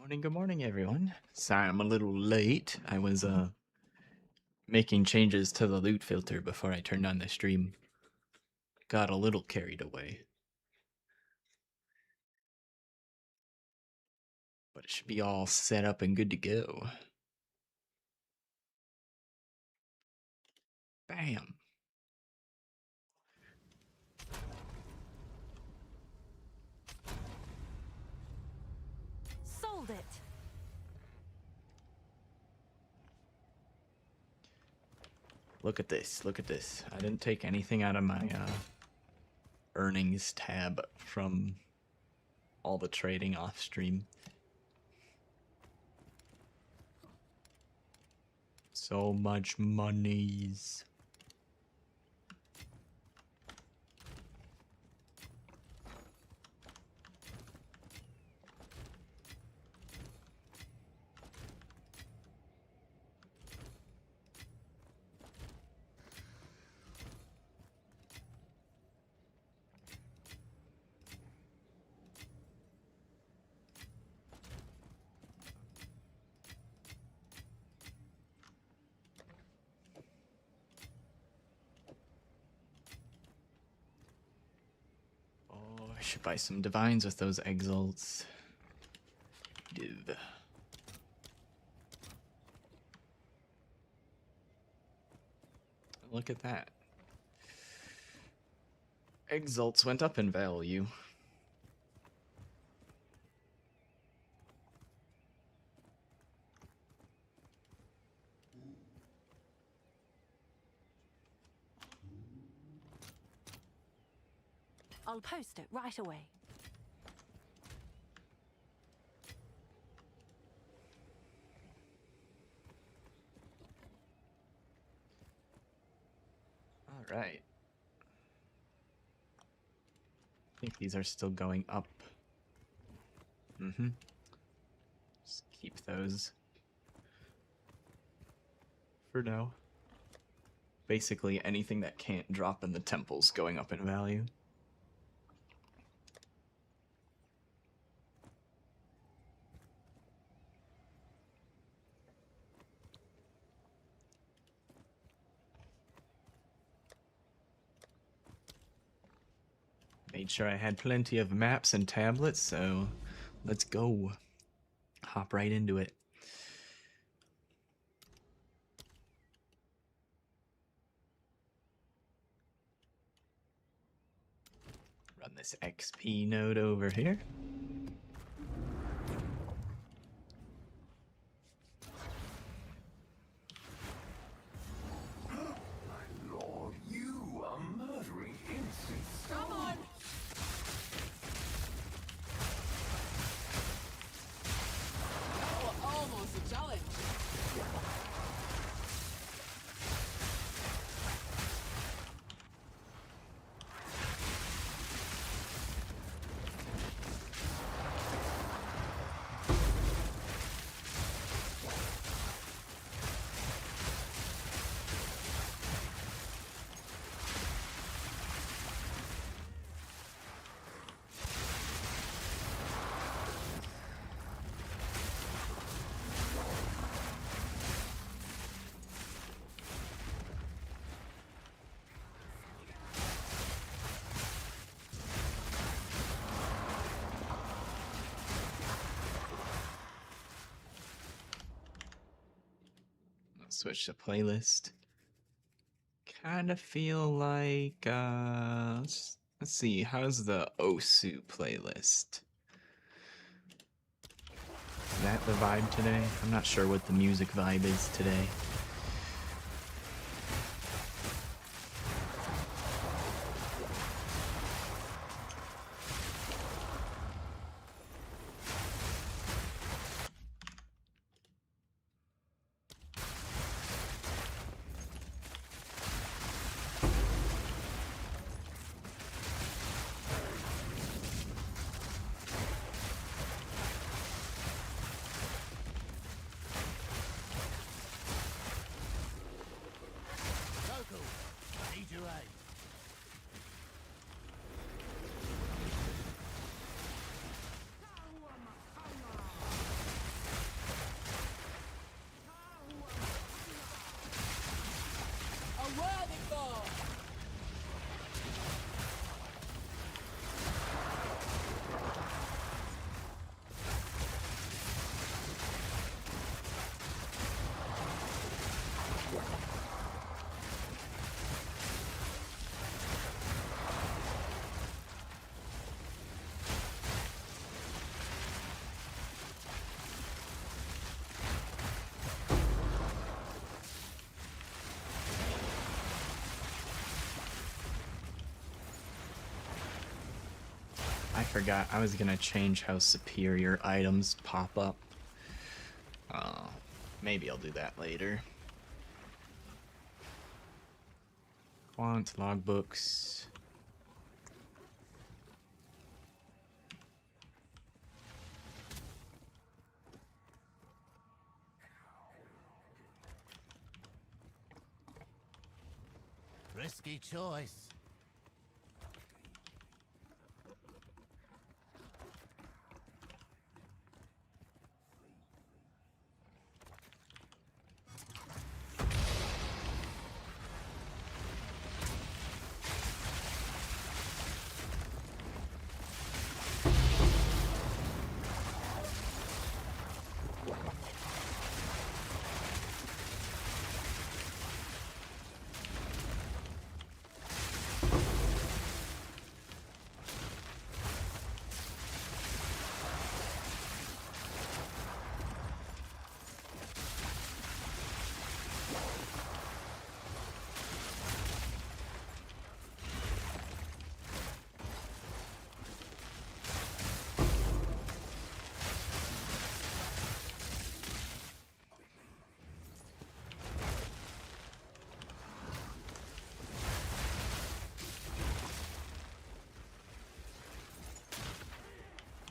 Good morning, everyone. Sorry, I'm a little late. I was making changes to the loot filter before I turned on the stream. Got a little carried away. But it should be all set up and good to go. Bam. Sold it. Look at this. Look at this. I didn't take anything out of my earnings tab from all the trading off stream. So much monies. Oh, I should buy some divines with those exalts. Div. Look at that. Exalts went up in value. I'll post it right away. All right. I think these are still going up. Just keep those for now. Basically anything that can't drop in the temple's going up in value. Made sure I had plenty of maps and tablets, so let's go. Hop right into it. Run this XP node over here. Switch to playlist. Kind of feel like let's see, how's the Osu playlist? Is that the vibe today? I'm not sure what the music vibe is today. worthy foe! I forgot I was gonna change how superior items pop up. Maybe I'll do that later. Quant logbooks. Risky choice.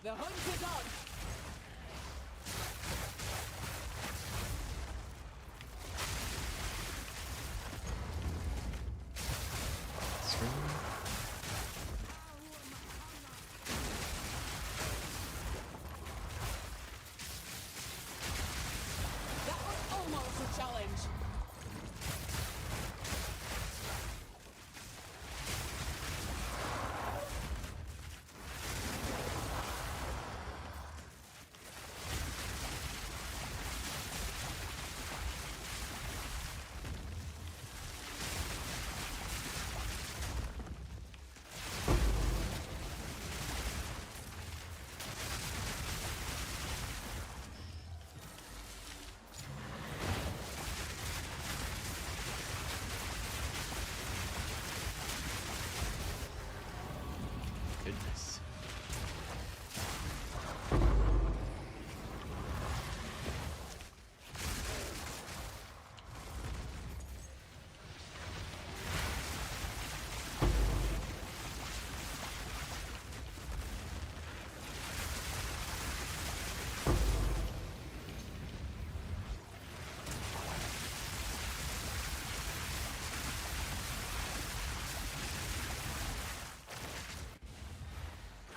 The hunt is on! That was almost a challenge! Goodness.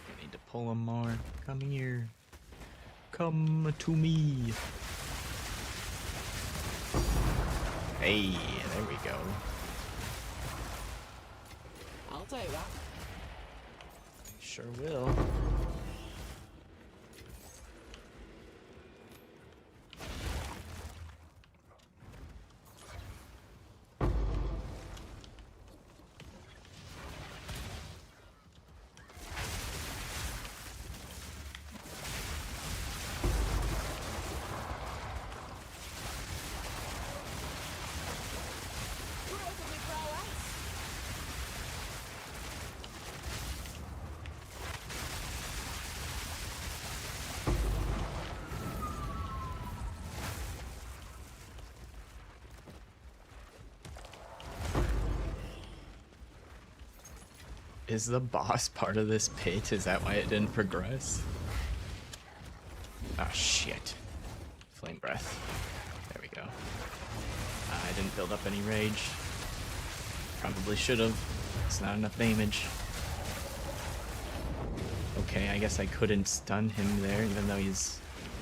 I need to pull him more. Come here. Come to me. Hey, there we go. I'll take that. Sure will. Brotherly prowess! Is the boss part of this pit? Is that why it didn't progress? Ah, shit. Flame breath. There we go. I didn't build up any rage. Probably should have. It's not enough damage. Okay, I guess I couldn't stun him there, even though he's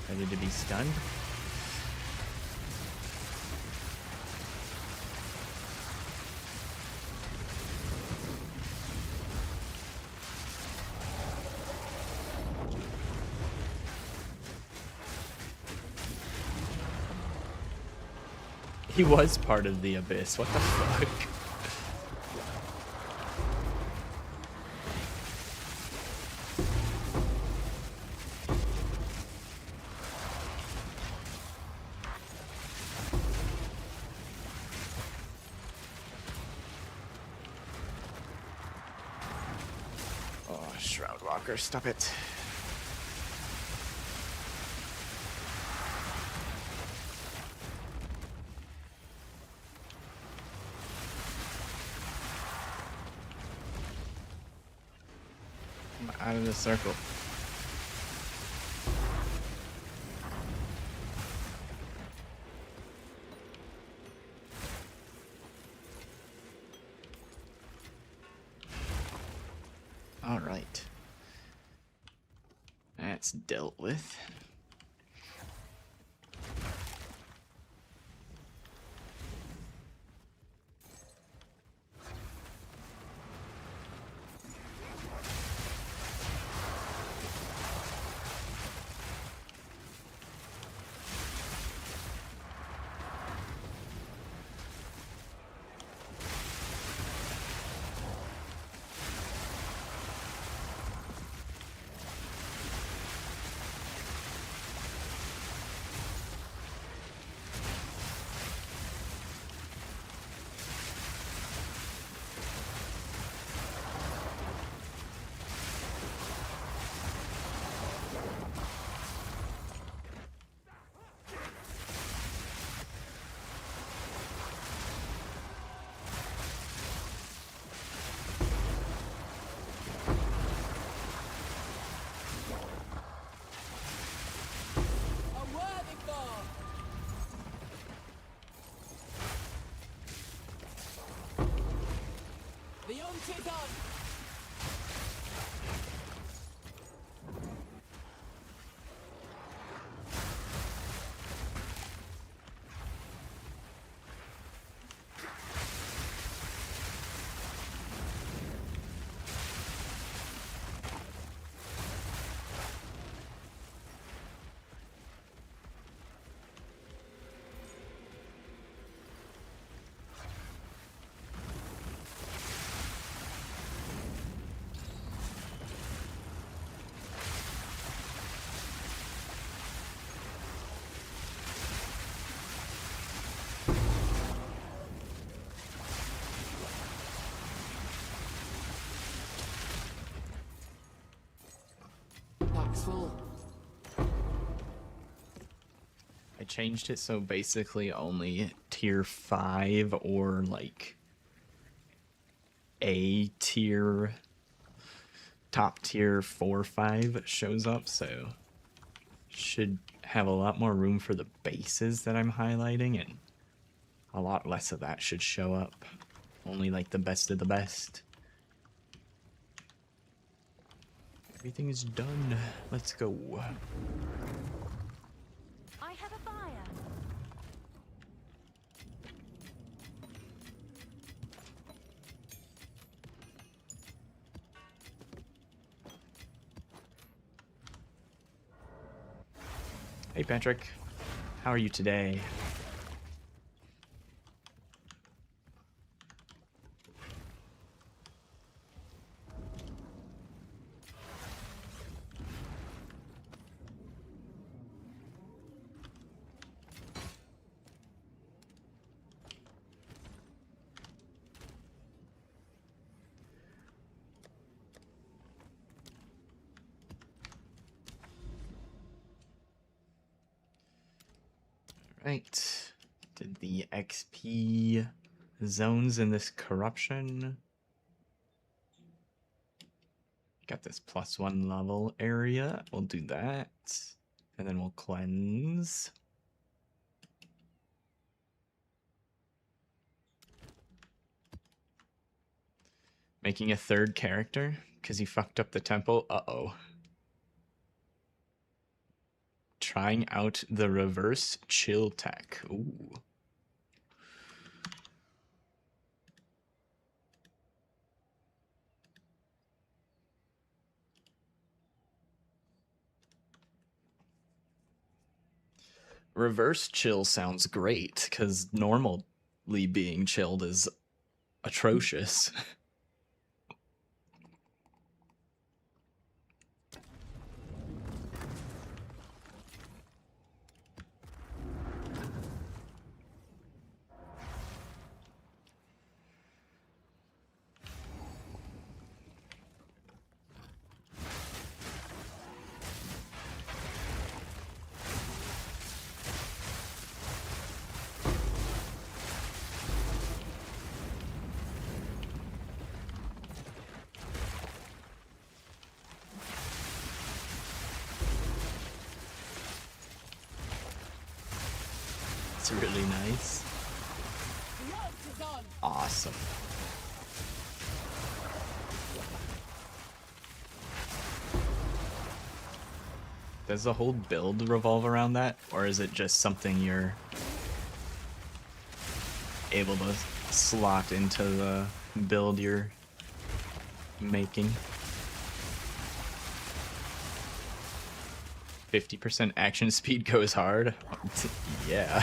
ready to be stunned. He was part of the Abyss. What the fuck? Oh, Shroud Walker, stop it. I'm out of the circle. All right. That's dealt with. A worthy foe. The hunt is on. Box full. I changed it so basically only tier 5 or like A tier, top tier 4 5 shows up, so should have a lot more room for the bases that I'm highlighting, and a lot less of that should show up. Only like the best of the best. Everything is done. Let's go. I have a buyer. Hey Patrick, how are you today? Right. Did the XP zones in this corruption? Got this +1 level area. We'll do that. And then we'll cleanse. Making a third character because he fucked up the temple. Uh-oh. Trying out the reverse chill tech. Ooh. Reverse chill sounds great, because normally being chilled is atrocious. It's really nice. The hunt is on. Awesome. Does the whole build revolve around that, or is it just something you're able to slot into the build you're making? 50% action speed goes hard. Yeah.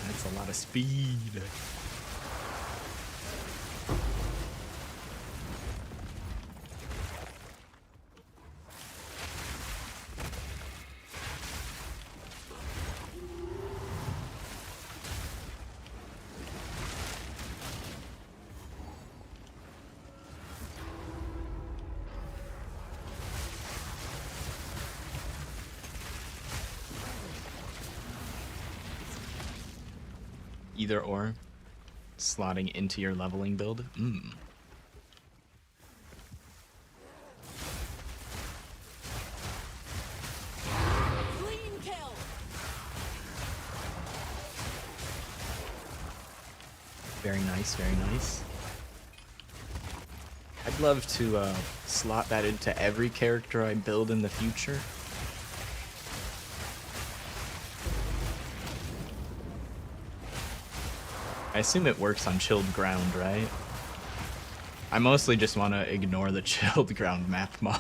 That's a lot of speed. Either or, slotting into your leveling build. Clean kill. Very nice, very nice. I'd love to slot that into every character I build in the future. I assume it works on chilled ground, right? I mostly just want to ignore the chilled ground map mod.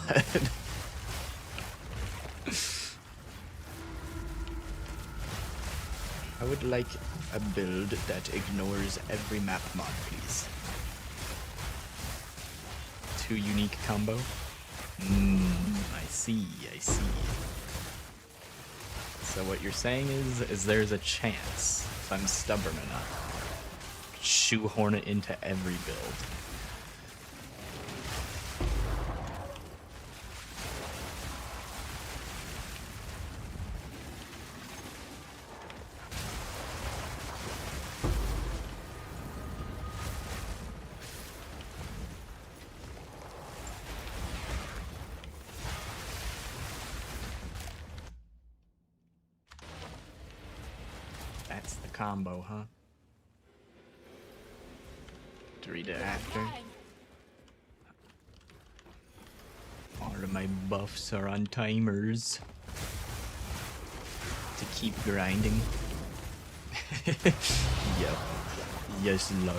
I would like a build that ignores every map mod, please. 2 unique combo? I see, I see. So what you're saying is there's a chance, if I'm stubborn enough, shoehorn it into every build. That's the combo, huh? To read it after. All of my buffs are on timers to keep grinding. Yep. Yes, lol.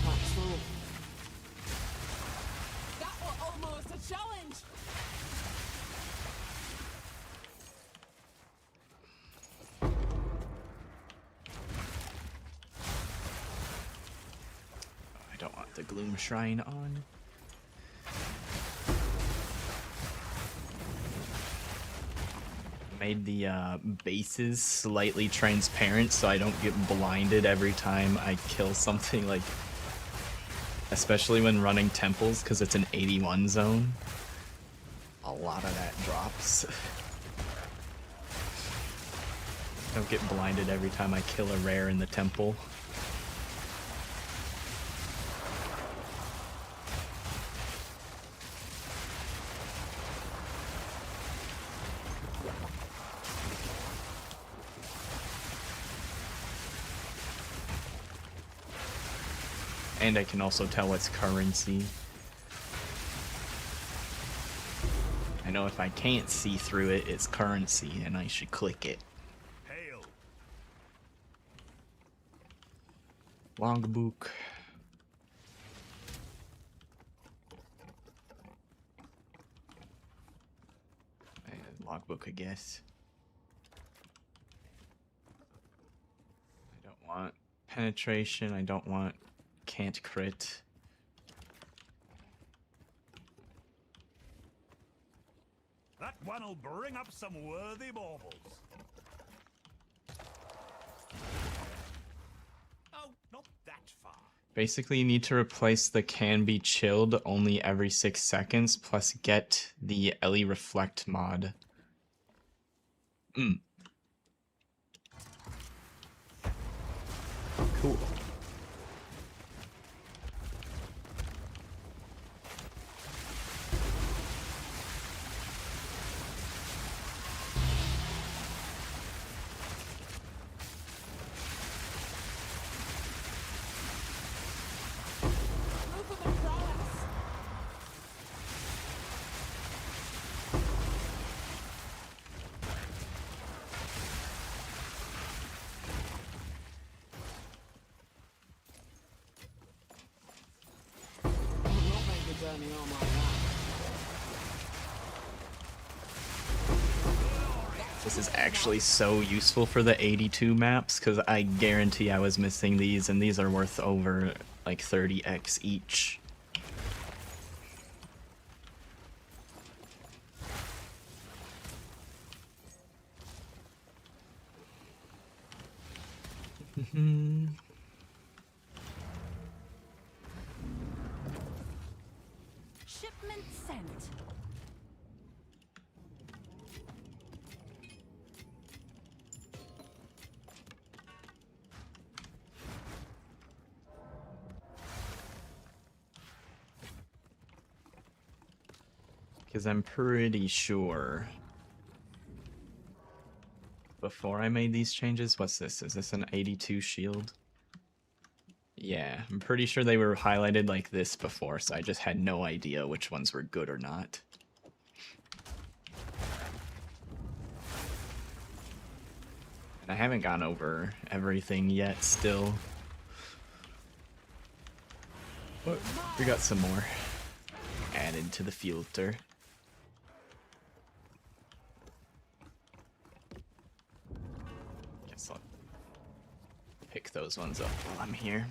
Box full. That was almost a challenge. I don't want the Gloom Shrine on. Made the bases slightly transparent so I don't get blinded every time I kill something, like, especially when running temples, because it's an 81 zone. A lot of that drops. Don't get blinded every time I kill a rare in the temple. And I can also tell it's currency. I know if I can't see through it, it's currency, and I should click it. Hail Logbook. Logbook, I guess. I don't want penetration. I don't want can't crit. That one'll bring up some worthy baubles. Oh, not that far. Basically, you need to replace the can be chilled only every 6 seconds, plus get the Ellie Reflect mod. Cool. Look at the prowess. I'll not make the journey home like that. This is actually so useful for the 82 maps, because I guarantee I was missing these, and these are worth over like 30x each. Shipment sent. Because I'm pretty sure before I made these changes, what's this? Is this an 82 shield? Yeah, I'm pretty sure they were highlighted like this before, so I just had no idea which ones were good or not. And I haven't gone over everything yet still. But we got some more added to the filter. Guess I'll pick those ones up while I'm here.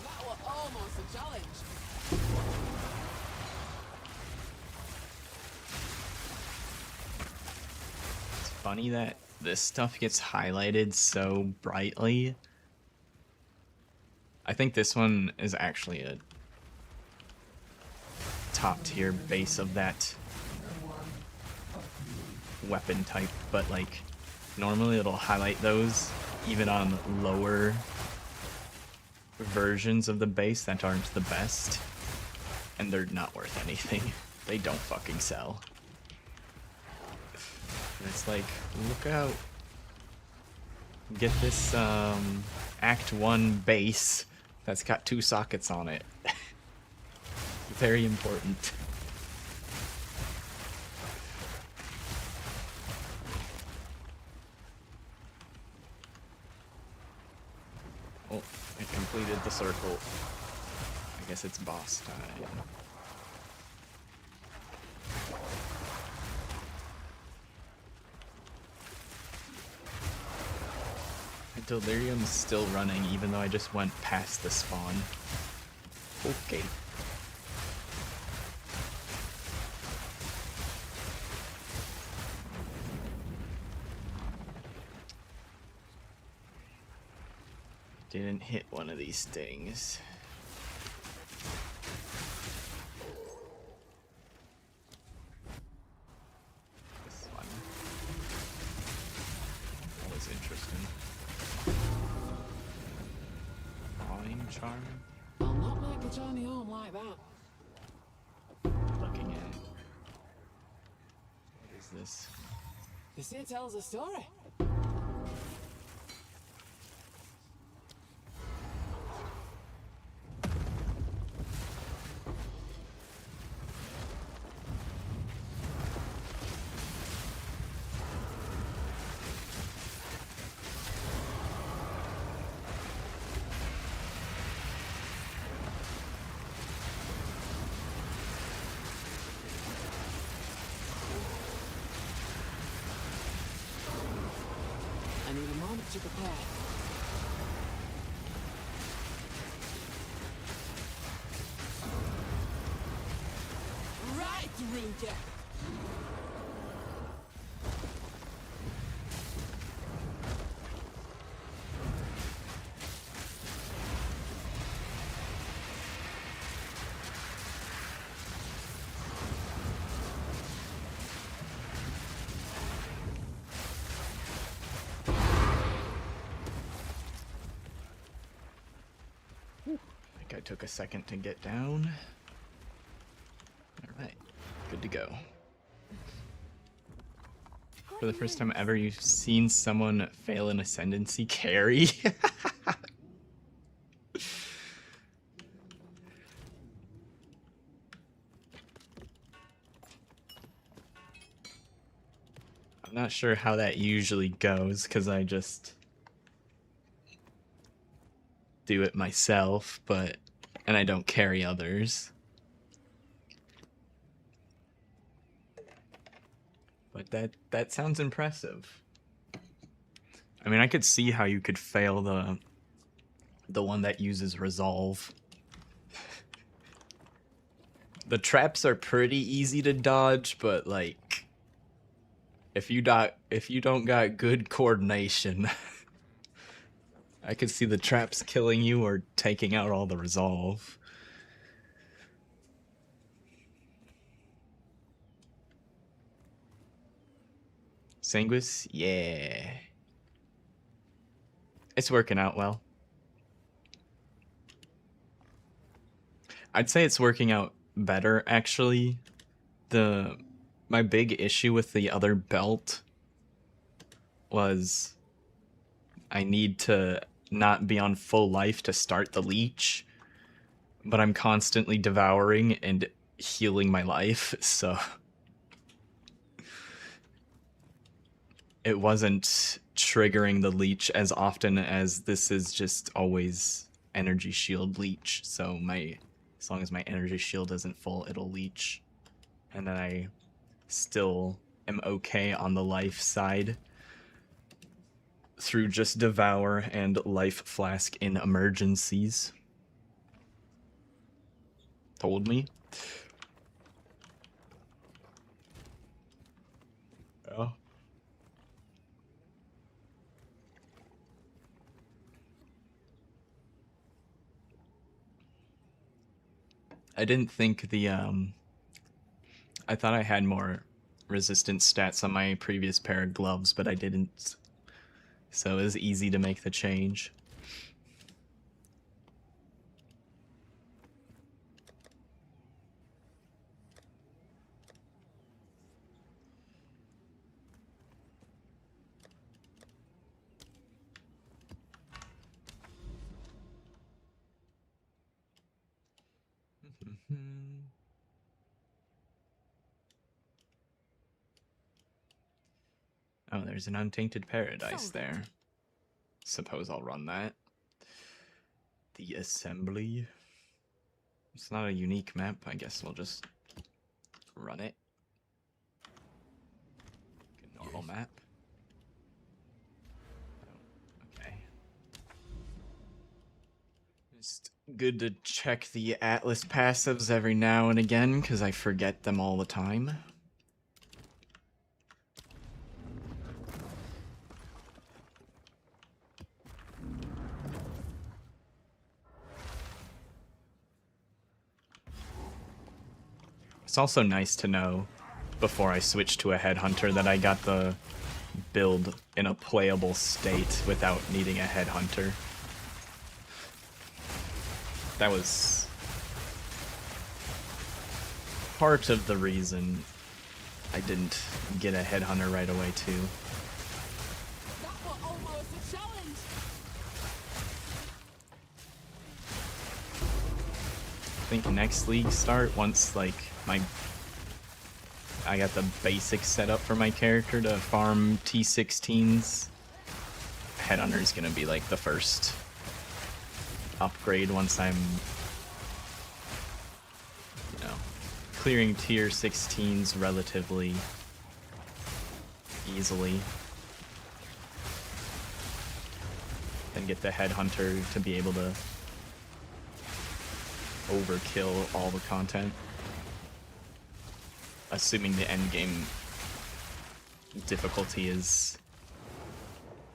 That was almost a challenge. It's funny that this stuff gets highlighted so brightly. I think this one is actually a top tier base of that weapon type, but like normally it'll highlight those even on lower versions of the base that aren't the best, and they're not worth anything. They don't fucking sell. And it's like, look out. Get this Act 1 base that's got 2 sockets on it. Very important. Oh, I completed the circle. I guess it's boss time. My delirium's still running even though I just went past the spawn. Okay. Didn't hit one of these things. This one. That was interesting. Mind charm? I'll not make the journey home like that. Looking at it. What is this? This here tells a story. I need a moment to prepare. Right, Ruka! I think I took a second to get down. Alright, good to go. For the first time ever, you've seen someone fail an ascendancy carry? I'm not sure how that usually goes, because I just do it myself, and I don't carry others. But that sounds impressive. I mean, I could see how you could fail the one that uses resolve. The traps are pretty easy to dodge, but like if you don't got good coordination, I could see the traps killing you or taking out all the resolve. Sanguis? Yeah. It's working out well. I'd say it's working out better, actually. My big issue with the other belt was I need to not be on full life to start the leech, but I'm constantly devouring and healing my life, so it wasn't triggering the leech as often as this is just always energy shield leech, so as long as my energy shield isn't full, it'll leech. And then I still am okay on the life side through just devour and life flask in emergencies. Told me. Oh. I didn't think I thought I had more resistance stats on my previous pair of gloves, but I didn't. So it was easy to make the change. Oh, there's an untainted paradise there. Suppose I'll run that. The assembly. It's not a unique map. I guess we'll just run it. Normal map. Oh, okay. Just good to check the Atlas passives every now and again, because I forget them all the time. It's also nice to know, before I switch to a headhunter, that I got the build in a playable state without needing a headhunter. That was part of the reason I didn't get a headhunter right away too. That was almost a challenge. I think next league start, once like I got the basics set up for my character to farm T16s, headhunter is gonna be like the first upgrade once I'm, you know, clearing tier 16s relatively easily. Then get the headhunter to be able to overkill all the content. Assuming the end game difficulty is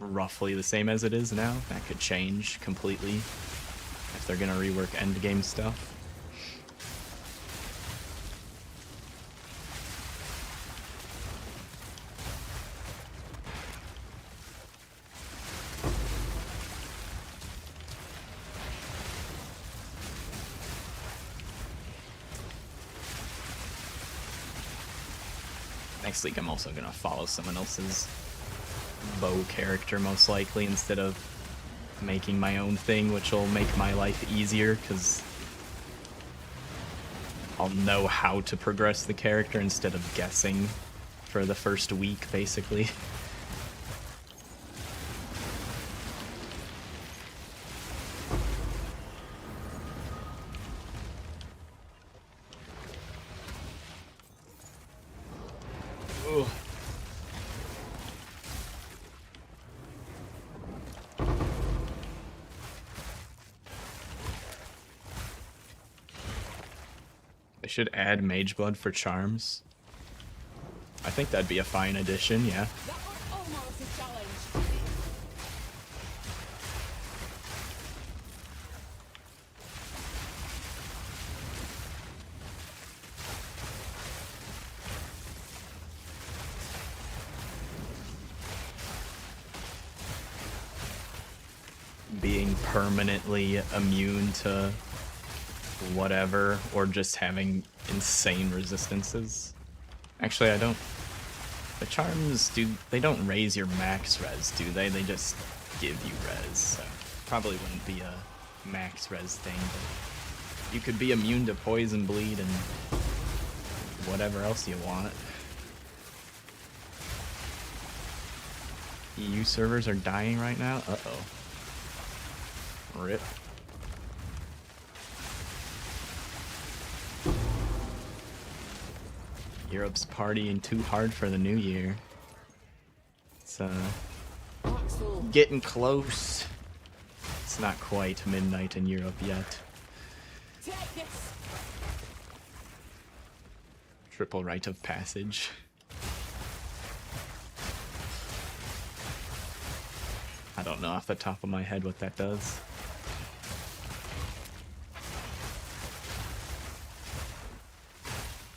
roughly the same as it is now. That could change completely if they're gonna rework end game stuff. Next league I'm also gonna follow someone else's bow character most likely instead of making my own thing, which will make my life easier because I'll know how to progress the character instead of guessing for the first week basically. Ugh. They should add Mage Blood for charms. I think that'd be a fine addition, yeah. That was almost a challenge. Being permanently immune to whatever, or just having insane resistances. Actually, I don't... The charms, they don't raise your max res, do they? They just give you res, so probably wouldn't be a max res thing, but you could be immune to poison, bleed, and whatever else you want. EU servers are dying right now? Uh-oh. Rip. Europe's partying too hard for the new year. It's Axel. getting close. It's not quite midnight in Europe yet. Take this. Triple rite of passage. I don't know off the top of my head what that does.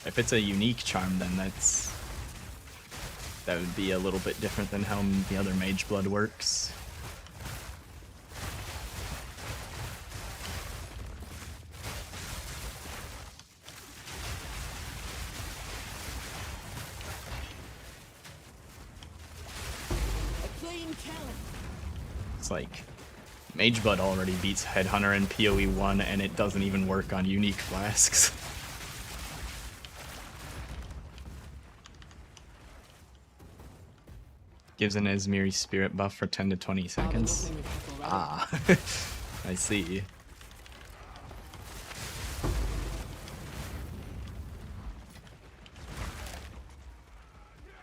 If it's a unique charm, then that would be a little bit different than how the other Mage Blood works. A clean kill. It's like Mage Blood already beats Headhunter in PoE 1, and it doesn't even work on unique flasks. Gives an Esmiri spirit buff for 10 to 20 seconds. Ah, I see.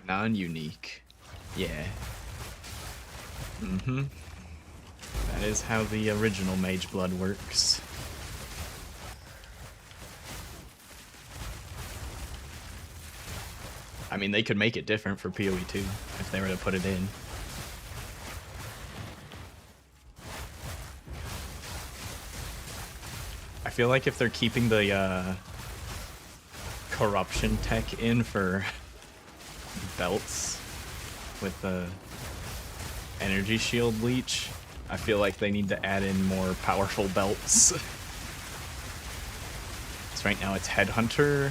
Non-unique. Yeah. Mm-hmm. That is how the original Mage Blood works. I mean, they could make it different for PoE 2 if they were to put it in. I feel like if they're keeping the corruption tech in for belts with the energy shield leech, I feel like they need to add in more powerful belts. So right now it's Headhunter,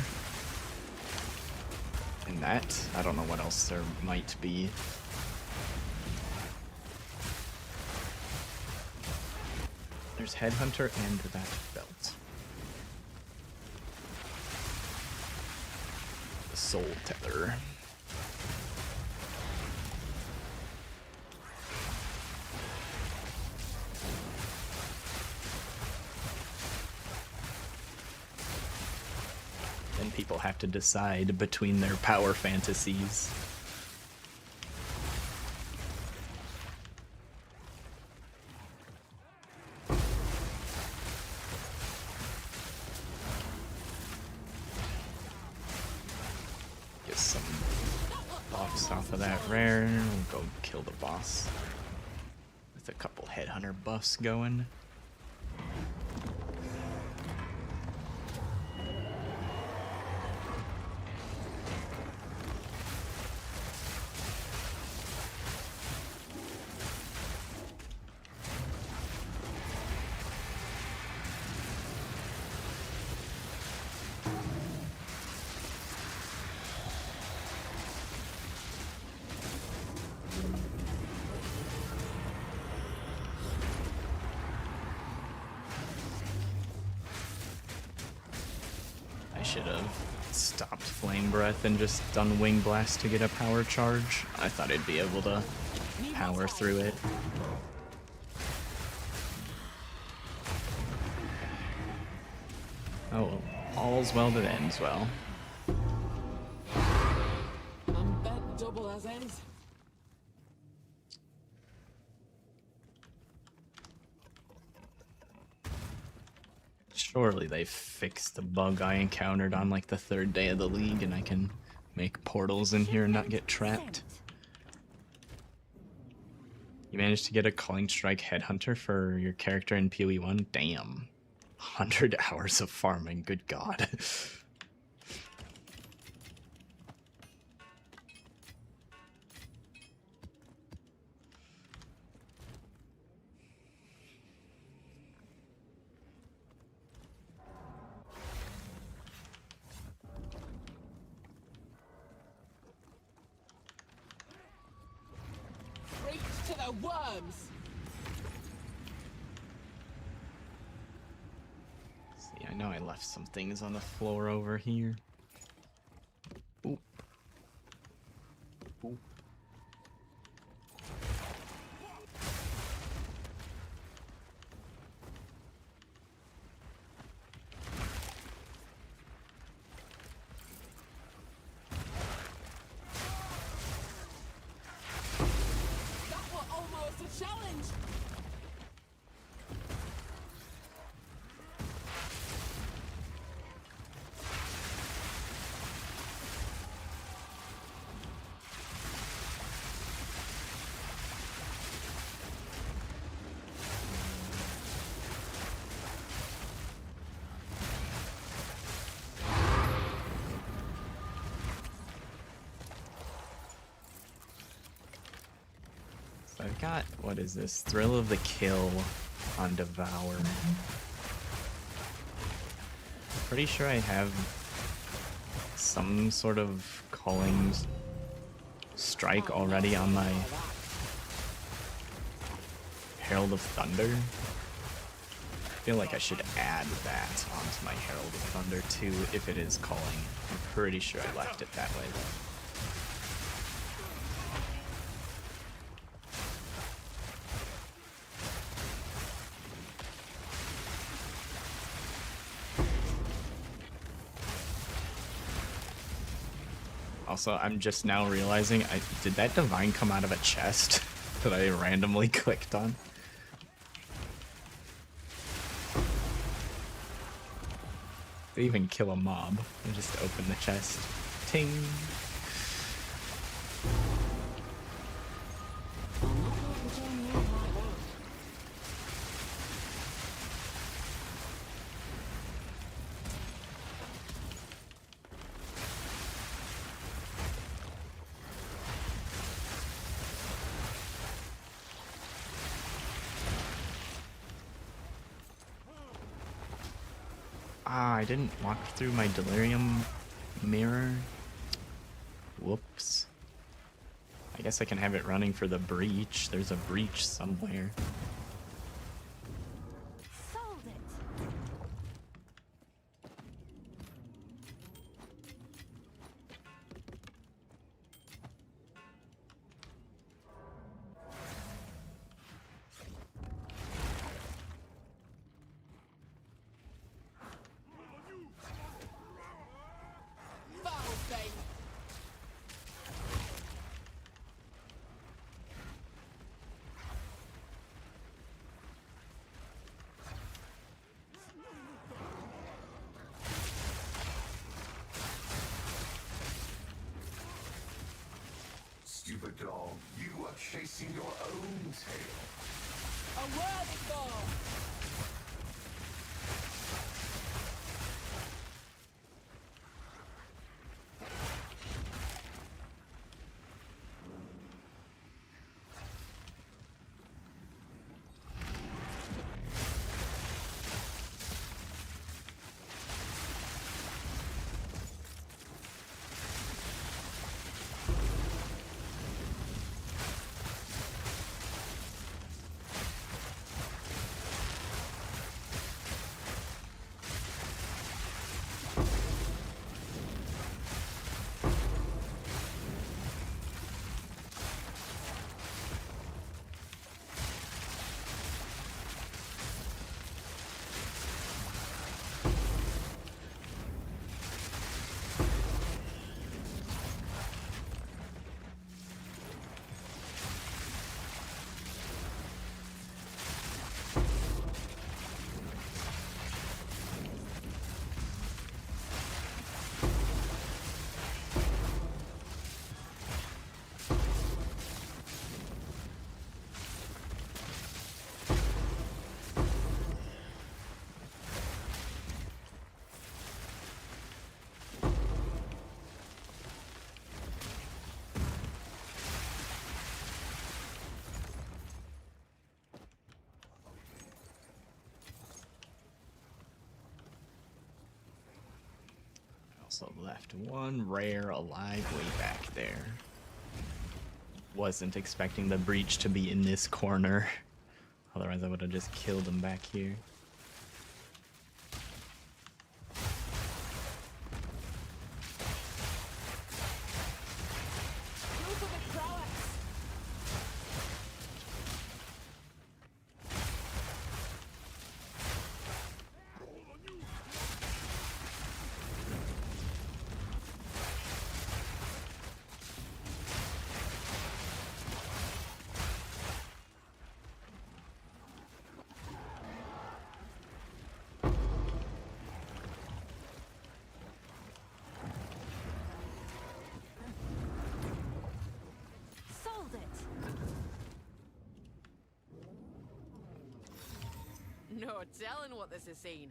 And that, I don't know what else there might be. There's Headhunter and that belt. The Soul Tether. Then people have to decide between their power fantasies. Get some buffs off of that rare. We'll go kill the boss with a couple Headhunter buffs going. I should have stopped Flame Breath and just done Wing Blast to get a power charge. I thought I'd be able to power through it. Oh well, all's well that ends well. I'm bet double as ends. Surely they fixed the bug I encountered on like the 3rd day of the league and I can make portals in here and not get trapped. You managed to get a Calling Strike Headhunter for your character in PoE 1? Damn. 100 hours of farming, good god. Reach to the worms. See, I know I left some things on the floor over here. Oop. Oop. That was almost a challenge. So I've got, what is this? Thrill of the Kill on Devour. Pretty sure I have some sort of Calling Strike already on my Herald of Thunder. I feel like I should add that onto my Herald of Thunder too if it is calling. I'm pretty sure I left it that way though. Also, I'm just now realizing, did that Divine come out of a chest that I randomly clicked on? They even kill a mob. I just open the chest. Ting! Ah, I didn't walk through my Delirium mirror. Whoops. I guess I can have it running for the breach. There's a breach somewhere. Sold it. Foul thing. Stupid dog, you are chasing your own tail. A worthy foe. Also left one rare alive way back there. Wasn't expecting the breach to be in this corner. Otherwise I would have just killed him back here. Proof of the prowess. Sold it. No telling what this has seen.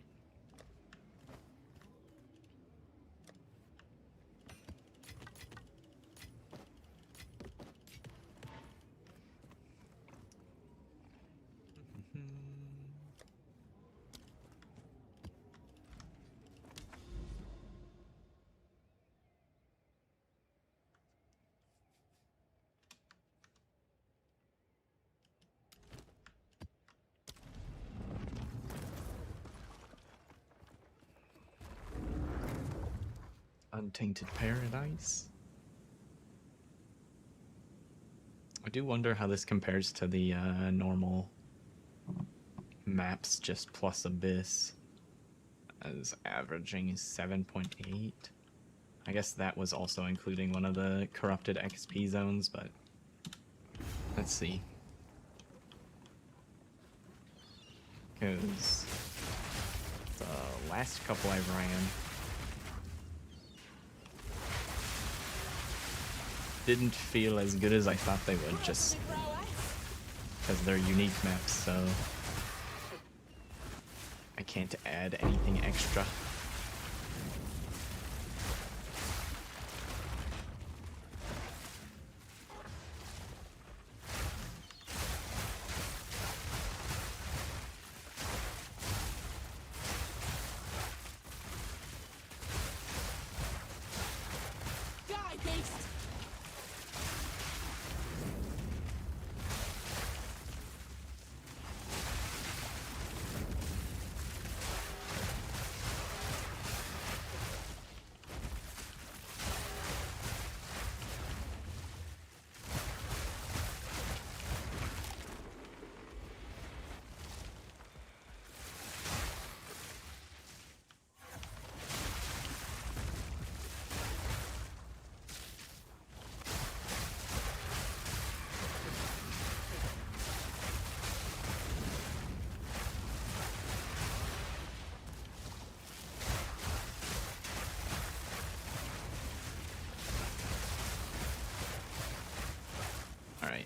Untainted Paradise. I do wonder how this compares to the normal maps just plus Abyss, as averaging 7.8. I guess that was also including one of the corrupted XP zones, but let's see. Because the last couple I ran didn't feel as good as I thought they would, just because they're unique maps, so I can't add anything extra. Die, beast!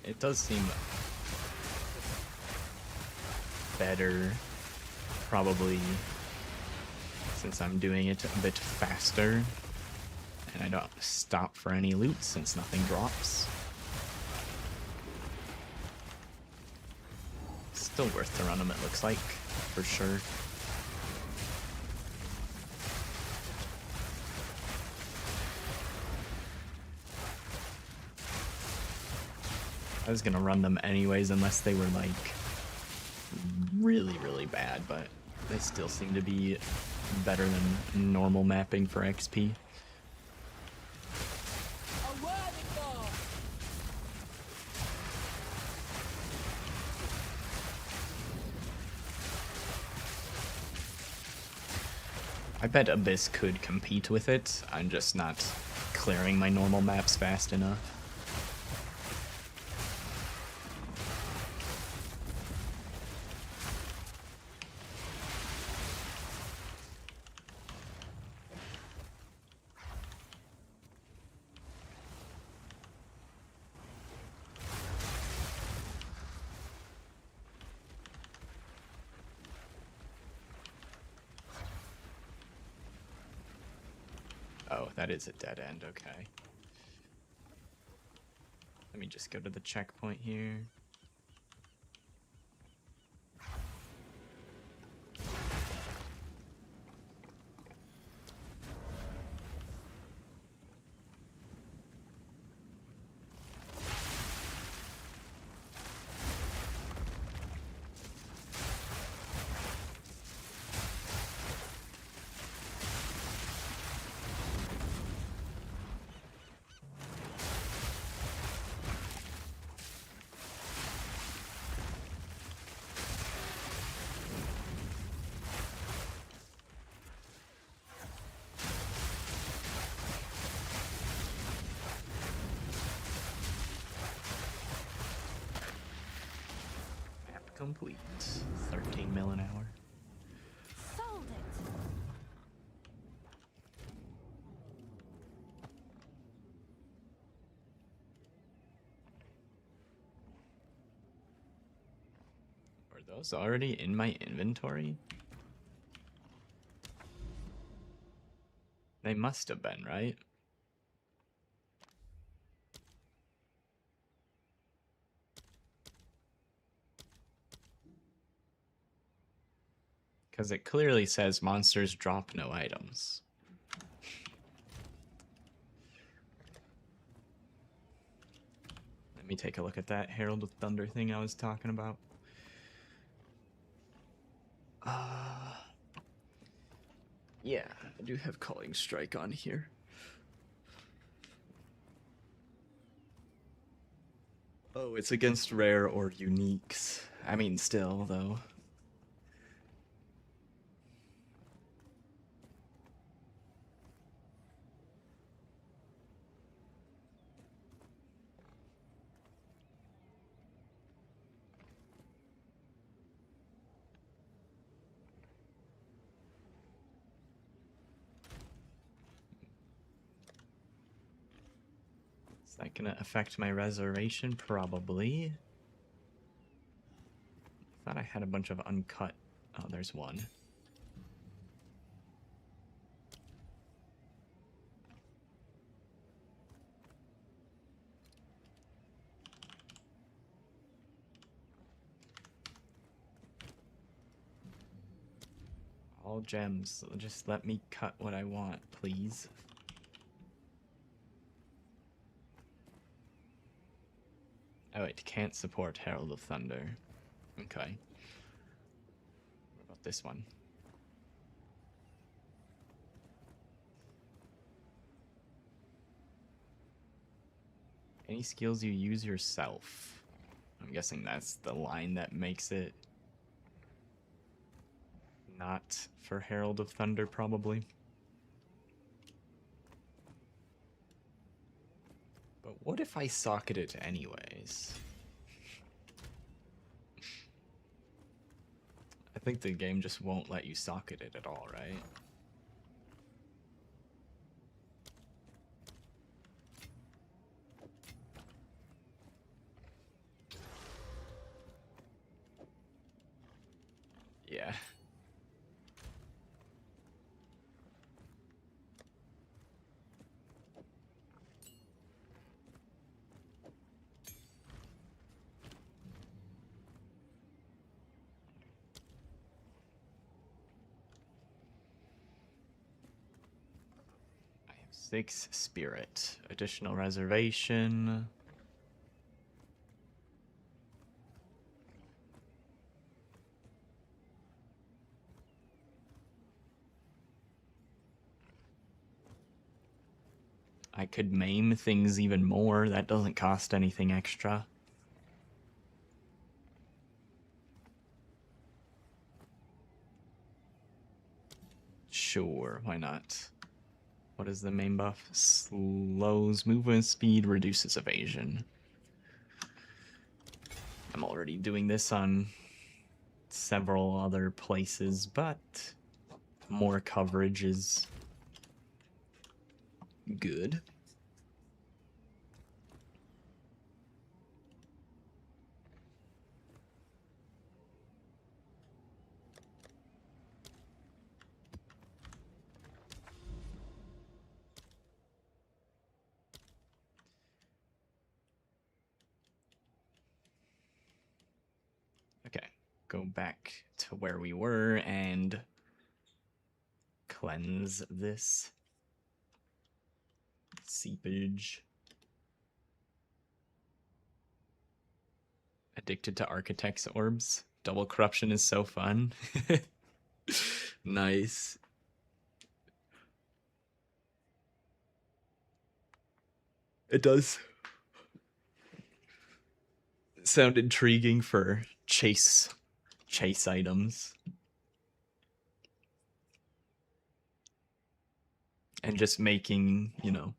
it does seem better, probably, since I'm doing it a bit faster, and I don't stop for any loot since nothing drops. Still worth to run them, it looks like, for sure. I was gonna run them anyways unless they were like really, really bad, but they still seem to be better than normal mapping for XP. A worthy foe. I bet Abyss could compete with it. I'm just not clearing my normal maps fast enough. Oh, that is a dead end, okay. Let me just go to the checkpoint here. Complete. 13 mil an hour. Sold it. Are those already in my inventory? They must have been, right? Because it clearly says monsters drop no items. Let me take a look at that Herald of Thunder thing I was talking about. Yeah, I do have Calling Strike on here. Oh, it's against rare or uniques. I mean, still, though. Is that gonna affect my reservation? Probably. Thought I had a bunch of uncut. Oh, there's one. All gems. Just let me cut what I want, please. Oh, it can't support Herald of Thunder. Okay. What about this one? Any skills you use yourself. I'm guessing that's the line that makes it not for Herald of Thunder, probably. But what if I socket it anyways? I think the game just won't let you socket it at all, right? Yeah. I have 6 spirit. Additional reservation. I could maim things even more. That doesn't cost anything extra. Sure, why not? What is the main buff? Slows movement speed, reduces evasion. I'm already doing this on several other places, but more coverage is good. Okay, go back to where we were and cleanse this seepage. Addicted to Architect's Orbs. Double corruption is so fun. Nice. It does sound intriguing for chase items. And just making, you know,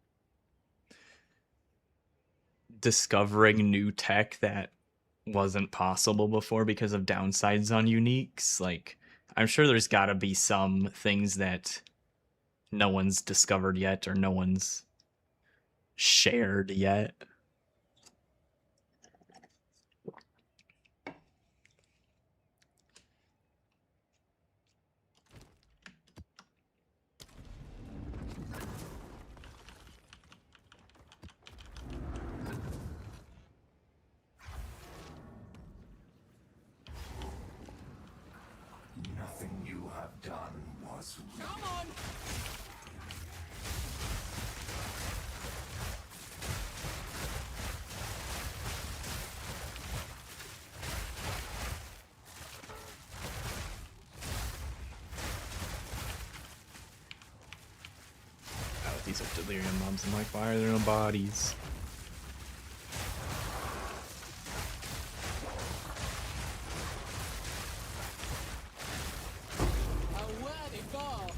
discovering new tech that wasn't possible before because of downsides on uniques. Like, I'm sure there's got to be some things that no one's discovered yet or no one's shared yet. Nothing you have done was Come on! Oh, these are delirium mobs. I'm like, why are there no bodies? A worthy goal!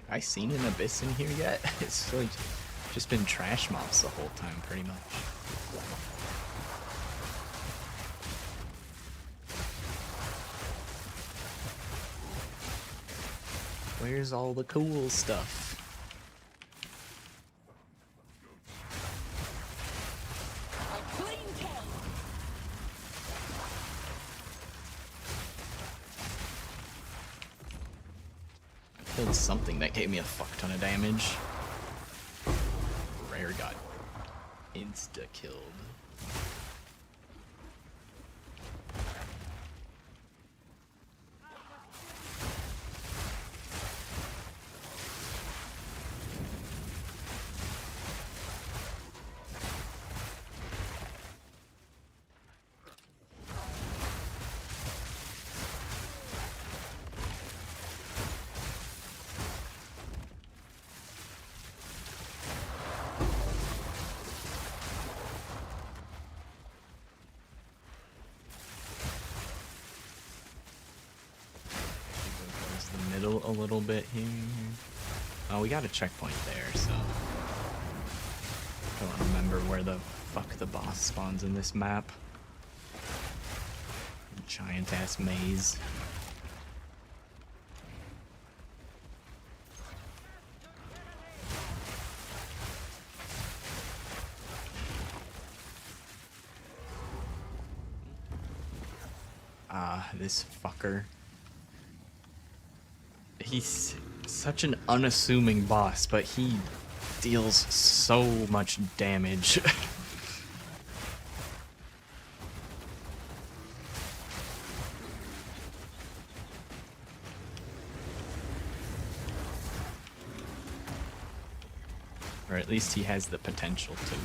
I seen an abyss in here yet? It's like Just been trash mobs the whole time, pretty much. Where's all the cool stuff? A clean kill. I killed something that gave me a fuck ton of damage. Rare got insta-killed. A little bit here. Oh, we got a checkpoint there, so I don't remember where the fuck the boss spawns in this map. Giant ass maze. Ah, this fucker. He's such an unassuming boss, but he deals so much damage. Or at least he has the potential to.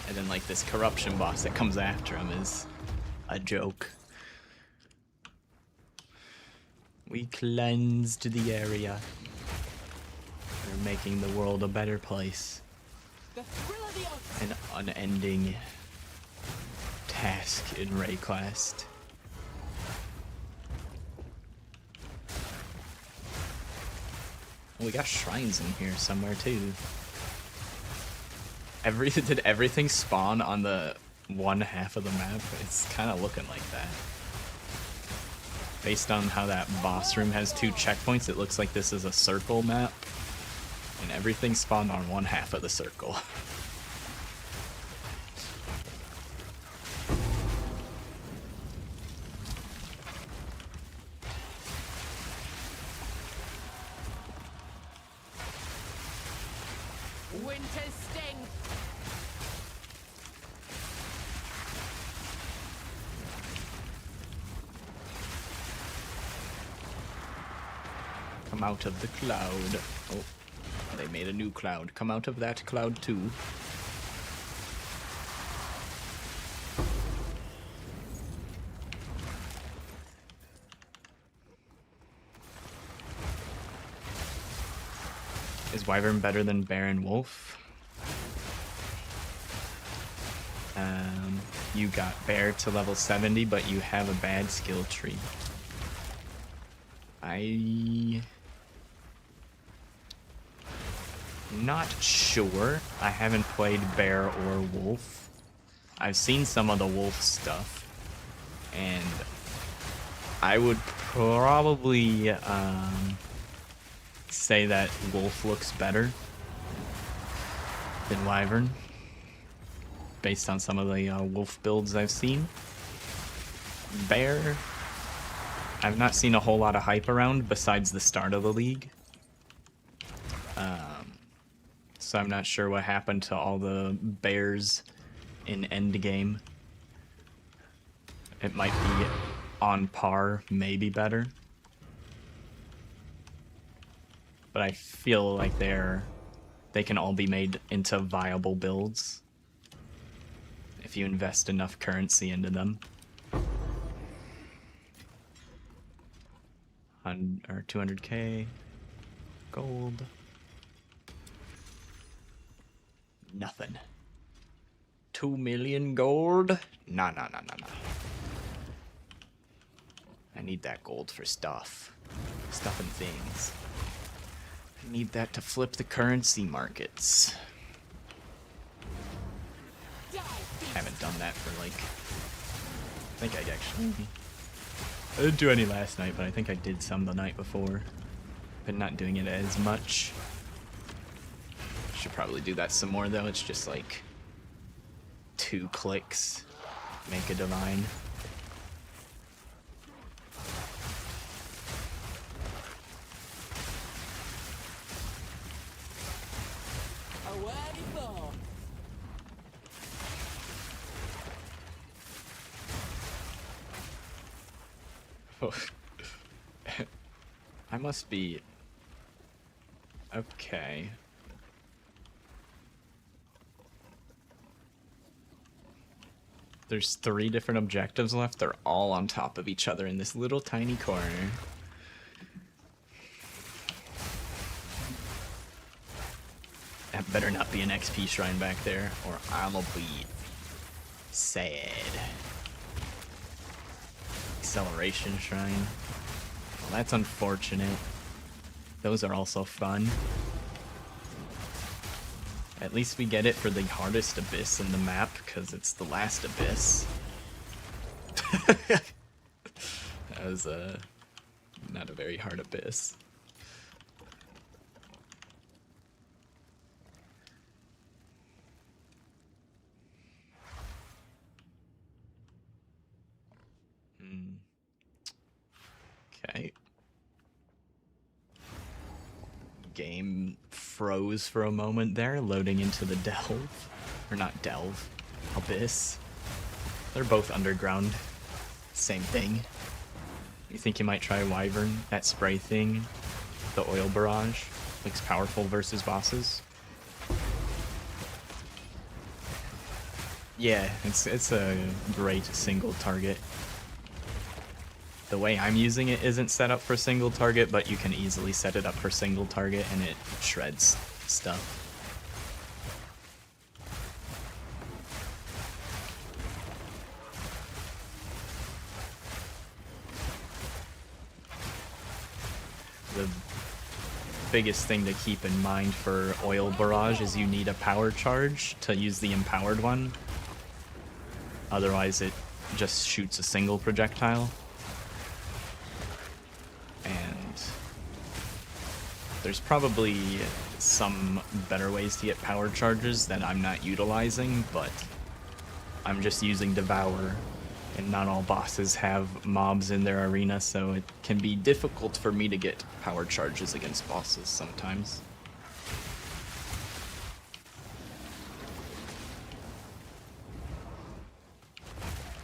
And then like this corruption boss that comes after him is a joke. We cleansed the area. We're making the world a better place. The thrill of the hunt. An unending task in Rayquest. We got shrines in here somewhere too. Did everything spawn on the one half of the map? It's kind of looking like that. Based on how that boss room has 2 checkpoints, it looks like this is a circle map. And everything spawned on one half of the circle. Winter's sting. Come out of the cloud. Oh, they made a new cloud. Come out of that cloud too. Is Wyvern better than Bear and Wolf? You got Bear to level 70, but you have a bad skill tree. Not sure. I haven't played Bear or Wolf. I've seen some of the Wolf stuff, and I would probably say that Wolf looks better than Wyvern, based on some of the Wolf builds I've seen. Bear, I've not seen a whole lot of hype around besides the start of the league. So I'm not sure what happened to all the bears in endgame. It might be on par, maybe better. But I feel like they can all be made into viable builds if you invest enough currency into them. Or 200k gold. Nothing. 2 million gold? Nah. I need that gold for stuff. Stuff and things. I need that to flip the currency markets. Haven't done that for like... I think I actually... I didn't do any last night, but I think I did some the night before. Been not doing it as much. Should probably do that some more though. It's just like 2 clicks, make a divine. Oh. I must be... Okay. There's 3 different objectives left. They're all on top of each other in this little tiny corner. That better not be an XP shrine back there, or I'ma be sad. Acceleration shrine. Well, that's unfortunate. Those are also fun. At least we get it for the hardest abyss in the map, because it's the last abyss. That was not a very hard abyss. Okay. Game froze for a moment there, loading into the delve. Or not delve, abyss. They're both underground. Same thing. You think you might try Wyvern? That spray thing, the oil barrage, looks powerful versus bosses. Yeah, it's a great single target. The way I'm using it isn't set up for single target, but you can easily set it up for single target and it shreds stuff. The biggest thing to keep in mind for oil barrage is you need a power charge to use the empowered one. Otherwise it just shoots a single projectile. There's probably some better ways to get power charges that I'm not utilizing, but I'm just using Devour, and not all bosses have mobs in their arena, so it can be difficult for me to get power charges against bosses sometimes.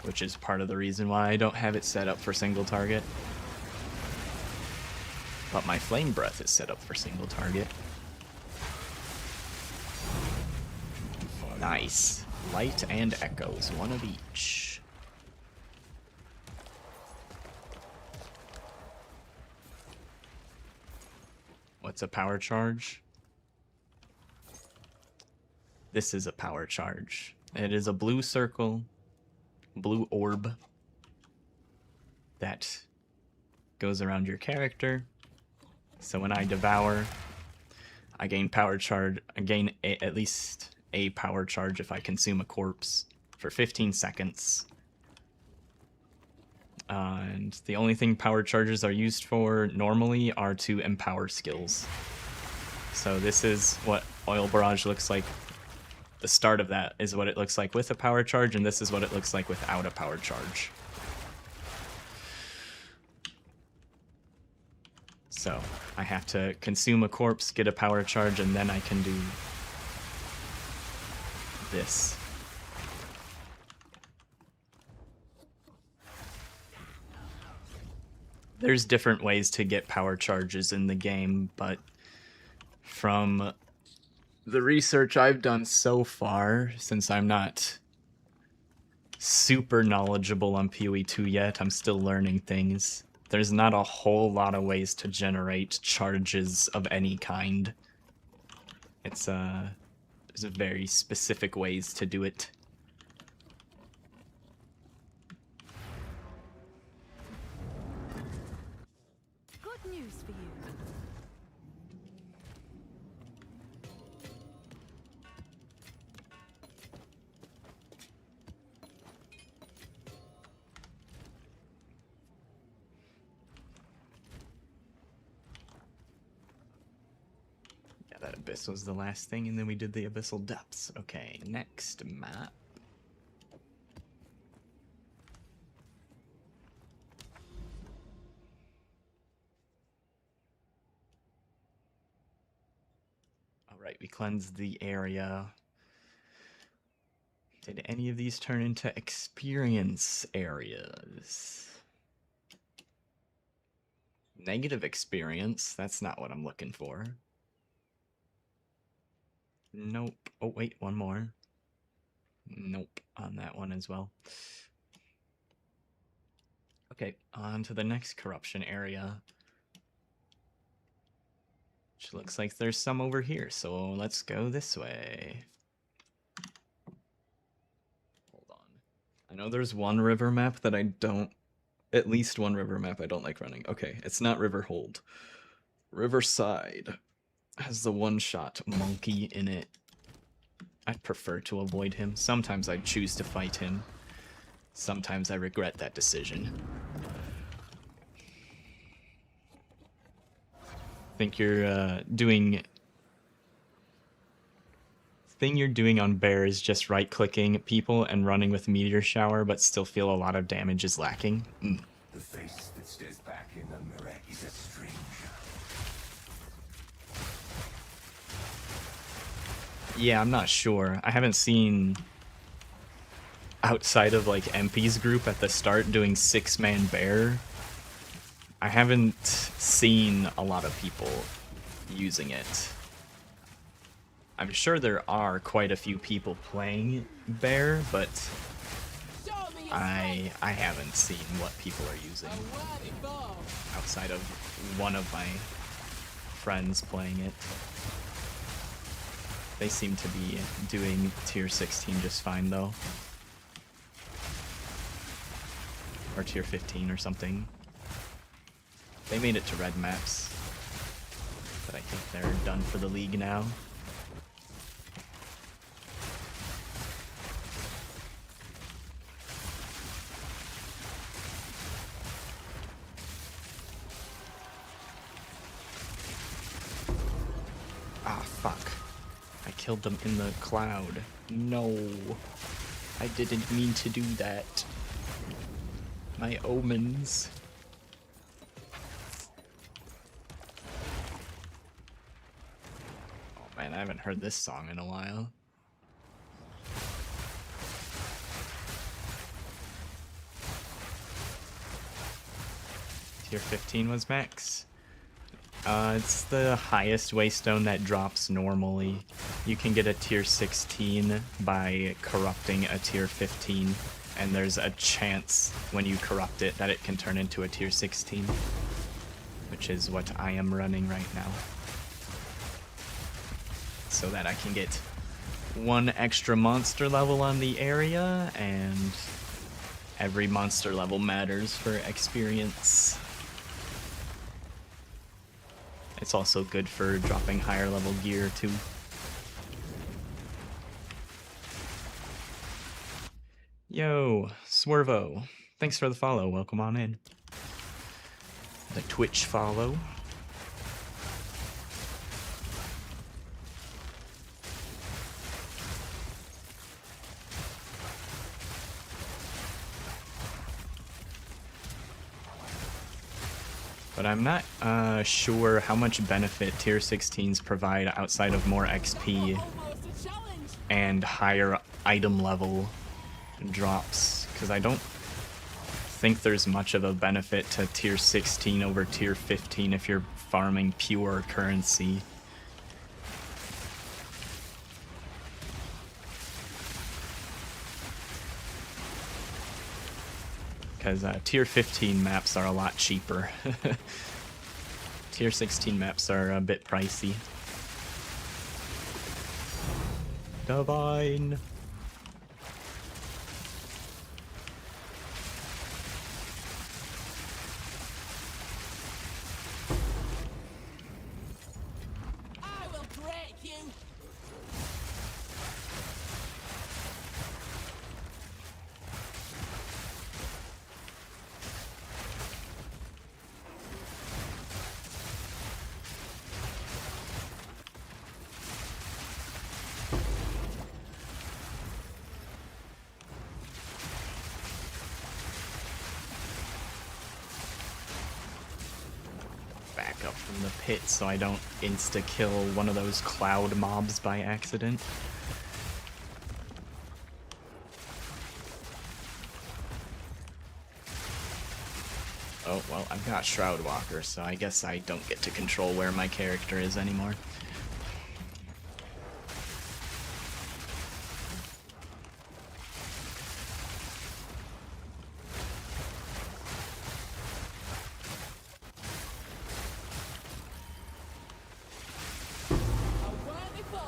Which is part of the reason why I don't have it set up for single target. But my flame breath is set up for single target. Nice. Light and echoes, 1 of each. What's a power charge? This is a power charge. It is a blue circle, blue orb that goes around your character. So when I devour, I gain power charge. I gain at least a power charge if I consume a corpse for 15 seconds. And the only thing power charges are used for normally are to empower skills. So this is what Oil Barrage looks like. The start of that is what it looks like with a power charge, and this is what it looks like without a power charge. So I have to consume a corpse, get a power charge, and then I can do this. There's different ways to get power charges in the game, but from the research I've done so far, since I'm not super knowledgeable on PoE2 yet, I'm still learning things. There's not a whole lot of ways to generate charges of any kind. It's There's very specific ways to do it. Good news for you. Yeah, that abyss was the last thing, and then we did the abyssal depths. Okay, next map. Alright, we cleansed the area. Did any of these turn into experience areas? Negative experience, that's not what I'm looking for. Nope. Oh, wait, one more. Nope, on that one as well. Okay, on to the next corruption area. Which looks like there's some over here, so let's go this way. Hold on. I know there's one river map that I don't... At least one river map I don't like running. Okay, it's not Riverhold. Riverside has the one-shot monkey in it. I'd prefer to avoid him. Sometimes I'd choose to fight him. Sometimes I regret that decision. Think you're doing... Thing you're doing on bear is just right-clicking people and running with meteor shower, but still feel a lot of damage is lacking. The face that stares back in the mirror is a stranger. Yeah, I'm not sure. I haven't seen... Outside of, like, MP's group at the start doing 6-man bear, I haven't seen a lot of people using it. I'm sure there are quite a few people playing bear, but Show me your I haven't seen what people are using strength. A worthy foe. outside of one of my friends playing it. They seem to be doing tier 16 just fine though. Or tier 15 or something. They made it to red maps. But I think they're done for the league now. Ah, fuck. I killed them in the cloud. No. I didn't mean to do that. My omens. Oh man, I haven't heard this song in a while. Tier 15 was max. It's the highest waystone that drops normally. You can get a tier 16 by corrupting a tier 15, and there's a chance when you corrupt it that it can turn into a tier 16, which is what I am running right now. So that I can get one extra monster level on the area, and every monster level matters for experience. It's also good for dropping higher level gear too. Yo, Swervo. Thanks for the follow. Welcome on in. The Twitch follow. But I'm not sure how much benefit tier 16s provide outside of more XP Almost a challenge. and higher item level drops, because I don't think there's much of a benefit to tier 16 over tier 15 if you're farming pure currency. Because tier 15 maps are a lot cheaper. Tier 16 maps are a bit pricey. Divine. I will break you. Back up from the pit so I don't insta-kill one of those cloud mobs by accident. Oh, well, I've got Shroud Walker, so I guess I don't get to control where my character is anymore. A worthy foe.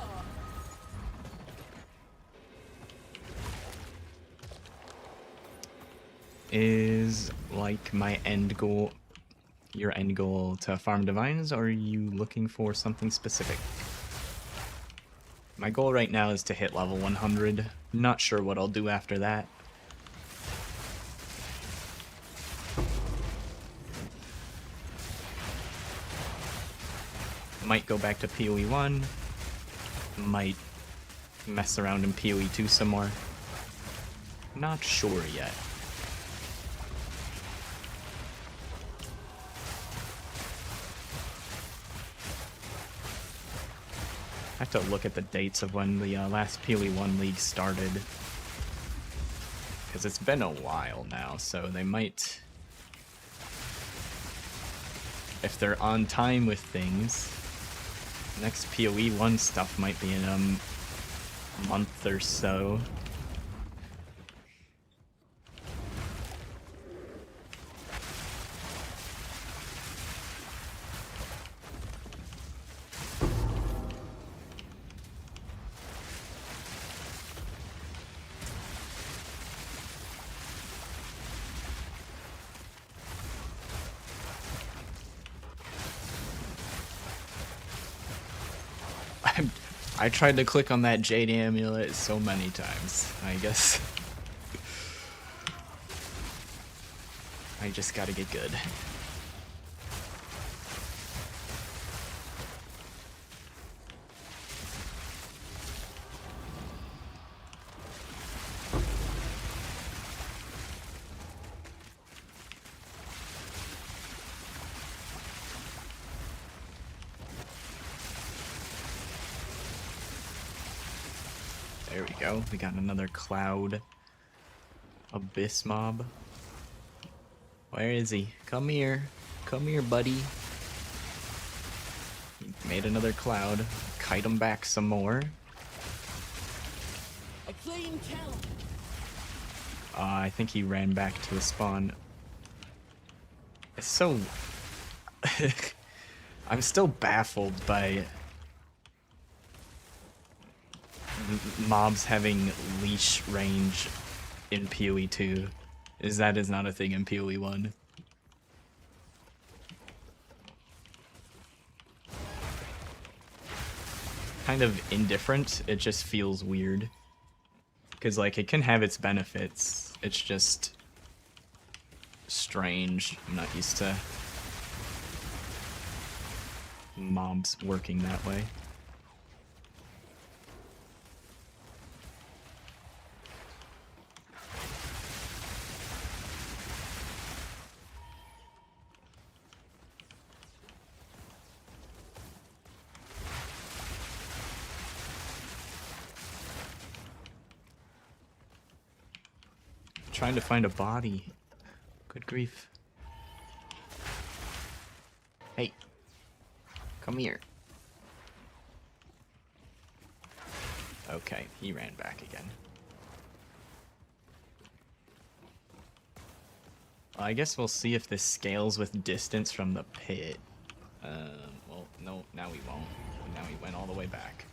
Is, like, my end goal, your end goal to farm divines, or are you looking for something specific? My goal right now is to hit level 100. Not sure what I'll do after that. Might go back to PoE 1. Might mess around in PoE 2 some more. Not sure yet. I have to look at the dates of when the last PoE 1 league started. Because it's been a while now, so they might... If they're on time with things, next PoE 1 stuff might be in a month or so. I tried to click on that Jade Amulet so many times. I guess I just gotta get good. There we go. We got another cloud abyss mob. Where is he? Come here. Come here, buddy. He made another cloud. Kite him back some more. A clean kill. I think he ran back to the spawn. It's so... I'm still baffled by mobs having leash range in PoE 2. That is not a thing in PoE 1. Kind of indifferent, it just feels weird. Because, like, it can have its benefits, it's just strange. I'm not used to mobs working that way. Trying to find a body. Good grief. Hey. Come here. Okay, he ran back again. Well, I guess we'll see if this scales with distance from the pit. Well, no, now we won't. Now he went all the way back.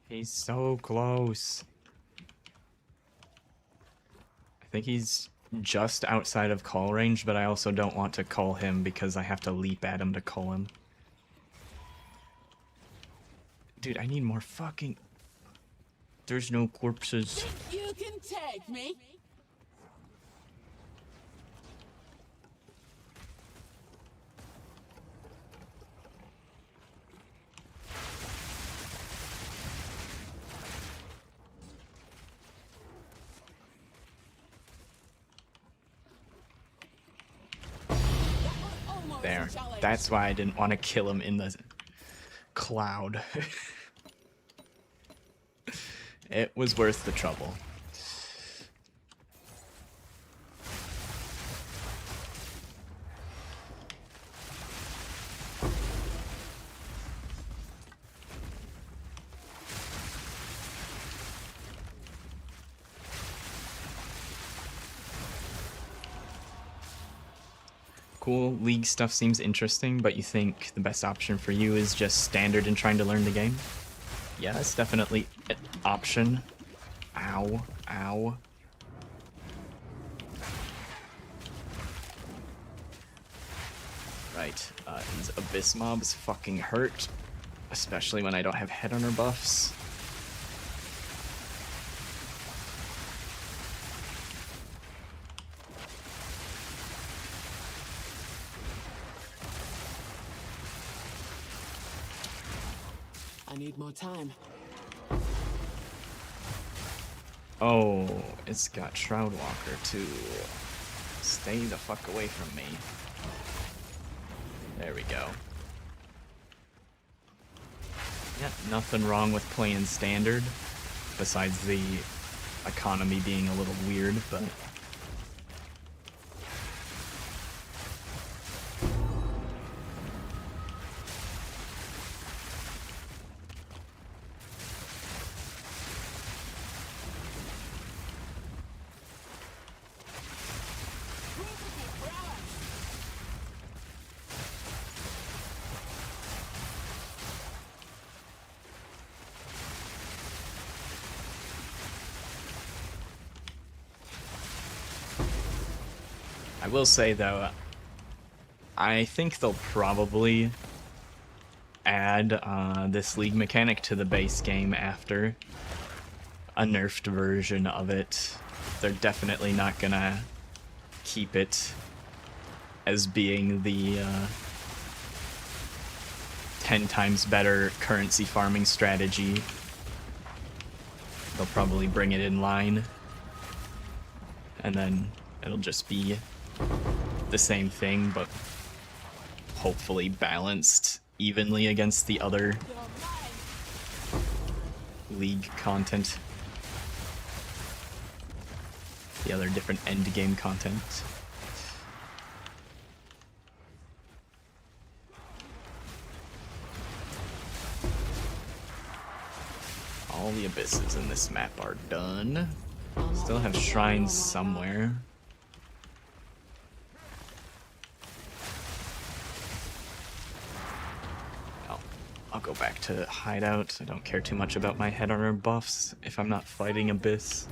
He's so close. I think he's just outside of call range, but I also don't want to call him because I have to leap at him to call him. Dude, I need more fucking... There's no corpses. Think you can take me? Almost There. a challenge. That's why I didn't want to kill him in the cloud. It was worth the trouble. Cool, League stuff seems interesting, but you think the best option for you is just standard and trying to learn the game? Yeah, that's definitely an option. Ow, ow. Right, these Abyss mobs fucking hurt, especially when I don't have headhunter buffs. I need more time. Oh, it's got Shroud Walker too. Stay the fuck away from me. There we go. Yeah, nothing wrong with playing standard, besides the economy being a little weird, but... I will say though, I think they'll probably add this league mechanic to the base game after a nerfed version of it. They're definitely not gonna keep it as being the 10 times better currency farming strategy. They'll probably bring it in line, and then it'll just be the same thing, but hopefully balanced evenly against the other league content. The other different end game content. All the abysses in this map are done. Still have shrines somewhere. I'll go back to hideout. I don't care too much about my headhunter buffs if I'm not fighting Abyss.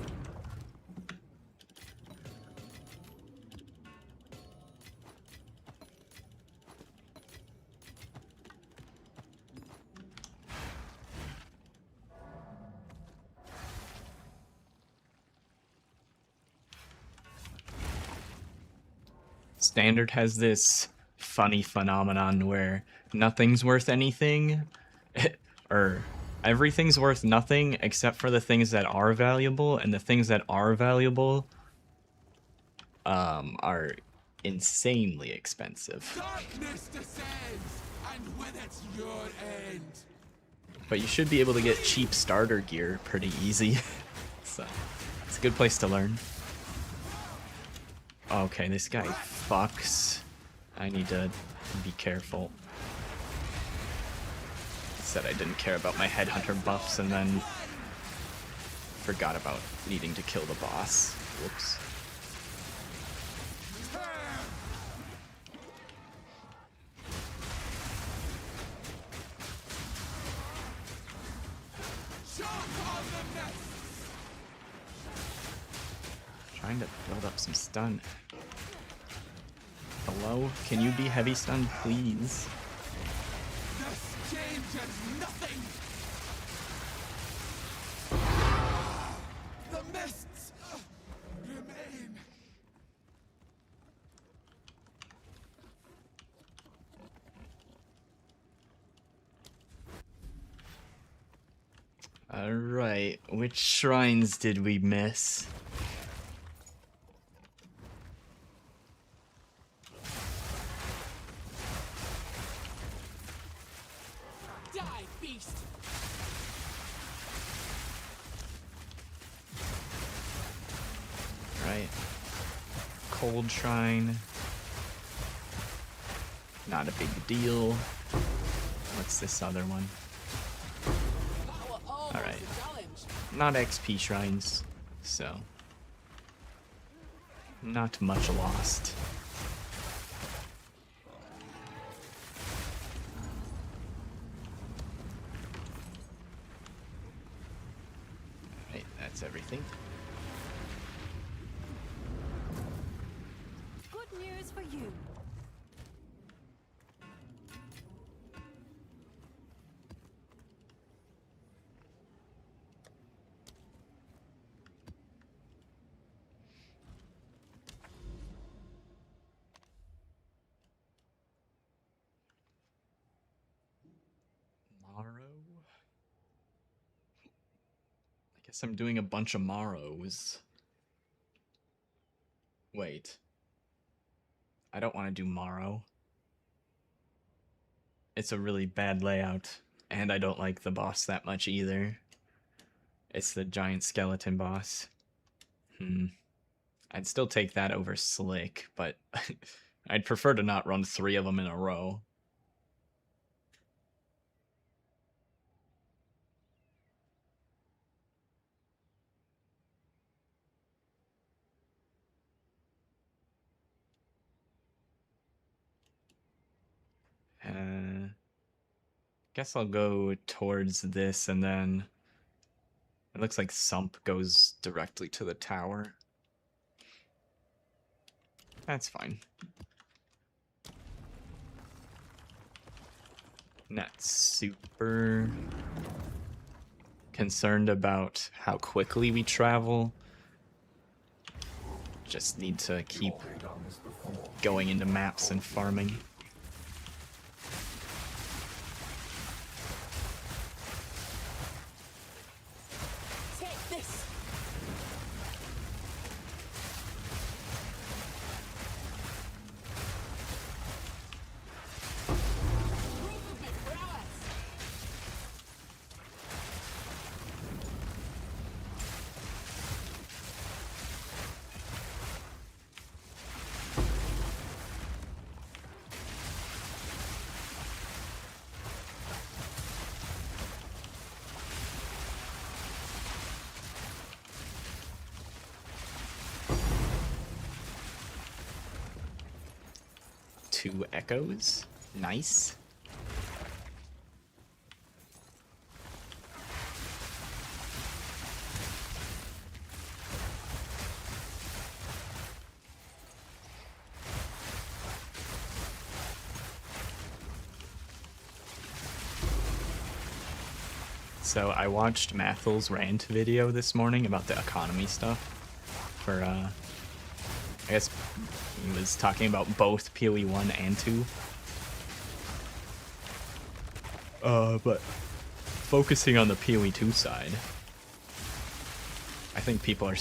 Standard has this funny phenomenon where nothing's worth anything, or everything's worth nothing except for the things that are valuable, and the things that are valuable are insanely expensive. Darkness descends, and with it your end. But you should be able to get cheap starter gear pretty easy, so it's a good place to learn. Okay, this guy fucks. I need to be careful. Said I didn't care about my headhunter buffs and then forgot about needing to kill the boss. Whoops. Trying to build up some stun. Hello? Can you be heavy stun, please? This changes nothing. The mists remain. Alright, which shrines did we miss? Die, beast. Right. Cold shrine. Not a big deal. What's this other one? That were almost Alright. a challenge. Not XP shrines, so not much lost. Right, that's everything. Good news for you. Morrow? I guess I'm doing a bunch of Morrows. Wait. I don't want to do Morrow. It's a really bad layout, and I don't like the boss that much either. It's the giant skeleton boss. I'd still take that over Slick, but I'd prefer to not run 3 of them in a row. Guess I'll go towards this, and then it looks like Sump goes directly to the tower. That's fine. Not super concerned about how quickly we travel. Just need to keep going into maps and farming. Take this. Proof of my prowess. Two echoes. Nice. So I watched Mathel's rant video this morning about the economy stuff for I guess he was talking about both PoE 1 and 2. But focusing on the PoE 2 side, I think people are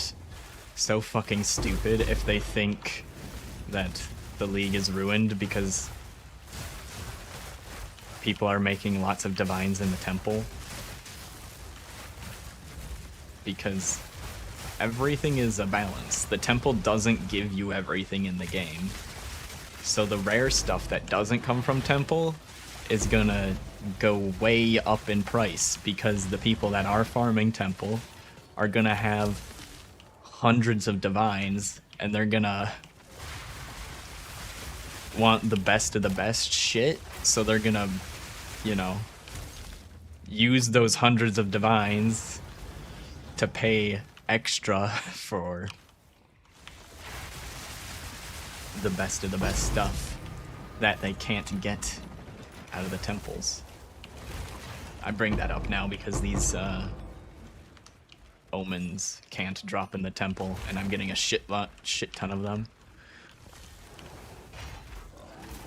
so fucking stupid if they think that the league is ruined because people are making lots of divines in the temple. Because everything is a balance. The temple doesn't give you everything in the game. So the rare stuff that doesn't come from temple is gonna go way up in price because the people that are farming temple are gonna have hundreds of divines and they're gonna want the best of the best shit. So they're gonna, you know, use those hundreds of divines to pay extra for the best of the best stuff that they can't get out of the temples. I bring that up now because these omens can't drop in the temple, and I'm getting a shit ton of them.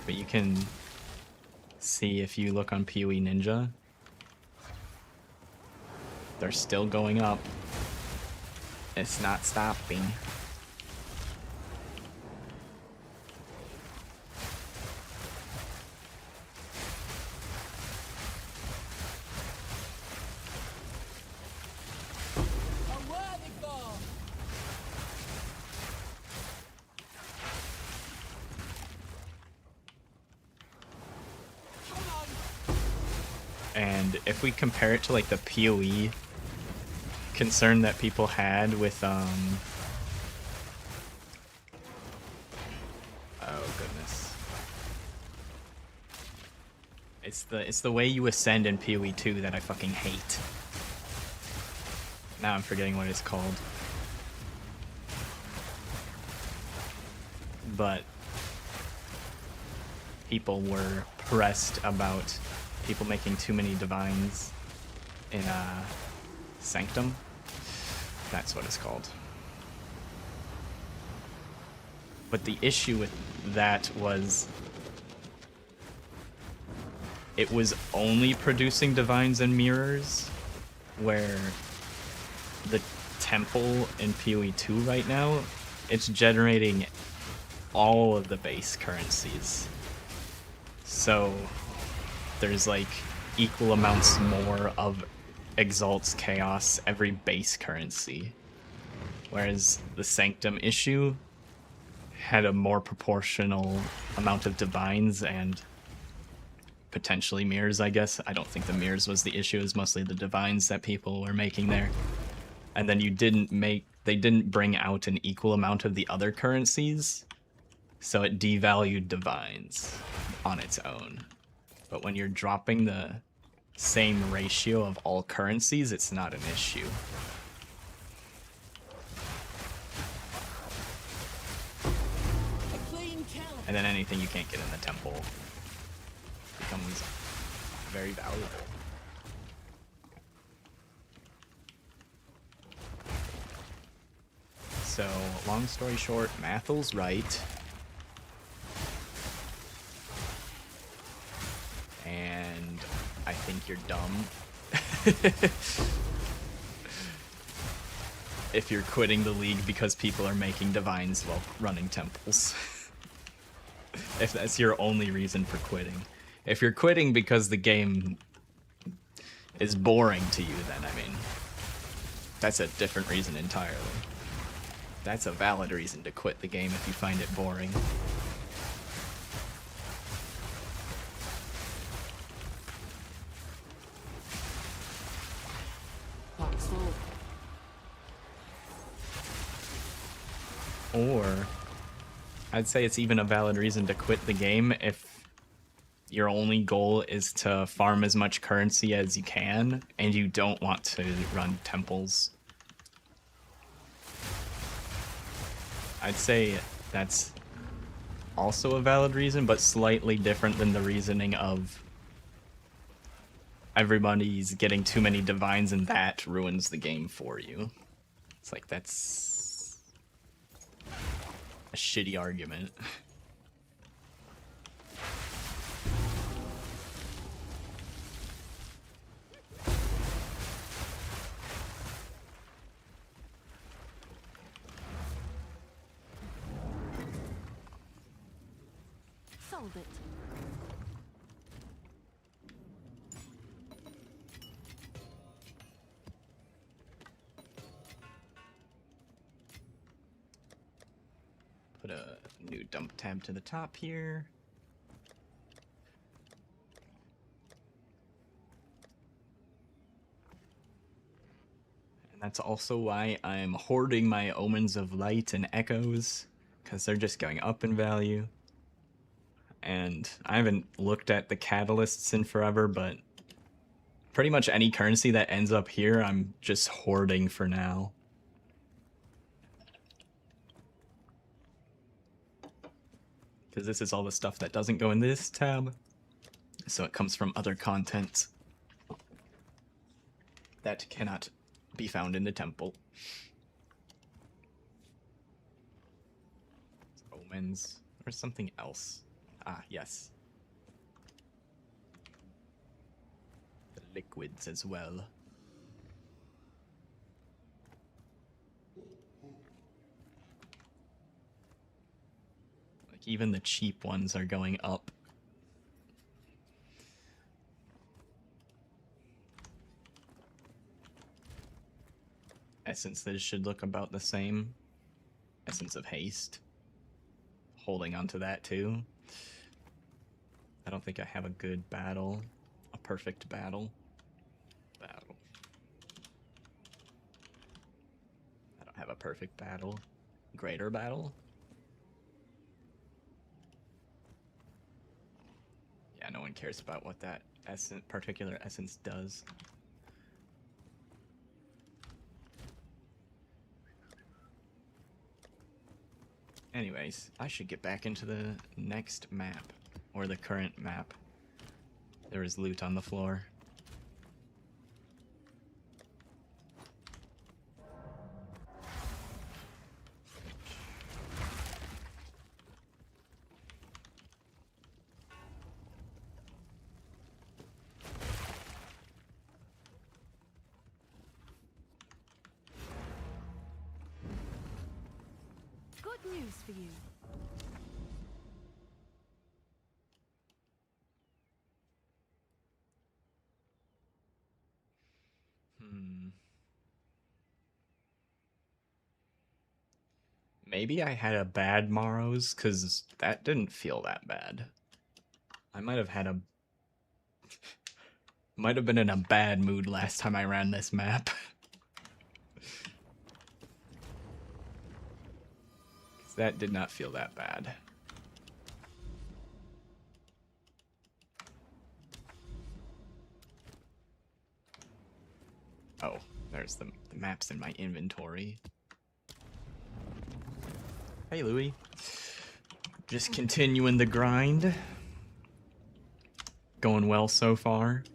But you can see if you look on PoE Ninja, they're still going up. It's not stopping. A worthy goal. Come on. And if we compare it to like the PoE concern that people had with oh goodness, it's the way you ascend in PoE 2 that I fucking hate. Now I'm forgetting what it's called, but people were pressed about people making too many divines in Sanctum. That's what it's called. But the issue with that was it was only producing divines and mirrors, where the temple in PoE 2 right now, it's generating all of the base currencies. So there's like equal amounts more of Exalt's Chaos every base currency, whereas the Sanctum issue had a more proportional amount of divines and potentially mirrors, I guess. I don't think the mirrors was the issue, it was mostly the divines that people were making there. And then they didn't bring out an equal amount of the other currencies, so it devalued divines on its own. But when you're dropping the same ratio of all currencies, it's not an issue. A clean kill. And then anything you can't get in the temple becomes very valuable. So, long story short, Mathel's right. And I think you're dumb if you're quitting the league because people are making divines while running temples. If that's your only reason for quitting. If you're quitting because the game is boring to you, then I mean, that's a different reason entirely. That's a valid reason to quit the game if you find it boring. Box full. Or I'd say it's even a valid reason to quit the game if your only goal is to farm as much currency as you can and you don't want to run temples. I'd say that's also a valid reason, but slightly different than the reasoning of everybody's getting too many divines and that ruins the game for you. It's like, that's a shitty argument. Sold it. Put a new dump tab to the top here. And that's also why I'm hoarding my Omens of Light and Echoes, because they're just going up in value. And I haven't looked at the catalysts in forever, but pretty much any currency that ends up here, I'm just hoarding for now. Because this is all the stuff that doesn't go in this tab. So it comes from other content that cannot be found in the temple. Omens, or something else. Ah, yes. The liquids as well. Like, even the cheap ones are going up. Essences should look about the same. Essence of Haste. Holding on to that too. I don't think I have a good battle. A perfect battle. I don't have a perfect battle. Greater battle? Yeah, no one cares about what that particular essence does. Anyways, I should get back into the next map, or the current map. There is loot on the floor. Good news for you. Maybe I had a bad Morrows, because that didn't feel that bad. I might have had a... might have been in a bad mood last time I ran this map. 'Cause that did not feel that bad. Oh, there's the maps in my inventory. Hey, Louie. Just continuing the grind. Going well so far.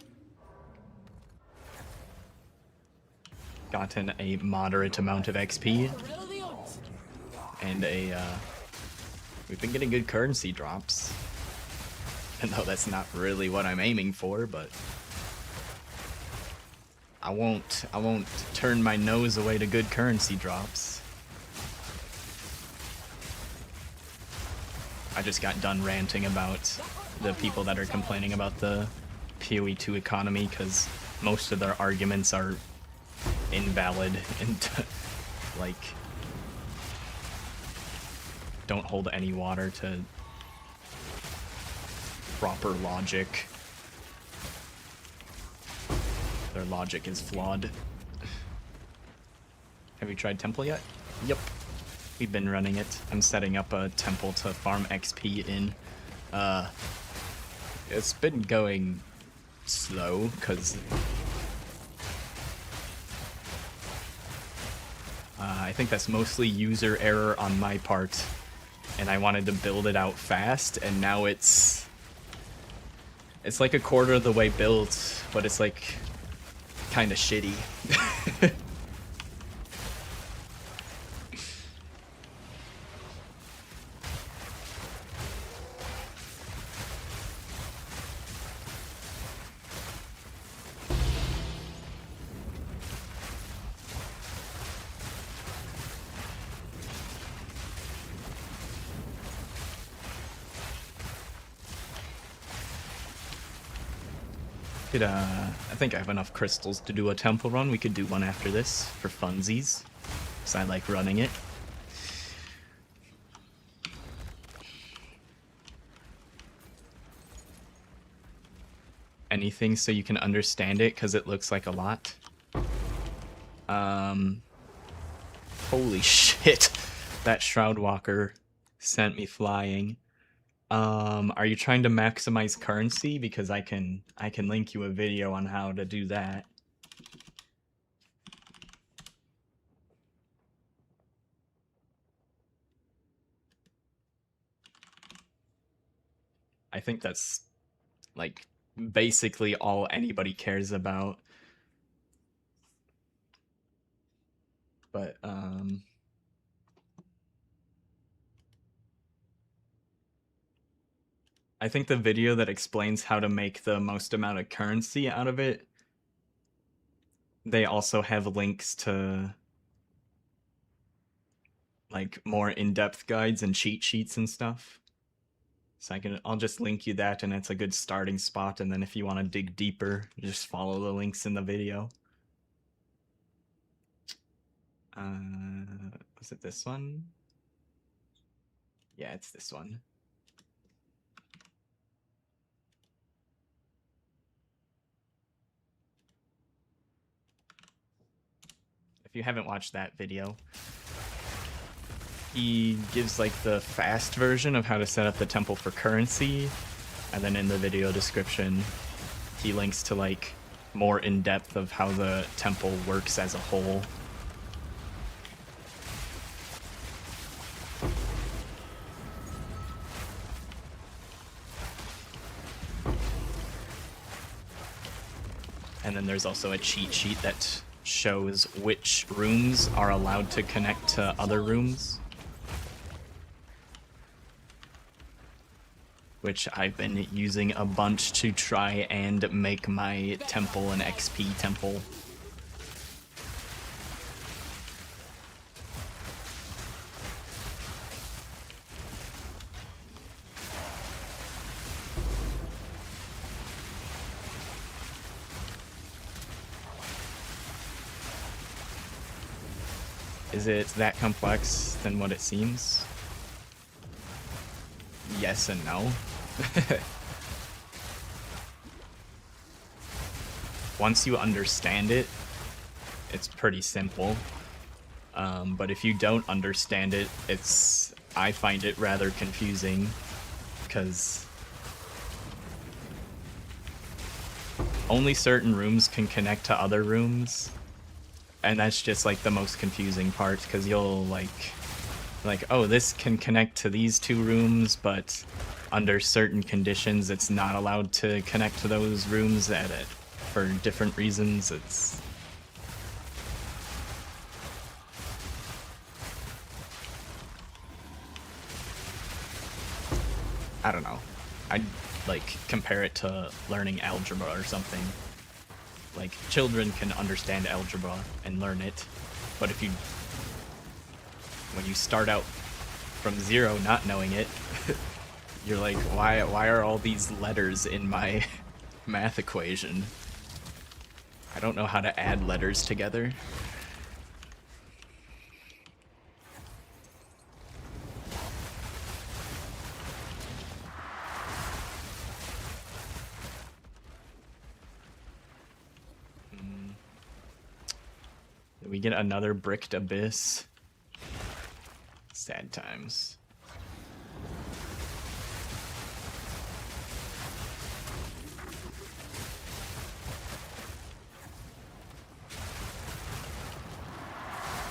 Gotten a moderate amount of XP. And we've been getting good currency drops. Even though that's not really what I'm aiming for, but I won't turn my nose away to good currency drops. I just got done ranting about the people that are complaining about the PoE2 economy because most of their arguments are invalid and like don't hold any water to proper logic. Their logic is flawed. Have you tried Temple yet? Yep. We've been running it. I'm setting up a temple to farm XP in. It's been going slow, because I think that's mostly user error on my part, and I wanted to build it out fast, and now it's like a quarter of the way built, but it's like kind of shitty. I think I have enough crystals to do a temple run. We could do one after this for funsies, because I like running it. Anything so you can understand it, because it looks like a lot. Holy shit, that Shroud Walker sent me flying. Are you trying to maximize currency? Because I can link you a video on how to do that. I think that's like basically all anybody cares about. But I think the video that explains how to make the most amount of currency out of it, they also have links to like more in-depth guides and cheat sheets and stuff. So I'll just link you that, and it's a good starting spot. And then if you want to dig deeper, just follow the links in the video. Was it this one? Yeah, it's this one. If you haven't watched that video, he gives like the fast version of how to set up the temple for currency, and then in the video description he links to like more in depth of how the temple works as a whole. And then there's also a cheat sheet that shows which rooms are allowed to connect to other rooms, which I've been using a bunch to try and make my temple an XP temple. Is it that complex than what it seems? Yes and no. Once you understand it, it's pretty simple. But if you don't understand it, I find it rather confusing, because only certain rooms can connect to other rooms, and that's just like the most confusing part, because you'll like, oh, this can connect to these two rooms, but under certain conditions it's not allowed to connect to those rooms for different reasons. I don't know. I'd like compare it to learning algebra or something. Like, children can understand algebra and learn it, but when you start out from zero not knowing it, you're like, why are all these letters in my math equation? I don't know how to add letters together. Did we get another bricked abyss? Sad times.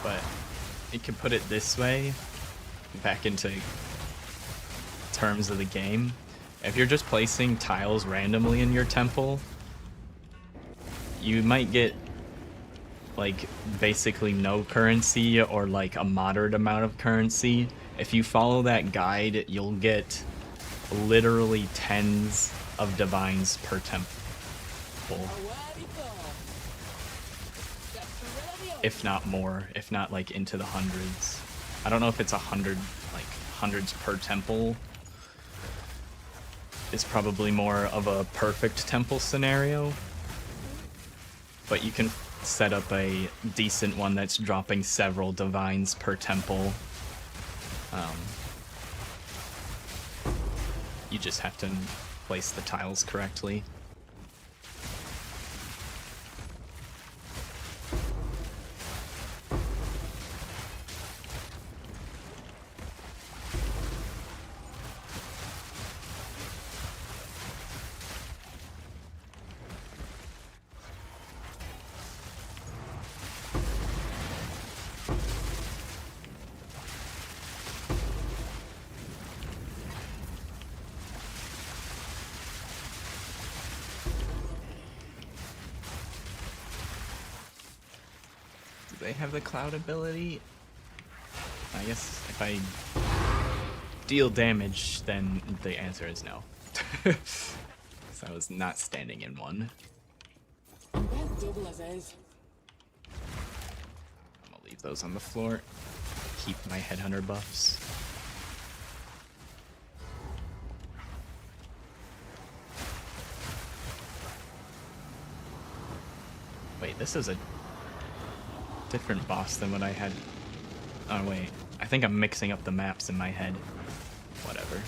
But you can put it this way, back into terms of the game. If you're just placing tiles randomly in your temple, you might get like basically no currency, or like a moderate amount of currency. If you follow that guide, you'll get literally tens of divines per temple, if not more, if not like into the hundreds. I don't know if it's 100, like hundreds per temple is probably more of a perfect temple scenario, but you can set up a decent one that's dropping several divines per temple. You just have to place the tiles correctly. they have the cloud ability? I guess if I deal damage, then the answer is no. So I was not standing in one. Bad double as is. I'm gonna leave those on the floor. Keep my headhunter buffs. Wait, this is a different boss than what I had. Oh wait, I think I'm mixing up the maps in my head. Whatever.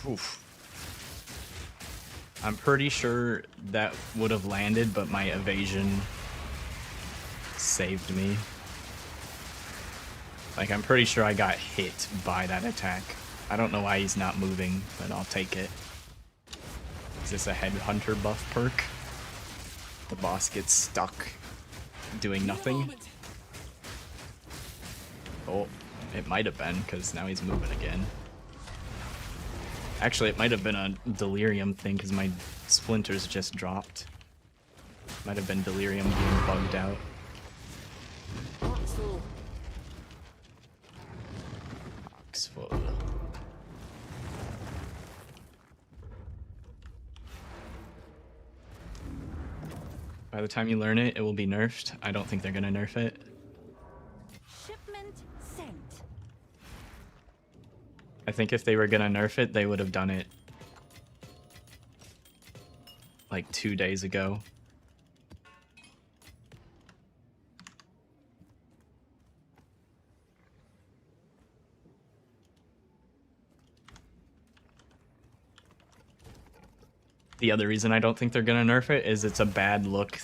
Oof. I'm pretty sure that would have landed, but my evasion saved me. Like, I'm pretty sure I got hit by that attack. I don't know why he's not moving, but I'll take it. Is this a headhunter buff perk? The boss gets stuck doing nothing. Oh, it might have been, because now he's moving again. Actually, it might have been a delirium thing, because my splinters just dropped. Might have been delirium being bugged out. Axel. Oxford. By the time you learn it, it will be nerfed. I don't think they're gonna nerf it. Shipment sent. I think if they were gonna nerf it, they would have done it like 2 days ago. The other reason I don't think they're gonna nerf it is it's a bad look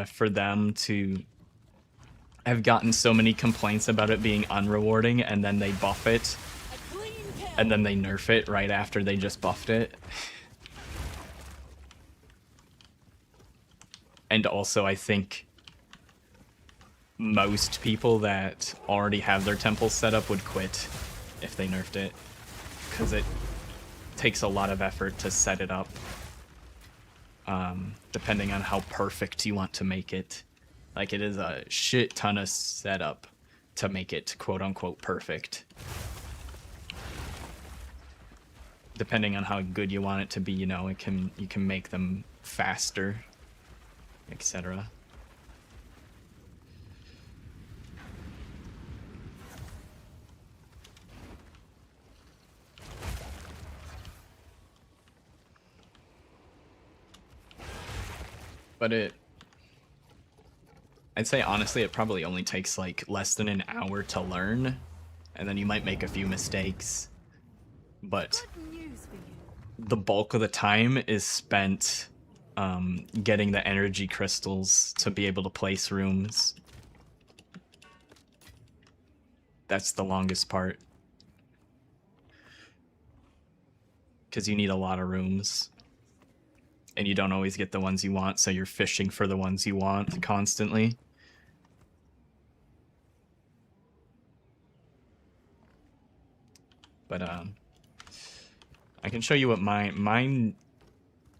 for them to have gotten so many complaints about it being unrewarding, and then they buff it, A clean kill. and then they nerf it right after they just buffed it. And also, I think most people that already have their temples set up would quit if they nerfed it, because it takes a lot of effort to set it up, depending on how perfect you want to make it. Like, it is a shit ton of setup to make it quote-unquote perfect. Depending on how good you want it to be, you know, you can make them faster, etc. But I'd say honestly, it probably only takes like less than an hour to learn, and then you might make a few mistakes. But Good news for you. the bulk of the time is spent getting the energy crystals to be able to place rooms. That's the longest part. Because you need a lot of rooms. And you don't always get the ones you want, so you're fishing for the ones you want constantly. But I can show you what mine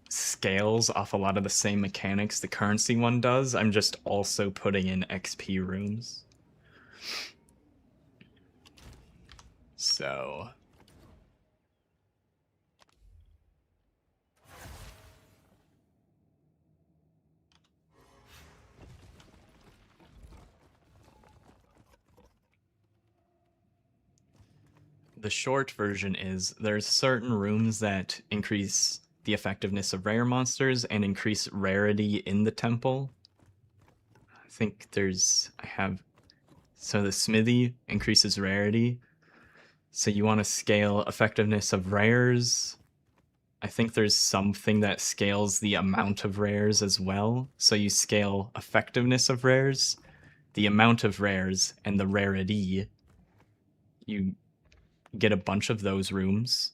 scales off a lot of the same mechanics the currency one does. I'm just also putting in XP rooms. So the short version is there's certain rooms that increase the effectiveness of rare monsters and increase rarity in the temple. I think so the smithy increases rarity. So you want to scale effectiveness of rares. I think there's something that scales the amount of rares as well. So you scale effectiveness of rares, the amount of rares, and the rarity. You get a bunch of those rooms,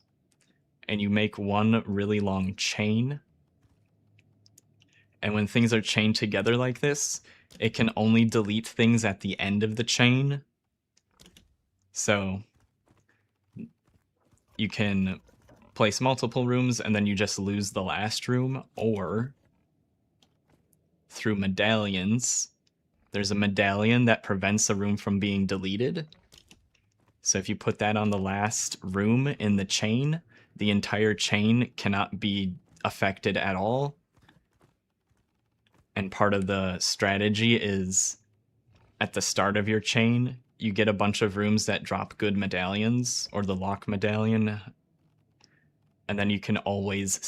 and you make one really long chain. And when things are chained together like this, it can only delete things at the end of the chain. So you can place multiple rooms and then you just lose the last room, or through medallions, there's a medallion that prevents a room from being deleted. So if you put that on the last room in the chain, the entire chain cannot be affected at all. And part of the strategy is at the start of your chain, you get a bunch of rooms that drop good medallions, or the lock medallion. And then you can always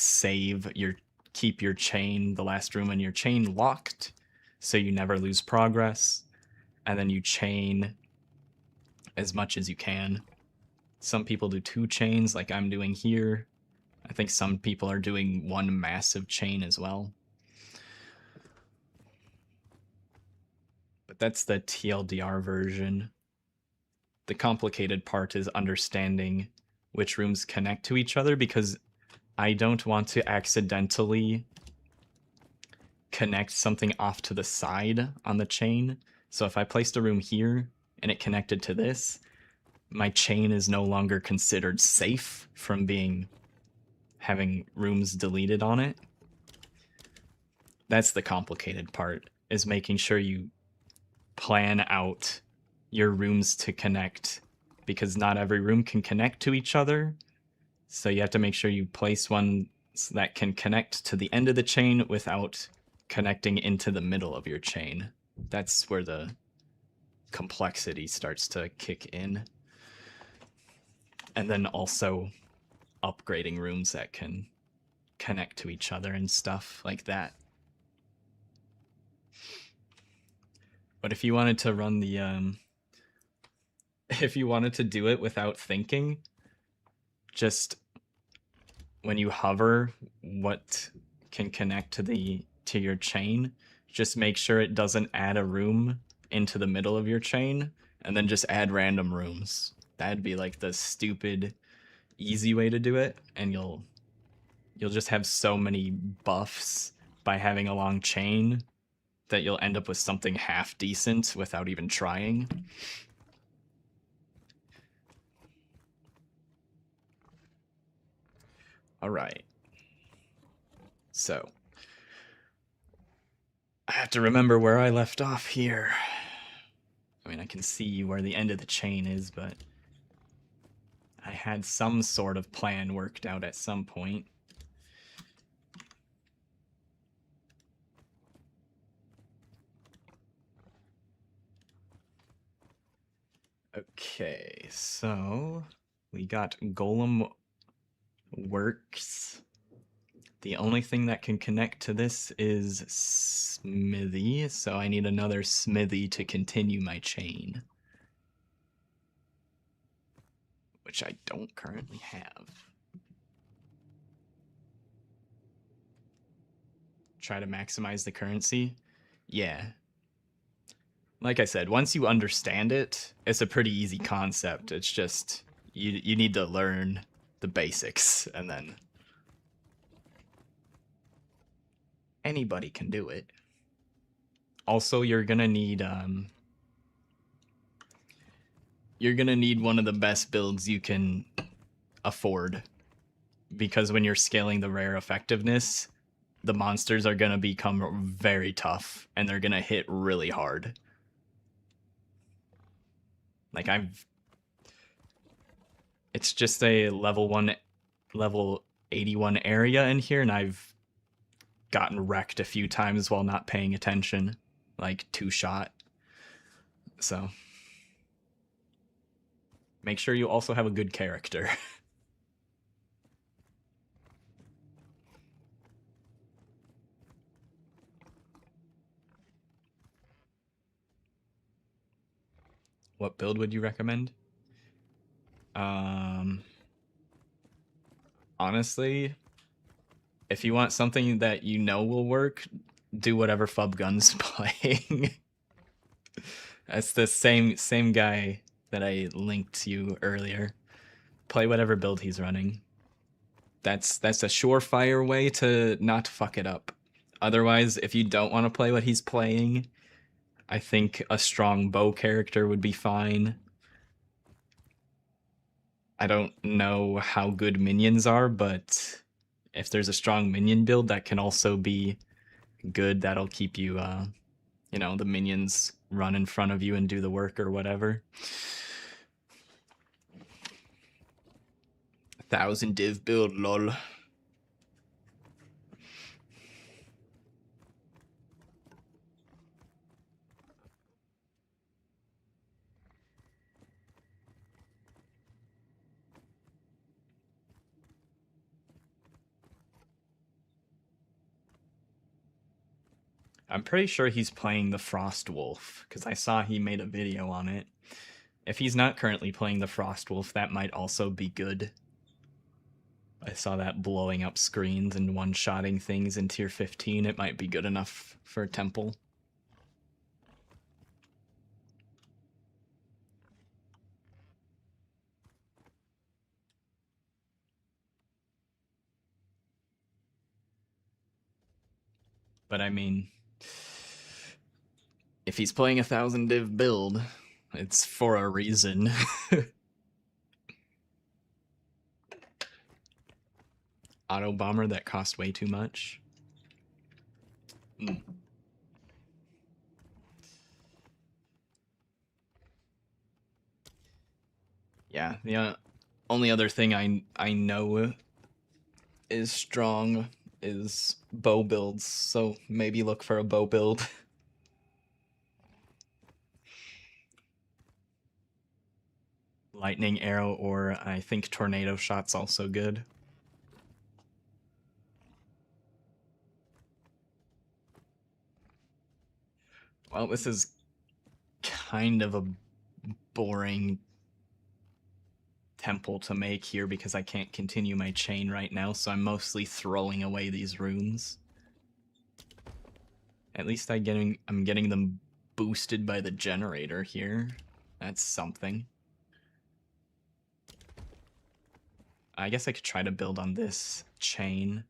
keep your chain, the last room in your chain, locked, so you never lose progress. And then you chain as much as you can. Some people do 2 chains like I'm doing here. I think some people are doing 1 massive chain as well. But that's the TLDR version. The complicated part is understanding which rooms connect to each other, because I don't want to accidentally connect something off to the side on the chain. So if I placed a room here and it connected to this, my chain is no longer considered safe from having rooms deleted on it. That's the complicated part, is making sure you plan out your rooms to connect, because not every room can connect to each other. So you have to make sure you place one that can connect to the end of the chain without connecting into the middle of your chain. That's where the complexity starts to kick in. And then also upgrading rooms that can connect to each other and stuff like that. But if you wanted to run the if you wanted to do it without thinking, just when you hover what can connect to your chain, just make sure it doesn't add a room into the middle of your chain, and then just add random rooms. That'd be like the stupid easy way to do it, and you'll just have so many buffs by having a long chain that you'll end up with something half decent without even trying. All right. So I have to remember where I left off here. I mean, I can see where the end of the chain is, but I had some sort of plan worked out at some point. Okay, so we got Golem works. The only thing that can connect to this is Smithy, so I need another Smithy to continue my chain, which I don't currently have. Try to maximize the currency? Yeah. Like I said, once you understand it, it's a pretty easy concept. It's just, you need to learn the basics, and then anybody can do it. Also, you're gonna need one of the best builds you can afford, because when you're scaling the rare effectiveness, the monsters are gonna become very tough, and they're gonna hit really hard. Like it's just a level 81 area in here, and I've gotten wrecked a few times while not paying attention, like 2-shot. So make sure you also have a good character. What build would you recommend? Honestly, if you want something that you know will work, do whatever Fubgun's playing. That's the same guy that I linked to you earlier. Play whatever build he's running. That's a surefire way to not fuck it up. Otherwise, if you don't want to play what he's playing, I think a strong bow character would be fine. I don't know how good minions are, but if there's a strong minion build that can also be good, that'll keep you, the minions run in front of you and do the work or whatever. 1,000 div build, lol. I'm pretty sure he's playing the Frost Wolf, because I saw he made a video on it. If he's not currently playing the Frost Wolf, that might also be good. I saw that blowing up screens and one-shotting things in tier 15. It might be good enough for a temple. But I mean, if he's playing 1,000 div build, it's for a reason. Auto bomber that cost way too much. Yeah, the only other thing I know is strong is bow builds, so maybe look for a bow build. Lightning arrow, or I think tornado shot's also good. Well, this is kind of a boring temple to make here because I can't continue my chain right now, so I'm mostly throwing away these runes. At least I'm getting them boosted by the generator here. That's something. I guess I could try to build on this chain.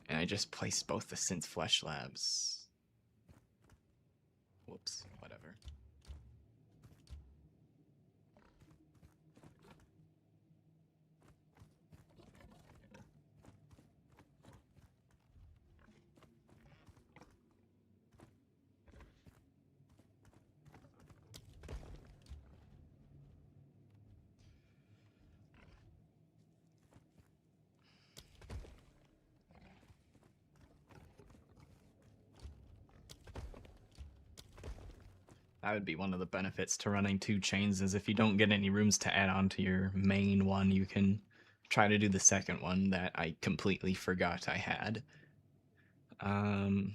And I just placed both the synth flesh labs. Whoops, whatever. That would be one of the benefits to running two chains, is if you don't get any rooms to add on to your main one, you can try to do the second one that I completely forgot I had. Yeah, I'm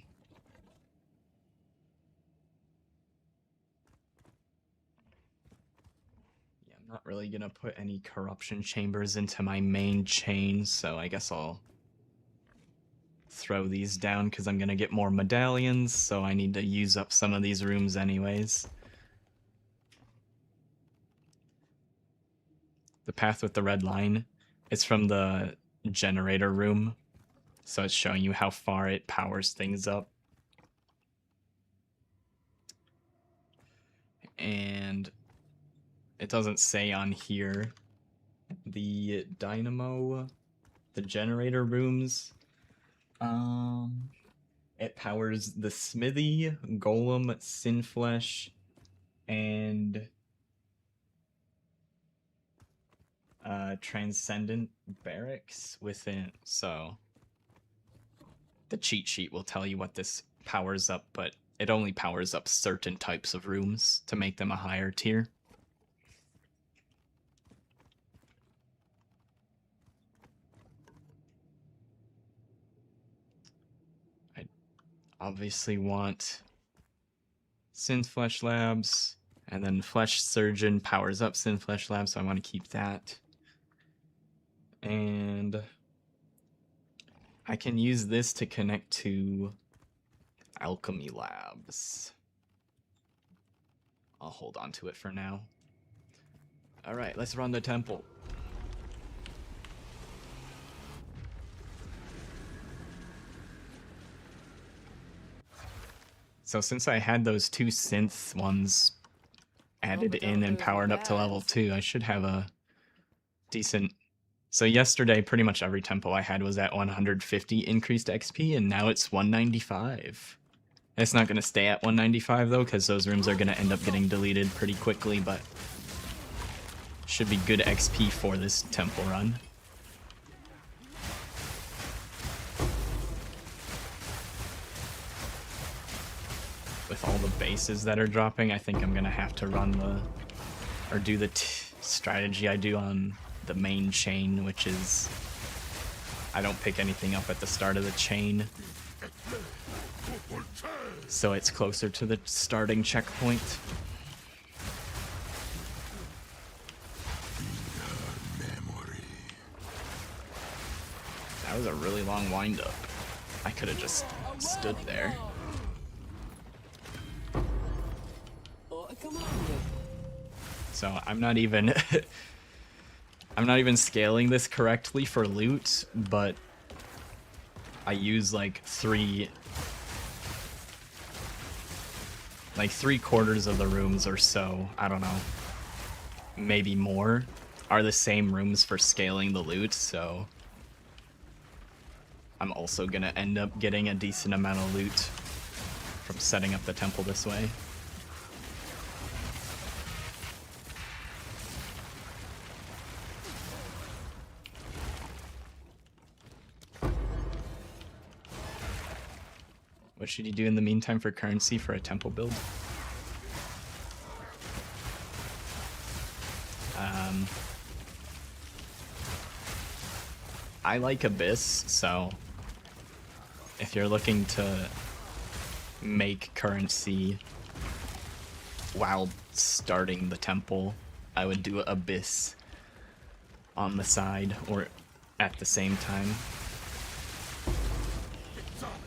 not really gonna put any corruption chambers into my main chain, so I guess I'll throw these down because I'm gonna get more medallions, so I need to use up some of these rooms anyways. The path with the red line is from the generator room, so it's showing you how far it powers things up. And it doesn't say on here the dynamo, the generator rooms. It powers the smithy, golem, sinflesh, and transcendent barracks within. So the cheat sheet will tell you what this powers up, but it only powers up certain types of rooms to make them a higher tier. I obviously want Synthflesh Labs, and then Flesh Surgeon powers up Synthflesh Labs, so I want to keep that. And I can use this to connect to Alchemy Labs. I'll hold on to it for now. Alright, let's run the temple. So since I had those two synth ones added in and powered up to level 2, I should have a decent So yesterday, pretty much every tempo I had was at 150 increased XP, and now it's 195. It's not going to stay at 195 though, because those rooms are going to end up getting deleted pretty quickly, but should be good XP for this temple run. With all the bases that are dropping, I think I'm going to have to run the, or do the strategy I do on the main chain, which is I don't pick anything up at the start of the chain, so it's closer to the starting checkpoint. That was a really long wind-up. I could have just stood there. So I'm not even I'm not even scaling this correctly for loot, but I use like three quarters of the rooms or so, I don't know, maybe more, are the same rooms for scaling the loot, so I'm also gonna end up getting a decent amount of loot from setting up the temple this way. What should you do in the meantime for currency for a temple build? I like Abyss, so if you're looking to make currency while starting the temple, I would do Abyss on the side or at the same time.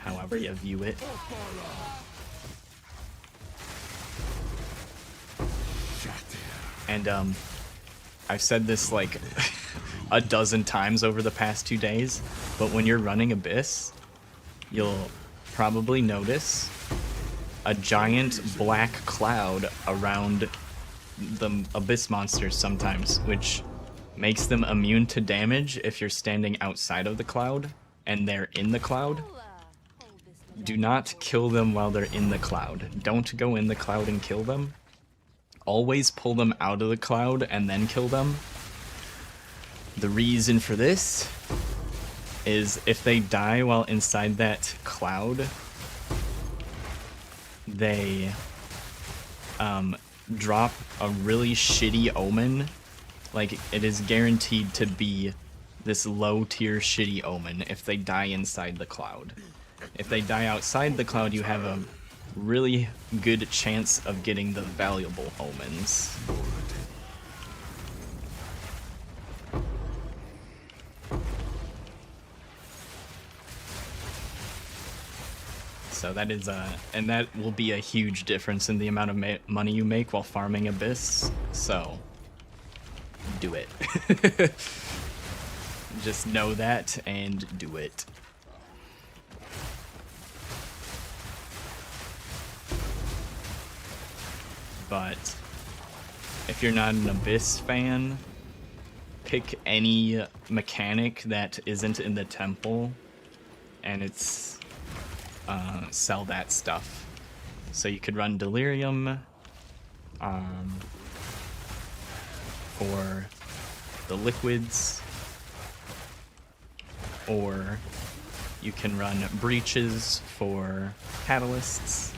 However you view it. And I've said this like a dozen times over the past 2 days, but when you're running Abyss, you'll probably notice a giant black cloud around the Abyss monsters sometimes, which makes them immune to damage if you're standing outside of the cloud and they're in the cloud. Do not kill them while they're in the cloud. Don't go in the cloud and kill them. Always pull them out of the cloud and then kill them. The reason for this is if they die while inside that cloud, they drop a really shitty omen. Like, it is guaranteed to be this low tier shitty omen if they die inside the cloud. If they die outside the cloud, you have a really good chance of getting the valuable omens. So that is and that will be a huge difference in the amount of money you make while farming Abyss. So do it. Just know that and do it. But if you're not an Abyss fan, pick any mechanic that isn't in the temple, and it's sell that stuff. So you could run Delirium for the liquids, or you can run Breaches for catalysts.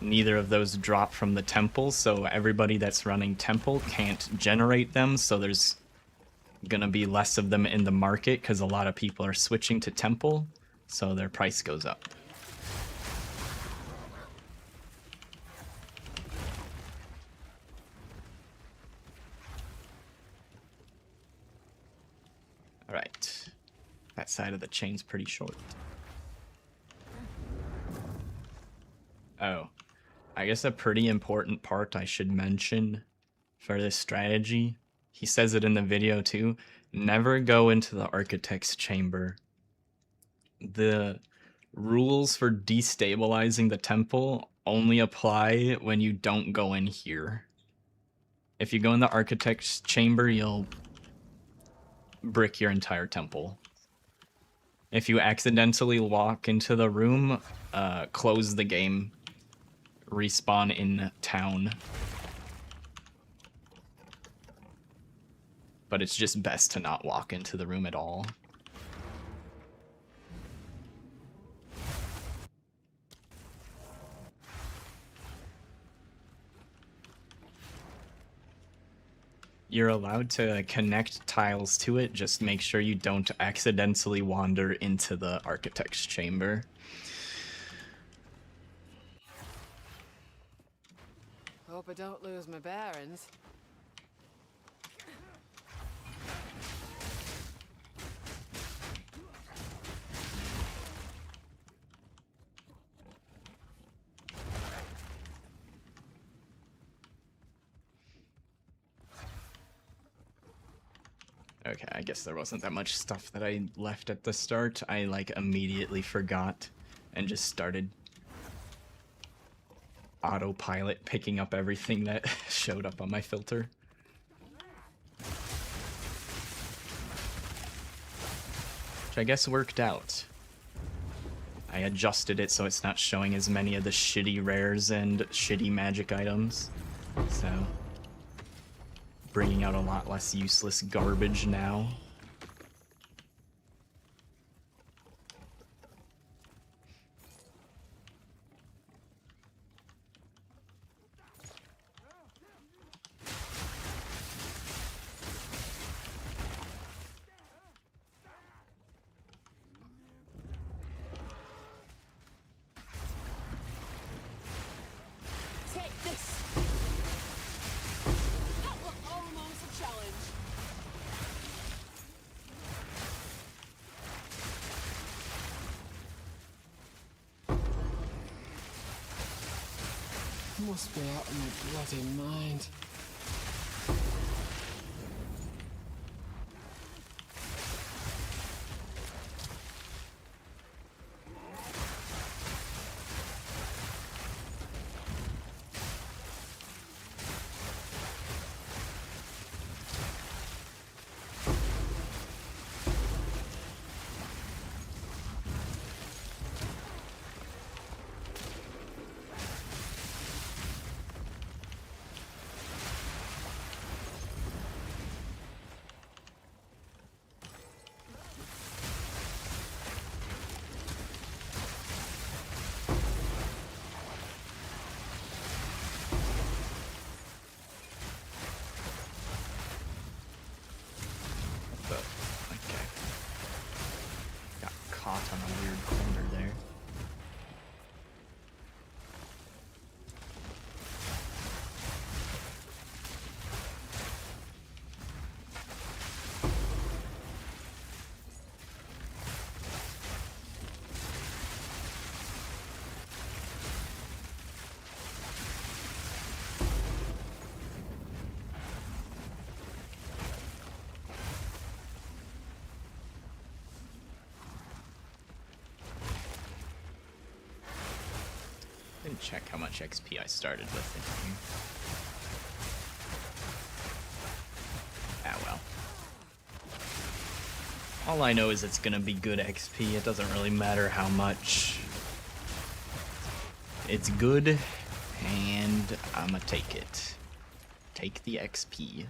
Neither of those drop from the temple, so everybody that's running temple can't generate them, so there's gonna be less of them in the market because a lot of people are switching to temple, so their price goes up. Alright, that side of the chain's pretty short. Oh, I guess a pretty important part I should mention for this strategy, he says it in the video too, never go into the Architect's Chamber. The rules for destabilizing the temple only apply when you don't go in here. If you go in the Architect's Chamber, you'll brick your entire temple. If you accidentally walk into the room, close the game, respawn in town. But it's just best to not walk into the room at all. You're allowed to connect tiles to it, just make sure you don't accidentally wander into the architect's chamber. Hope I don't lose my bearings. Okay, I guess there wasn't that much stuff that I left at the start. I, like, immediately forgot and just started autopilot picking up everything that showed up on my filter. Which I guess worked out. I adjusted it so it's not showing as many of the shitty rares and shitty magic items. So, bringing out a lot less useless garbage now. Take this. That was almost a challenge. Must be out of my bloody mind. But, okay. Got caught on a weird corner there. Didn't check how much XP I started with in here. Ah well. All I know is it's gonna be good XP. It doesn't really matter how much. It's good, and I'ma take it. Take the XP.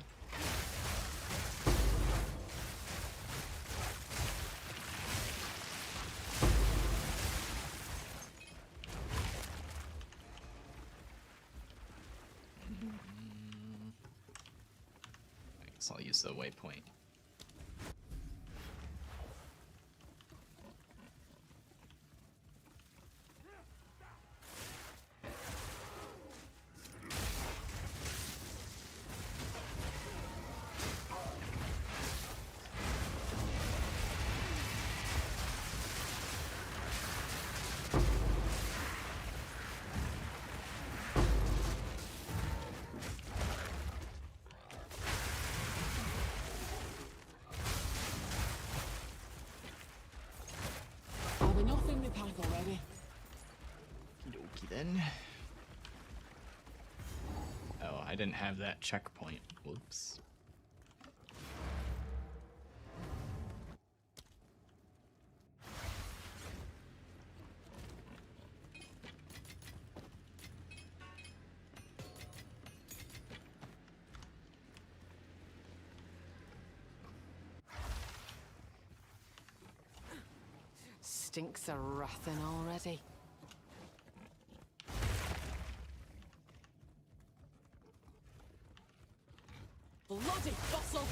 I guess I'll use the waypoint. I'll be nothing the pack already. Okey-dokey then. Oh, I didn't have that checkpoint. Whoops. stinks of rotting already. Bloody fossil!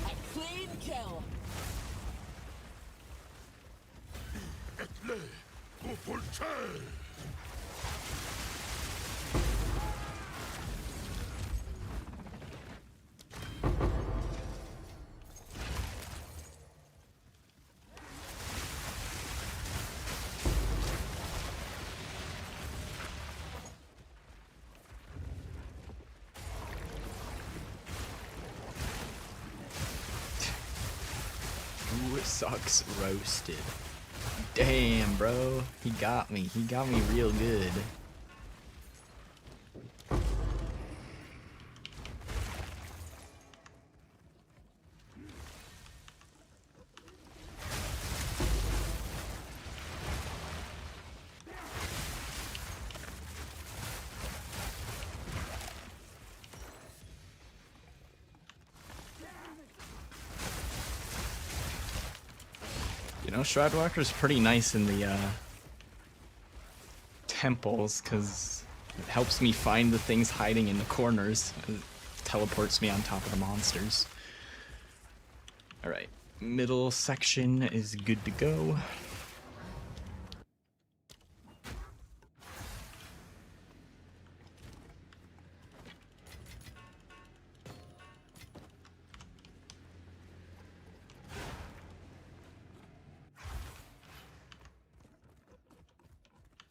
A clean kill! Ooh, sucks roasted. Damn, bro. He got me. He got me real good. You know, Shroudwalker's pretty nice in the temples because it helps me find the things hiding in the corners. It teleports me on top of the monsters. Alright, middle section is good to go.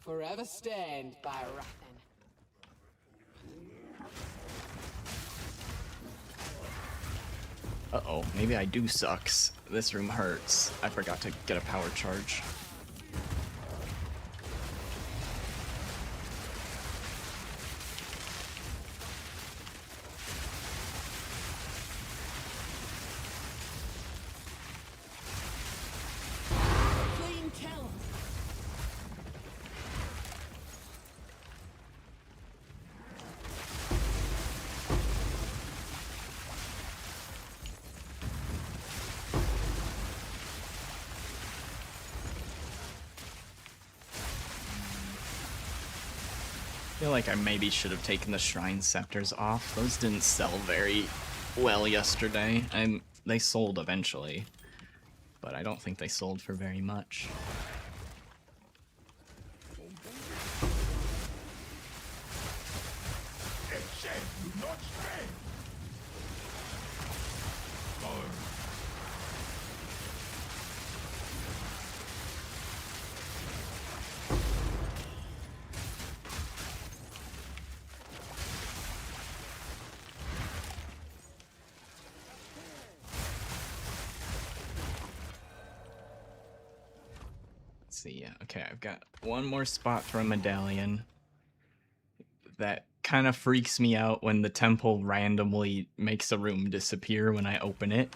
Forever stained by Rathen. Uh-oh, maybe I do sucks. This room hurts. I forgot to get a power charge. Clean kill! I feel like I maybe should have taken the Shrine Scepters off. Those didn't sell very well yesterday. They sold eventually, but I don't think they sold for very much. See, okay, I've got one more spot for a medallion. That kind of freaks me out when the temple randomly makes a room disappear when I open it.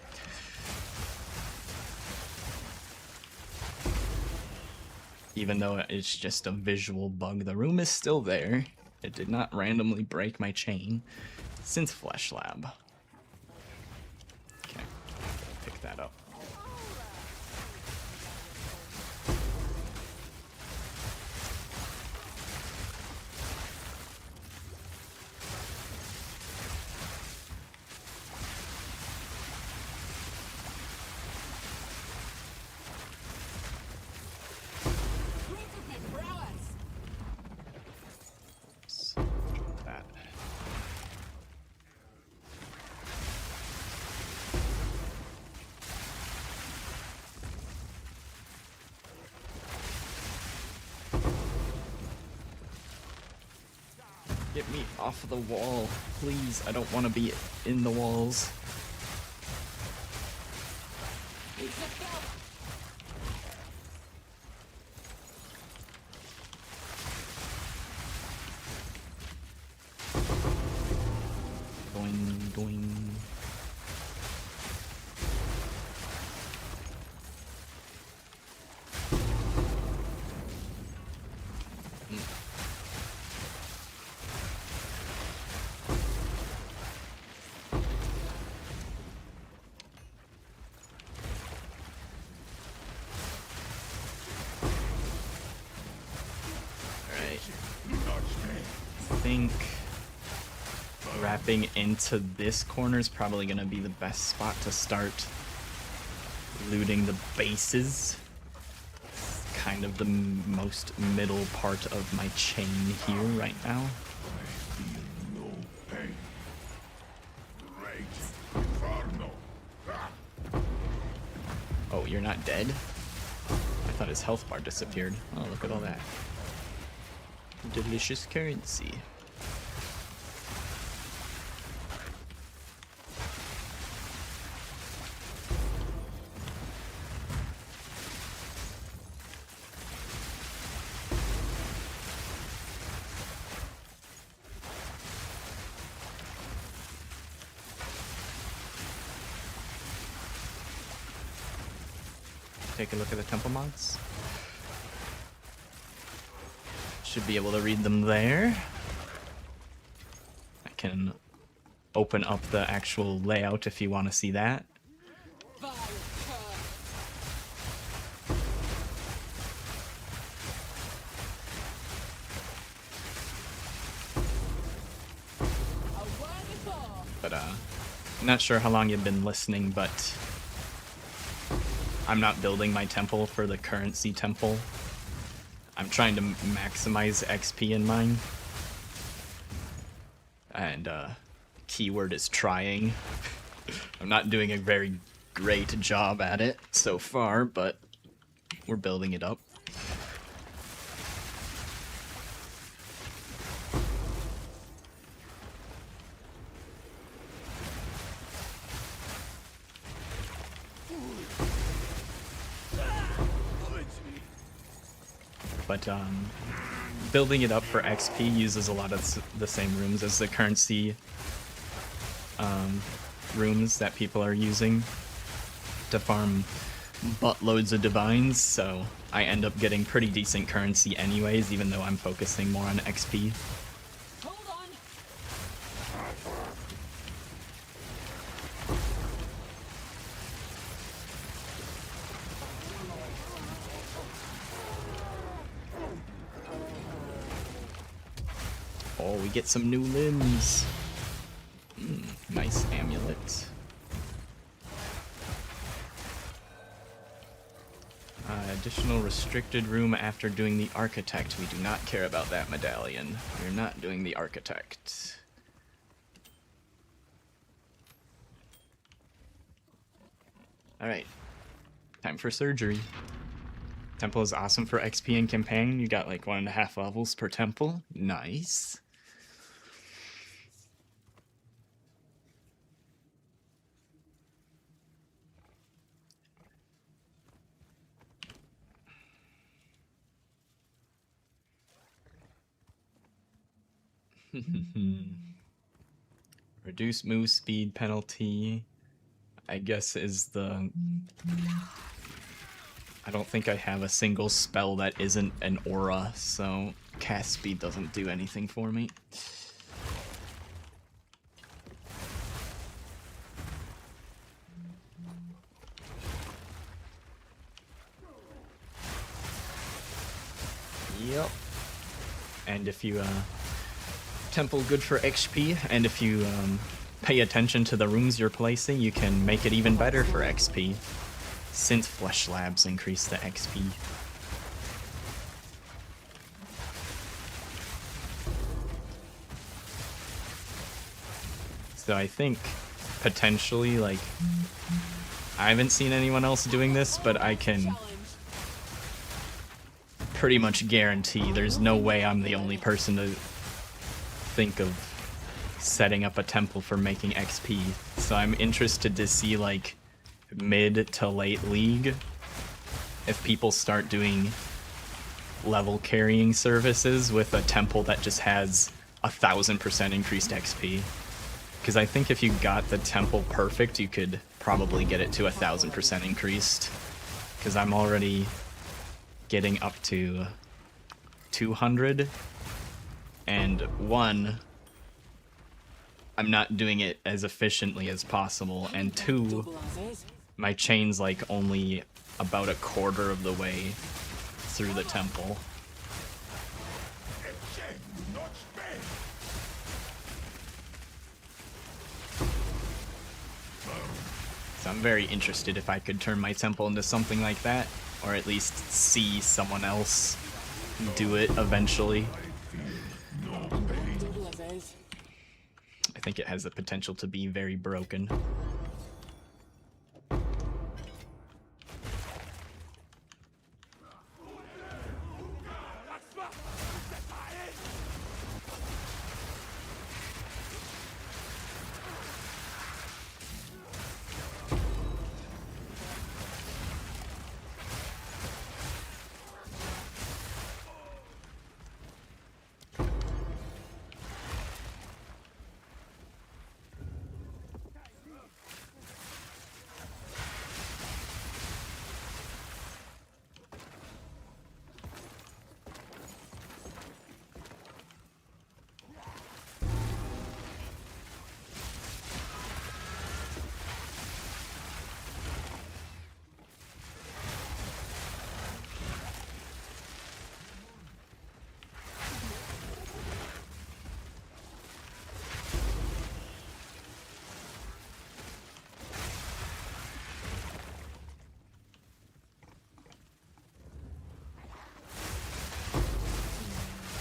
Even though it's just a visual bug, the room is still there. It did not randomly break my chain since Flesh Lab. Okay, pick that up. That. Get me off of the wall, please. I don't want to be in the walls. Doing, doing. think wrapping into this corner is probably going to be the best spot to start looting the bases. It's kind of the most middle part of my chain here right now. No pain. Rage Inferno. Oh, you're not dead? I thought his health bar disappeared. Oh, look at all that. Delicious currency. Take a look at the temple mods. Should be able to read them there. I can open up the actual layout if you want to see that. Vile curse. A word before. But not sure how long you've been listening, but I'm not building my temple for the currency temple. I'm trying to maximize XP in mine. And keyword is trying. I'm not doing a very great job at it so far, but we're building it up. But building it up for XP uses a lot of the same rooms as the currency rooms that people are using to farm buttloads of divines, so I end up getting pretty decent currency anyways, even though I'm focusing more on XP. Hold on. Oh, we get some new limbs. Nice amulet. Additional restricted room after doing the architect. We do not care about that medallion. We're not doing the architect. Alright. Time for surgery. Temple is awesome for XP and campaign. You got like 1.5 levels per temple. Nice. Reduce move speed penalty, I guess, is the... I don't think I have a single spell that isn't an aura, so cast speed doesn't do anything for me. Yep. And if you, temple good for XP, and if you pay attention to the rooms you're placing, you can make it even better for XP. Synth Flesh Labs increase the XP. So I think potentially, like, I haven't seen anyone else doing this, but I can Challenge. pretty much guarantee there's no way I'm the only person to think of setting up a temple for making XP. So I'm interested to see, like, mid to late league, if people start doing level carrying services with a temple that just has 1000% increased XP. Because I think if you got the temple perfect, you could probably get it to 1000% increased. Because I'm already getting up to 200, and one, I'm not doing it as efficiently as possible, and two, Double as is. my chain's like only about a quarter of the way through the temple. I'm very interested if I could turn my temple into something like that, or at least see someone else do it eventually. Double as is. I think it has the potential to be very broken.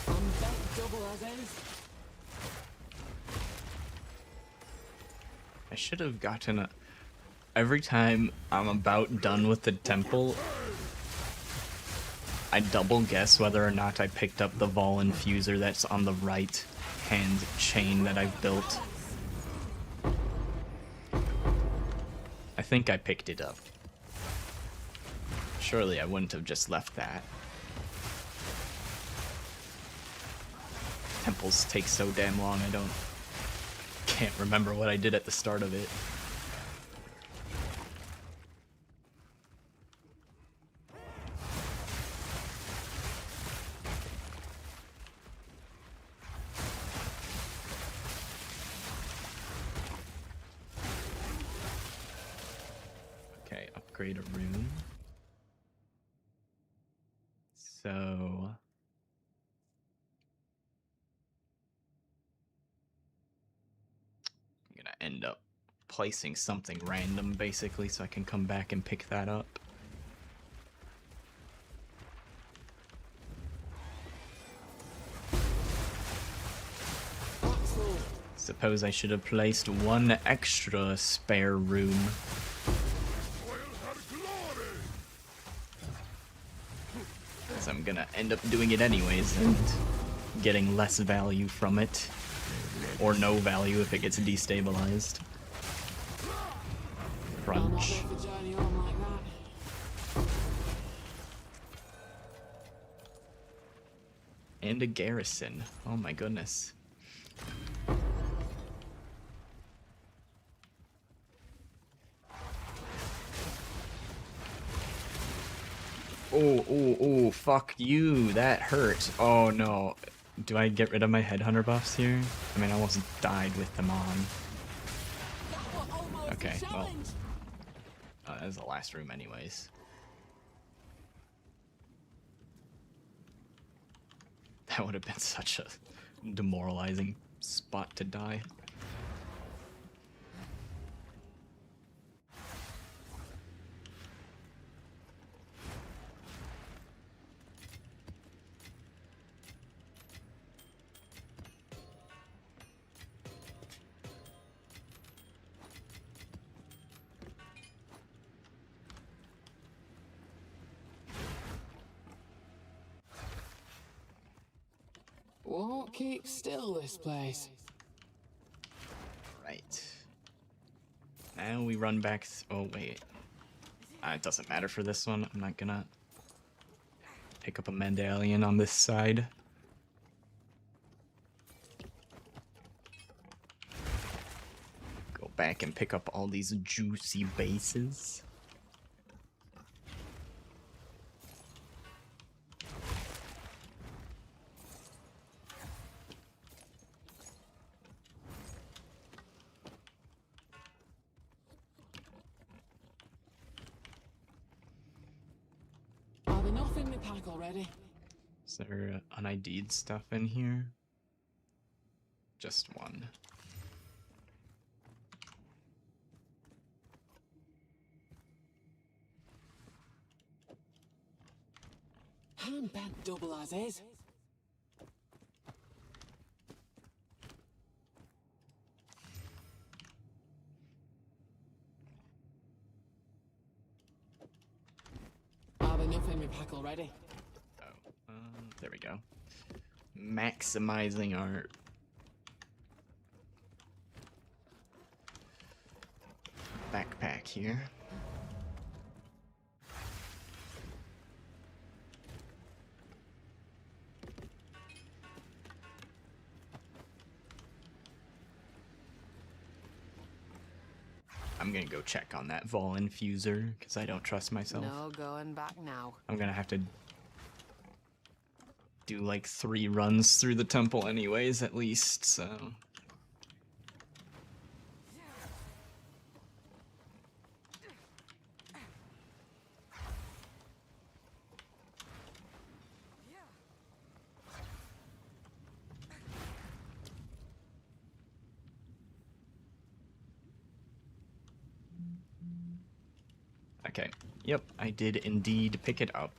I'm back double as is. I should have gotten a... Every time I'm about done with the temple, I double guess whether or not I picked up the Vol Infuser that's on the right hand chain that I've built. I think I picked it up. Surely I wouldn't have just left that. Temples take so damn long, can't remember what I did at the start of it. Okay, upgrade a rune. So I'm gonna end up placing something random basically so I can come back and pick that up. Axel. Suppose I should have placed one extra spare room. Because I'm gonna end up doing it anyways and getting less value from it. Or no value if it gets destabilized. I'm not Crunch. there for journey on like that. And a garrison. Oh my goodness. Oh, fuck you. That hurt. Oh no. Do I get rid of my headhunter buffs here? I mean, I almost died with them on. That was almost Okay, a well. challenge. That was the last room anyways. That would have been such a demoralizing spot to die. Won't keep still, this place. Right. Now we run back. Oh, wait. It doesn't matter for this one. I'm not gonna pick up a medallion on this side. Go back and pick up all these juicy bases. I've enough in my pack already. Is there unID'd stuff in here? Just one. Hand bent double as is. I've enough in my pack already. Oh, there we go. Maximizing our backpack here. I'm gonna go check on that Vol Infuser because I don't trust myself. No going back now. I'm gonna have to do like 3 runs through the temple anyways, at least, so. Okay, yep, I did indeed pick it up.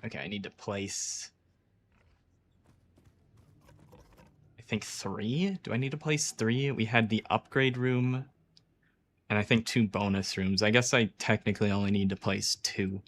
Okay, I need to place, I think 3? Do I need to place 3? We had the upgrade room, and I think 2 bonus rooms. I guess I technically only need to place 2.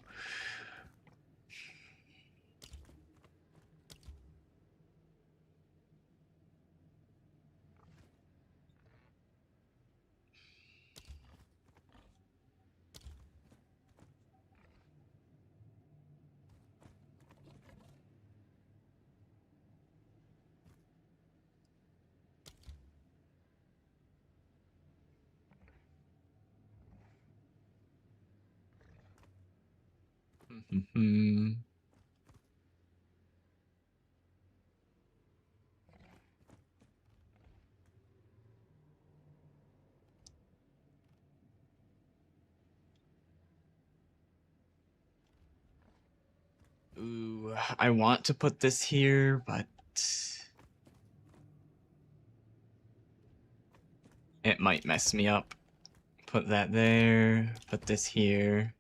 Ooh, I want to put this here, but it might mess me up. Put that there, put this here.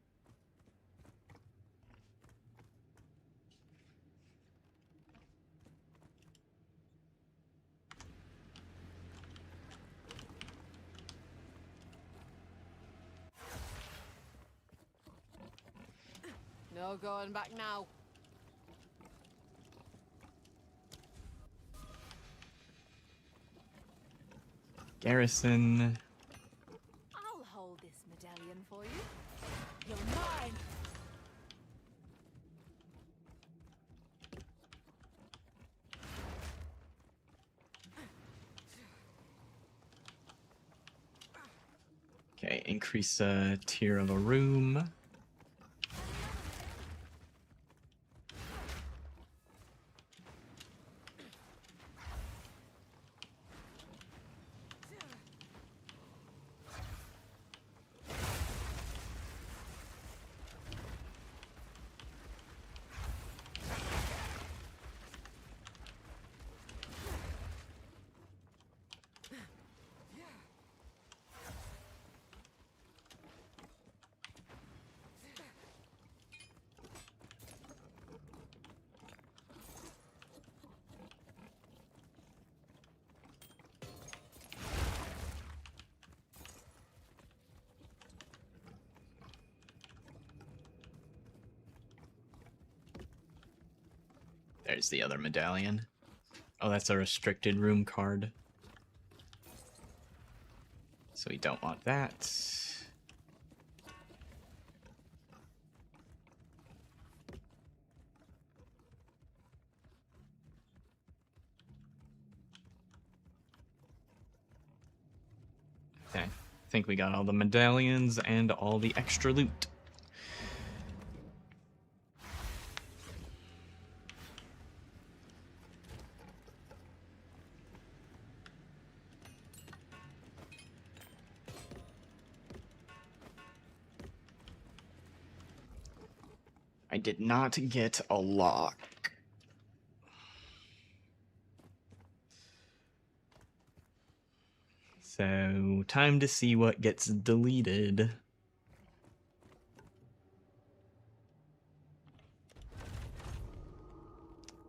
No going back now. Garrison. I'll hold this medallion for you. You're mine. Okay, increase a tier of a room. There's the other medallion. Oh, that's a restricted room card. So we don't want that. Okay, I think we got all the medallions and all the extra loot. I did not get a lock. So, time to see what gets deleted.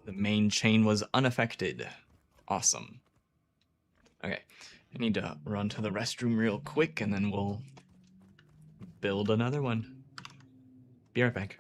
The main chain was unaffected. Awesome. Okay, I need to run to the restroom real quick and then we'll build another one. Be right back.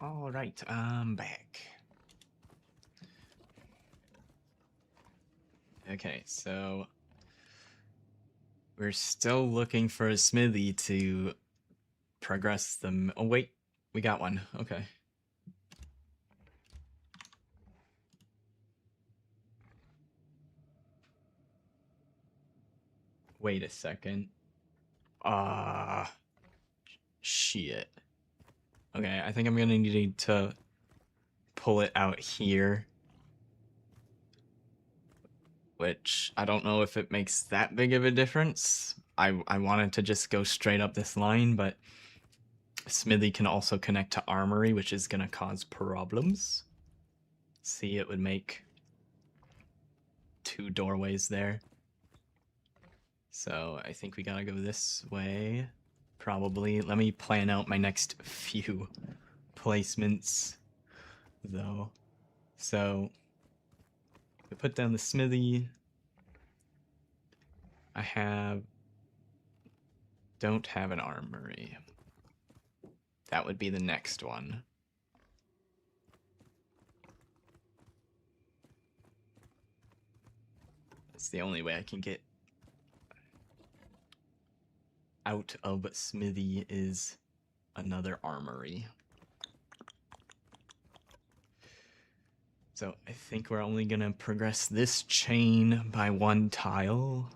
All right, I'm back. Okay, so we're still looking for a smithy to progress them. Oh, wait, we got one. Okay. Wait a second. Shit. Okay, I think I'm gonna need to pull it out here. Which I don't know if it makes that big of a difference. I wanted to just go straight up this line, but Smithy can also connect to Armory, which is gonna cause problems. See, it would make 2 doorways there. So I think we gotta go this way. Probably. Let me plan out my next few placements, though. So we put down the smithy. I have don't have an armory. That would be the next one. That's the only way I can get out of Smithy is another armory. So I think we're only gonna progress this chain by 1 tile.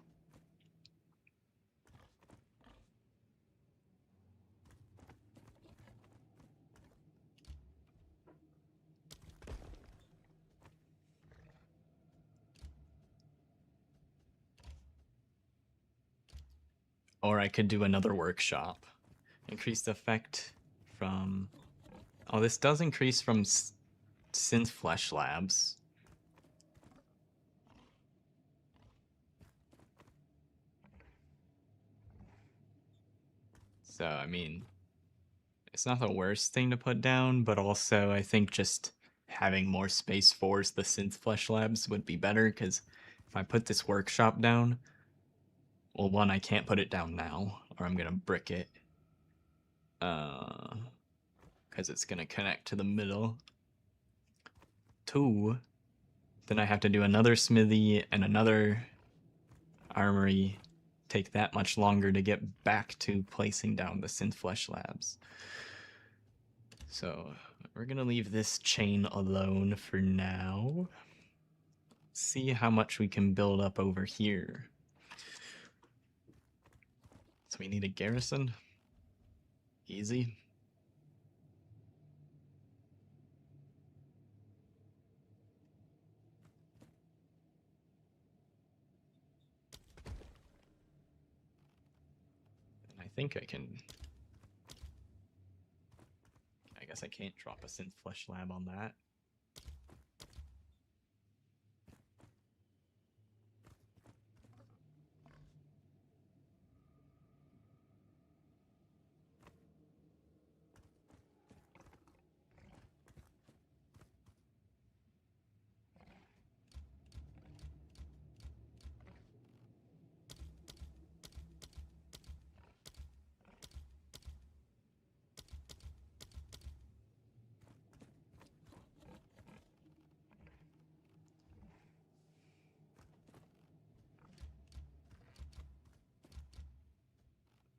Or I could do another workshop. Increased effect from... Oh, this does increase from Synth Flesh Labs. So, I mean, it's not the worst thing to put down, but also I think just having more space for the Synth Flesh Labs would be better, because if I put this workshop down, well, one, I can't put it down now, or I'm gonna brick it. Because it's gonna connect to the middle. 2, then I have to do another smithy and another armory. Take that much longer to get back to placing down the Synth Flesh Labs. So we're gonna leave this chain alone for now. See how much we can build up over here. So we need a garrison. Easy. And I think I can... I guess I can't drop a Synth Flesh Lab on that.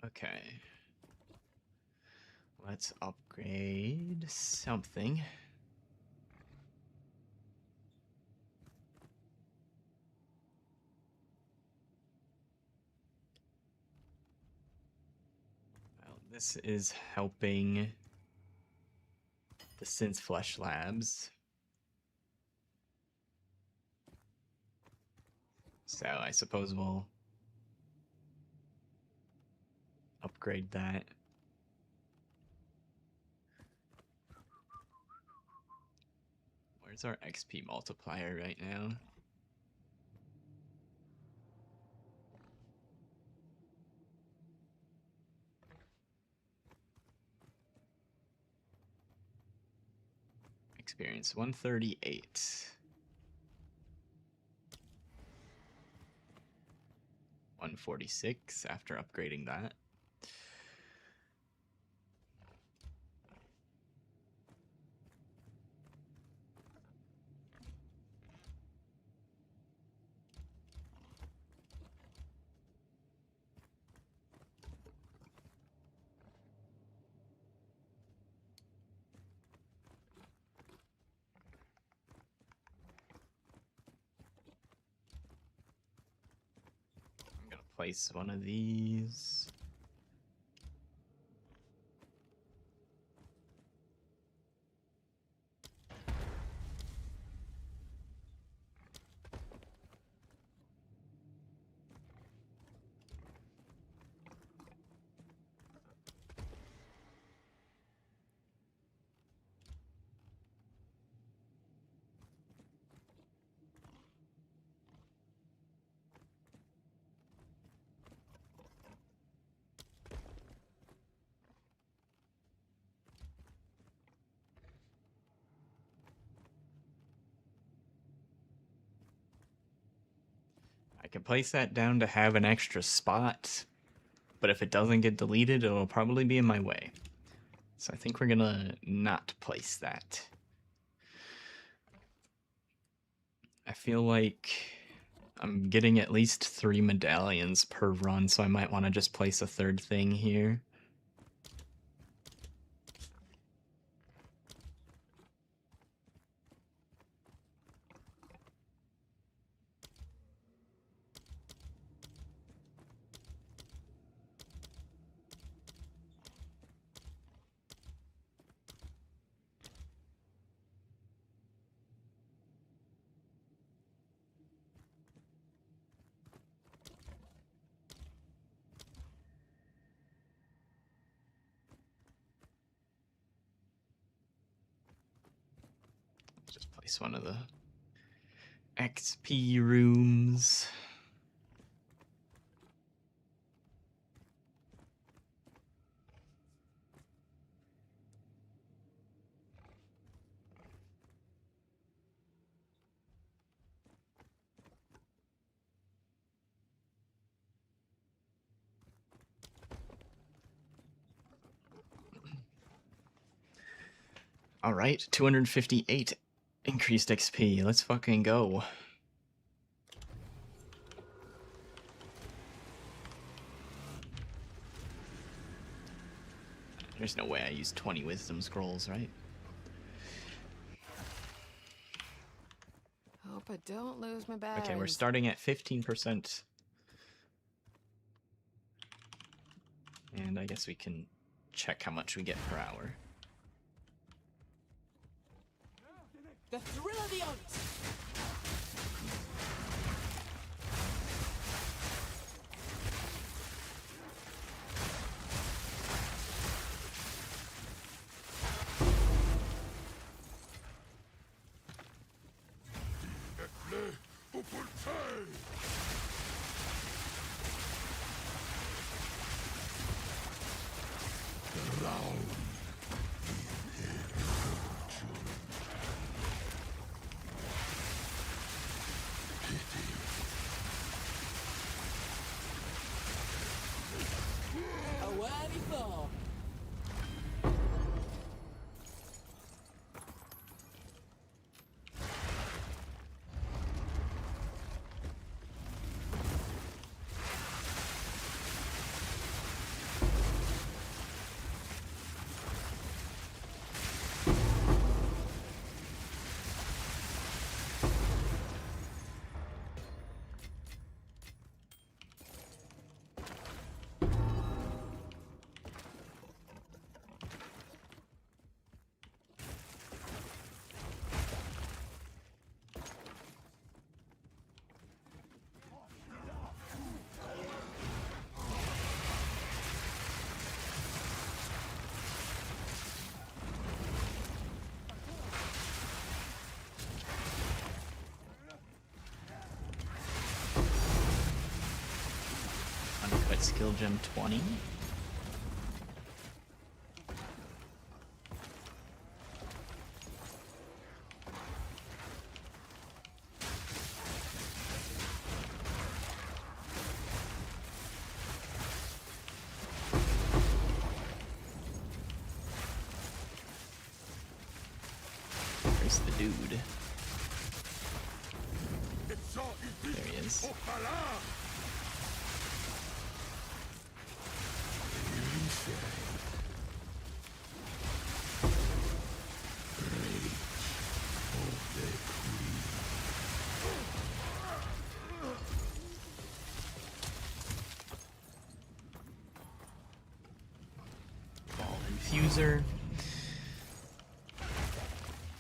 Okay. Let's upgrade something. Well, this is helping the Synth Flesh Labs. So I suppose we'll upgrade that. Where's our XP multiplier right now? Experience 138. 146 after upgrading that. I'm gonna place one of these. I can place that down to have an extra spot, but if it doesn't get deleted, it'll probably be in my way. So I think we're gonna not place that. I feel like I'm getting at least 3 medallions per run, so I might want to just place a third thing here. Just place one of the XP rooms. All right, 258 increased XP. Let's fucking go. There's no way I used 20 wisdom scrolls, right? Hope I don't lose my bearings. Okay, we're starting at 15%. And I guess we can check how much we get per hour. The thrill of the hunt. A worthy foe. Uncut skill gem 20. Where's the dude? There he is. Ball infuser.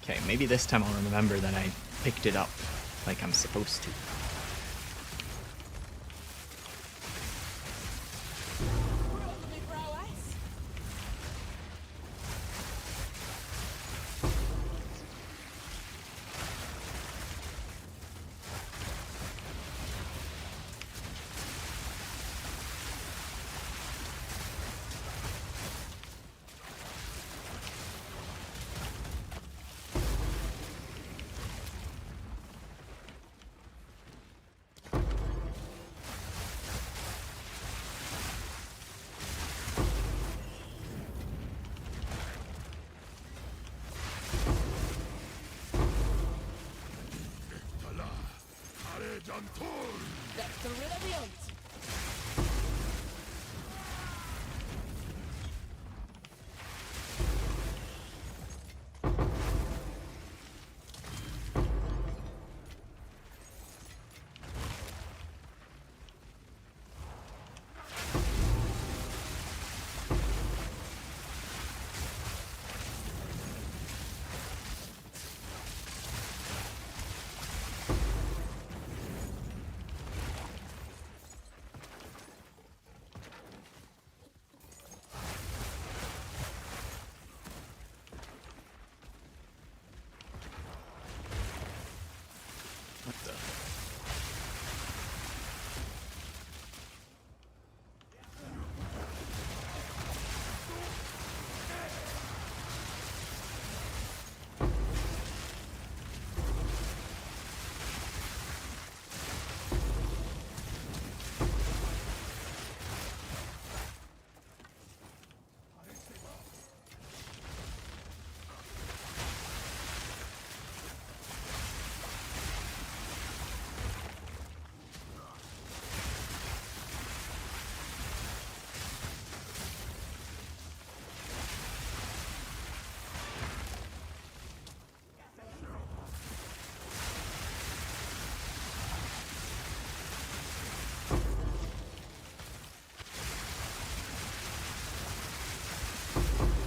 Okay, maybe this time I'll remember that I picked it up like I'm supposed to. Worldly prowess. That's the rid of the hunt. What the?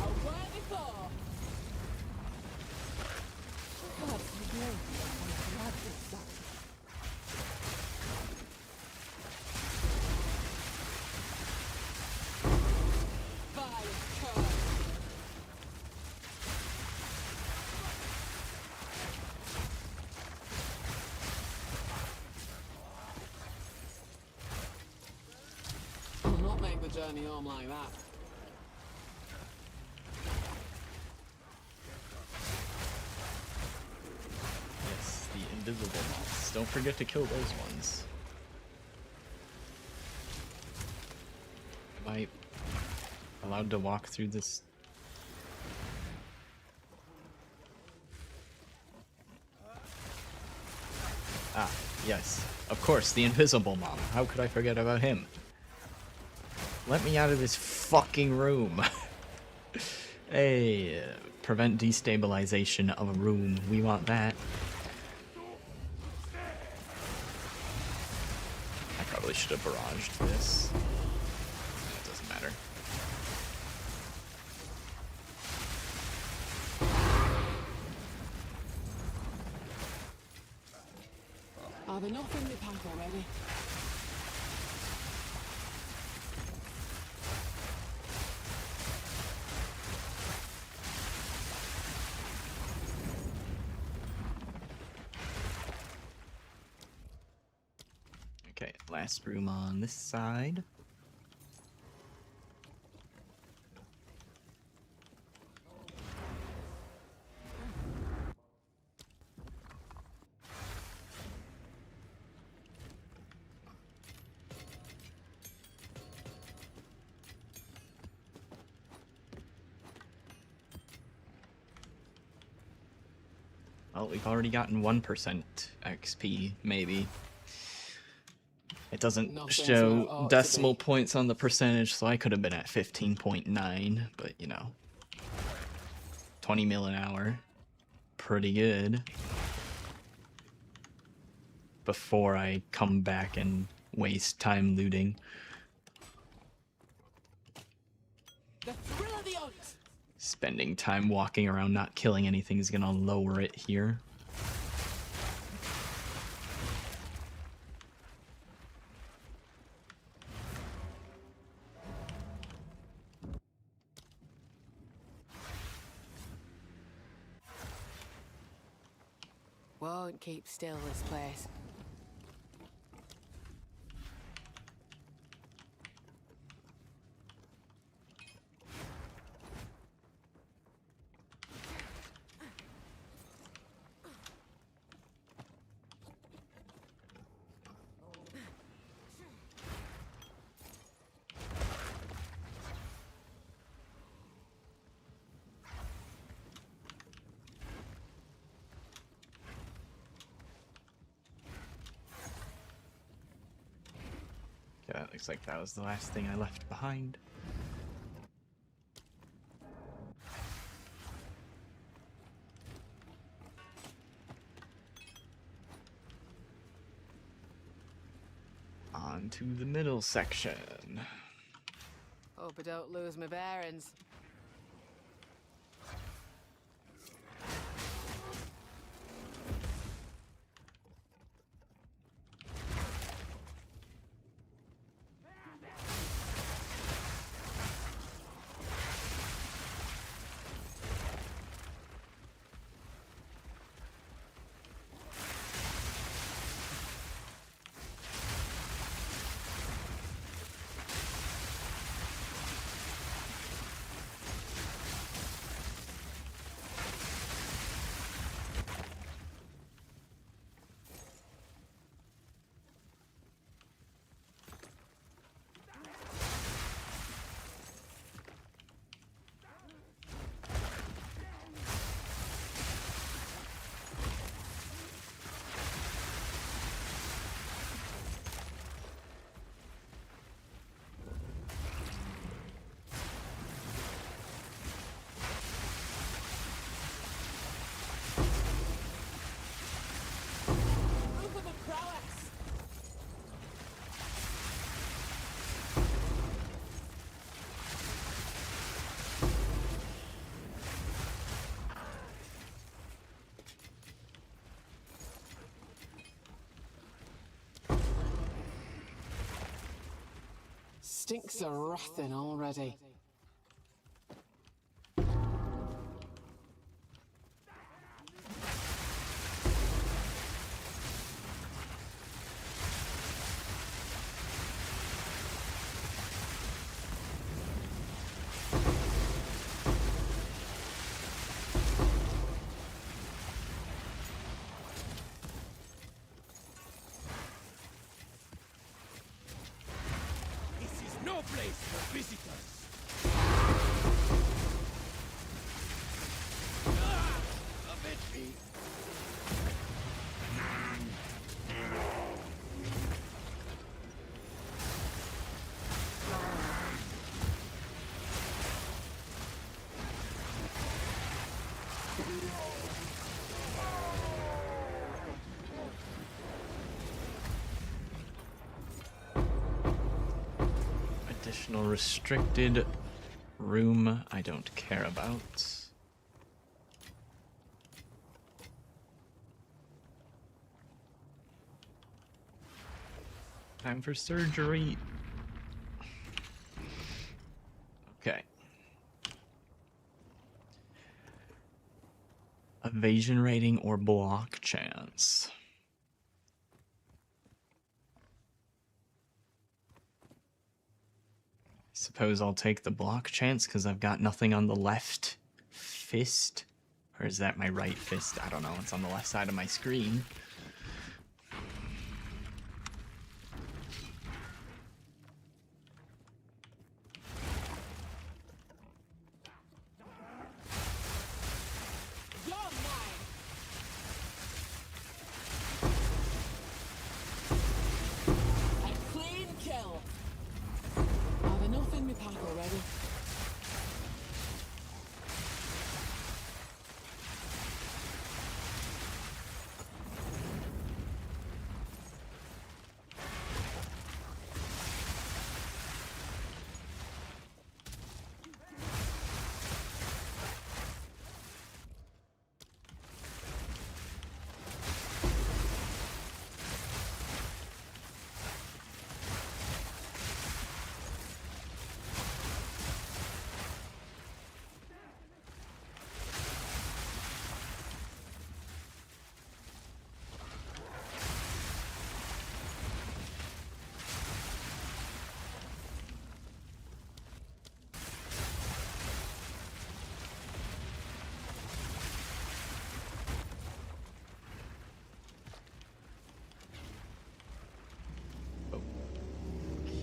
Away before. God, you know, I'm glad it's done. Fire curse. I'll not make the journey home like that. Yes, the invisible moths. Don't forget to kill those ones. Am I allowed to walk through this? Ah, yes. Of course, the invisible moth. How could I forget about him? Let me out of this fucking room. Hey, prevent destabilization of a room. We want that. I probably should have barraged this. It doesn't matter. Are there enough in the pack already? Okay, last room on this side. Well, we've already gotten 1% XP, maybe. It doesn't Nothing's where it show ought to decimal be. points on the percentage, so I could have been at 15.9, but you know. 20 mil an hour. Pretty good. Before I come back and waste time looting. The thrill of the hunt. Spending time walking around not killing anything is gonna lower it here. Won't keep still, this place. Looks like that was the last thing I left behind. On to the middle section. Hope I don't lose my bearings. Proof of a prowess! Stinks of rotting already. This is no place for visitors. A bit me. Additional restricted room I don't care about. Time for surgery. Okay. Evasion rating or block chance. Suppose I'll take the block chance because I've got nothing on the left fist. Or is that my right fist? I don't know. It's on the left side of my screen. You're mine! A clean kill! Are there enough in my pack already?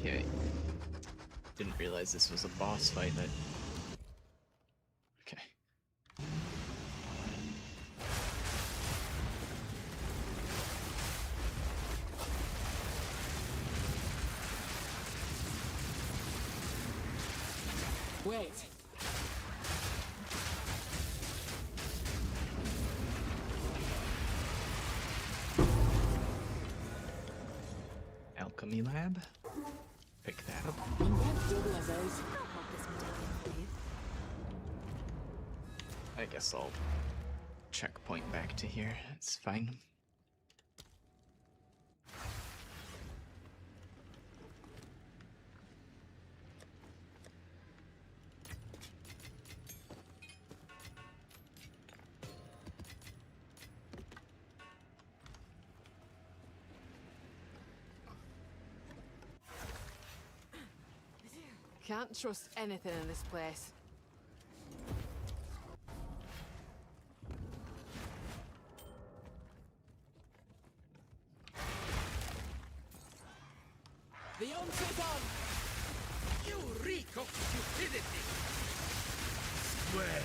Okay. Didn't realize this was a boss fight that... Okay. Wait. Alchemy lab. Pick that up. I'm going to double as those. I'll hold this medallion for you. I guess I'll checkpoint back to here. It's fine. Can't trust anything in this place. The onset is on! You reek of stupidity! Swear!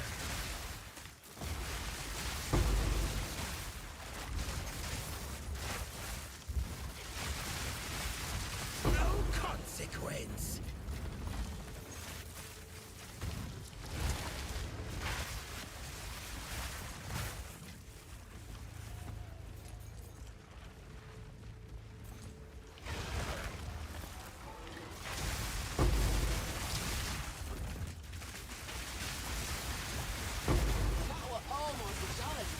No consequence! That were almost a challenge.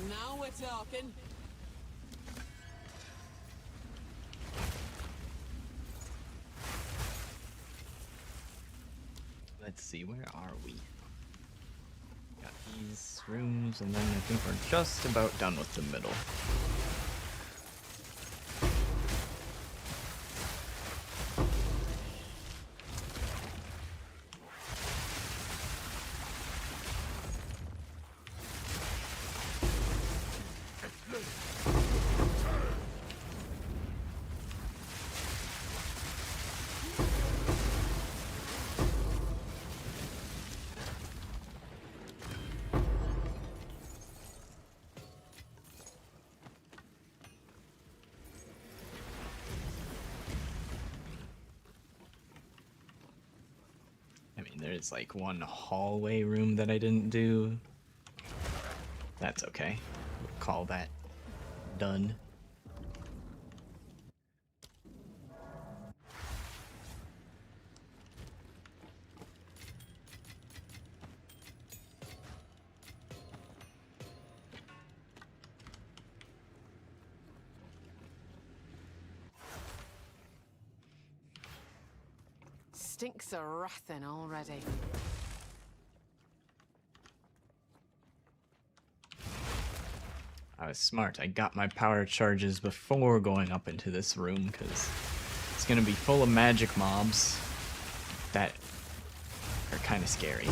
Now we're talking. Let's see, where are we? Got these rooms, and then I think we're just about done with the middle. I mean, there's like one hallway room that I didn't do. That's okay. We'll call that done. Stinks of wrathing already. I was smart. I got my power charges before going up into this room because it's gonna be full of magic mobs that are kind of scary.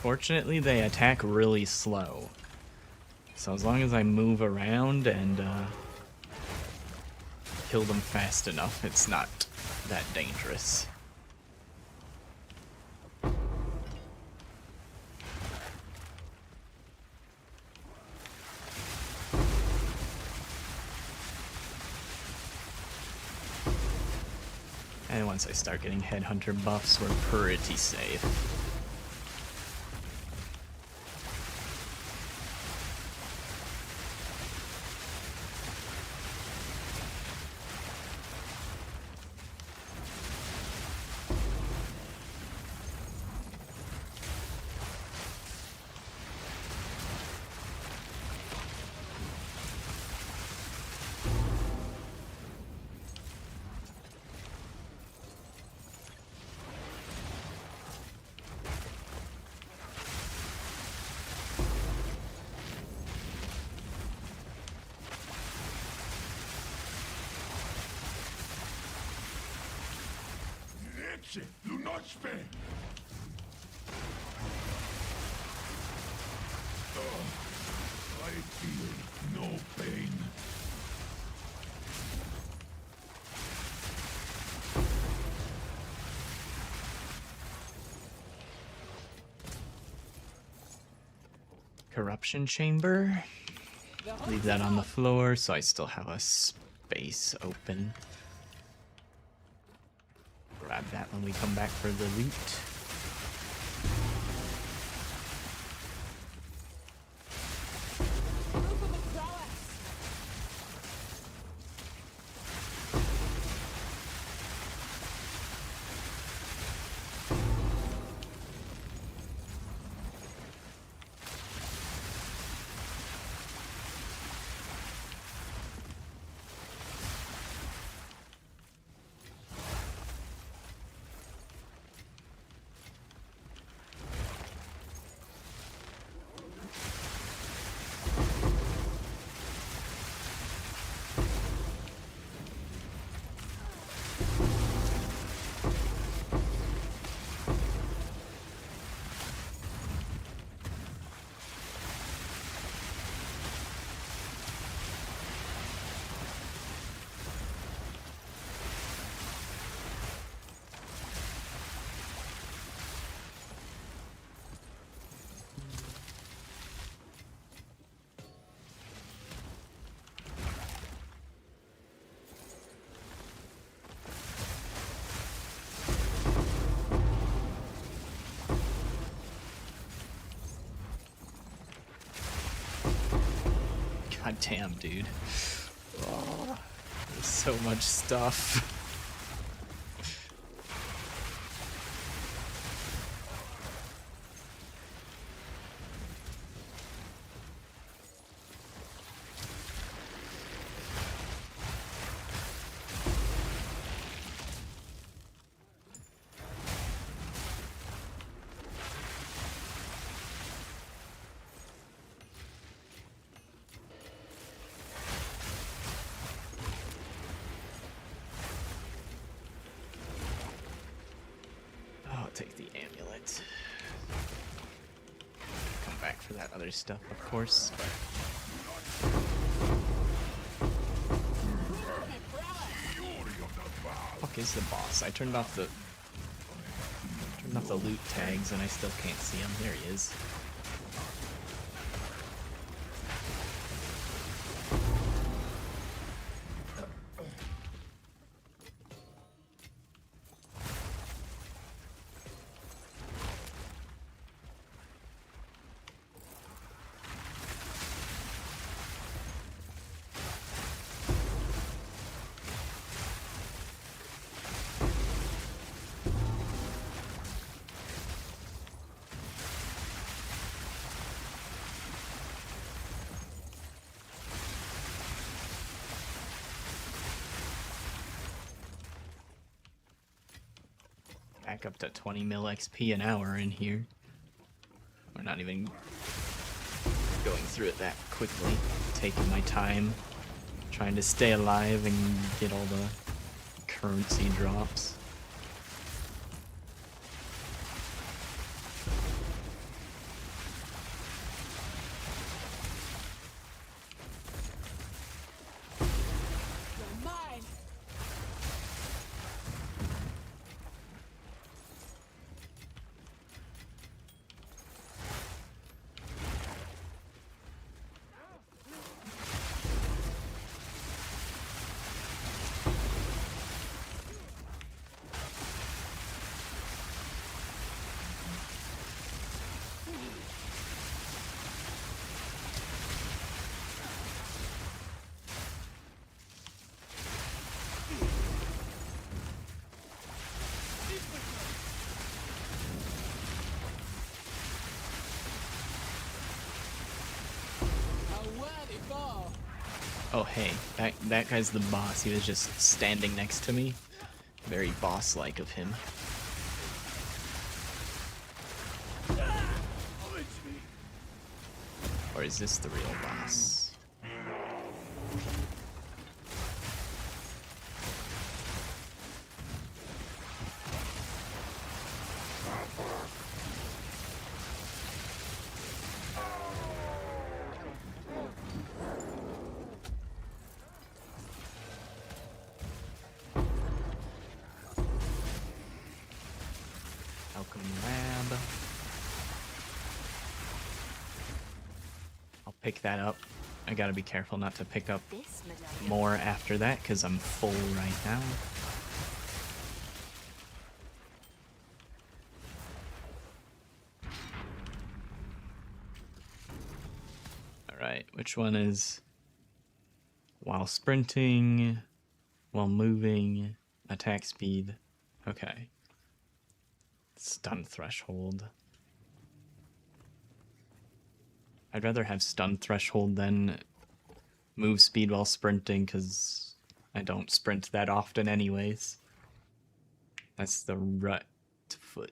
Fortunately, they attack really slow. So as long as I move around and kill them fast enough, it's not that dangerous. And once I start getting headhunter buffs, we're pretty safe. Lecce, lunospe! I feel no pain. Corruption chamber. The Leave that on the floor so I still have a space open. Grab that when we come back for the loot. Proof of the prowess. God damn, dude. Oh, there's so much stuff. I'll take the amulet. Come back for that other stuff, of course, but fuck is the boss? I turned off the loot tags and I still can't see him. There he is. Back up to 20 mil XP an hour in here. We're not even going through it that quickly. Taking my time, trying to stay alive and get all the currency drops. You're mine. A worthy foe. Oh hey, that guy's the boss. He was just standing next to me. Very boss-like of him. Or is this the real boss? pick that up. I gotta be careful not to pick up This medallion. more after that because I'm full right now. Alright, which one is while sprinting, while moving, attack speed? Okay. Stun threshold. I'd rather have stun threshold than move speed while sprinting because I don't sprint that often anyways. That's the right foot.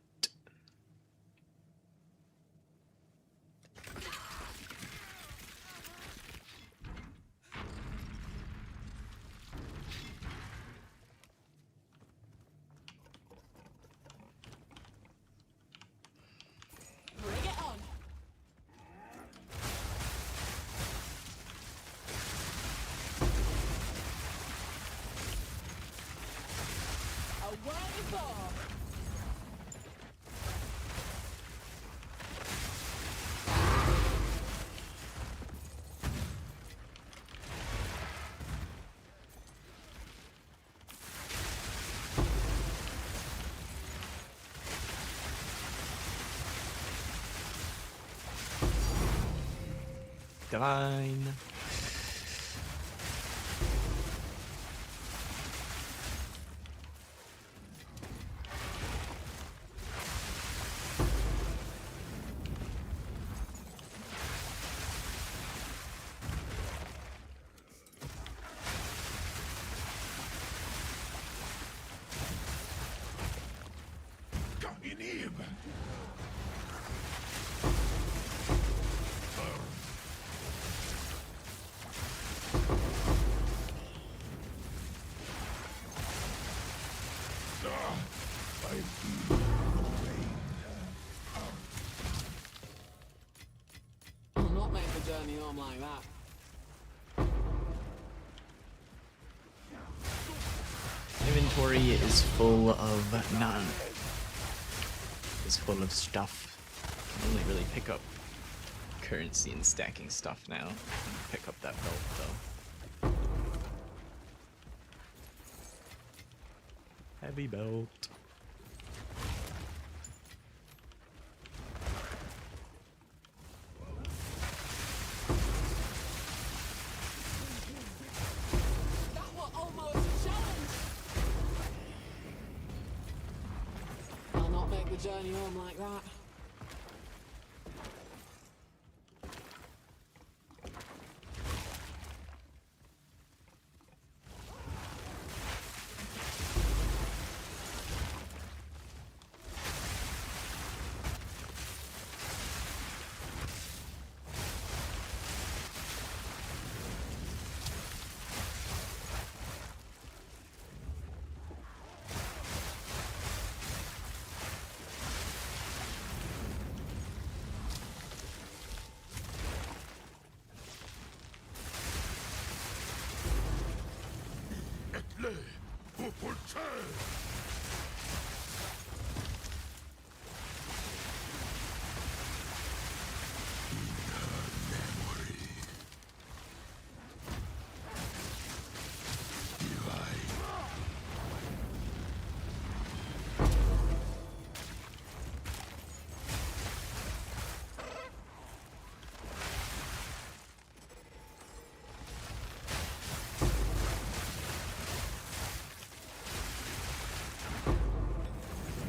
Bring it on. Away before. Divine. In him. I'll not make the journey home like that. Inventory is full of is full of stuff. I can only really pick up currency and stacking stuff now. Pick up that belt though. Heavy belt. That was almost a challenge. I'll not make the journey home like that.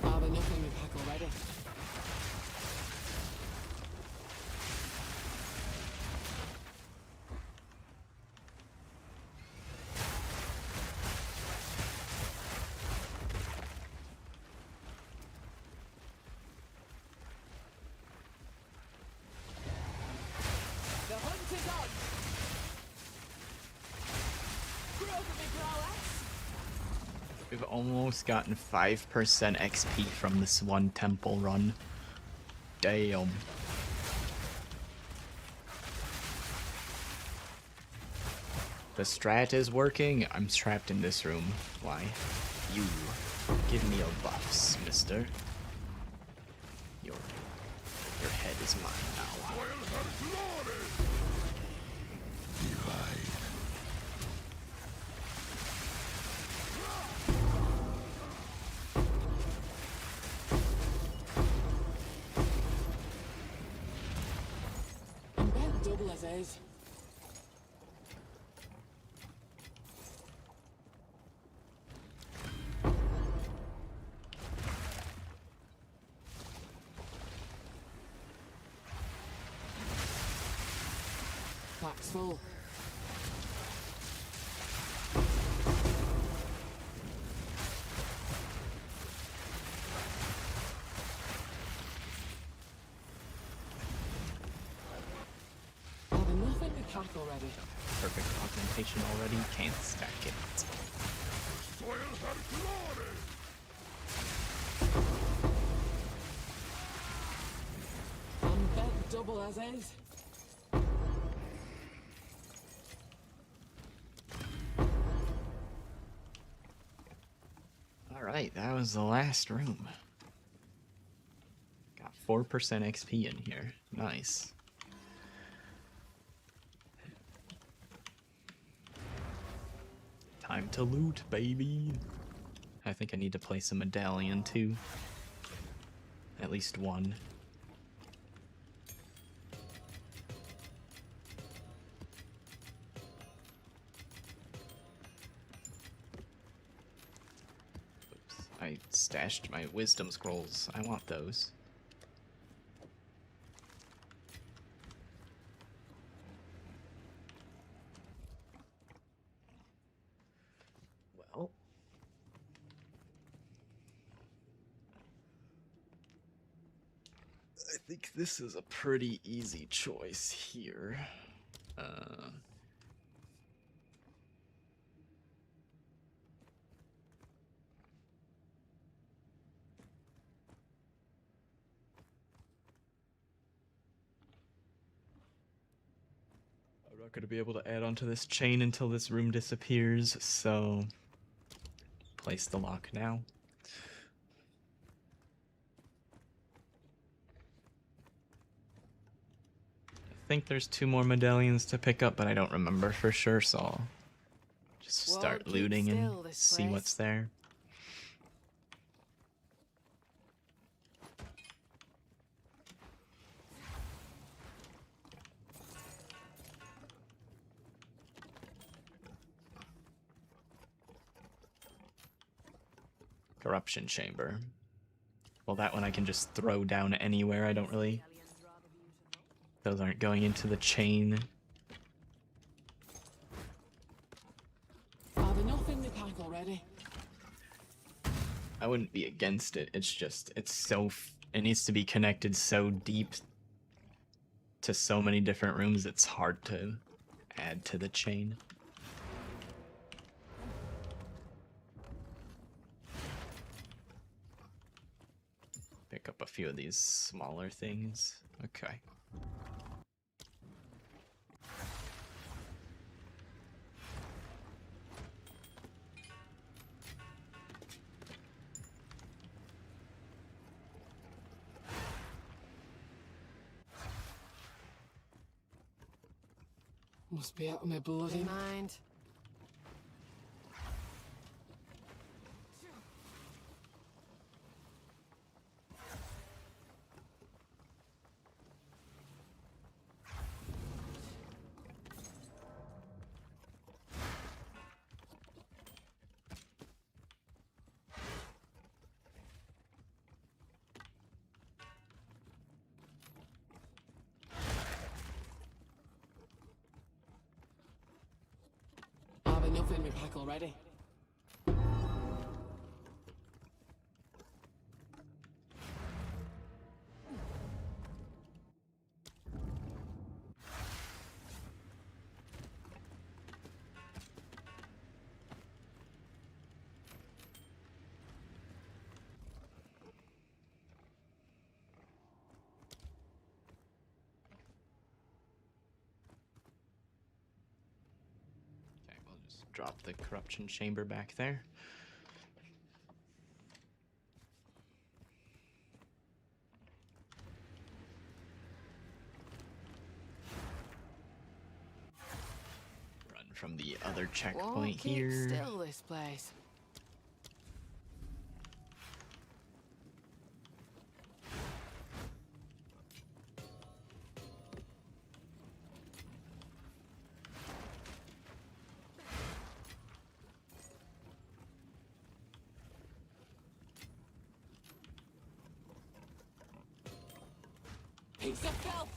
I've enough in my pack already. The hunt is on. Grow the big prowess. We've almost gotten 5% XP from this one temple run. Damn. The strat is working. I'm trapped in this room. Why? You. Give me your buffs, mister. Your head is mine now. looks full. Have enough in the pack already. Perfect augmentation already. Can't stack it. Soil her glory! And bet double as is. Alright, that was the last room. Got 4% XP in here. Nice. Time to loot, baby. I think I need to place a medallion too. At least one. Oops, I stashed my wisdom scrolls. I want those. Well, I think this is a pretty easy choice here. I'm not going to be able to add onto this chain until this room disappears, so place the lock now. I think there's 2 more medallions to pick up, but I don't remember for sure, so I'll just Well, start keep looting and still, this see place. what's there. Corruption chamber. Well, that one I can just throw down anywhere. I don't really... Those aren't going into the chain. Have enough in the pack already. I wouldn't be against it. It's just, it's so... It needs to be connected so deep to so many different rooms, it's hard to add to the chain. Pick up a few of these smaller things. Okay. Must be out of my bloody mind. Have enough in my pack already. Okay, we'll just drop the corruption chamber back there. Run from the other checkpoint Won't keep here. still, this place. Piece of kelp!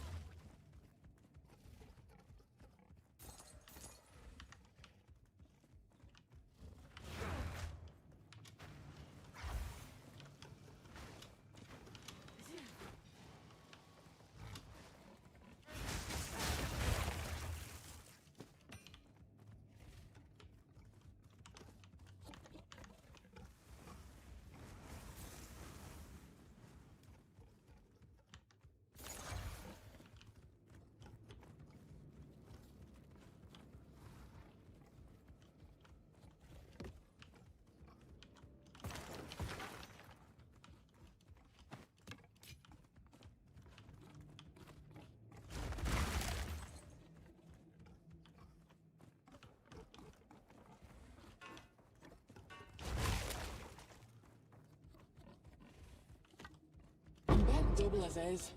trouble as is.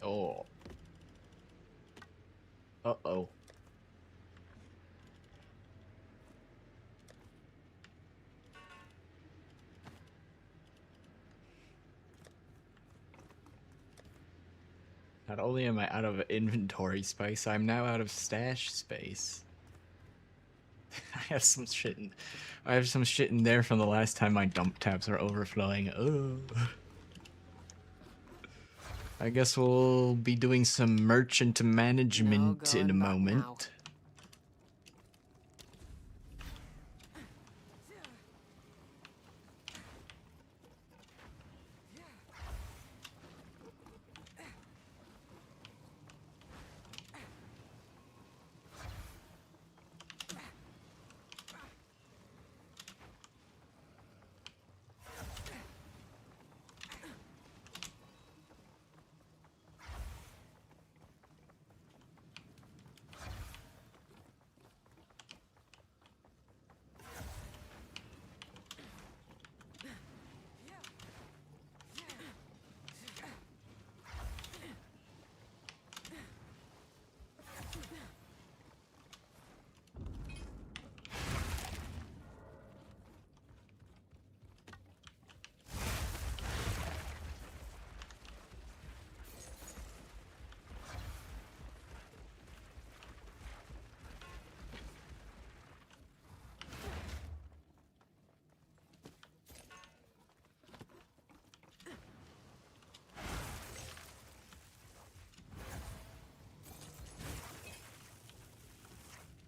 Oh. Uh-oh. Not only am I out of inventory space, I'm now out of stash space. I have some shit in there from the last time my dump taps were overflowing. Oh. I guess we'll be doing some merchant management in a going back moment. now.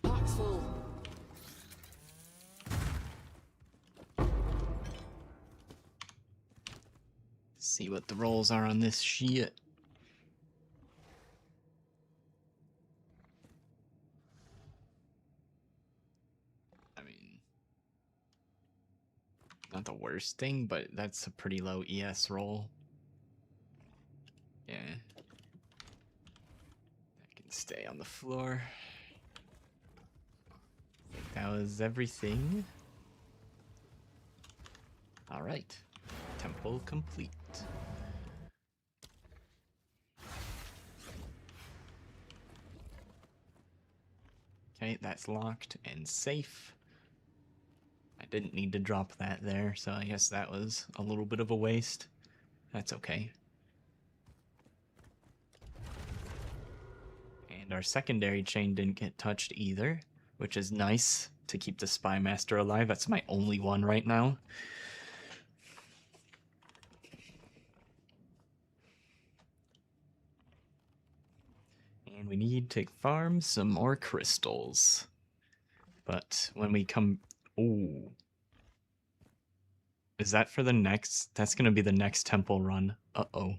Pack's full. See what the rolls are on this shit. I mean, not the worst thing, but that's a pretty low ES roll. Yeah. That can stay on the floor. I think that was everything. Alright. Temple complete. Okay, that's locked and safe. I didn't need to drop that there, so I guess that was a little bit of a waste. That's okay. And our secondary chain didn't get touched either, which is nice to keep the Spy Master alive. That's my only one right now. And we need to farm some more crystals. But when we come... Ooh. Is that for the next... That's going to be the next temple run. Uh-oh.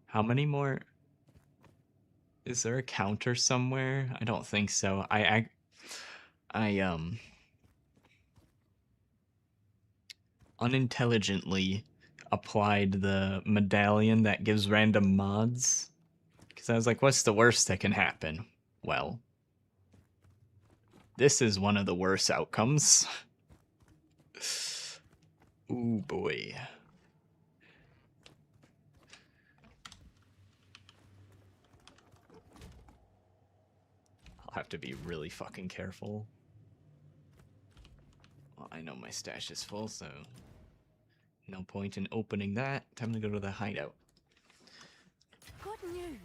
How many more... Is there a counter somewhere? I don't think so. I unintelligently applied the medallion that gives random mods. Because I was like, what's the worst that can happen? Well, this is one of the worst outcomes. Ooh, boy. I'll have to be really fucking careful. Well, I know my stash is full, so no point in opening that. Time to go to the hideout. Good news.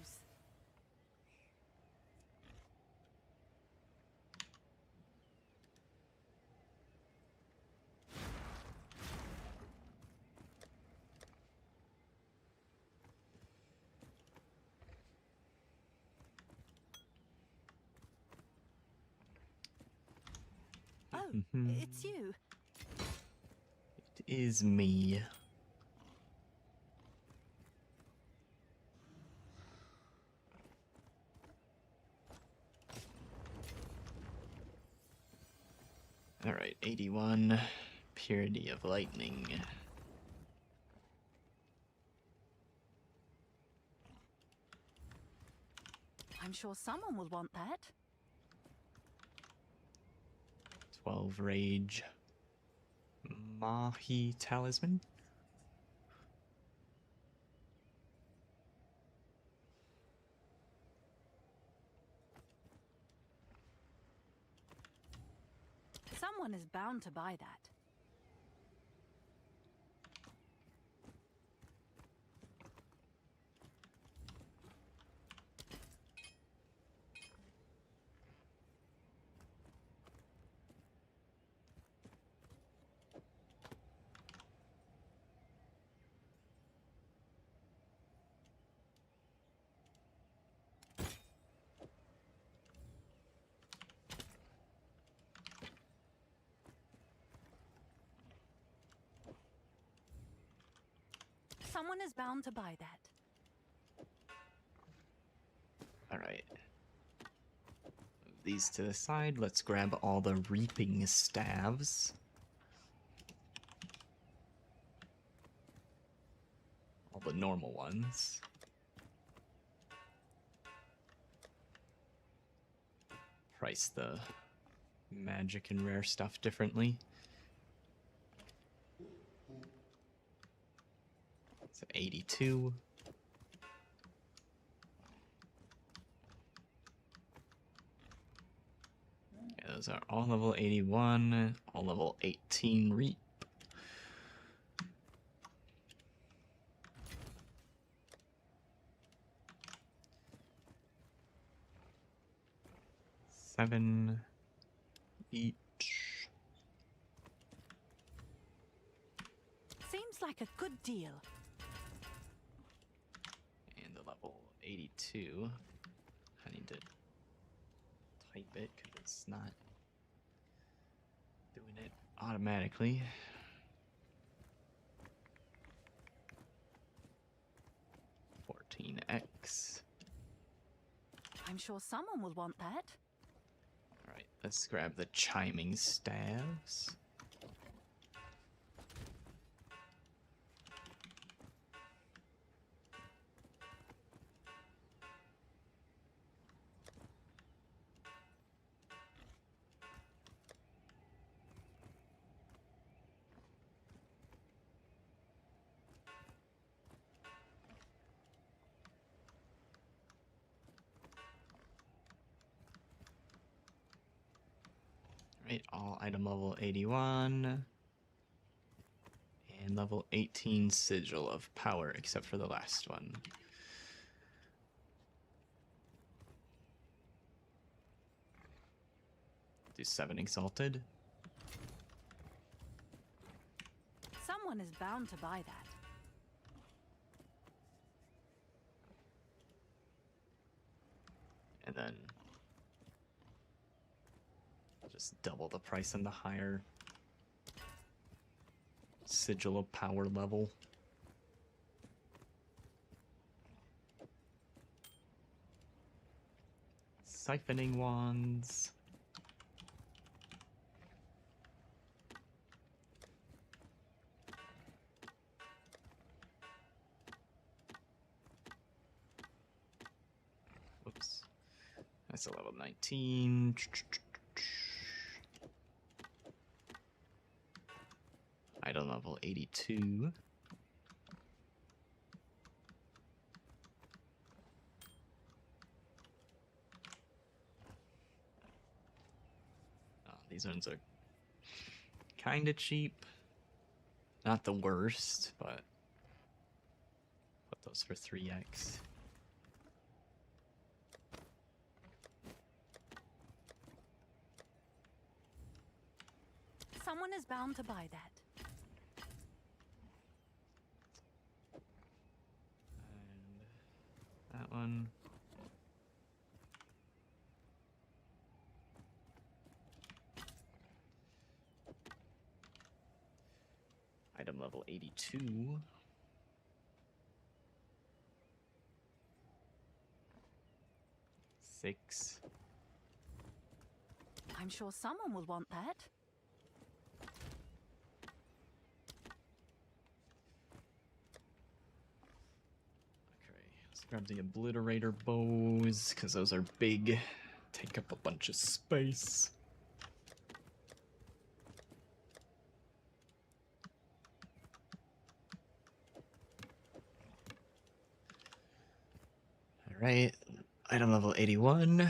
Oh, it's you. It is me. Alright, 81. Purity of Lightning. I'm sure someone will want that. 12 rage. Mahi talisman. Someone is bound to buy that. Someone is bound to buy that. Alright. Move these to the side. Let's grab all the reaping staves. All the normal ones. Price the magic and rare stuff differently. It's 82. Yeah, those are all level 81, all level 18 reap. Seven each. Seems like a good deal. And the level 82. I need to type it because it's not doing it automatically. $14X. I'm sure someone will want that. Alright, let's grab the chiming staves. Right, all item level 81. And level 18 sigil of power, except for the last one. Do 7 exalted. Someone is bound to buy that. And then just double the price on the higher sigil of power level. Siphoning wands. Whoops. That's a level 19. Item level 82. Oh, these ones are kind of cheap. Not the worst, but put those for 3x. Someone is bound to buy that. And that one. Item level 82. Six. I'm sure someone will want that. Okay, so Grab the obliterator bows, because those are big. Take up a bunch of space. Alright, item level 81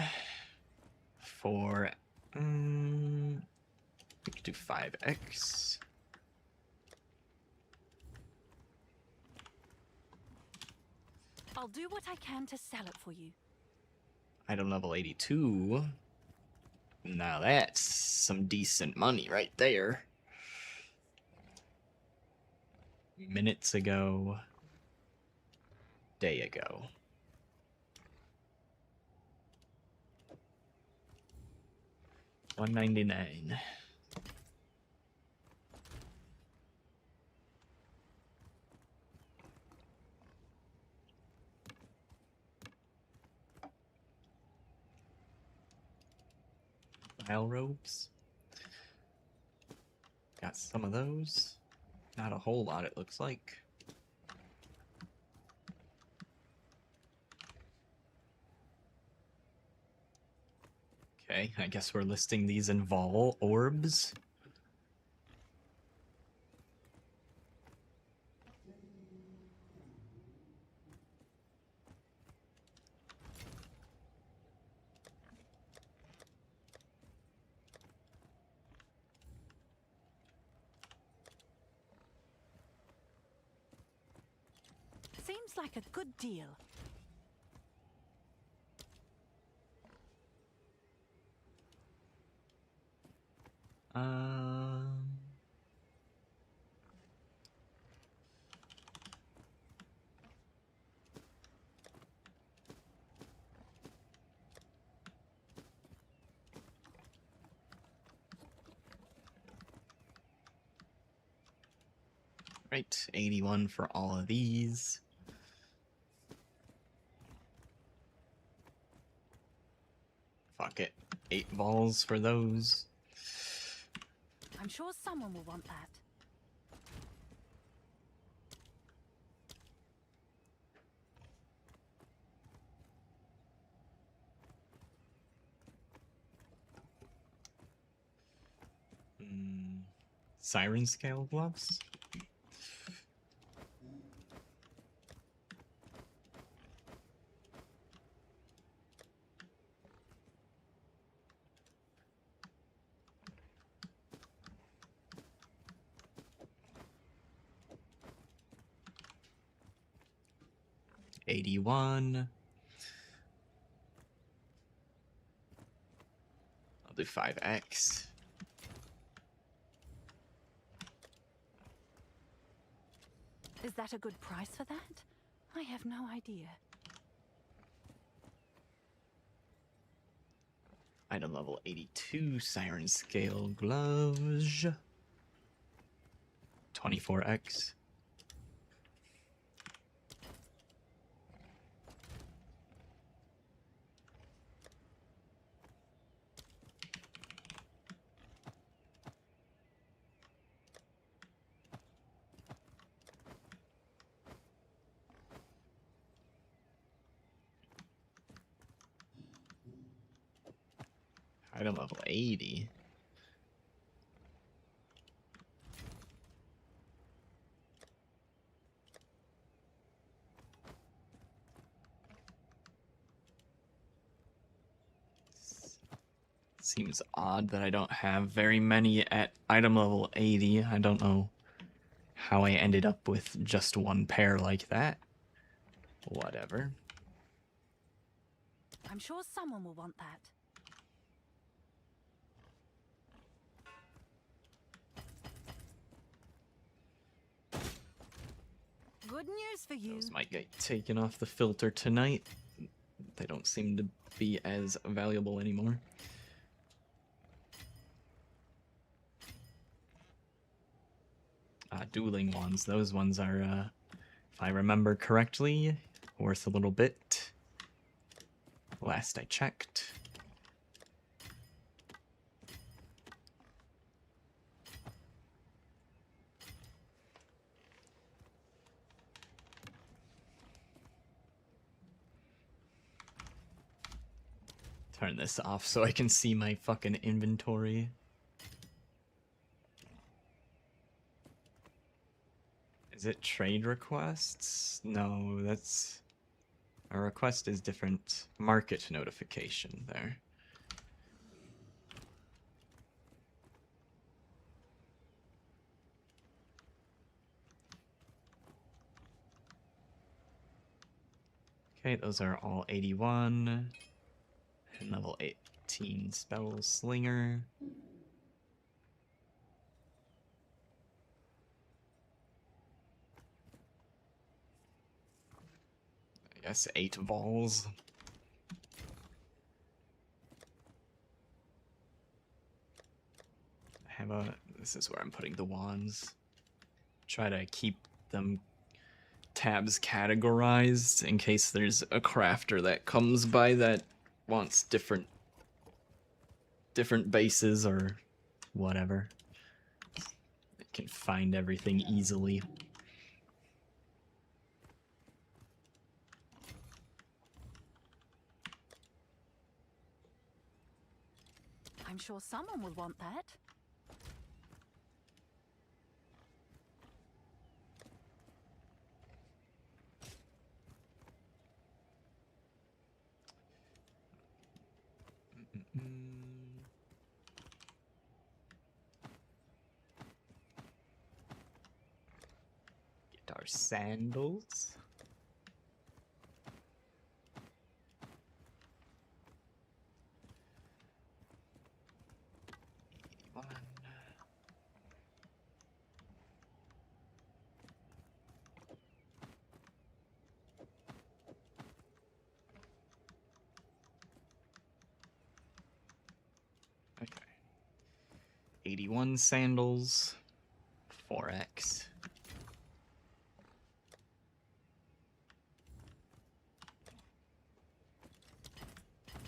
for, we could do 5x. I'll do what I can to sell it for you. Item level 82. Now that's some decent money right there. Minutes ago. Day ago. $199. Isle robes. Got some of those. Not a whole lot, it looks like. Okay, I guess we're listing these in vol orbs. Seems like a good deal. Um, right, 81 for all of these. Fuck it. 8 vols for those. I'm sure someone will want that. Siren scale gloves. $81. I'll do 5x. Is that a good price for that? I have no idea. Item level 82 siren scale gloves. 24x. Item level 80. Seems odd that I don't have very many at item level 80. I don't know how I ended up with just one pair like that. Whatever. I'm sure someone will want that. Good news for you. Those might get taken off the filter tonight. They don't seem to be as valuable anymore. Dueling ones. Those ones are, if I remember correctly, worth a little bit. Last I checked. Turn this off so I can see my fucking inventory. Is it trade requests? No, that's... A request is different. Market notification there. Okay, those are all 81. And level 18 spell slinger. I guess 8 balls. This is where I'm putting the wands. Try to keep them tabs categorized in case there's a crafter that comes by that wants different bases or whatever. They can find everything easily. I'm sure someone will want that. Get our sandals. Okay. 81 sandals. 4x.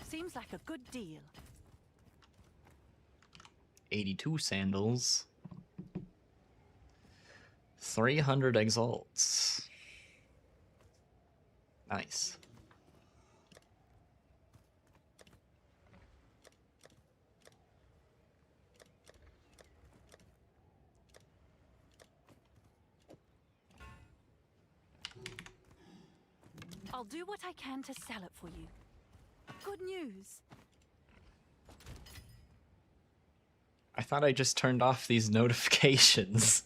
Seems like a good deal. 82 sandals. 300 exalts. Nice. I'll do what I can to sell it for you. Good news. I thought I just turned off these notifications.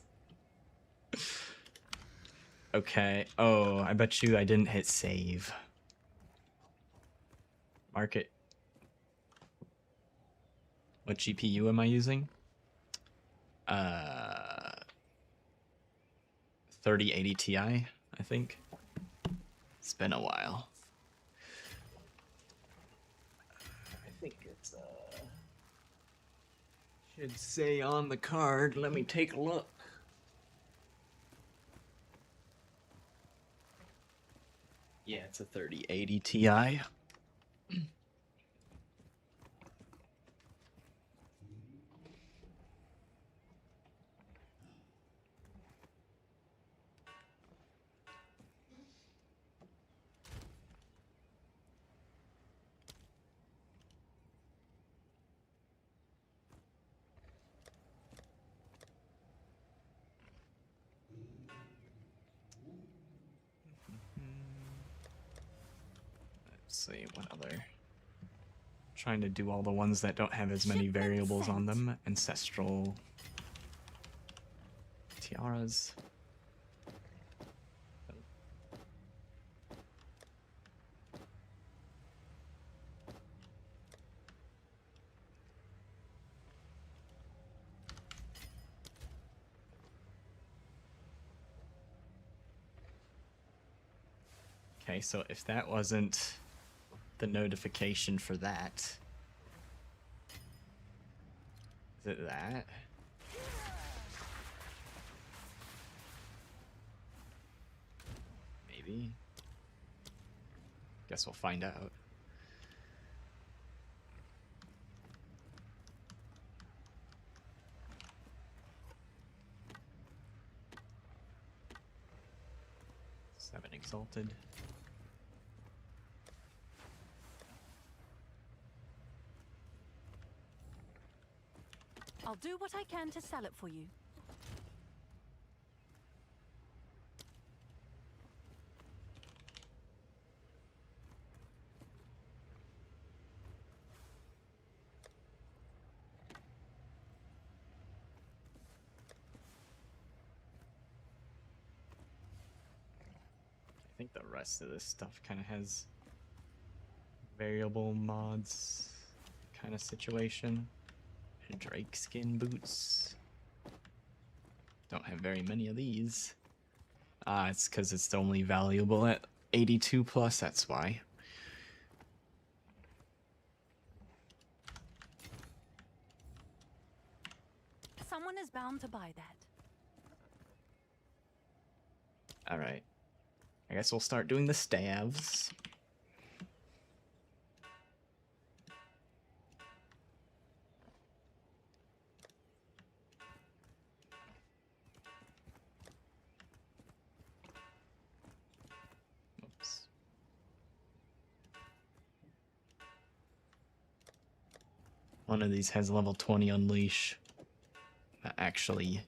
Okay. Oh, I bet you I didn't hit save. Market. What GPU am I using? 3080 Ti, I think. It's been a while. I think it's should say on the card. Let me take a look. Yeah, it's a 3080 Ti. Let's see what other. Trying to do all the ones that don't have as many Shipment variables on sent. them. Ancestral tiaras. Okay, so if that wasn't the notification for that, is it that? Maybe. Guess we'll find out. Seven exalted. I'll do what I can to sell it for you. I think the rest of this stuff kind of has variable mods kind of situation. Drake skin boots. Don't have very many of these. Ah, it's because it's only valuable at 82 plus, that's why. Someone is bound to buy that. Alright. I guess we'll start doing the staves. Oops. One of these has level 20 unleash. Actually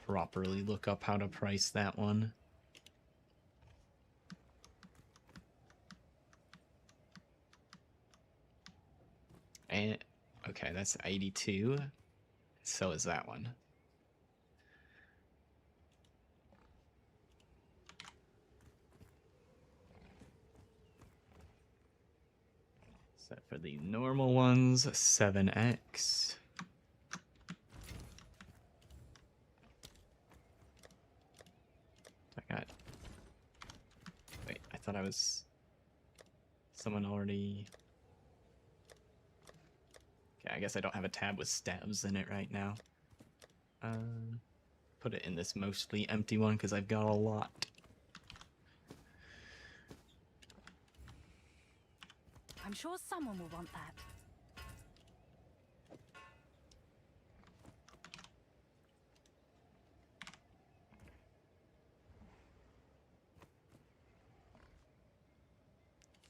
properly look up how to price that one. And okay, that's 82. So is that one. So for the normal ones, 7x. I got. Wait, I thought I was. Someone already. Okay, I guess I don't have a tab with stabs in it right now. Put it in this mostly empty one because I've got a lot. I'm sure someone will want that.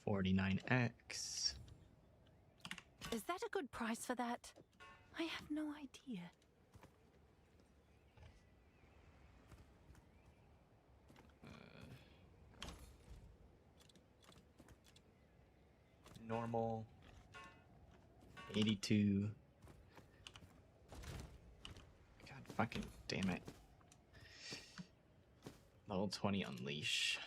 $49x. Is that a good price for that? I have no idea. Normal. 82. God fucking damn it. Level 20 unleash.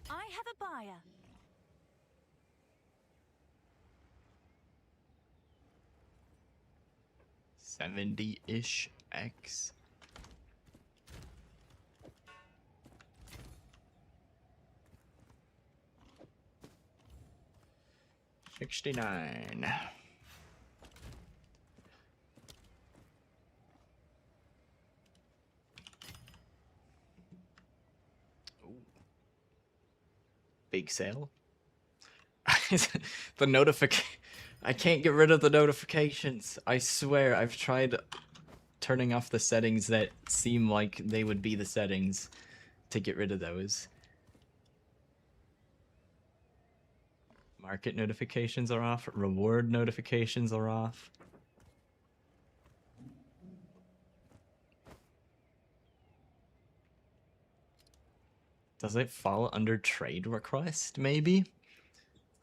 I have a buyer. $70-ish X. $69. Ooh. Big sale. The notification. I can't get rid of the notifications. I swear, I've tried turning off the settings that seem like they would be the settings to get rid of those. Market notifications are off. Reward notifications are off. Does it fall under trade request, maybe?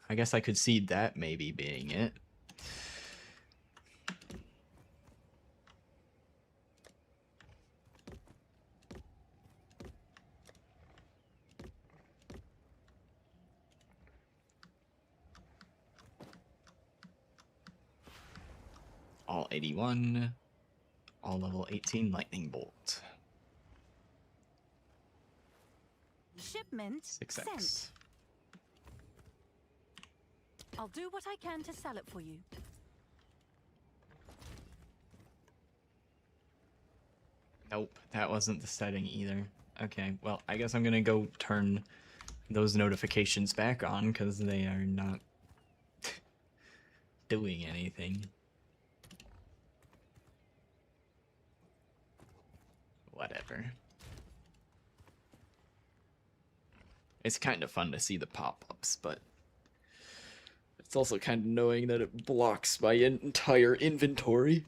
I guess I could see that maybe being it. All 81. All level 18 lightning bolt. Shipment 6x. sent. I'll do what I can to sell it for you. Nope, that wasn't the setting either. Okay, well, I guess I'm gonna go turn those notifications back on because they are not doing anything. Whatever. It's kind of fun to see the pop-ups, but It's also kind of annoying that it blocks my entire inventory.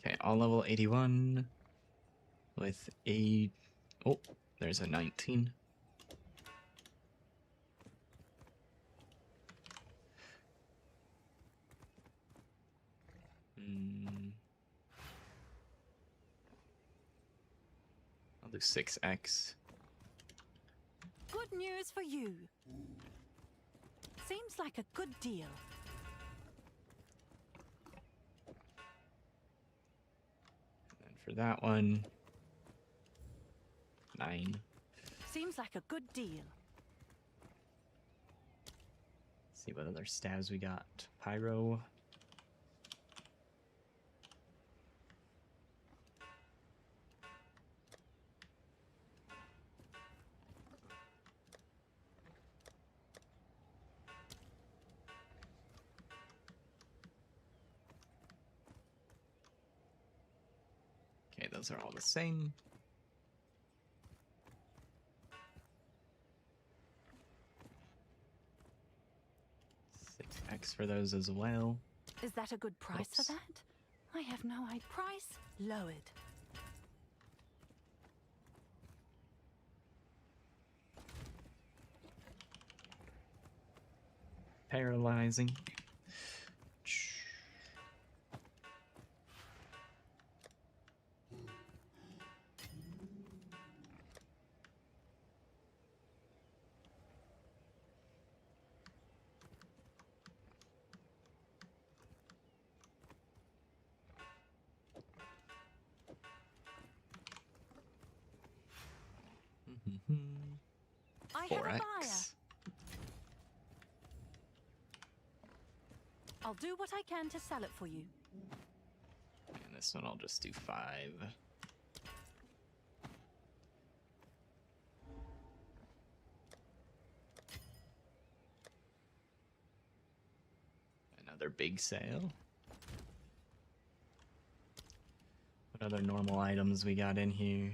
Okay, all level 81 with a... Oh, there's a 19. I'll do 6x. Good news for you. Seems like a good deal. And for that one, 9. Seems like a good deal. See what other stabs we got. Pyro. Okay, those are all the same. X for those as well. Is that a good price Oops. for that? I have no idea. Price lowered. Paralyzing. I have a buyer. 4x. I'll do what I can to sell it for you. And this one I'll just do 5. Another big sale. What other normal items we got in here?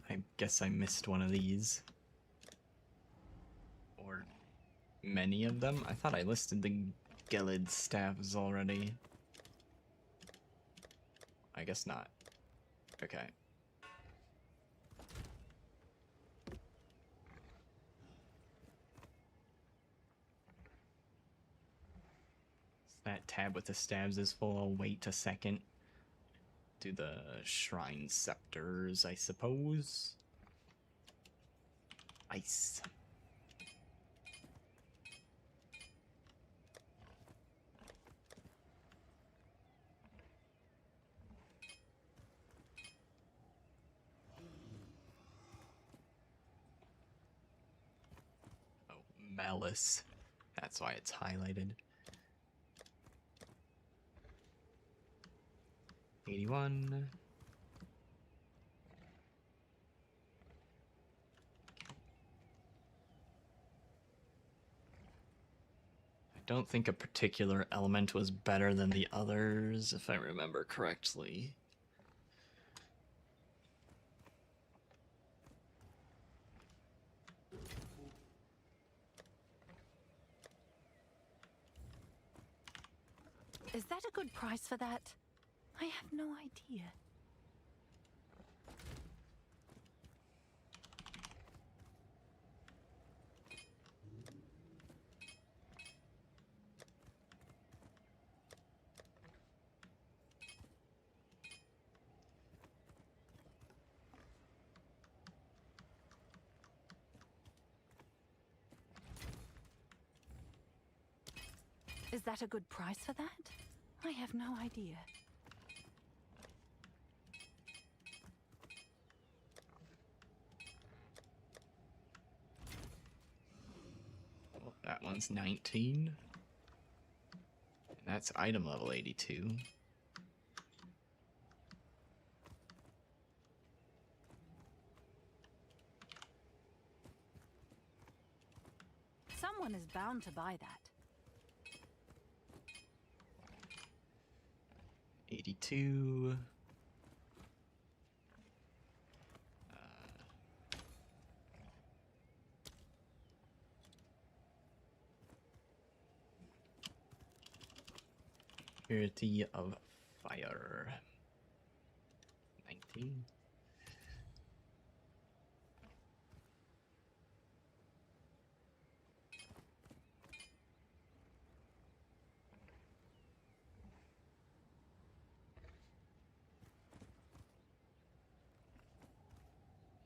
I guess I missed one of these. Or many of them? I thought I listed the Gelid staves already. I guess not. Okay. That tab with the stabs is full. I'll wait a second. Do the shrine scepters, I suppose. Ice. Oh, malice. That's why it's highlighted. 81. I don't think a particular element was better than the others, if I remember correctly. Is that a good price for that? I have no idea. Is that a good price for that? I have no idea. That one's 19. And that's item level 82. Someone is bound to buy that. 82. Purity of Fire. 19.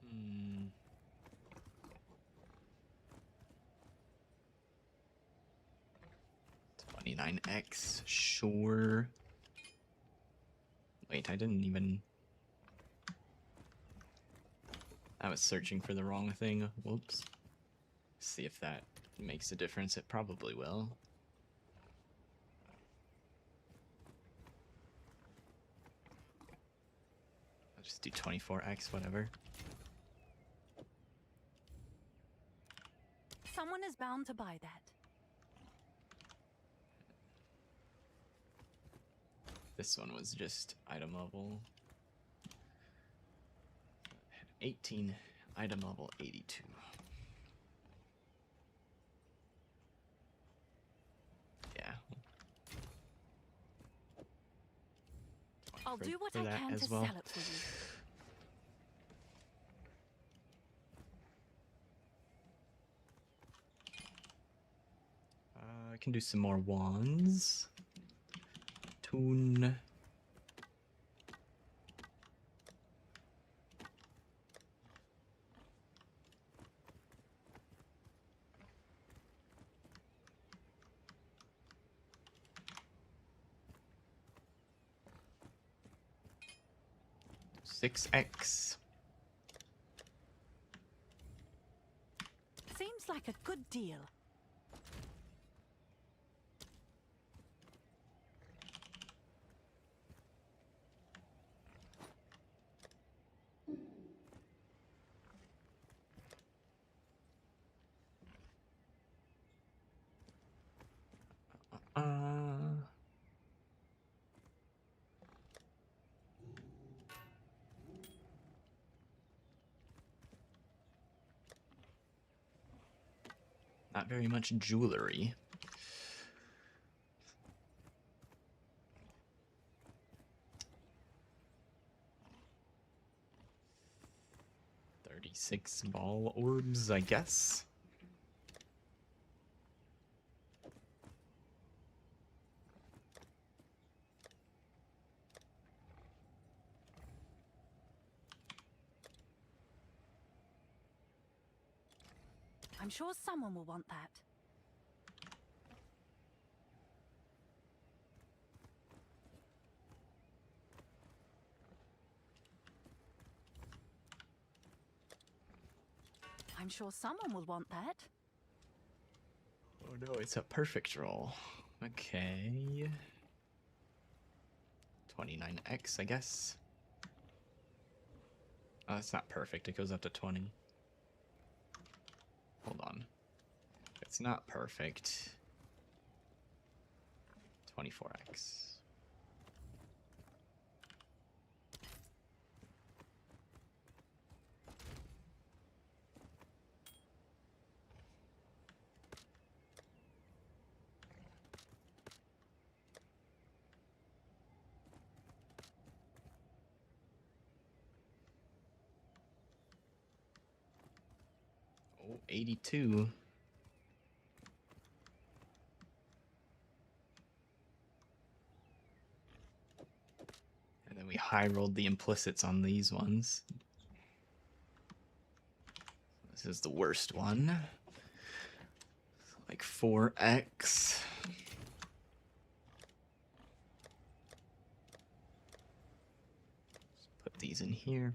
Hmm. $29X, sure. Wait, I didn't even... I was searching for the wrong thing. Whoops. See if that makes a difference. It probably will. I'll just do 24X, whatever. Someone is bound to buy that. This one was just item level 18, item level 82. Yeah. I'll do what for I that can as to well. sell it for you. I can do some more wands. Toon. $6X. Seems like a good deal. Not very much jewelry. $36 ball orbs, I guess. I'm sure someone will want that. I'm sure someone will want that. Oh no, it's a perfect roll. Okay. 29X, I guess. Oh, it's not perfect. It goes up to 20. Hold on. It's not perfect. 24X. Oh, 82. And then we high rolled the implicits on these ones. This is the worst one. Like 4X. Put these in here.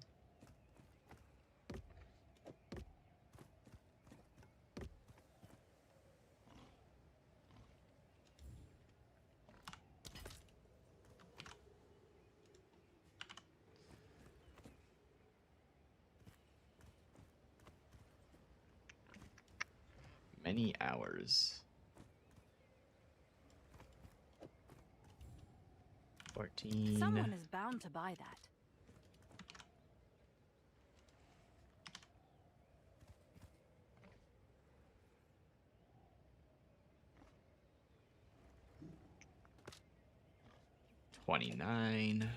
Many hours. 14. Someone is bound to buy that. $29. And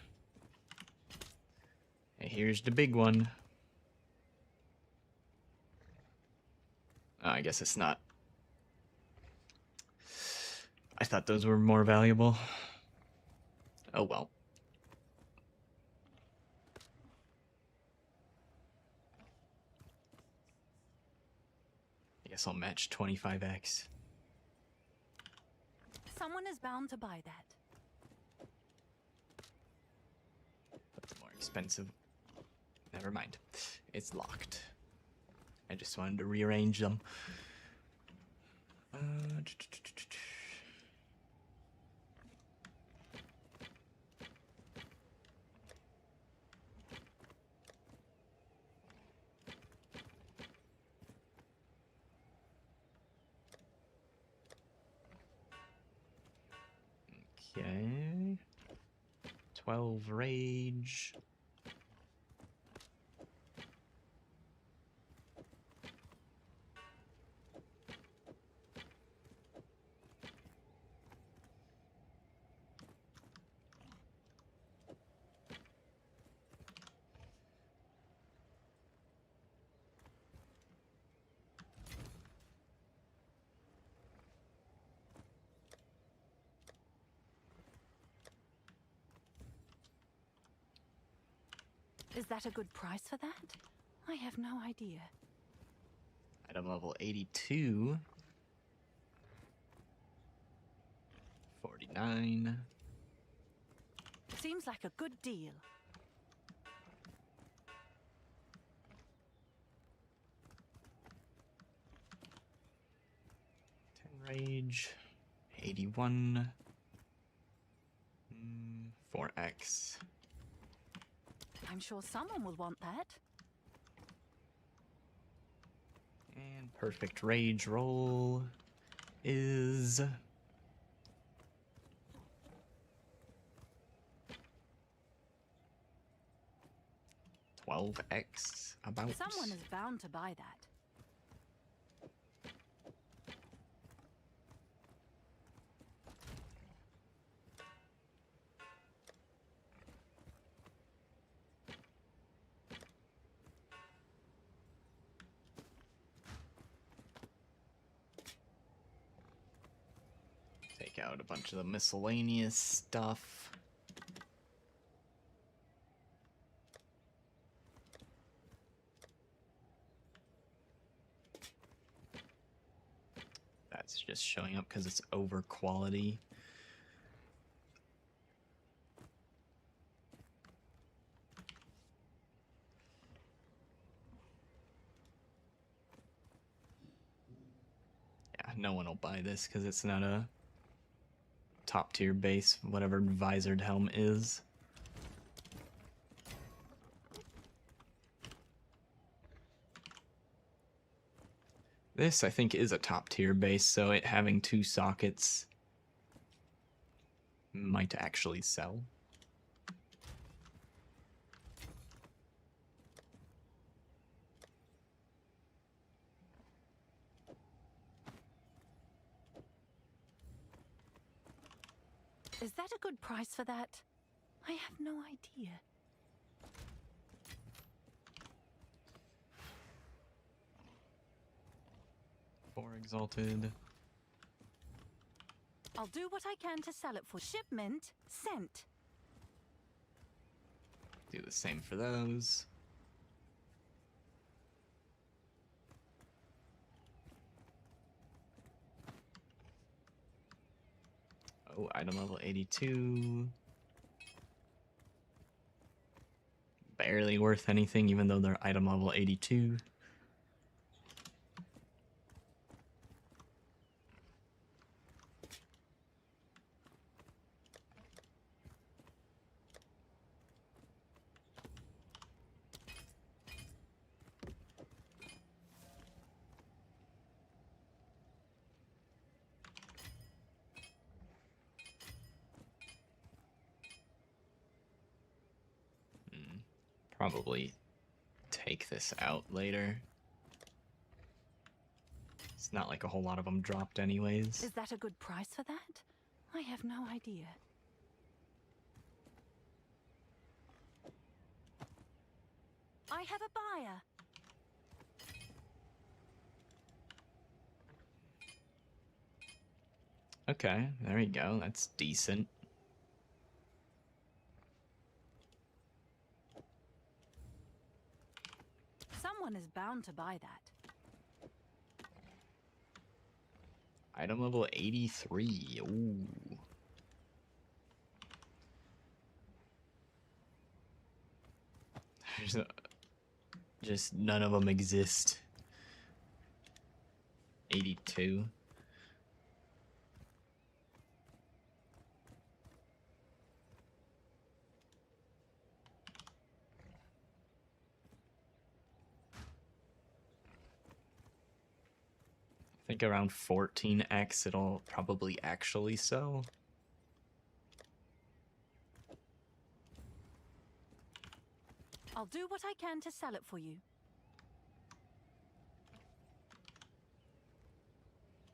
here's the big one. Oh, I guess it's not. I thought those were more valuable. Oh well. I guess I'll match 25x. Someone is bound to buy that. That's more expensive. Never mind. It's locked. I just wanted to rearrange them. Okay. 12 rage. Is that a good price for that? I have no idea. Item level 82. 49. Seems like a good deal. Rage. 81. 4x. I'm sure someone will want that. And perfect rage roll is 12x about. Someone is bound to buy that. Take out a bunch of the miscellaneous stuff. That's just showing up because it's over quality. Yeah, no one will buy this because it's not a top tier base, whatever visored helm is. This, I think, is a top tier base, so it having 2 sockets might actually sell. Is that a good price for that? I have no idea. For exalted. I'll do what I can to sell it for shipment sent. Do the same for those. Oh, item level 82. Barely worth anything, even though they're item level 82. probably take this out later. It's not like a whole lot of them dropped anyways. Is that a good price for that? I have no idea. I have a buyer. Okay, there you go. That's decent. Someone is bound to buy that. Item level 83. Ooh. Just none of them exist. 82. I think around 14x it'll probably actually sell. I'll do what I can to sell it for you.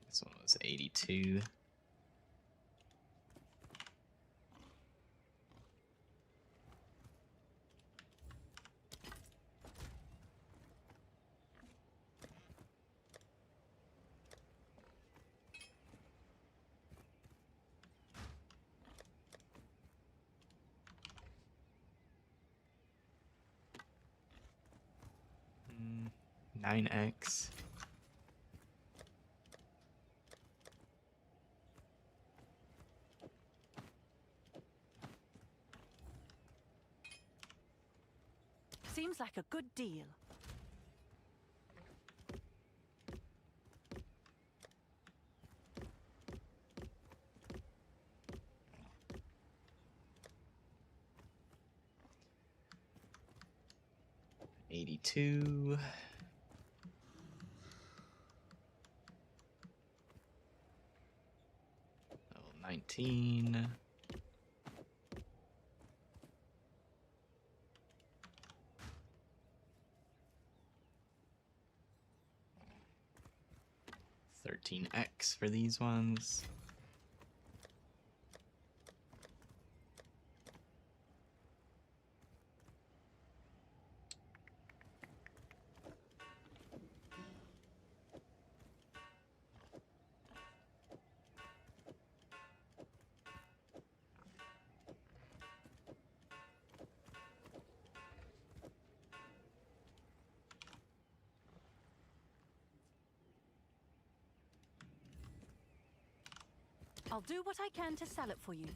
This one was 82. Mm, 9x. Seems like a good deal. $82. Level 19. $13x for these ones. I'll do what I can to sell it for you.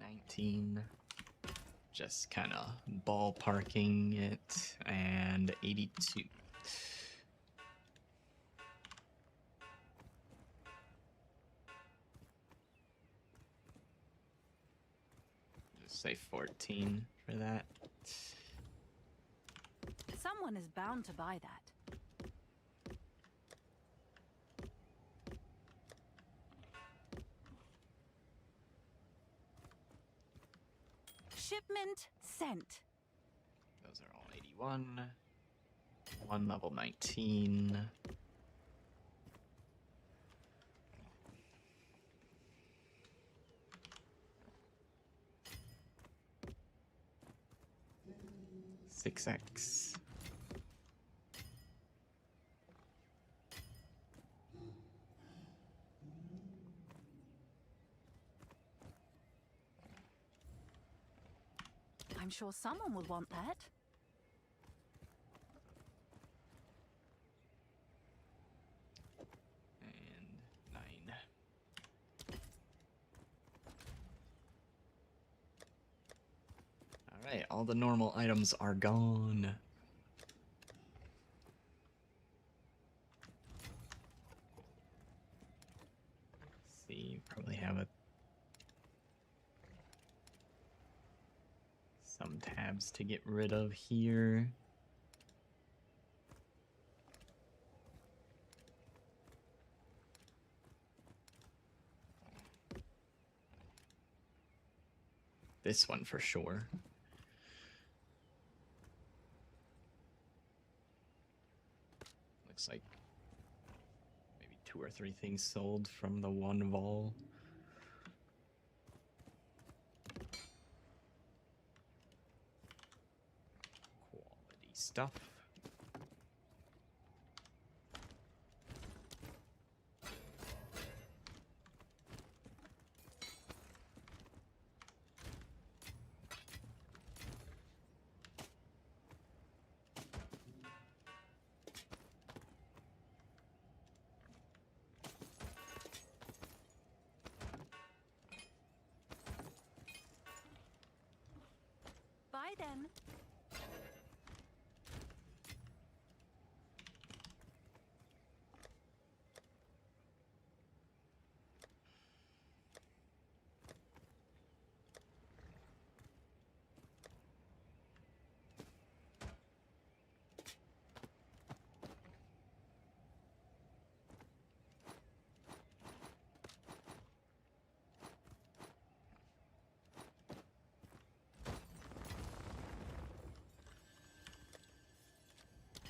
19. Just kind of ballparking it, and 82. Just say 14 for that. Someone is bound to buy that. Shipment sent. Those are all 81. One level 19. Six X. I'm sure someone will want that. And 9. Alright, all the normal items are gone. Let's see, probably have some tabs to get rid of here. This one for sure. Looks like maybe 2 or 3 things sold from the one vol. Quality stuff. Bye then.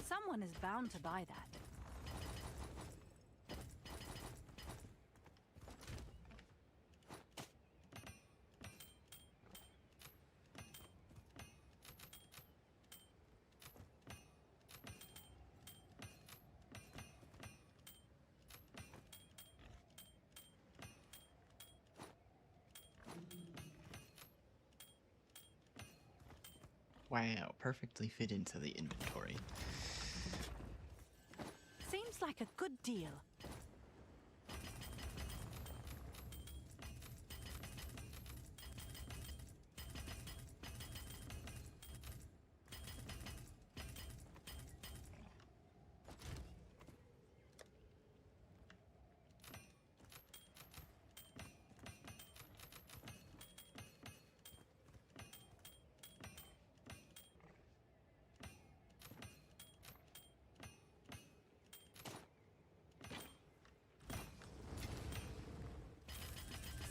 Someone is bound to buy that. Wow, perfectly fit into the inventory. Seems like a good deal.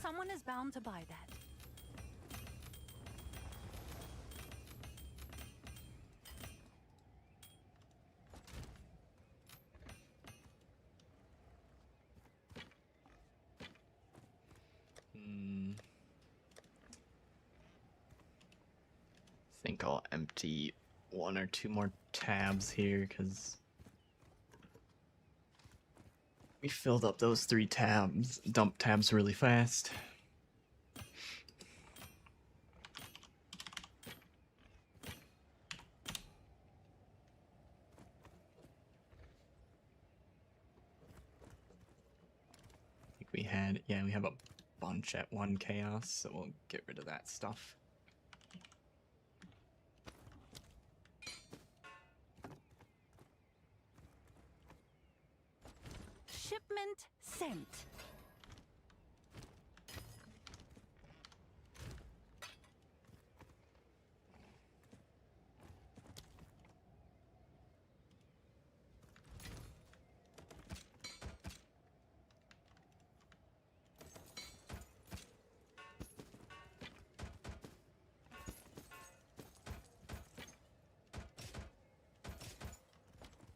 Someone is bound to buy that. Think I'll empty 1 or 2 more tabs here because we filled up those 3 tabs, dump tabs really fast. I think we had, yeah, we have a bunch at 1 chaos, so we'll get rid of that stuff. Shipment sent.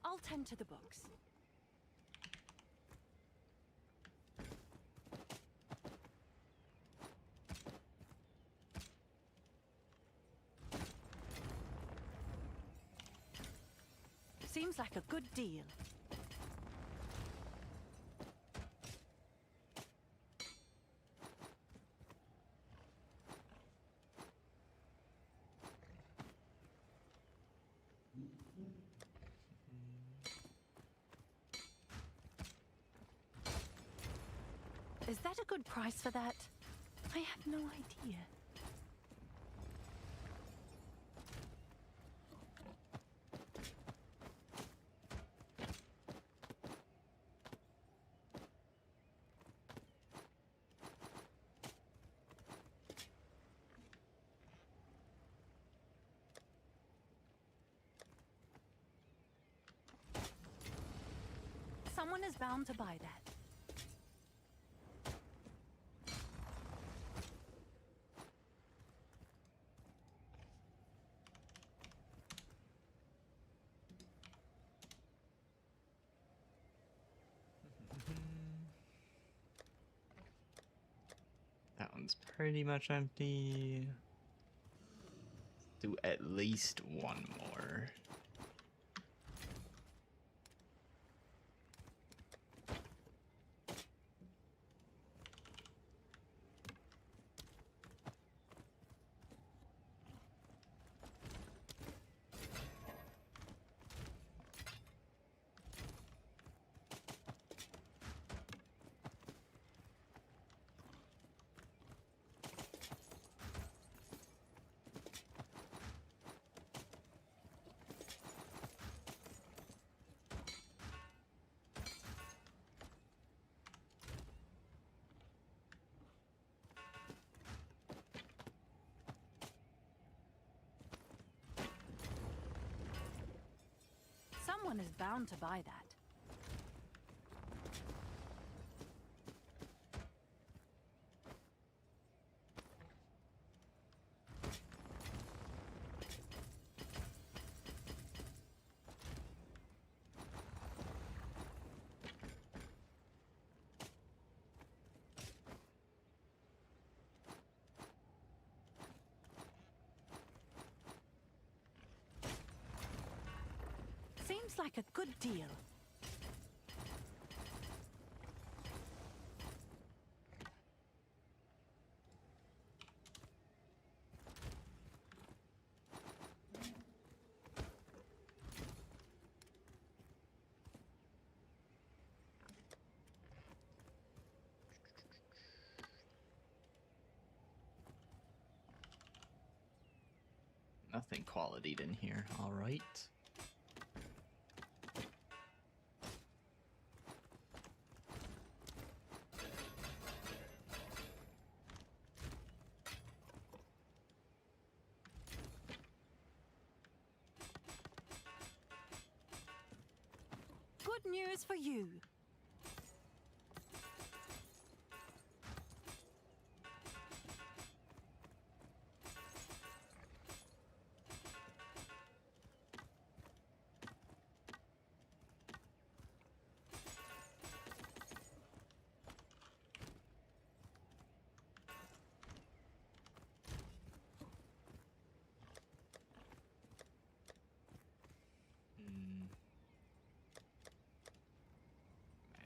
I'll tend to the books. Seems like a good deal. Is that a good price for that? I have no idea. Someone is bound to buy that. one's pretty much empty. Do at least one more. Someone is bound to buy that. Seems like a good deal. Nothing qualityed in here. All right. Good news for you.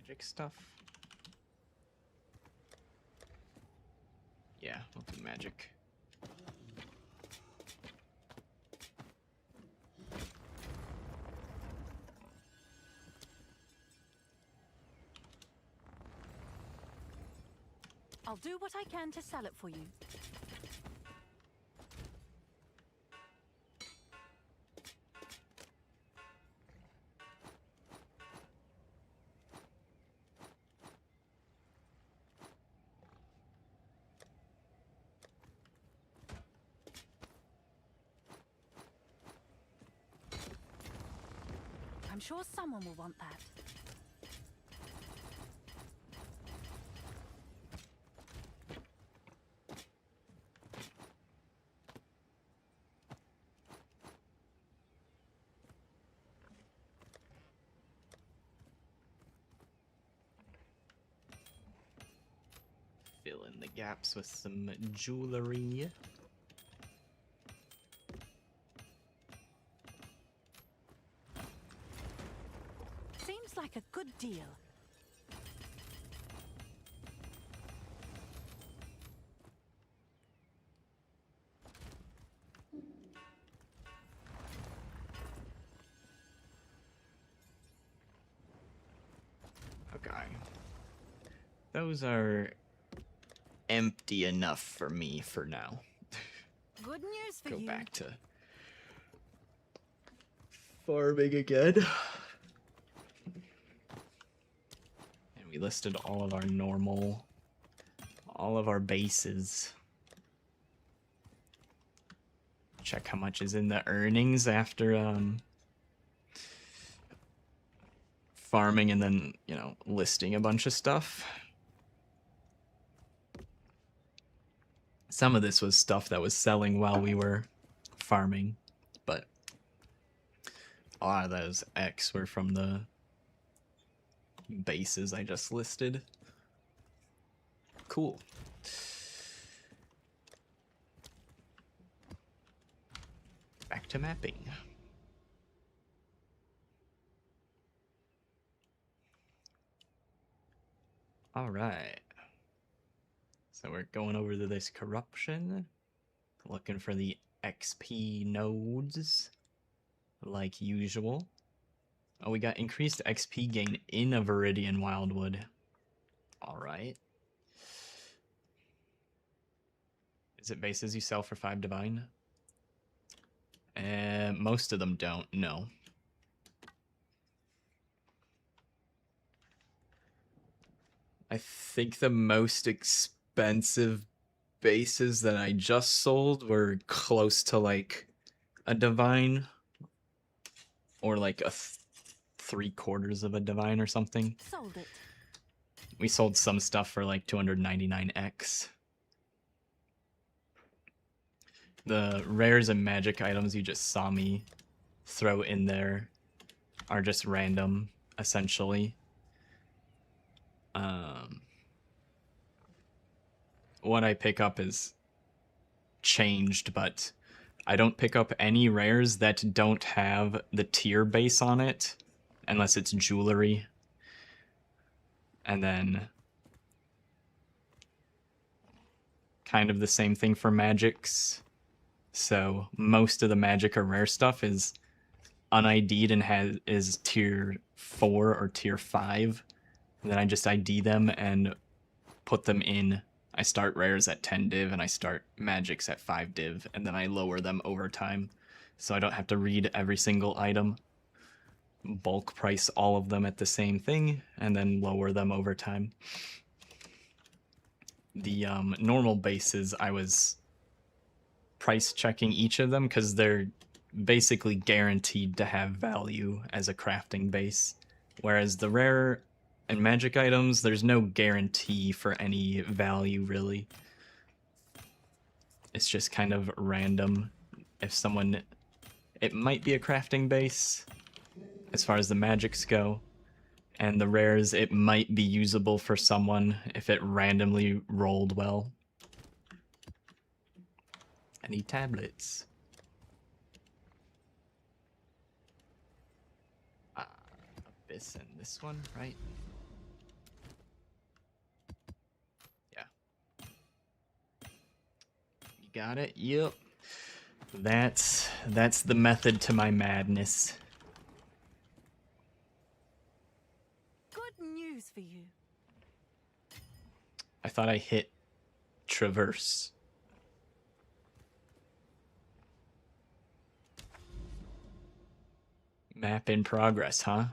Magic stuff. Yeah, we'll do magic. I'll do what I can to sell it for you. I'm sure someone will want that. Fill in the gaps with some jewelry. Seems like a good deal. Okay. Those are empty enough for me for now. Good news for Go you. back to farming again. And we listed all of our normal, all of our bases. Check how much is in the earnings after farming and then, you know, listing a bunch of stuff. Some of this was stuff that was selling while we were farming, but a lot of those X were from the bases I just listed. Cool. Back to mapping. All right. So we're going over to this corruption, looking for the XP nodes, like usual. Oh, we got increased XP gain in a Viridian Wildwood. All right. Is it bases you sell for 5 divine? Most of them don't, no. I think the most expensive bases that I just sold were close to like a divine or like a 3/4 of a divine or something. Sold it. We sold some stuff for like 299x. The rares and magic items you just saw me throw in there are just random, essentially. What I pick up is changed, but I don't pick up any rares that don't have the tier base on it, unless it's jewelry. And then kind of the same thing for magics. So most of the magic or rare stuff is un-ID'd and is tier 4 or tier 5. And then I just ID them and put them in. I start rares at 10 div and I start magics at 5 div, and then I lower them over time. So I don't have to read every single item. Bulk price all of them at the same thing, and then lower them over time. The normal bases, I was price checking each of them because they're basically guaranteed to have value as a crafting base. Whereas the rare and magic items, there's no guarantee for any value, really. It's just kind of random. If someone... It might be a crafting base, as far as the magics go. And the rares, it might be usable for someone if it randomly rolled well. I need tablets. Abyss and this one, right? Yeah. You got it? Yep. That's the method to my madness. Good news for you. I thought I hit traverse. Map in progress, huh?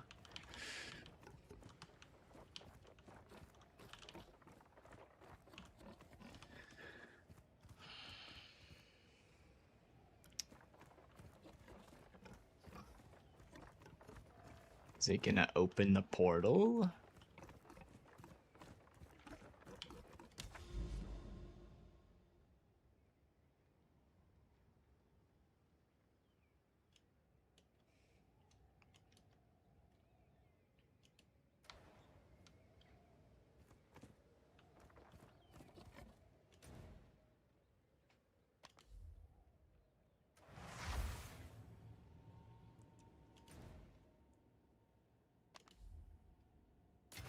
Is it gonna open the portal?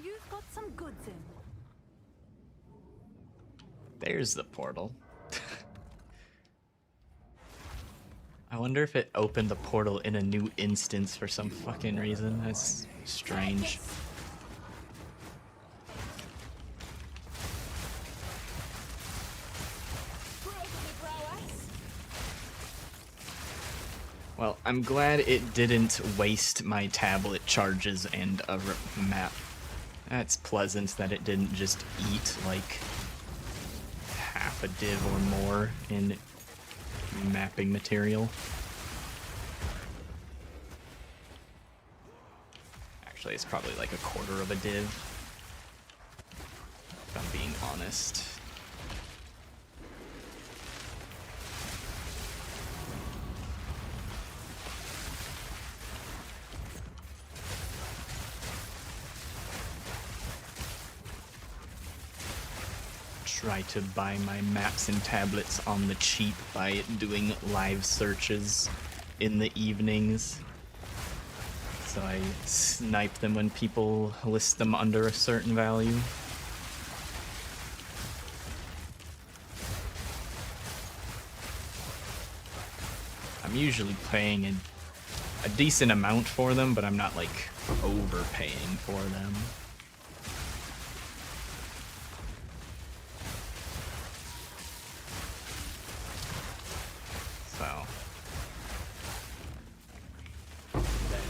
You've got some goods in. There's the portal. I wonder if it opened the portal in a new instance for some fucking reason. That's strange. Well, I'm glad it didn't waste my tablet charges and a map. That's pleasant that it didn't just eat like half a div or more in mapping material. Actually, it's probably like a 1/4 of a div, if I'm being honest. Try to buy my maps and tablets on the cheap by doing live searches in the evenings. So I snipe them when people list them under a certain value. I'm usually paying a decent amount for them, but I'm not like overpaying for them. So then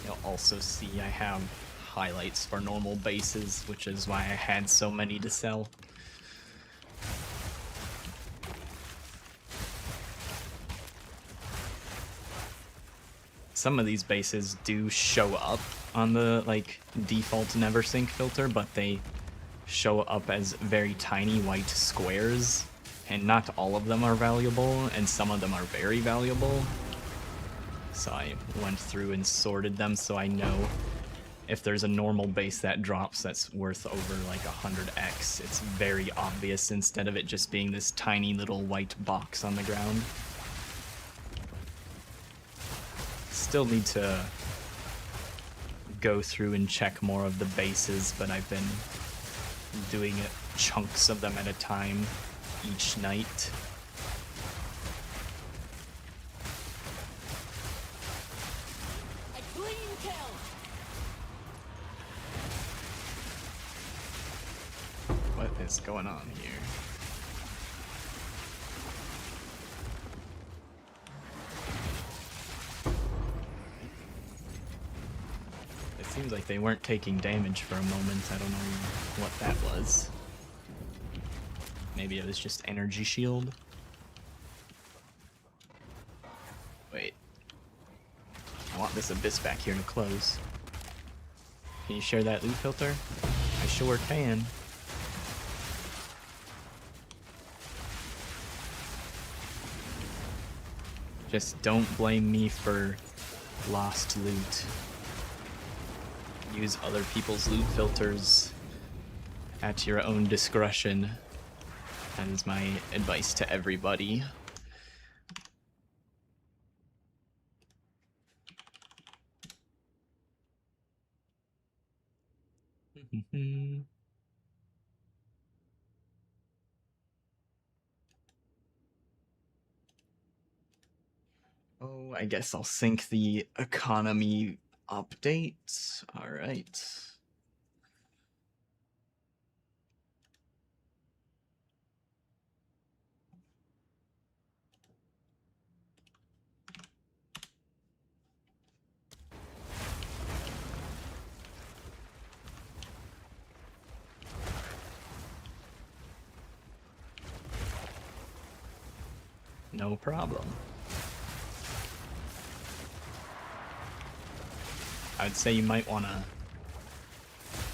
you'll also see I have highlights for normal bases, which is why I had so many to sell. Some of these bases do show up on the like default never sync filter, but they show up as very tiny white squares, and not all of them are valuable, and some of them are very valuable. So I went through and sorted them so I know if there's a normal base that drops that's worth over like 100x, it's very obvious instead of it just being this tiny little white box on the ground. Still need to go through and check more of the bases, but I've been doing it chunks of them at a time each night. A clean kill. What is going on here? It seems like they weren't taking damage for a moment. I don't know what that was. Maybe it was just energy shield. Wait. I want this abyss back here to close. Can you share that loot filter? I sure can. Just don't blame me for lost loot. Use other people's loot filters at your own discretion. That is my advice to everybody. Oh, I guess I'll sync the economy update. All right. No problem. I'd say you might want to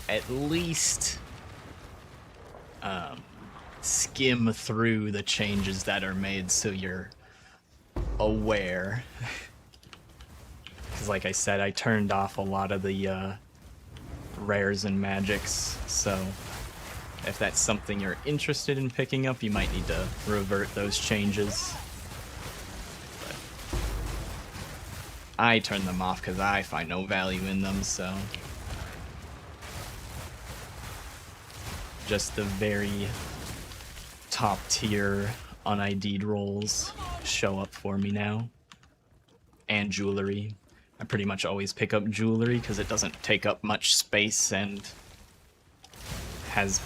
at least skim through the changes that are made so you're aware. Because like I said, I turned off a lot of the rares and magics, so if that's something you're interested in picking up, you might need to revert those changes. But I turn them off because I find no value in them, so just the very top tier un-ID'd rolls show up for me now. And jewelry. I pretty much always pick up jewelry because it doesn't take up much space and has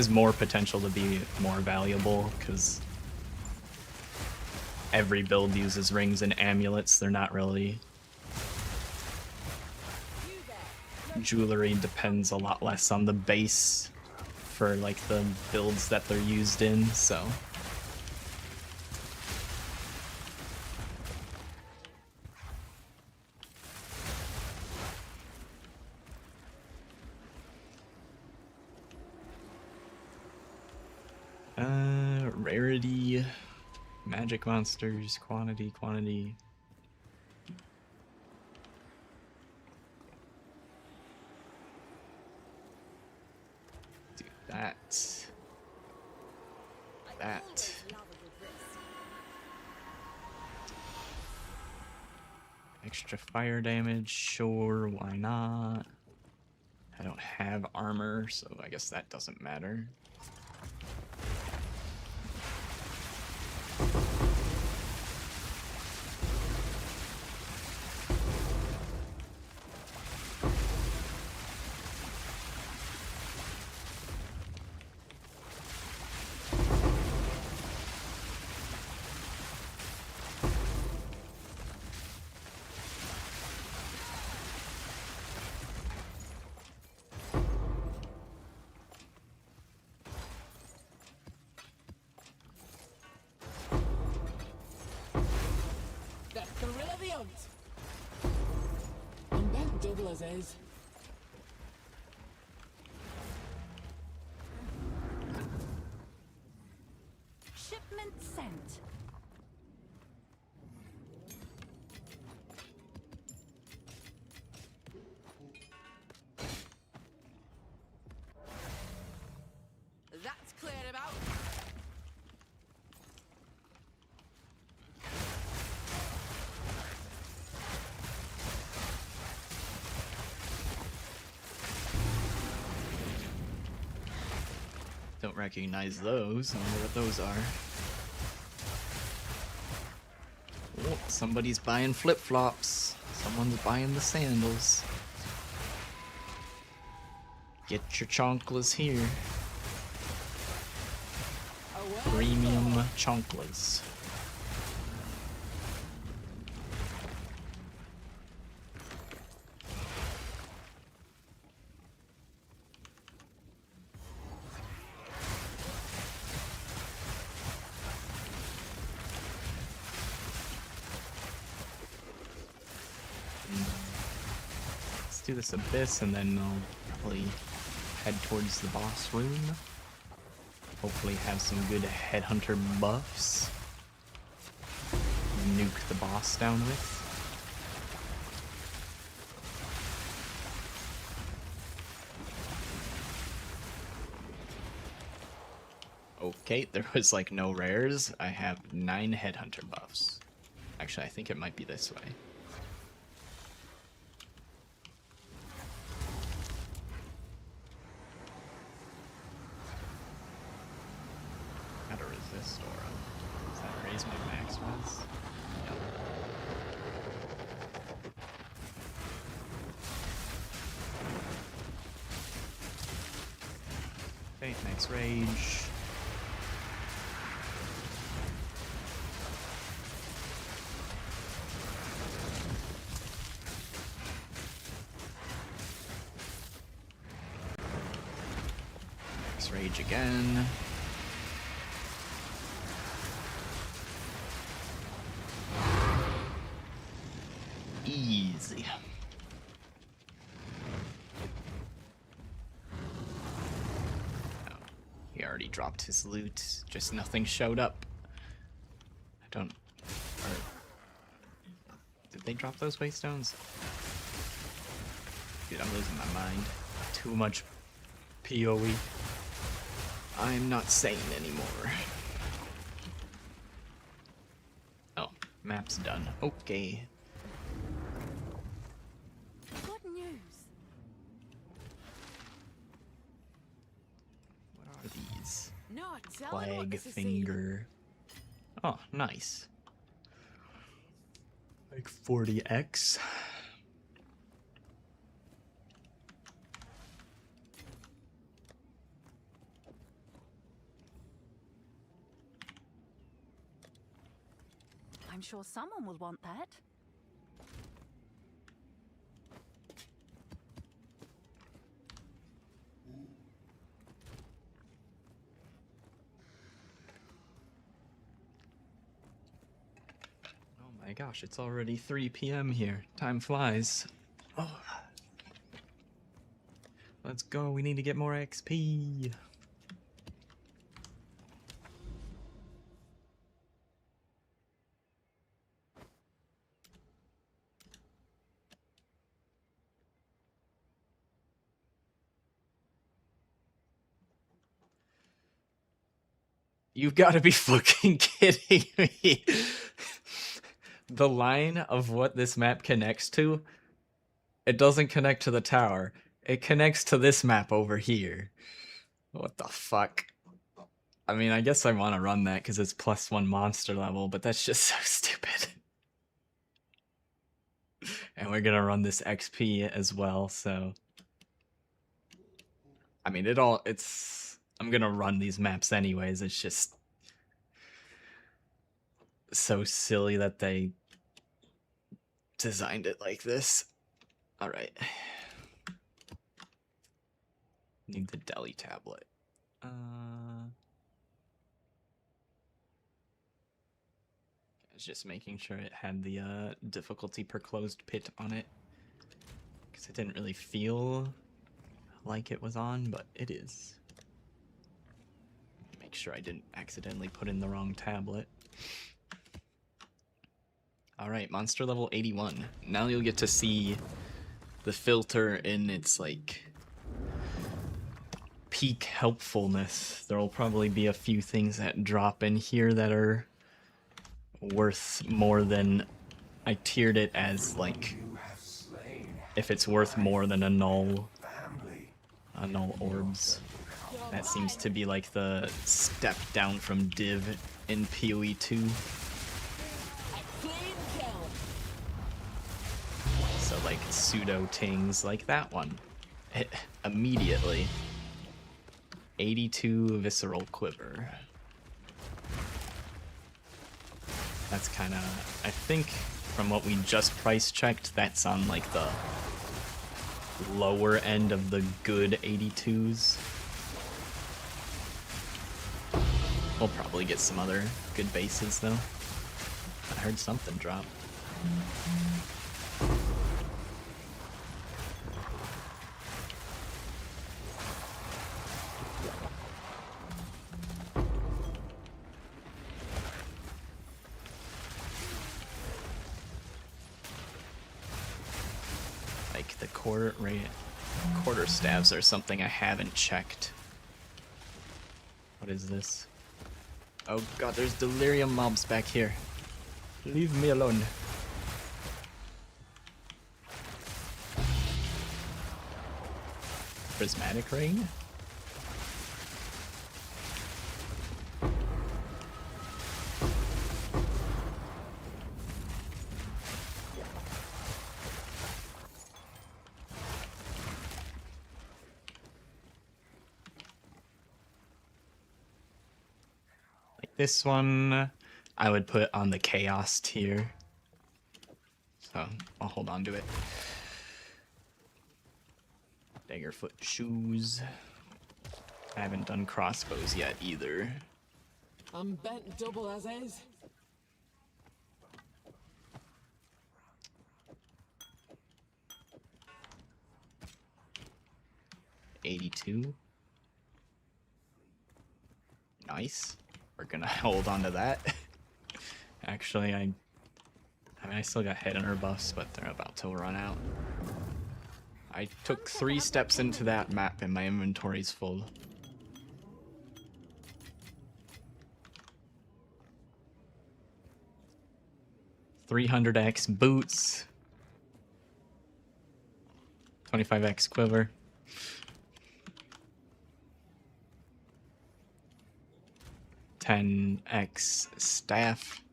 more potential to be more valuable because every build uses rings and amulets. They're not really... Jewelry depends a lot less on the base for like the builds that they're used in, so... Rarity, magic monsters, quantity. Do that. Extra fire damage, sure, why not? I don't have armor, so I guess that doesn't matter. The thrill of the hunt. I'm back double as is. Shipment sent. That's clear about. Don't recognize those. I wonder what those are. Oh, somebody's buying flip-flops. Someone's buying the sandals. Get your chonklas here. Premium chonklas. Let's do this abyss and then I'll probably head towards the boss room. Hopefully have some good headhunter buffs. Nuke the boss down with. Okay, there was like no rares. I have 9 headhunter buffs. Actually, I think it might be this way. How to resist aura. Does that raise my max res? Yep. Okay, max rage. Max rage again. Easy. Oh, he already dropped his loot, just nothing showed up. I don't... Did they drop those waystones? Dude, I'm losing my mind. Too much PoE. I'm not sane anymore. Oh, map's done. Okay. Good news. What are these? No, tell me what Flag this is. finger. Oh, nice. Like 40x. I'm sure someone will want that. Oh my gosh, it's already 3 p.m. here. Time flies. Oh. Let's go, we need to get more XP. You've got to be fucking kidding me. the line of what this map connects to, it doesn't connect to the tower. It connects to this map over here. What the fuck? I mean, I guess I want to run that because it's +1 monster level, but that's just so stupid. And we're gonna run this XP as well, so... I mean, I'm gonna run these maps anyways, it's just... so silly that they designed it like this. Alright. Need the deli tablet. I was just making sure it had the difficulty per closed pit on it. Because it didn't really feel like it was on, but it is. Make sure I didn't accidentally put in the wrong tablet. Alright, monster level 81. Now you'll get to see the filter in its, like, peak helpfulness. There'll probably be a few things that drop in here that are worth more than... I tiered it as, like, if it's worth more than a null orbs. That seems to be, like, the step down from div in PoE 2. So, like, pseudo tings like that one. Immediately. 82 Visceral Quiver. That's kind of... I think from what we just price checked, that's on, like, the lower end of the good 82s. We'll probably get some other good bases, though. I heard something drop. Like the quarter staves are something I haven't checked. What is this? Oh god, there's delirium mobs back here. Leave me alone. Prismatic ring? This one I would put on the chaos tier. So I'll hold on to it. Daggerfoot shoes. I haven't done crossbows yet either. I'm bent double as is. $82. Nice. We're gonna hold on to that. Actually, I mean, I still got head hunter buffs, but they're about to run out. I took 3 steps into that map and my inventory's full. $300x boots. 25x quiver. 10x staff,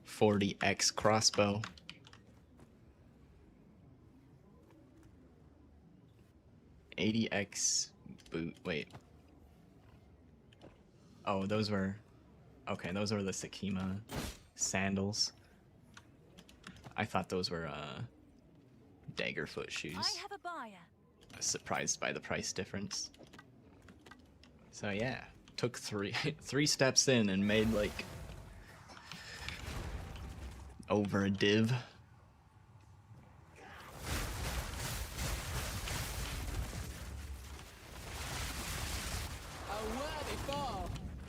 40x crossbow, 80x boot. Wait. Oh, those were... Okay, those were the Sakima sandals. I thought those were Daggerfoot shoes. I have a buyer. I was surprised by the price difference. So yeah. Took three steps in and made like over a div.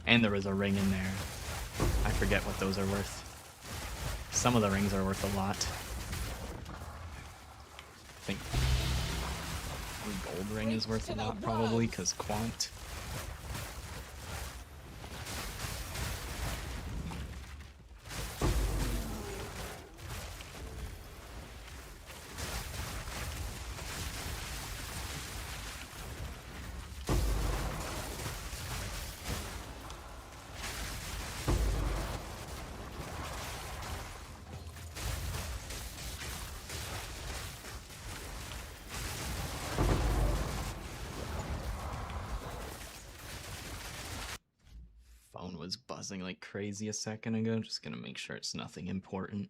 And there was a ring in there. I forget what those are worth. Some of the rings are worth a lot. I think the gold ring is worth a lot probably because quant. was buzzing like crazy a second ago. Just gonna make sure it's nothing important.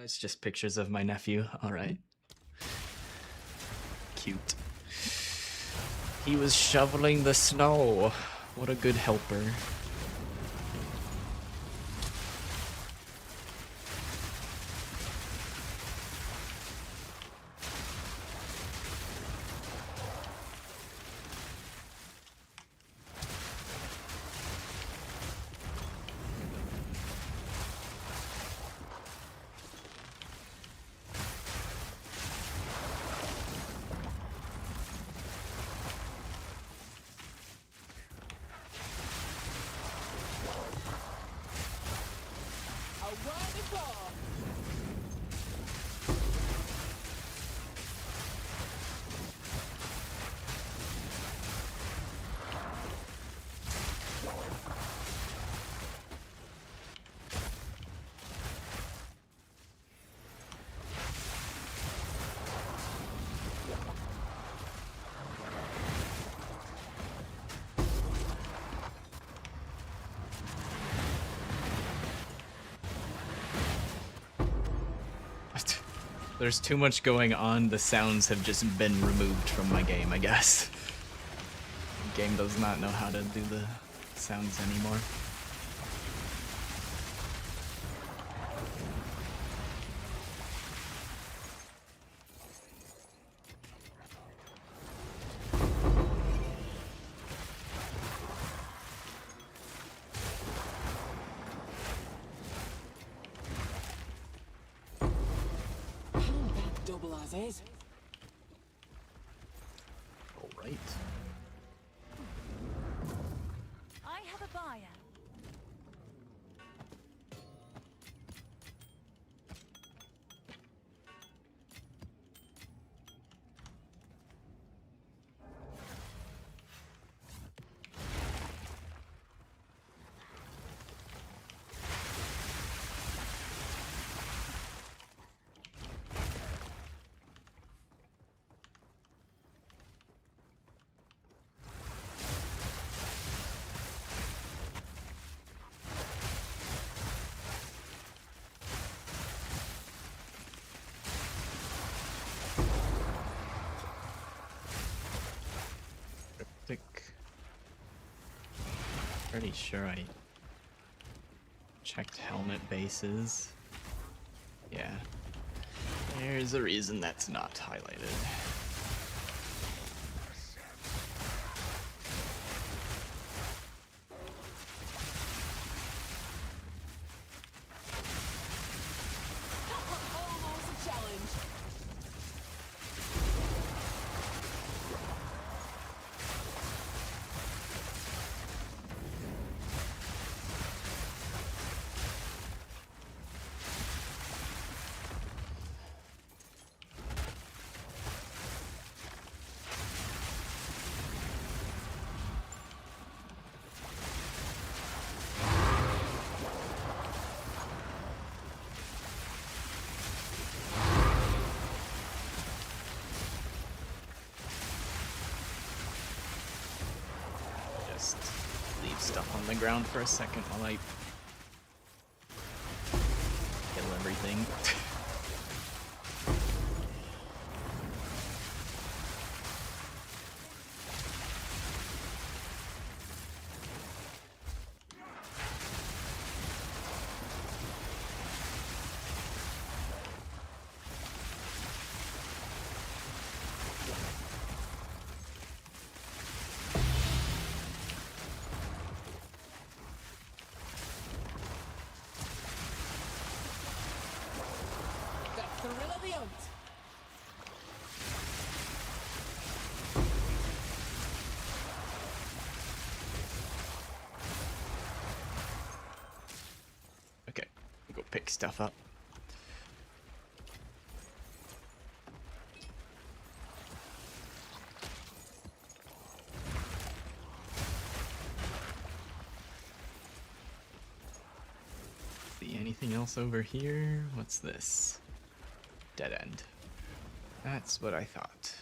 It's just pictures of my nephew. All right. Cute. He was shoveling the snow. What a good helper. There's too much going on. The sounds have just been removed from my game, I guess. The game does not know how to do the sounds anymore. Double as is. All right. I have a buyer. Pretty sure I checked helmet bases. Yeah. There's a reason that's not highlighted. Almost a challenge. Just leave stuff on the ground for a second while I kill everything. The thrill of the hunt. Okay, go pick stuff up. anything else over here? What's this? Dead end. That's what I thought.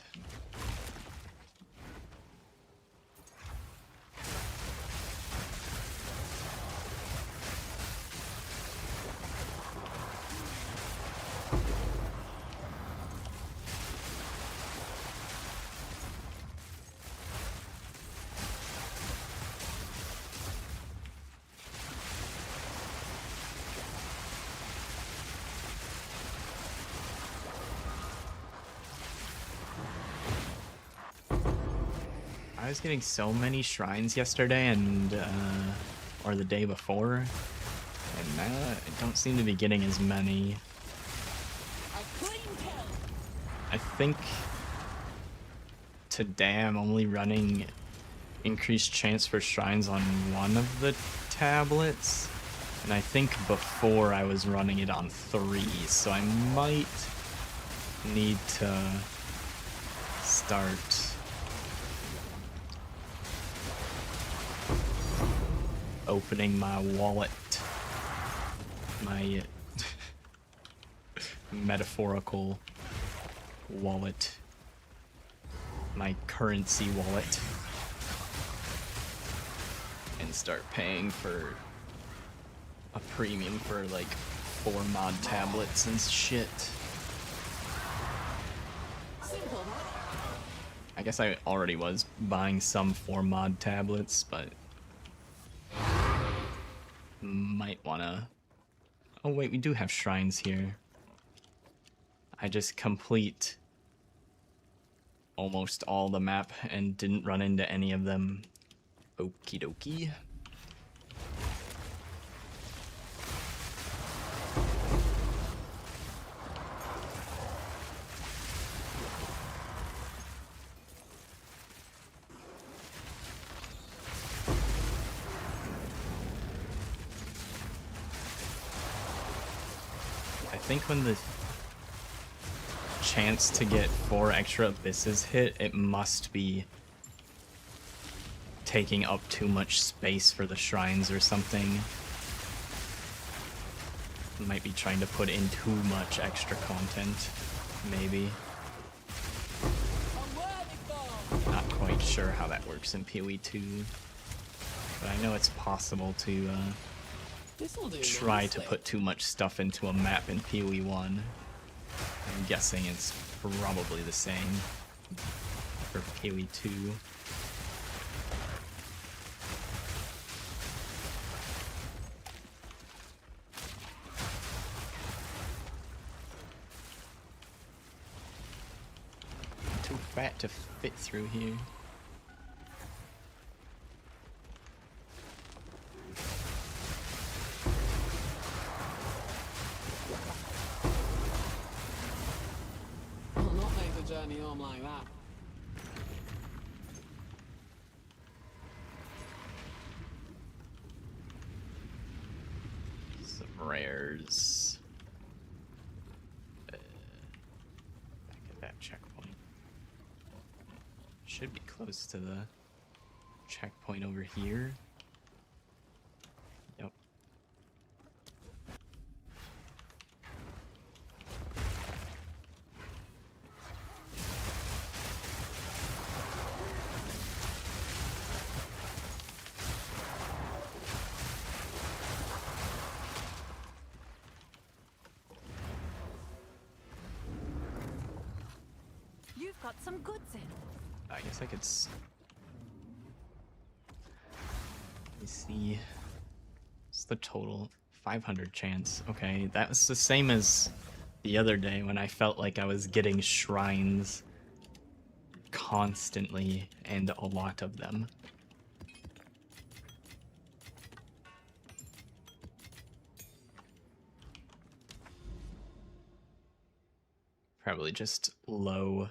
I was getting so many shrines yesterday and or the day before, and now I don't seem to be getting as many. A clean kill. I think today I'm only running increased chance for shrines on one of the tablets, and I think before I was running it on 3, so I might need to start opening my wallet, my metaphorical wallet, my currency wallet, and start paying for a premium for like 4 mod tablets and shit. Simple, huh? I guess I already was buying some 4 mod tablets, but might wanna... Oh wait, we do have shrines here. I just complete almost all the map and didn't run into any of them. Okie dokie. I think when the chance to get 4 extra abysses hit, it must be taking up too much space for the shrines or something. Might be trying to put in too much extra content, maybe. A worthy foe. Not quite sure how that works in PoE 2, but I know it's possible to This'll do try to nicely. put too much stuff into a map in PoE 1. I'm guessing it's probably the same for PoE 2. I'm too fat to fit through here. I'll not make the journey home like that. Some rares. Back at that checkpoint. Should be close to the checkpoint over here. Yep. You've got some goods in. I guess I could let me see. What's the total? 500 chance. Okay, that was the same as the other day when I felt like I was getting shrines constantly and a lot of them. Probably just low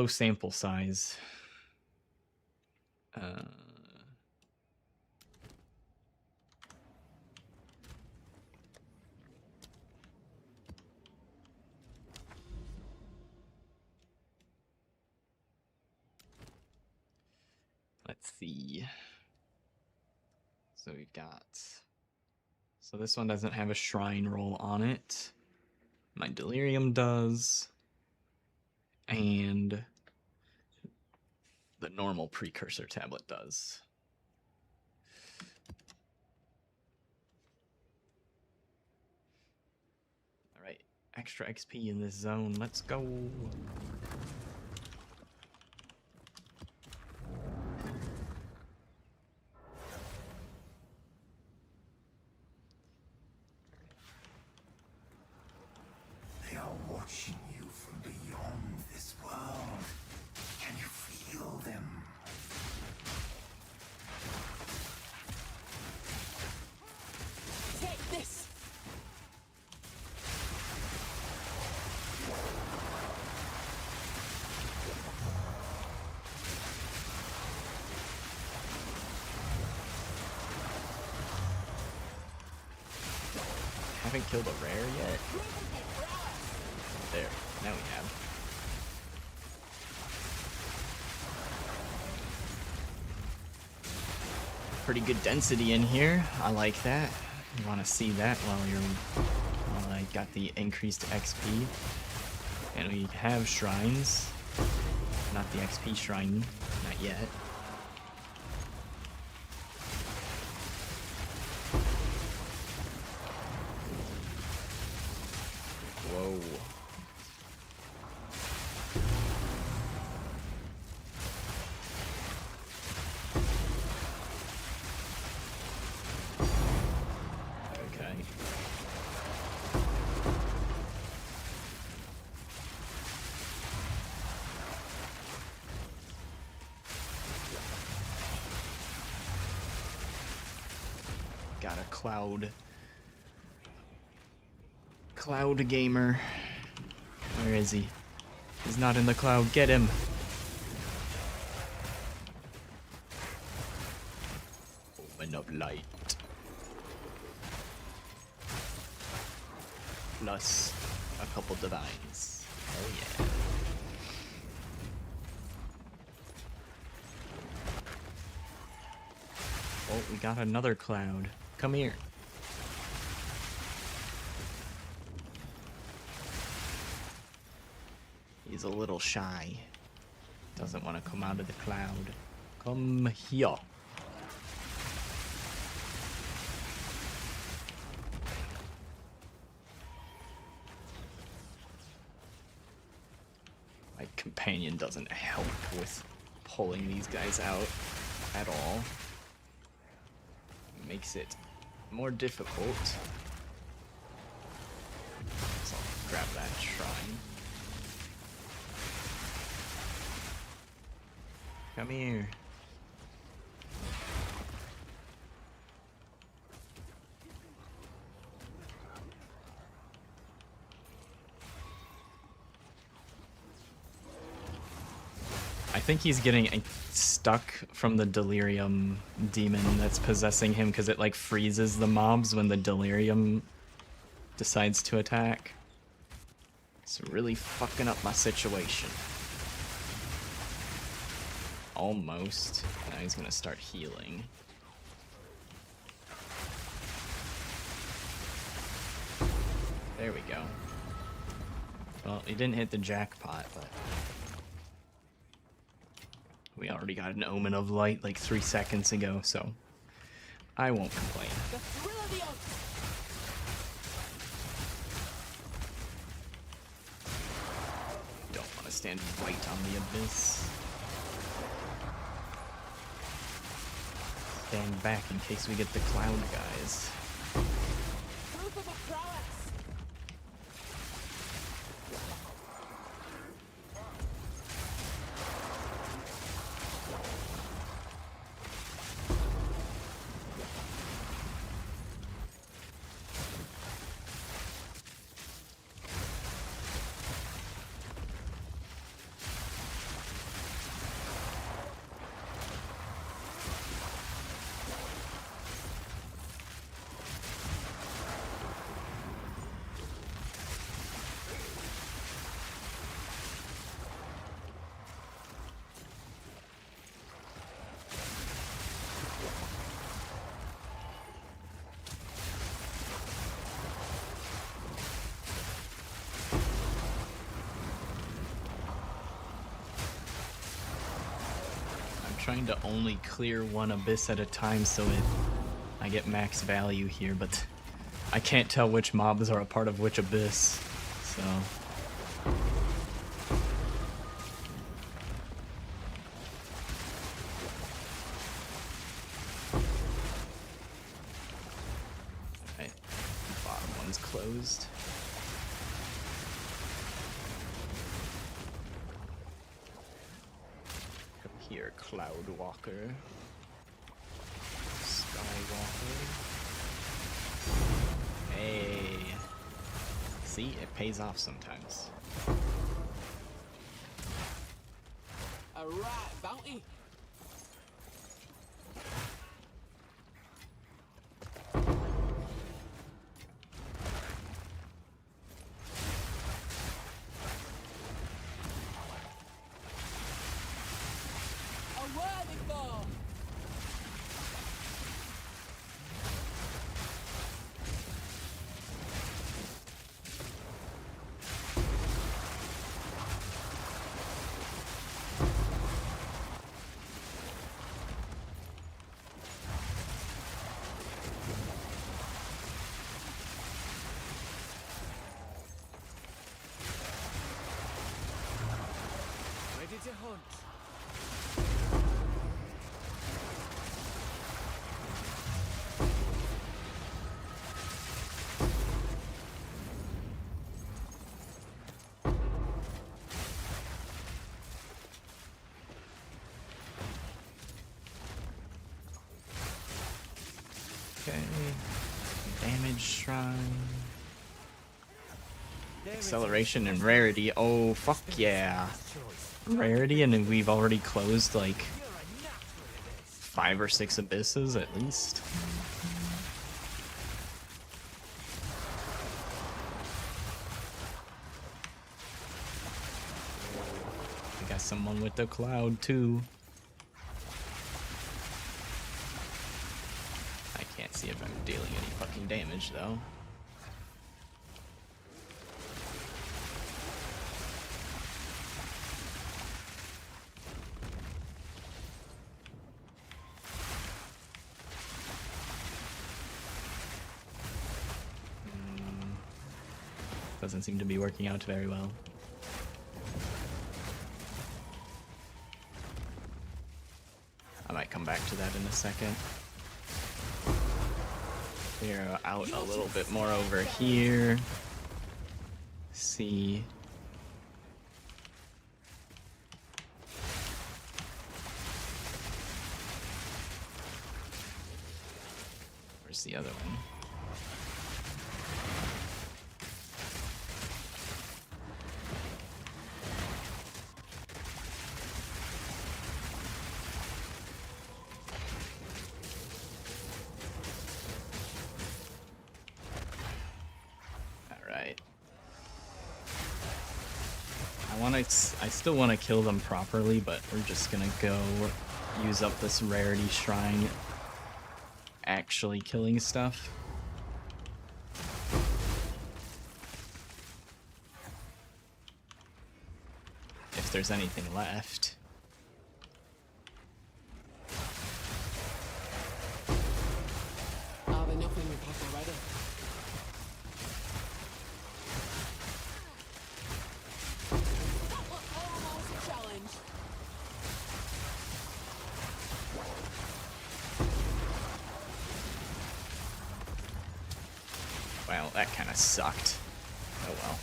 sample size. Let's see. So we've got So this one doesn't have a shrine roll on it. My delirium does. And the normal precursor tablet does. Alright, extra XP in this zone. Let's go. They are watching you from beyond this world. Can you feel them? Take this! Haven't killed a rare yet. There, now we have. Pretty good density in here. I like that. You want to see that while I got the increased XP. And we have shrines. Not the XP shrine, not yet. Whoa. Okay. Got a cloud gamer. Where is he? He's not in the cloud. Get him. Omen of light. Plus a couple divines. Oh yeah. Oh, we got another cloud. Come here. He's a little shy. Doesn't want to come out of the cloud. Come here. My companion doesn't help with pulling these guys out at all. Makes it more difficult. So I'll grab that shrine. Come here. I think he's getting stuck from the delirium demon that's possessing him because it like freezes the mobs when the delirium decides to attack. It's really fucking up my situation. Almost. Now he's gonna start healing. There we go. Well, he didn't hit the jackpot, but we already got an omen of light like 3 seconds ago, so I won't complain. The thrill of the hunt! Don't want to stand right on the abyss. Stand back in case we get the cloud guys. Proof of a prowess! trying to only clear one abyss at a time so I get max value here, but I can't tell which mobs are a part of which abyss, so... Alright, bottom one's closed. Come here, Cloud Walker. Skywalker. Hey. See, it pays off sometimes. Alright, bounty. A worthy foe. Ready to hunt. Okay. Damage shrine. Acceleration and rarity. Oh, fuck yeah. Rarity, and then we've already closed like 5 or 6 abysses at least. We got someone with the cloud too. I can't see if I'm dealing any fucking damage though. Doesn't seem to be working out very well. I might come back to that in a second. Clear out a little bit more over here. See. Where's the other one? I still want to kill them properly, but we're just gonna go use up this rarity shrine actually killing stuff. If there's anything left. Are there nothing we pack already? That was almost a challenge. Well, that kind of sucked. Oh well.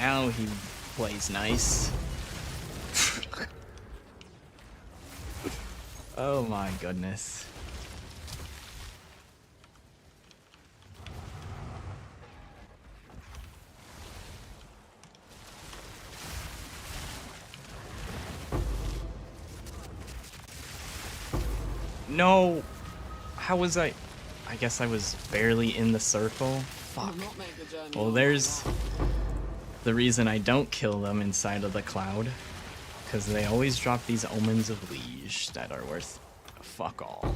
Now he plays nice. Oh my goodness. No! How was I guess I was barely in the circle? Fuck. Will not make the journey Well, all there's that the reason I don't kill them inside of the cloud. Because they always drop these omens of liege that are worth fuck all.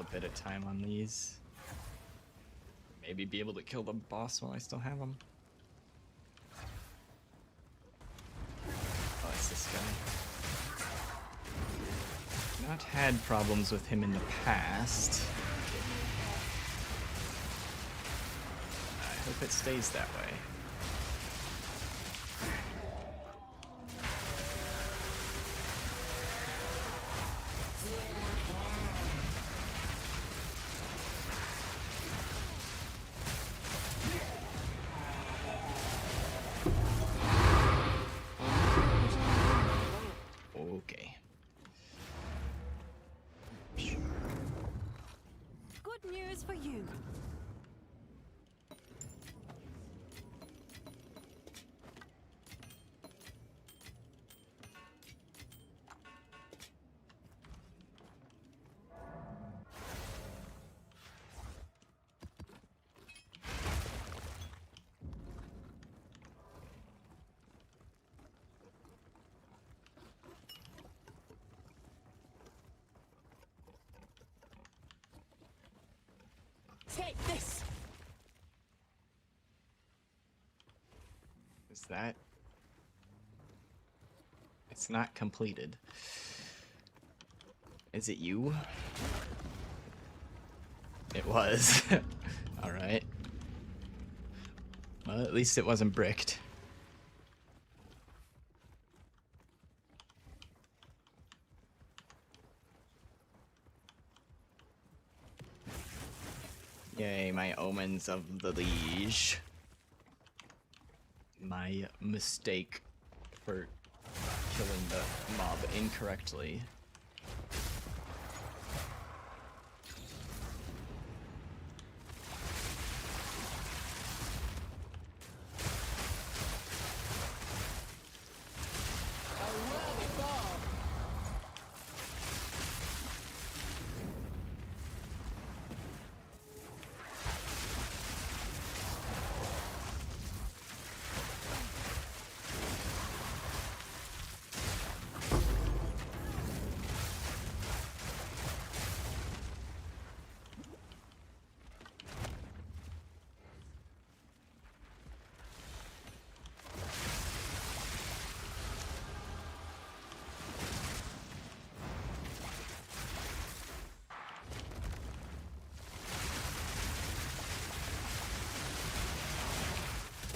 a bit of time on these. Maybe be able to kill the boss while I still have him. Oh, it's this guy. Not had problems with him in the past. I hope it stays that way. Okay. Good news for you. Take this. Is that? It's not completed. Is it you? It was. Alright. Well, at least it wasn't bricked. Yay, my omens of the liege. My mistake for killing the mob incorrectly. A worthy fall.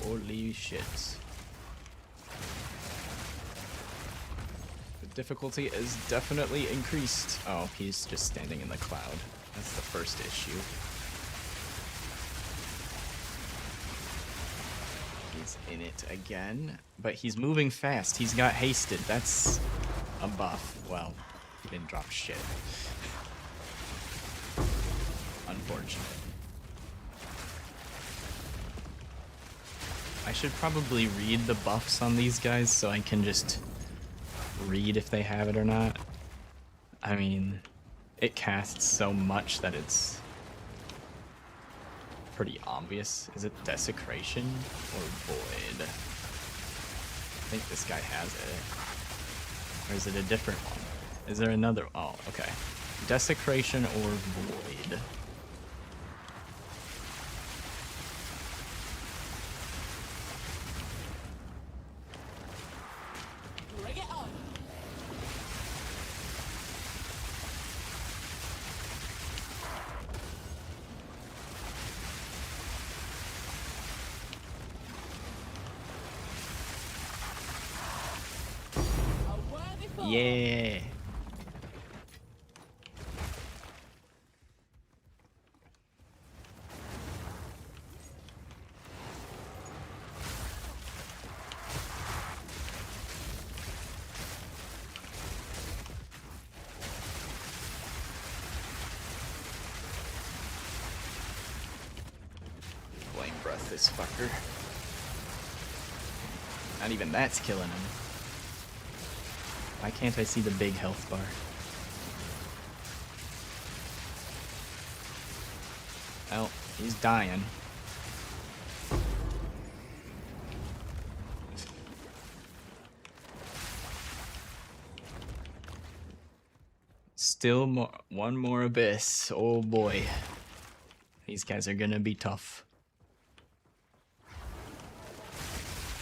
Holy shit. The difficulty is definitely increased. Oh, he's just standing in the cloud. That's the first issue. He's in it again, but he's moving fast. He's got hasted. That's a buff. Well, he didn't drop shit. Unfortunate. I should probably read the buffs on these guys so I can just read if they have it or not. I mean, it casts so much that it's pretty obvious. Is it Desecration or Void? I think this guy has it. Or is it a different one? Is there another? Oh, okay. Desecration or Void. Bring it on. A worthy fall. Yeah. Flame breath this fucker. Not even that's killing him. Why can't I see the big health bar? Well, he's dying. Still one more abyss. Oh boy. These guys are gonna be tough.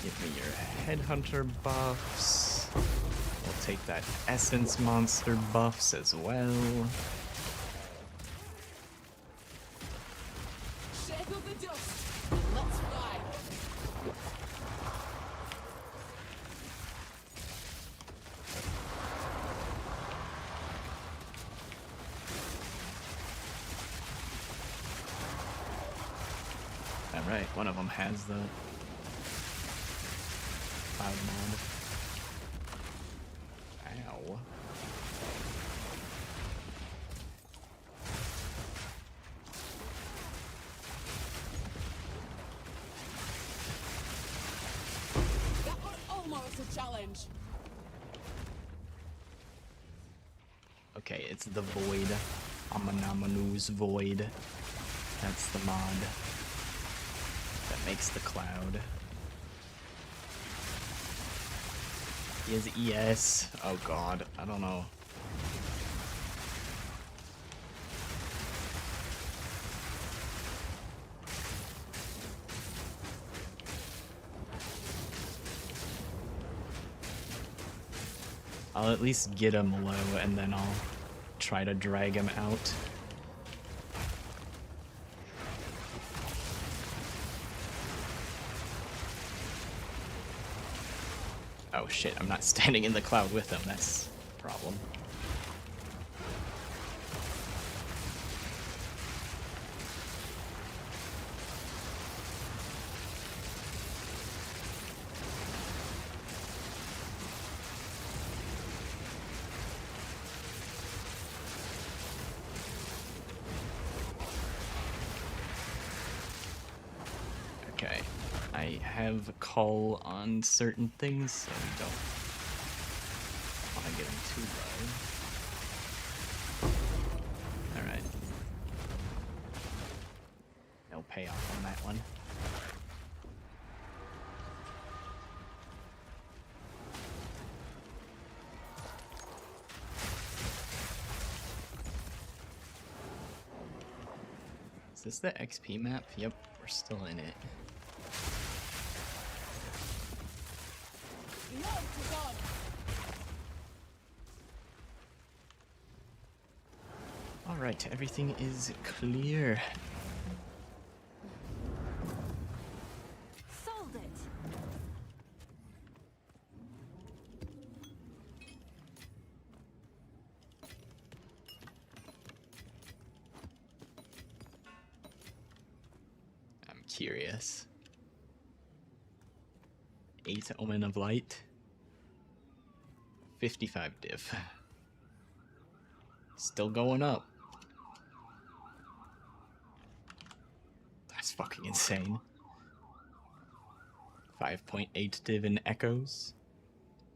Give me your headhunter buffs. We'll take that essence monster buffs as well. Shake up the dust and let's fly. Alright, one of them has the cloud mod. Ow. That was almost a challenge. Okay, it's the Void. Amanamanu's Void. That's the mod that makes the cloud. He has ES. Oh god, I don't know. I'll at least get him low and then I'll try to drag him out. Oh shit, I'm not standing in the cloud with him, that's a problem. Okay, I have a call on certain things, so we don't want to get them too low. Alright. No payoff on that one. Is this the XP map? Yep, we're still in it. Alright, everything is clear. Sold it. I'm curious. 8 Omen of Light. 55 div. Still going up. That's fucking insane. 5.8 div in echoes.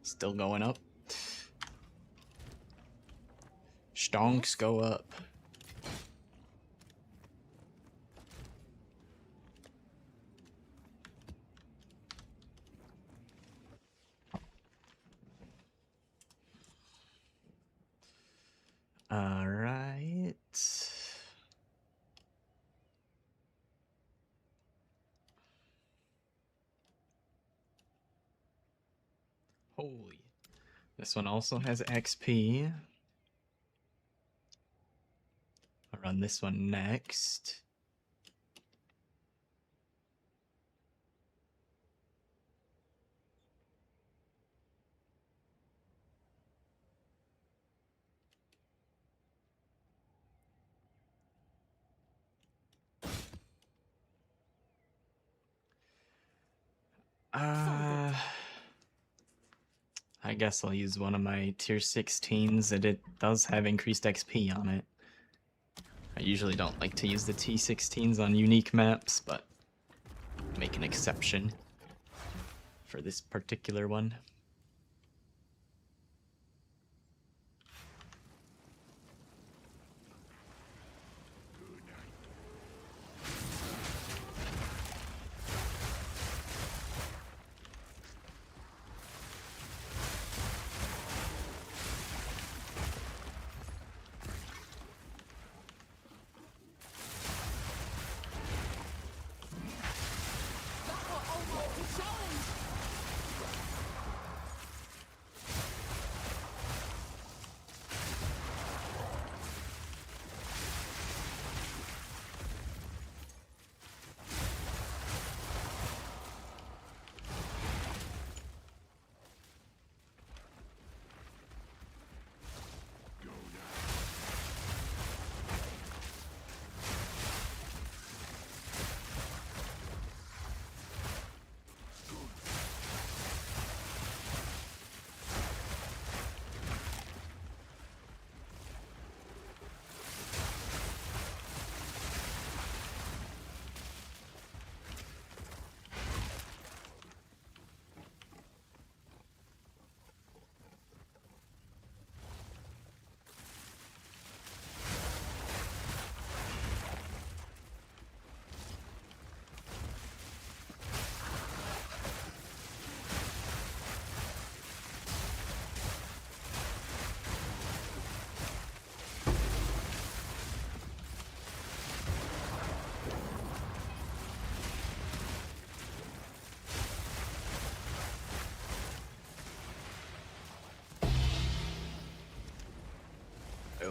Still going up. Stonks go up. Alright. Holy. This one also has XP. I'll run this one next. I guess I'll use one of my tier 16s, and it does have increased XP on it. I usually don't like to use the T16s on unique maps, but make an exception for this particular one.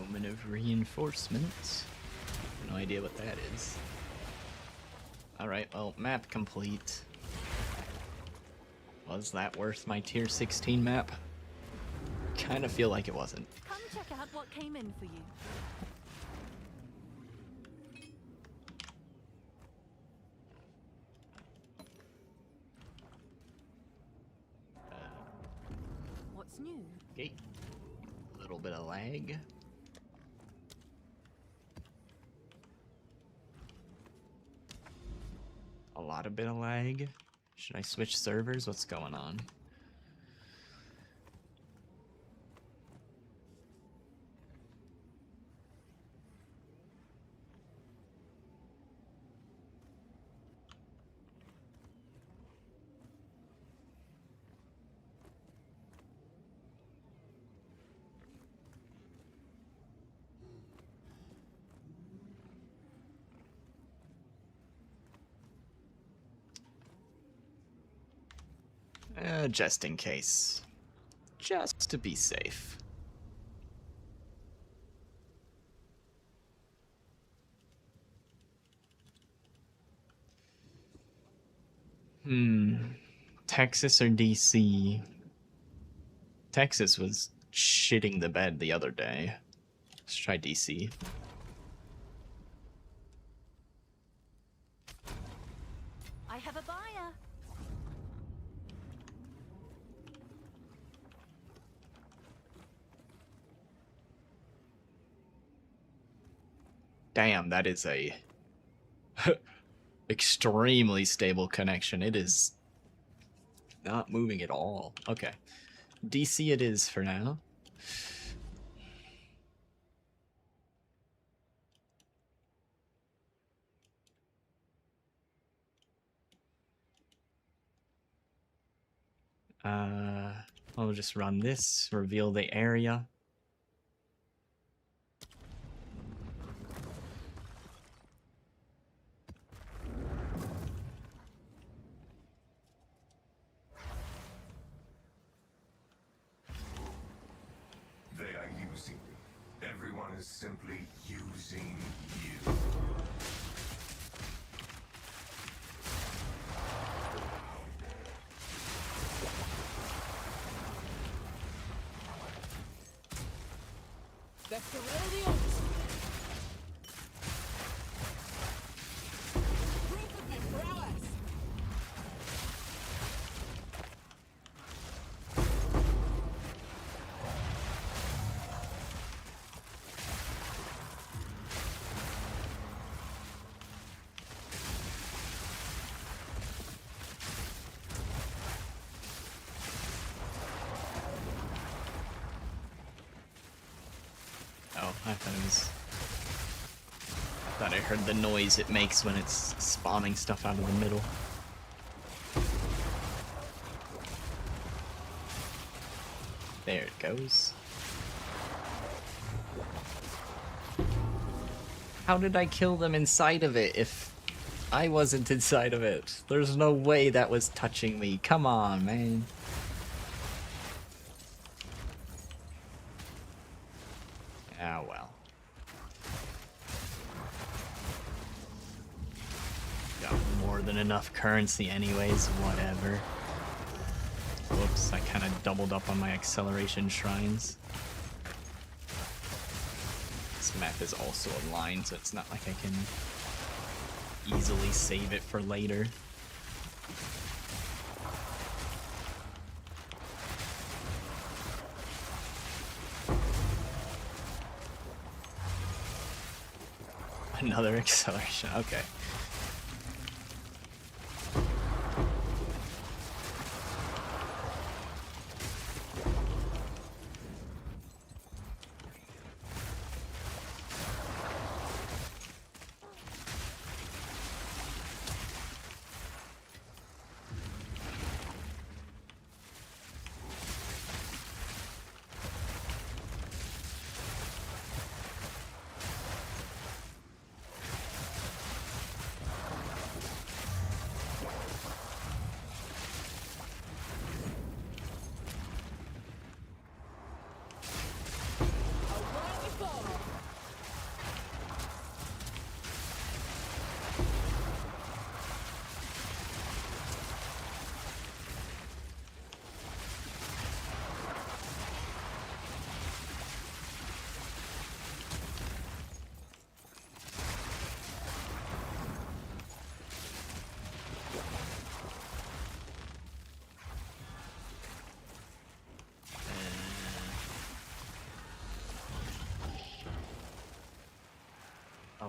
Moment of reinforcement. No idea what that is. Alright, well, map complete. Was that worth my tier 16 map? Kinda feel like it wasn't. Come check out what came in for you. What's new? Okay. A little bit of lag. A lot of bit of lag. Should I switch servers? What's going on? Just in case. Just to be safe. Texas or DC? Texas was shitting the bed the other day. Let's try DC. I have a buyer. Damn, that is a extremely stable connection. It is not moving at all. Okay. DC it is for now. I'll just run this, reveal the area. They are using me. Everyone is simply using you. The Serenity Proof of my prowess! Oh, I thought I heard the noise it makes when it's spawning stuff out of the middle. There it goes. How did I kill them inside of it if I wasn't inside of it? There's no way that was touching me. Come on, man. Ah, well. Got more than enough currency anyways, whatever. Whoops, I kind of doubled up on my acceleration shrines. This map is also a line, so it's not like I can easily save it for later. Another acceleration, okay.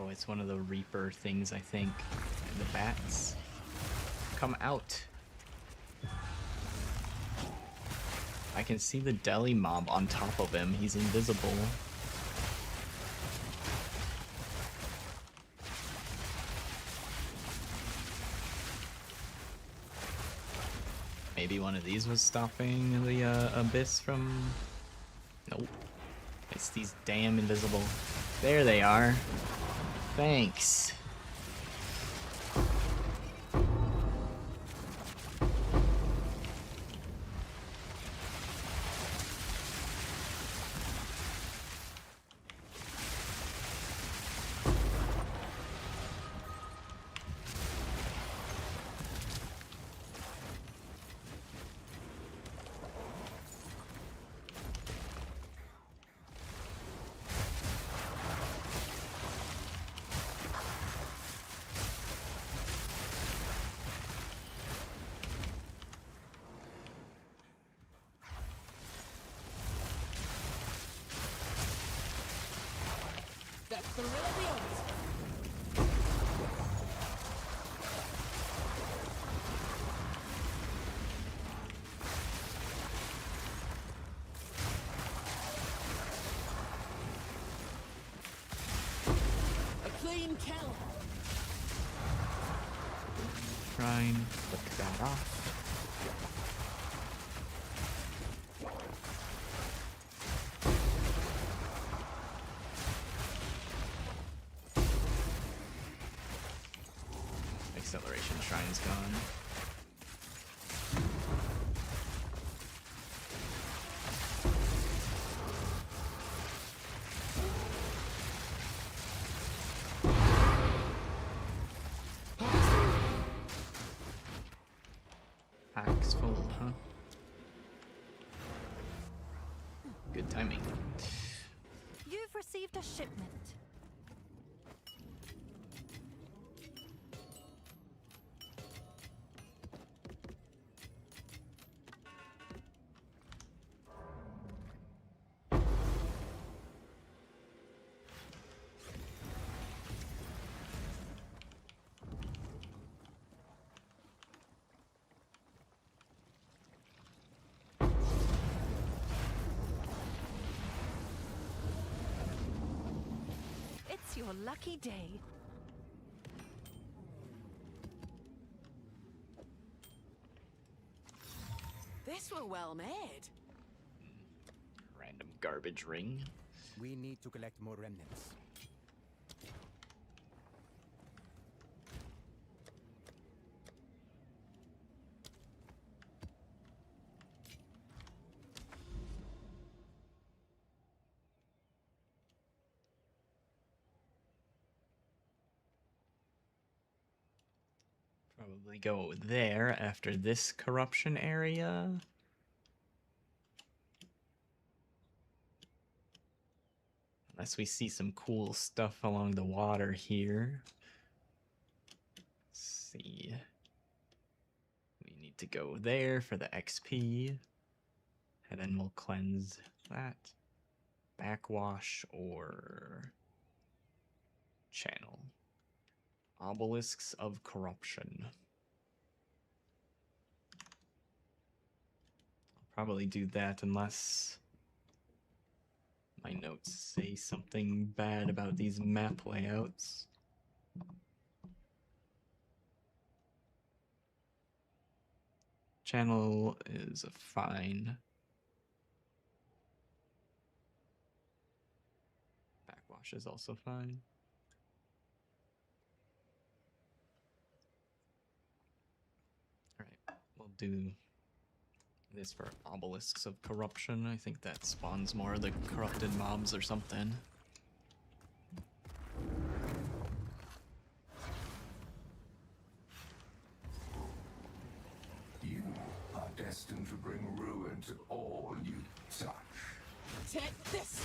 Oh, it's one of the Reaper things, I think. And the bats come out. I can see the deli mob on top of him. He's invisible. Maybe one of these was stopping the abyss from... Nope. It's these damn invisible... There they are. Thanks. The thrill of the hunt. A clean kill. Try and flick that off. Acceleration Shrine's gone. Axe full, huh? Good timing. You've received a shipment. It's your lucky day. This were well made. Random garbage ring. We need to collect more remnants. Probably go there after this corruption area. Unless we see some cool stuff along the water here. Let's see. We need to go there for the XP. And then we'll cleanse that. Backwash or channel. Obelisks of Corruption. I'll probably do that unless my notes say something bad about these map layouts. Channel is fine. Backwash is also fine. Alright, we'll do this for Obelisks of Corruption. I think that spawns more of the corrupted mobs or something. You are destined to bring ruin to all you touch. Take this.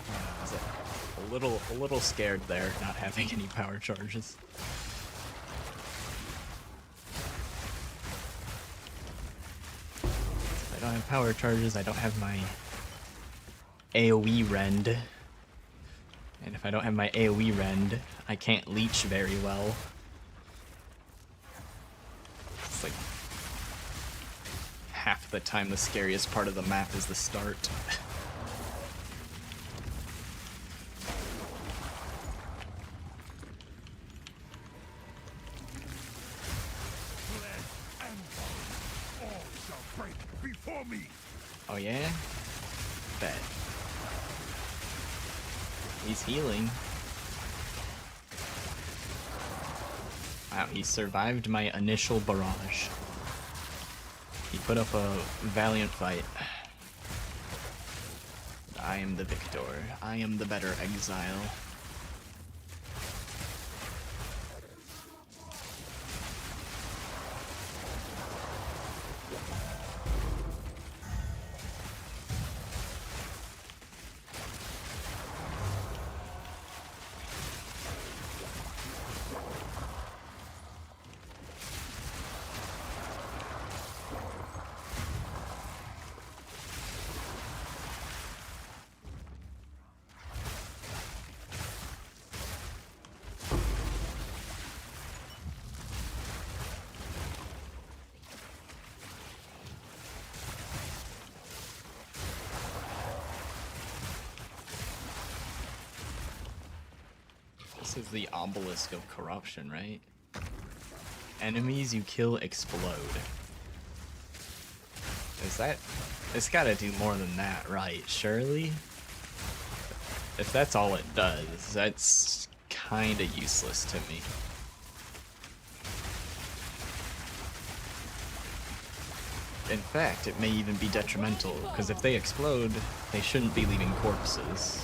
I was a little scared there, not having any power charges. If I don't have power charges, I don't have my AoE rend. And if I don't have my AoE rend, I can't leech very well. It's like half the time the scariest part of the map is the start. All shall break before me. Oh yeah? Bet. He's healing. Wow, he survived my initial barrage. He put up a valiant fight. I am the victor. I am the better Exile. This is the obelisk of corruption, right? Enemies you kill explode. Is that... It's gotta do more than that, right? Surely? If that's all it does, that's kinda useless to me. In fact, it may even be detrimental, because if they explode, they shouldn't be leaving corpses.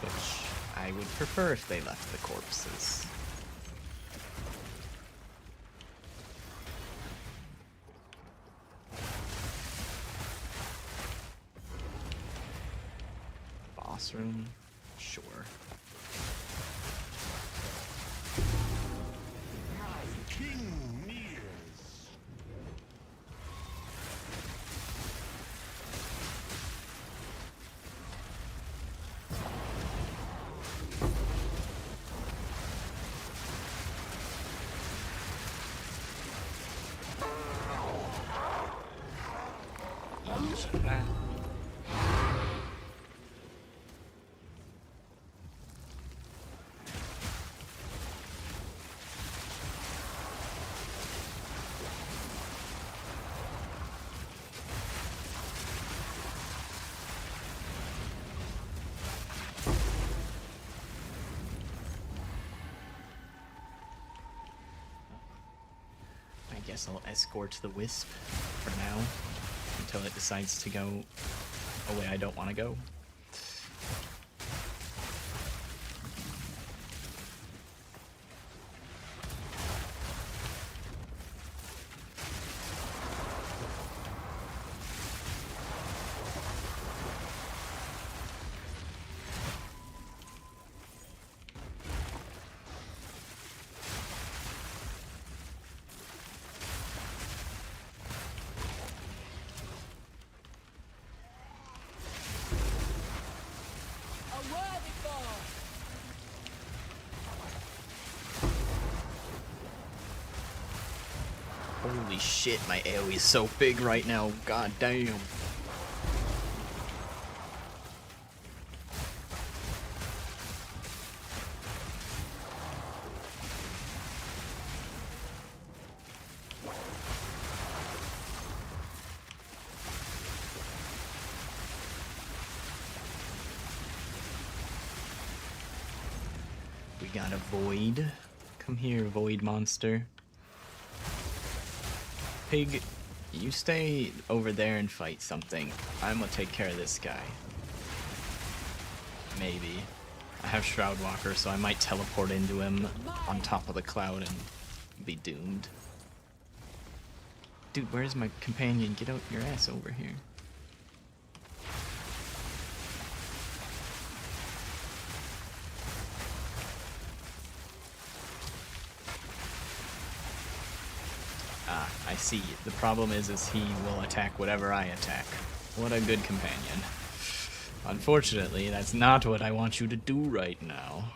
Which I would prefer if they left the corpses. Boss room? Sure. King nears. I guess I'll escort the wisp for now until it decides to go a way I don't want to go. A worthy foe. Holy shit, my AoE is so big right now. God damn. We got a void. Come here, void monster. Pig, you stay over there and fight something. I'm gonna take care of this guy. Maybe. I have Shroud Walker, so I might teleport into him on top of the cloud and be doomed. Dude, where's my companion? Get out your ass over here. Ah, I see. The problem is he will attack whatever I attack. What a good companion. Unfortunately, that's not what I want you to do right now.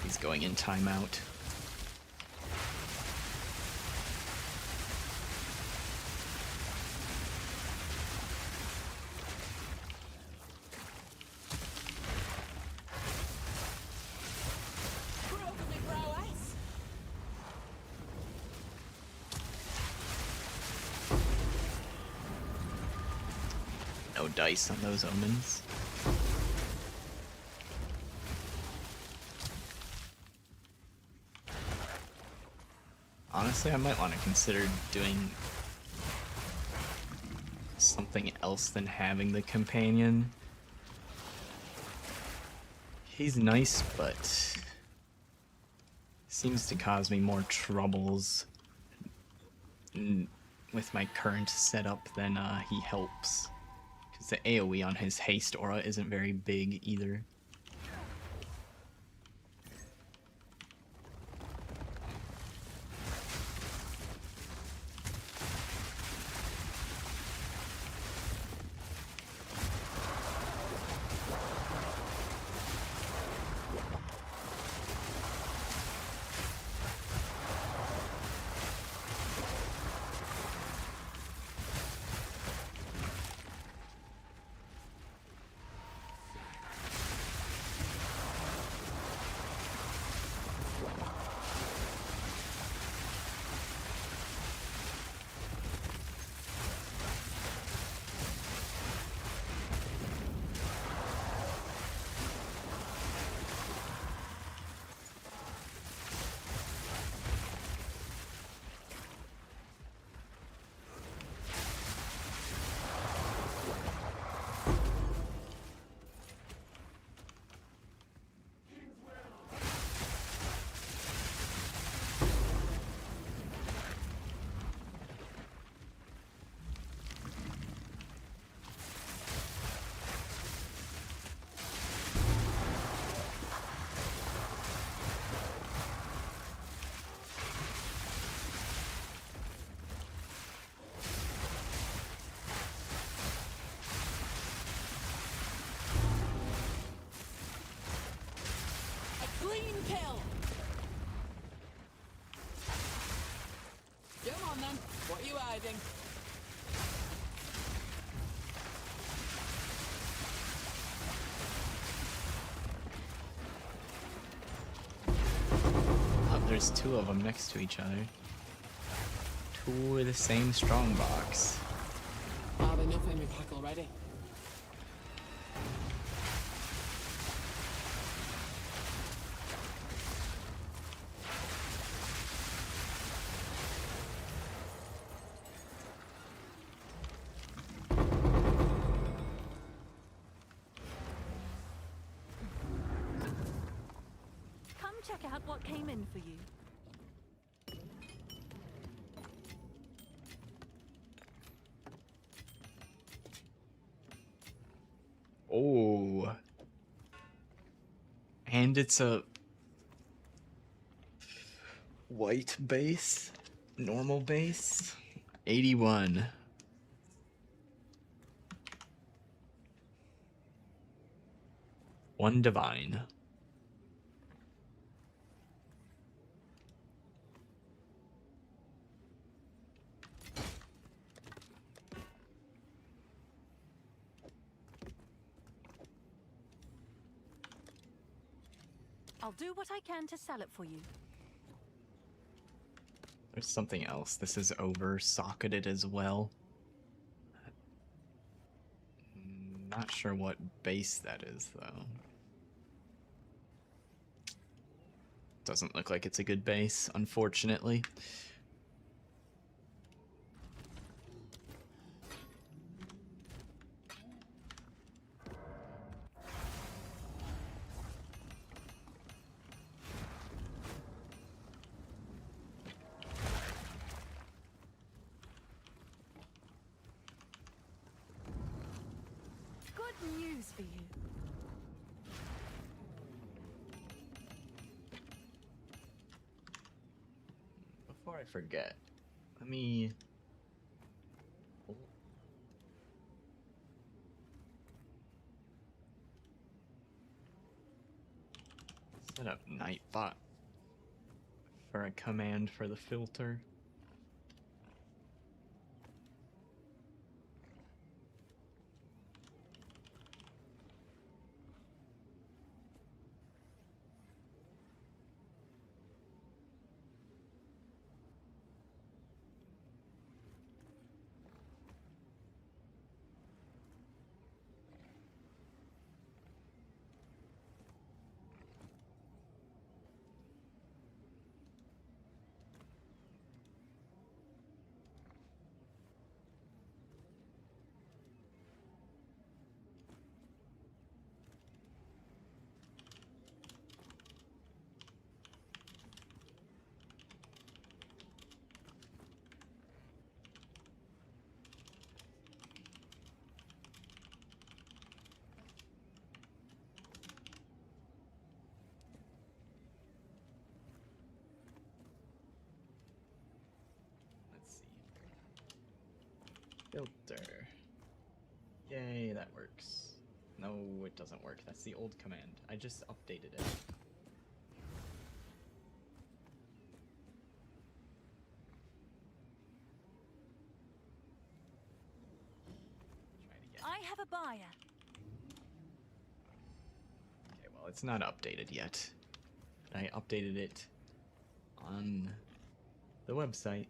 He's going in timeout. Broken me prowess. No dice on those omens. Honestly, I might want to consider doing something else than having the companion. He's nice, but seems to cause me more troubles with my current setup than he helps. Because the AoE on his haste aura isn't very big either. A clean kill. Come on then. What are you hiding? Oh, there's two of them next to each other. Two with the same strongbox. Have enough in my pack already. Come check out what came in for you. Oh. And it's a white base, normal base, 81. One divine. I'll do what I can to sell it for you. There's something else. This is over socketed as well. Not sure what base that is, though. Doesn't look like it's a good base, unfortunately. Good news for you. before I forget, let me... set up Nightbot for a command for the filter. Filter. Yay, that works. No, it doesn't work. That's the old command. I just updated it. Try it again. I have a buyer. Okay, well, it's not updated yet. I updated it on the website.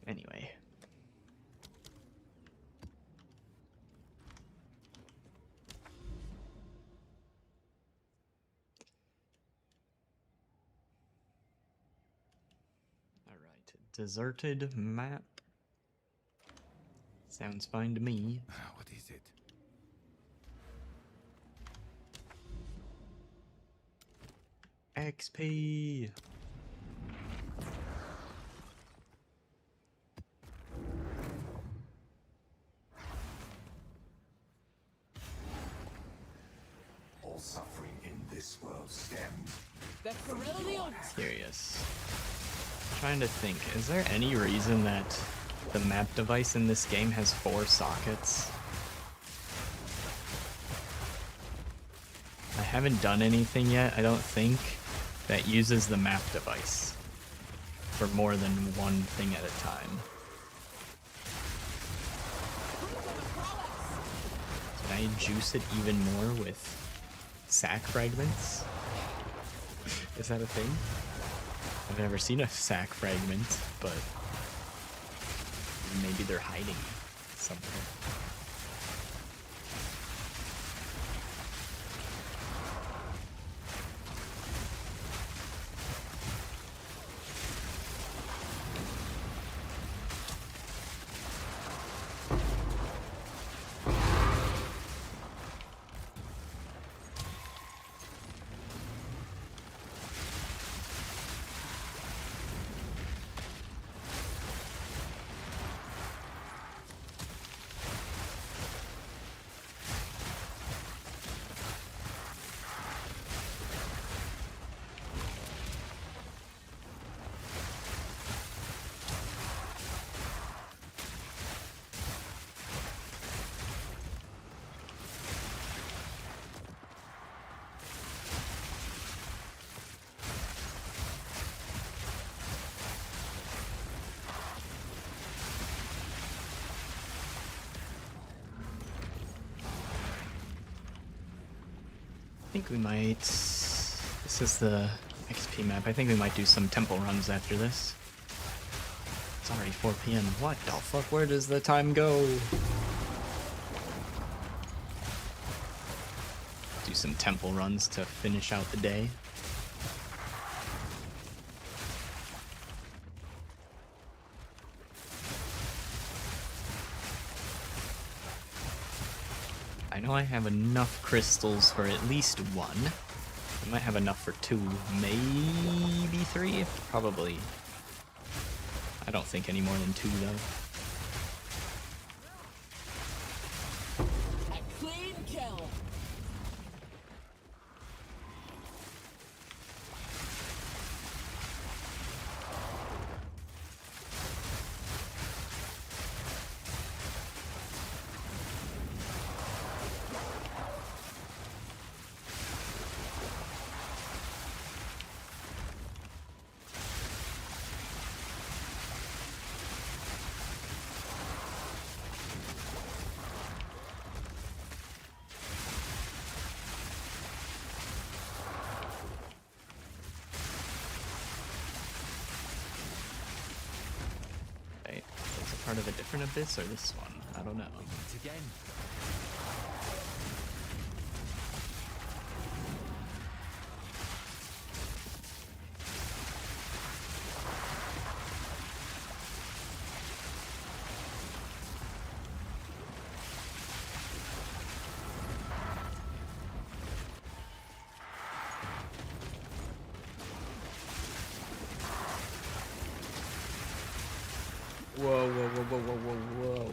Anyway. Alright, deserted map. Sounds fine to me. What is it? XP! All suffering in this world stems. They're brilliant! Serious. Trying to think, is there any reason that the map device in this game has 4 sockets? I haven't done anything yet, I don't think, that uses the map device for more than one thing at a time. Can I juice it even more with sack fragments? Is that a thing? I've never seen a sack fragment, but maybe they're hiding somewhere. I think we might... This is the XP map. I think we might do some temple runs after this. It's already 4 PM. What the fuck? Where does the time go? Do some temple runs to finish out the day. I know I have enough crystals for at least 1. I might have enough for 2, maybe 3? Probably. I don't think any more than 2 though. part of a different abyss or this one? I don't know. Meet again. Whoa, whoa, whoa, whoa, whoa, whoa, whoa.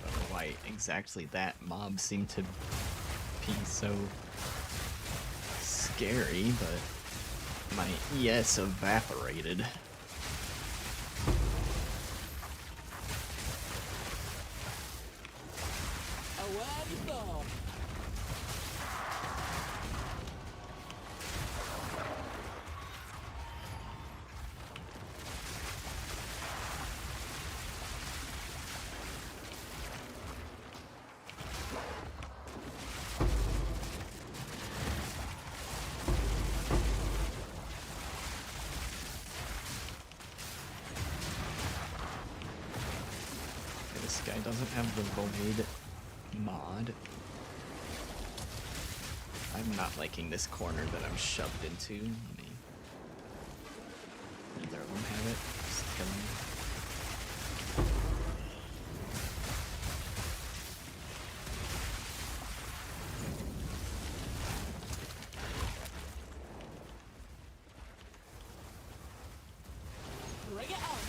I don't know why exactly that mob seemed to be so scary, but my ES evaporated. Away before. This guy doesn't have the Void mod. I'm not liking this corner that I'm shoved into. Let me... Neither of them have it. Just kill me. Bring it on.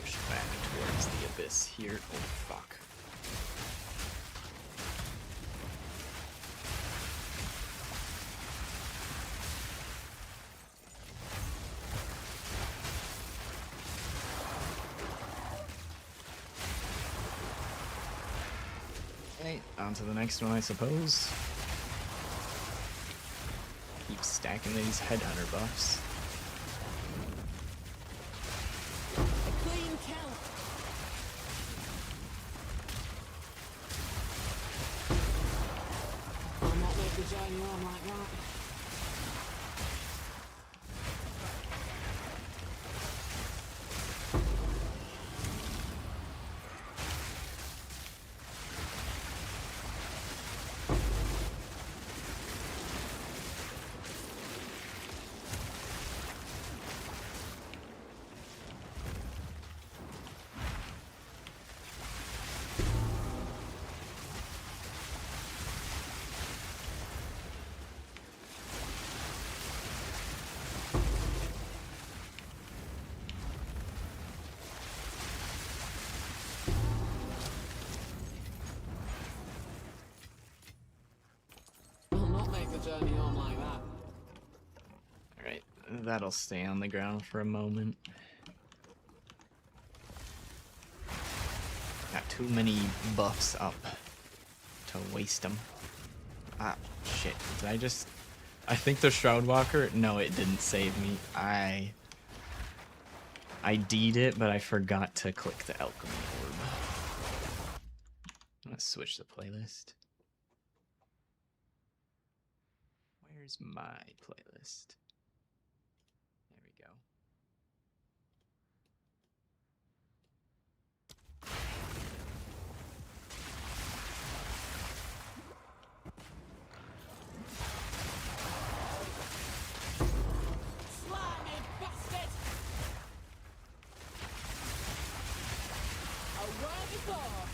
Push back towards the abyss here. Oh, fuck. Okay, on to the next one, I suppose. Keep stacking these headhunter buffs. A clean kill. I'll not make the journey on like that. I'll not make the journey on like that. Alright, that'll stay on the ground for a moment. Got too many buffs up to waste them. Ah, shit. Did I just... I think the Shroud Walker... No, it didn't save me. I D'd it, but I forgot to click the Alchemy Orb. I'm gonna switch the playlist. Where's my playlist? There we go. Slimy bastard! Away before.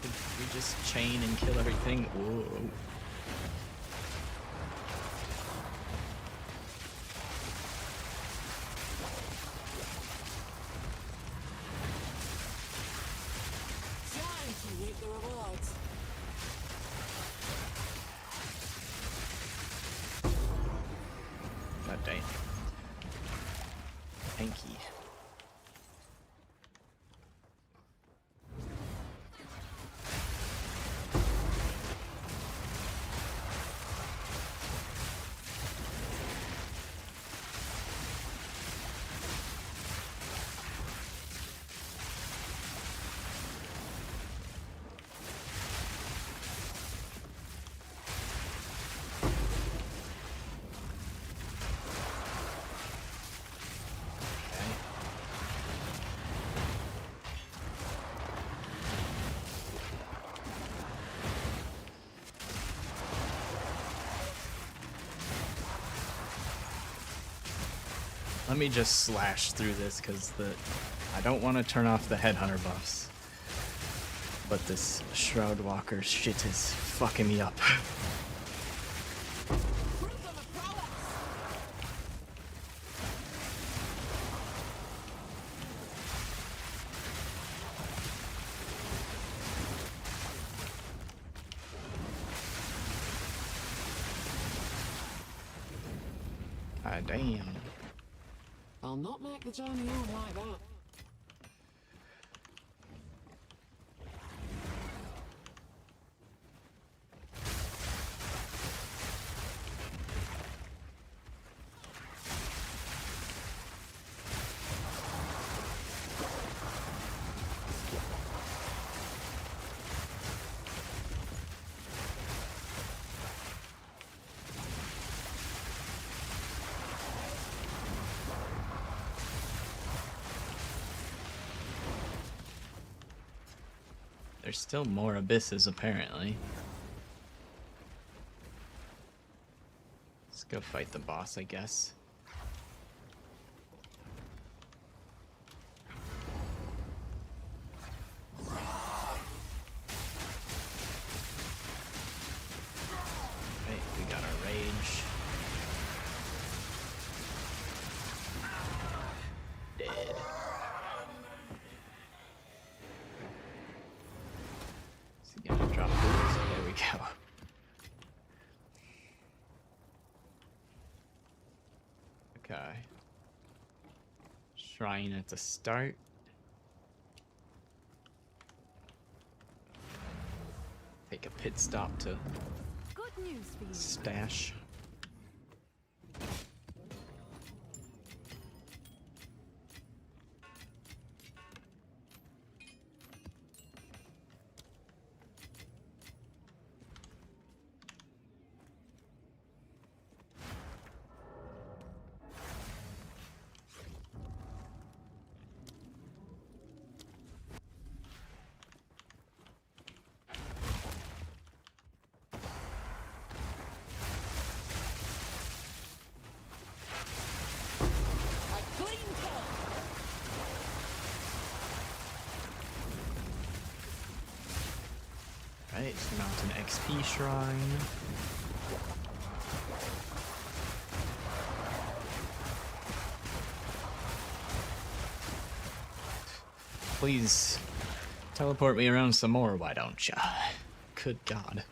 Did we just chain and kill everything? Whoa. Time to reap the rewards. God dang. Hanky. Let me just slash through this because I don't want to turn off the headhunter buffs. But this Shroud Walker shit is fucking me up. Proof of a prowess. God damn. I'll not make the journey home like that. There's still more abysses, apparently. Let's go fight the boss, I guess. Okay, we got our rage. Dead. Gonna drop boots. There we go. Okay. Shrine at the start. Take a pit stop to Good news for you. stash. A clean kill. Right, Mountain XP Shrine. Please teleport me around some more, why don't ya? Good God.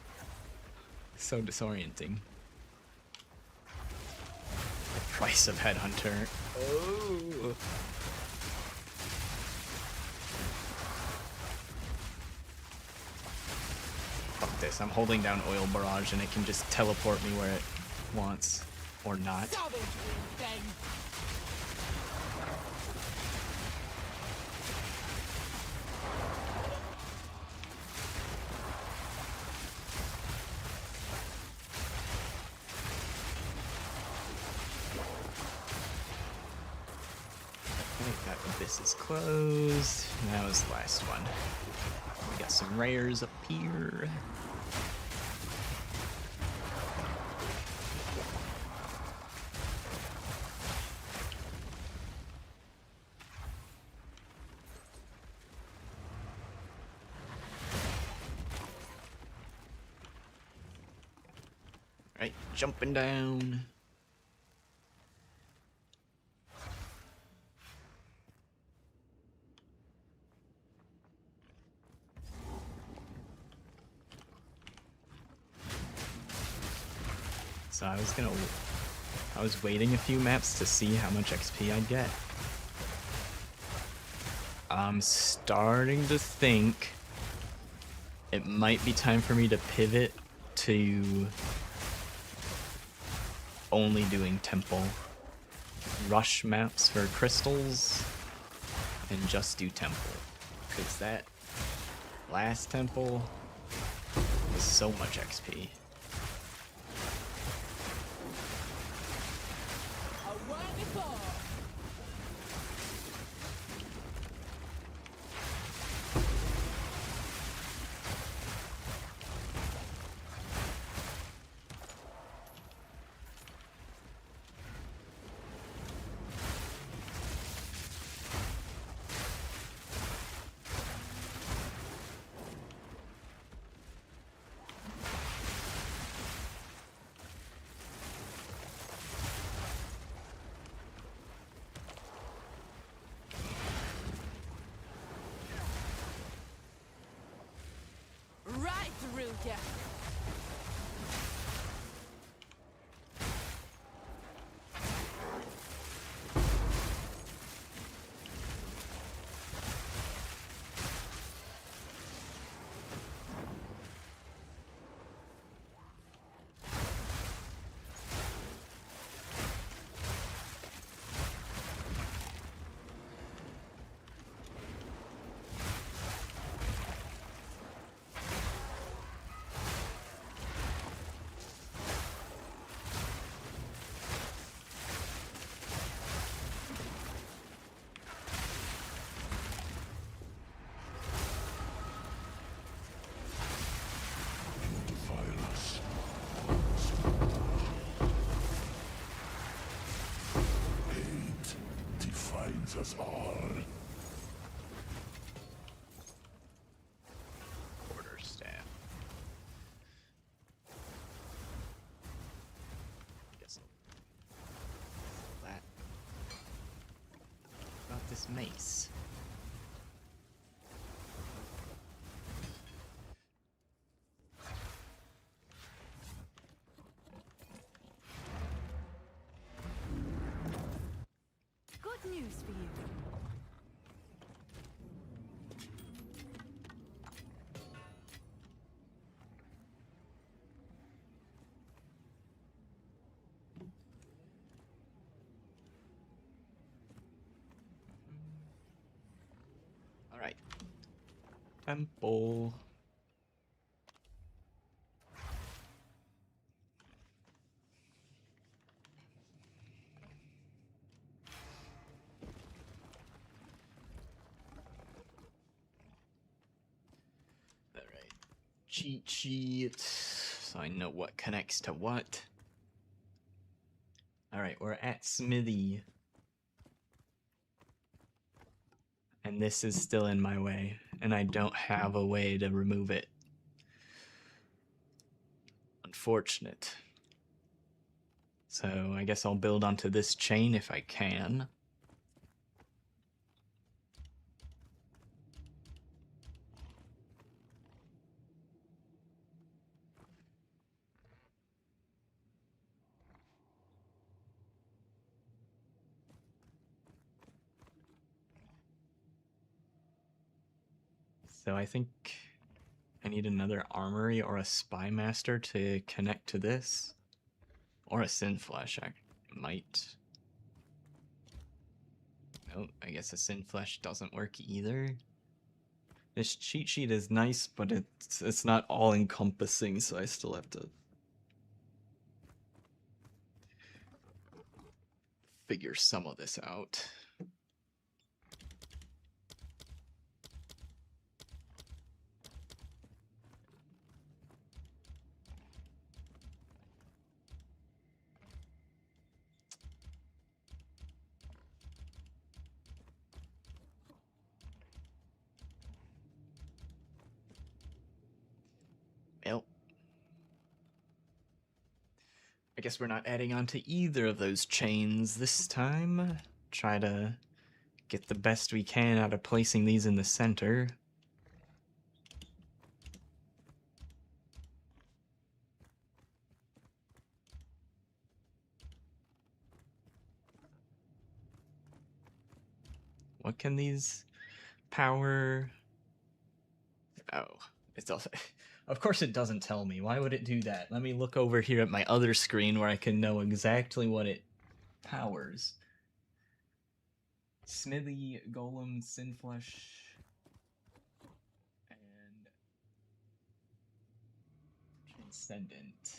So disorienting. The price of Headhunter. Oh. Fuck this, I'm holding down Oil Barrage and it can just teleport me where it wants. Or not. Savagery, then. That abyss is closed. And that was the last one. We got some rares up here. Right, jumping down. So I was waiting a few maps to see how much XP I'd get. I'm starting to think it might be time for me to pivot to only doing temple rush maps for crystals and just do temple, because that last temple was so much XP. A word before. Right, Ruka. Hate defines us all. Quarter staff. Guess that. About this mace. Good news for you. All right. Temple. All right. Cheat sheet. So I know what connects to what. All right, we're at Smithy. And this is still in my way, and I don't have a way to remove it. Unfortunate. So I guess I'll build onto this chain if I can. So I think I need another armory or a spy master to connect to this. Or a sin flesh, I might. Nope, I guess a sin flesh doesn't work either. This cheat sheet is nice, but it's not all encompassing, so I still have to figure some of this out. Well, I guess we're not adding on to either of those chains this time. Try to get the best we can out of placing these in the center. What can these power? Oh, it's also... Of course it doesn't tell me. Why would it do that? Let me look over here at my other screen where I can know exactly what it powers. Smithy, Golem, Sinflesh, and Transcendent.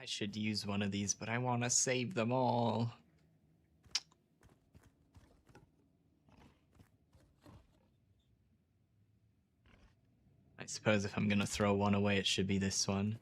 I should use one of these, but I want to save them all. I suppose if I'm going to throw one away, it should be this one.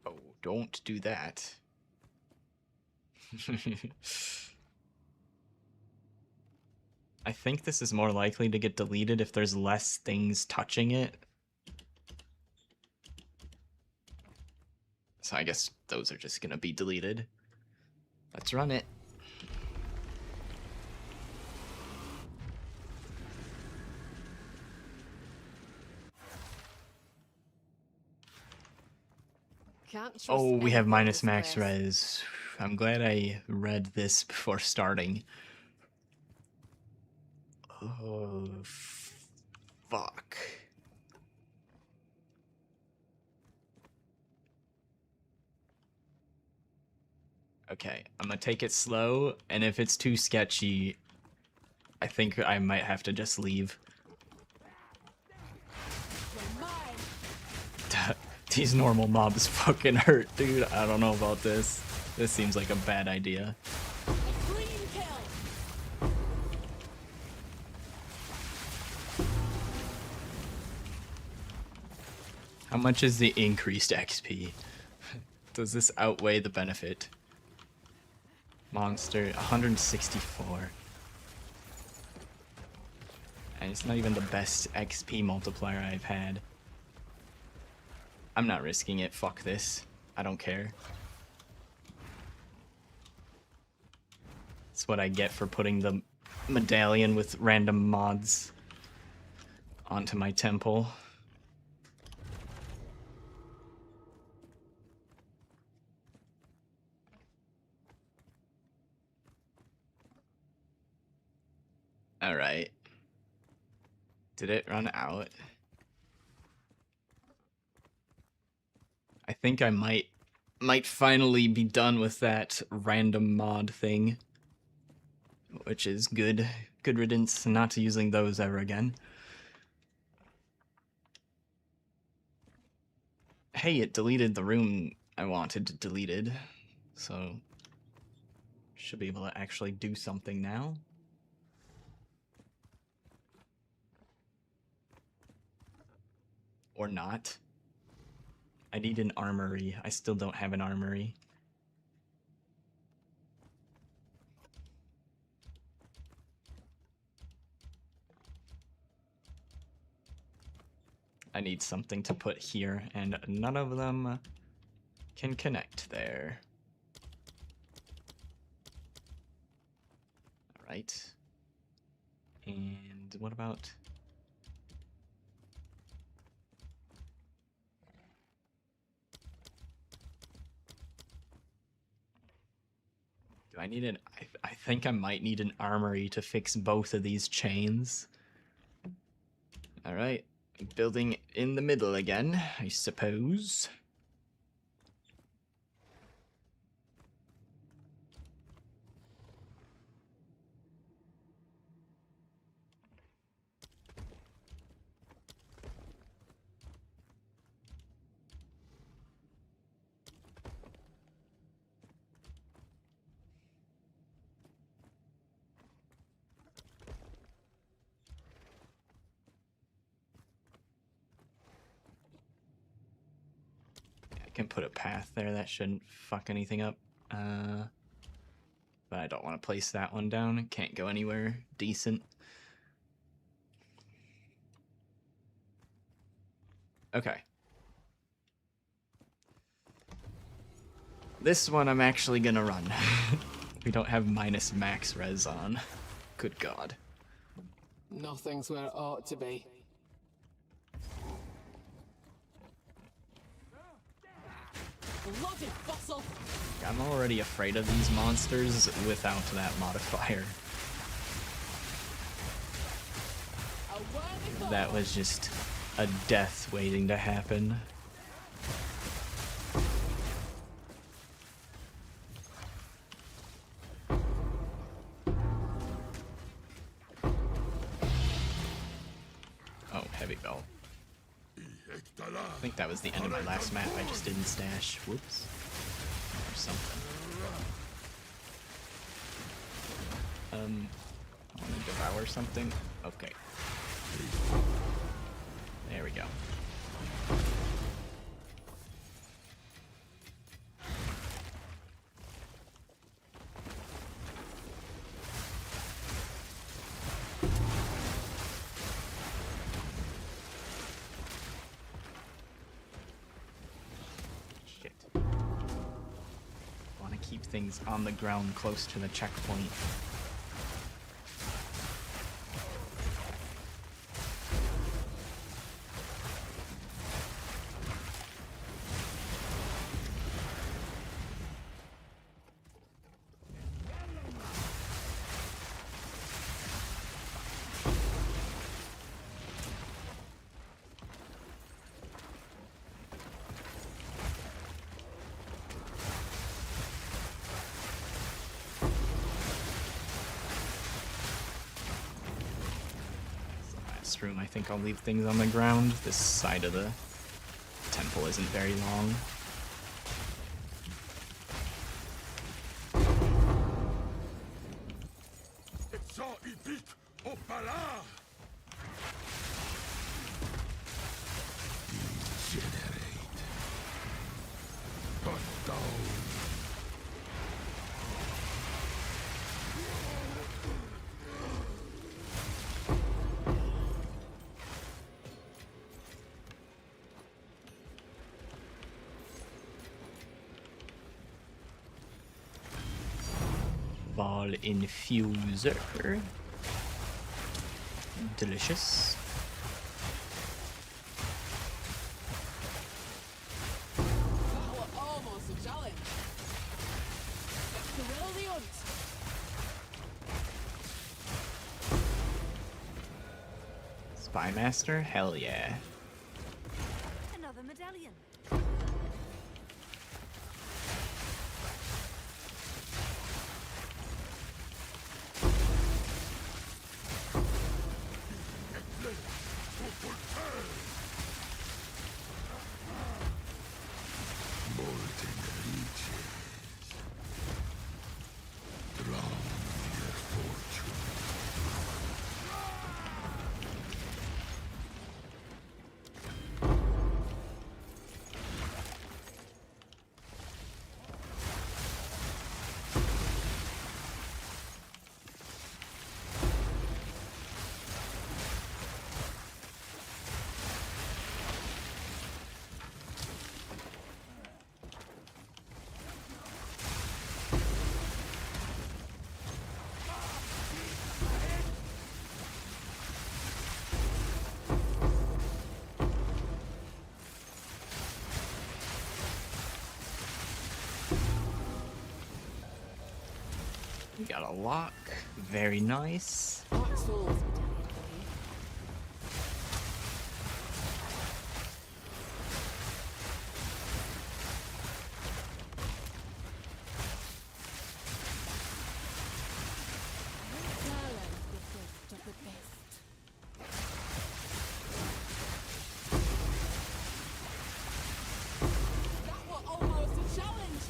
Oh, don't do that. I think this is more likely to get deleted if there's less things touching it. So I guess those are just gonna be deleted. Let's run it. Oh, we have minus max res. I'm glad I read this before starting. Oh, fuck. Okay, I'm gonna take it slow, and if it's too sketchy, I think I might have to just leave. These normal mobs fucking hurt, dude. I don't know about this. This seems like a bad idea. How much is the increased XP? Does this outweigh the benefit? Monster, 164. And it's not even the best XP multiplier I've had. I'm not risking it. Fuck this. I don't care. That's what I get for putting the medallion with random mods onto my temple. Alright. Did it run out? I think I might finally be done with that random mod thing. Which is good. Good riddance, not to using those ever again. Hey, it deleted the room I wanted deleted. So, should be able to actually do something now. Or not. I need an armory. I still don't have an armory. I need something to put here, and none of them can connect there. Alright. And what about... Do I need an... I think I might need an armory to fix both of these chains. Alright. Building in the middle again, I suppose. Can put a path there, that shouldn't fuck anything up. But I don't want to place that one down. It can't go anywhere decent. Okay. This one I'm actually gonna run. We don't have minus max res on. Good God. Nothing's where it ought to be. Bloody fossil! I'm already afraid of these monsters without that modifier. A worthy foe. That was just a death waiting to happen. Oh, heavy bell. I think that was the end of my last map. I just didn't stash. Whoops. Or something. I want to devour something. Okay. There we go. Shit. Want to keep things on the ground close to the checkpoint. Room. I think I'll leave things on the ground. This side of the temple isn't very long. Ball infuser. Delicious. That was almost a challenge. Let's thrill the hunt. Spymaster? Hell yeah. Another medallion. We got a lock. Very nice. Dark Souls medallion for you. Talent, the best of the best. That was almost a challenge.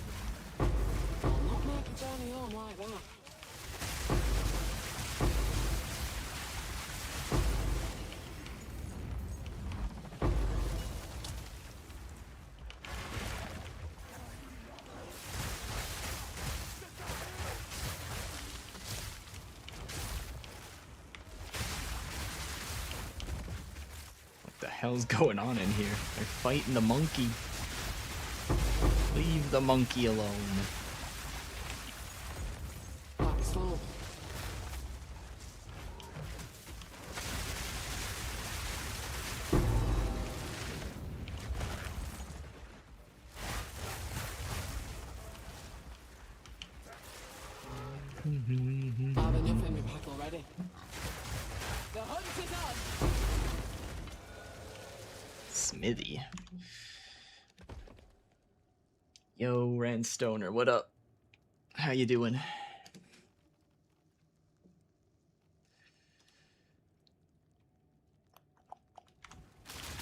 I'll not make a journey home like that. What the hell's going on in here? They're fighting the monkey. Leave the monkey alone. Dark Soul. I've enough in my pack already. The hunt is on. Smithy. Yo, Randstoner, what up? How you doing?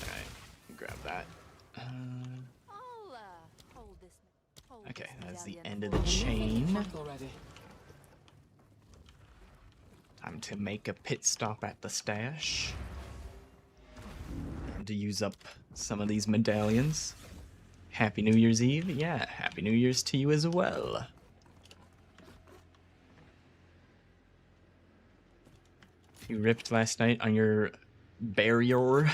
Alright, grab that. I'll hold this. Hold Okay, this that's the medallion end of for the you. chain. Pack already. Time to make a pit stop at the stash. And to use up some of these medallions. Happy New Year's Eve. Yeah, Happy New Year's to you as well. You ripped last night on your barrier.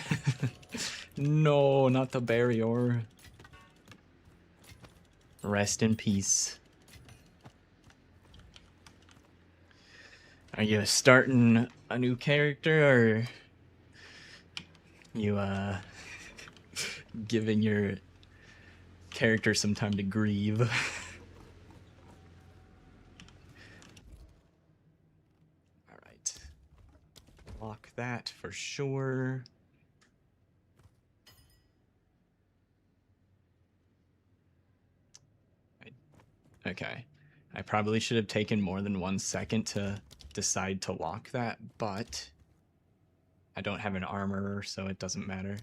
No, not the barrier. Rest in peace. Are you starting a new character, or you giving your character some time to grieve? All right. Lock that for sure. Okay. I probably should have taken more than 1 second to decide to lock that, but I don't have an armor, so it doesn't matter.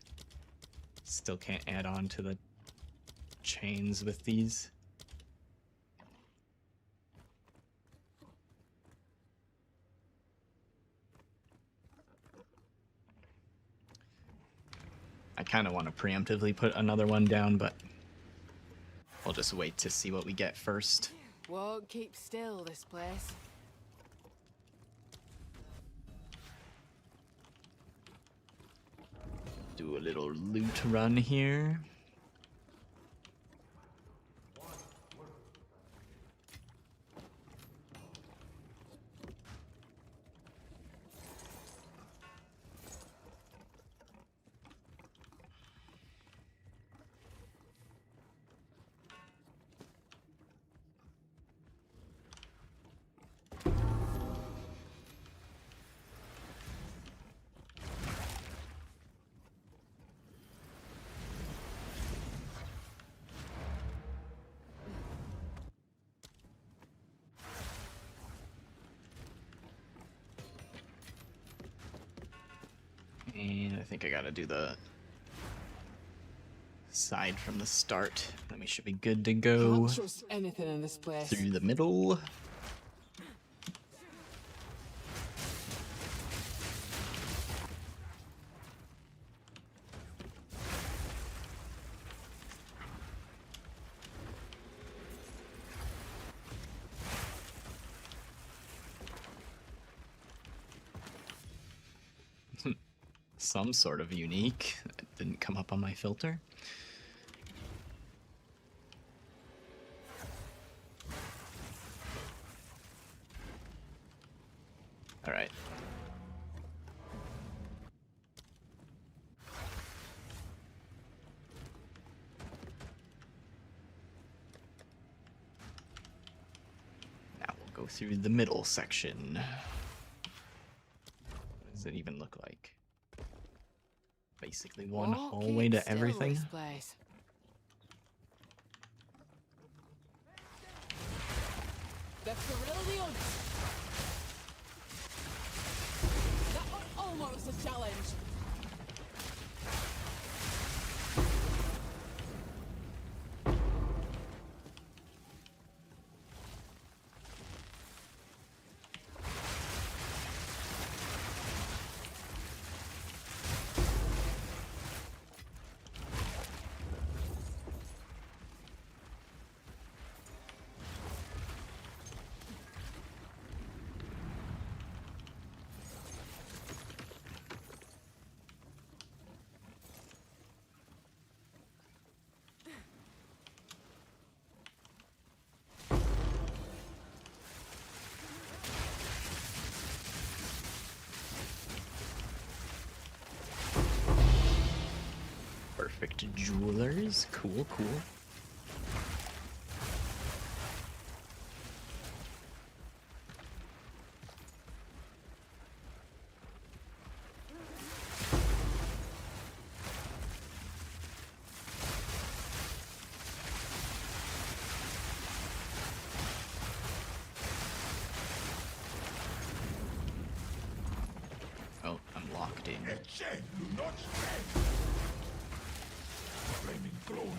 Still can't add on to the chains with these. I kind of want to preemptively put another one down, but we'll just wait to see what we get first. Won't keep still, this place. Do a little loot run here. And I think I gotta do the side from the start. Then we should be good to go Can't trust anything in this place. through the middle. Some sort of unique. That didn't come up on my filter. All right. Now we'll go through the middle section. What does it even look like? Basically one Won't hallway keep to still, everything. this place. The Thrillium! That was almost a challenge. Perfect jewelers. Cool, cool. Oh, I'm locked in. Exile, not dead. Flaming glory.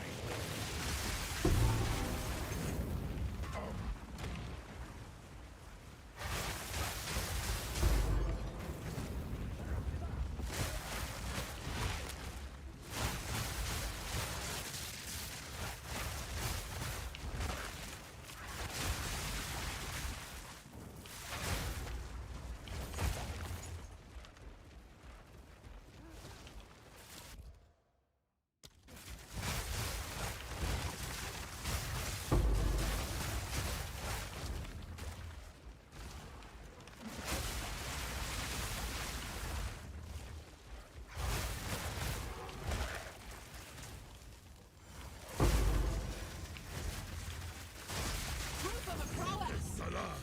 Proof of a prowess! Salah,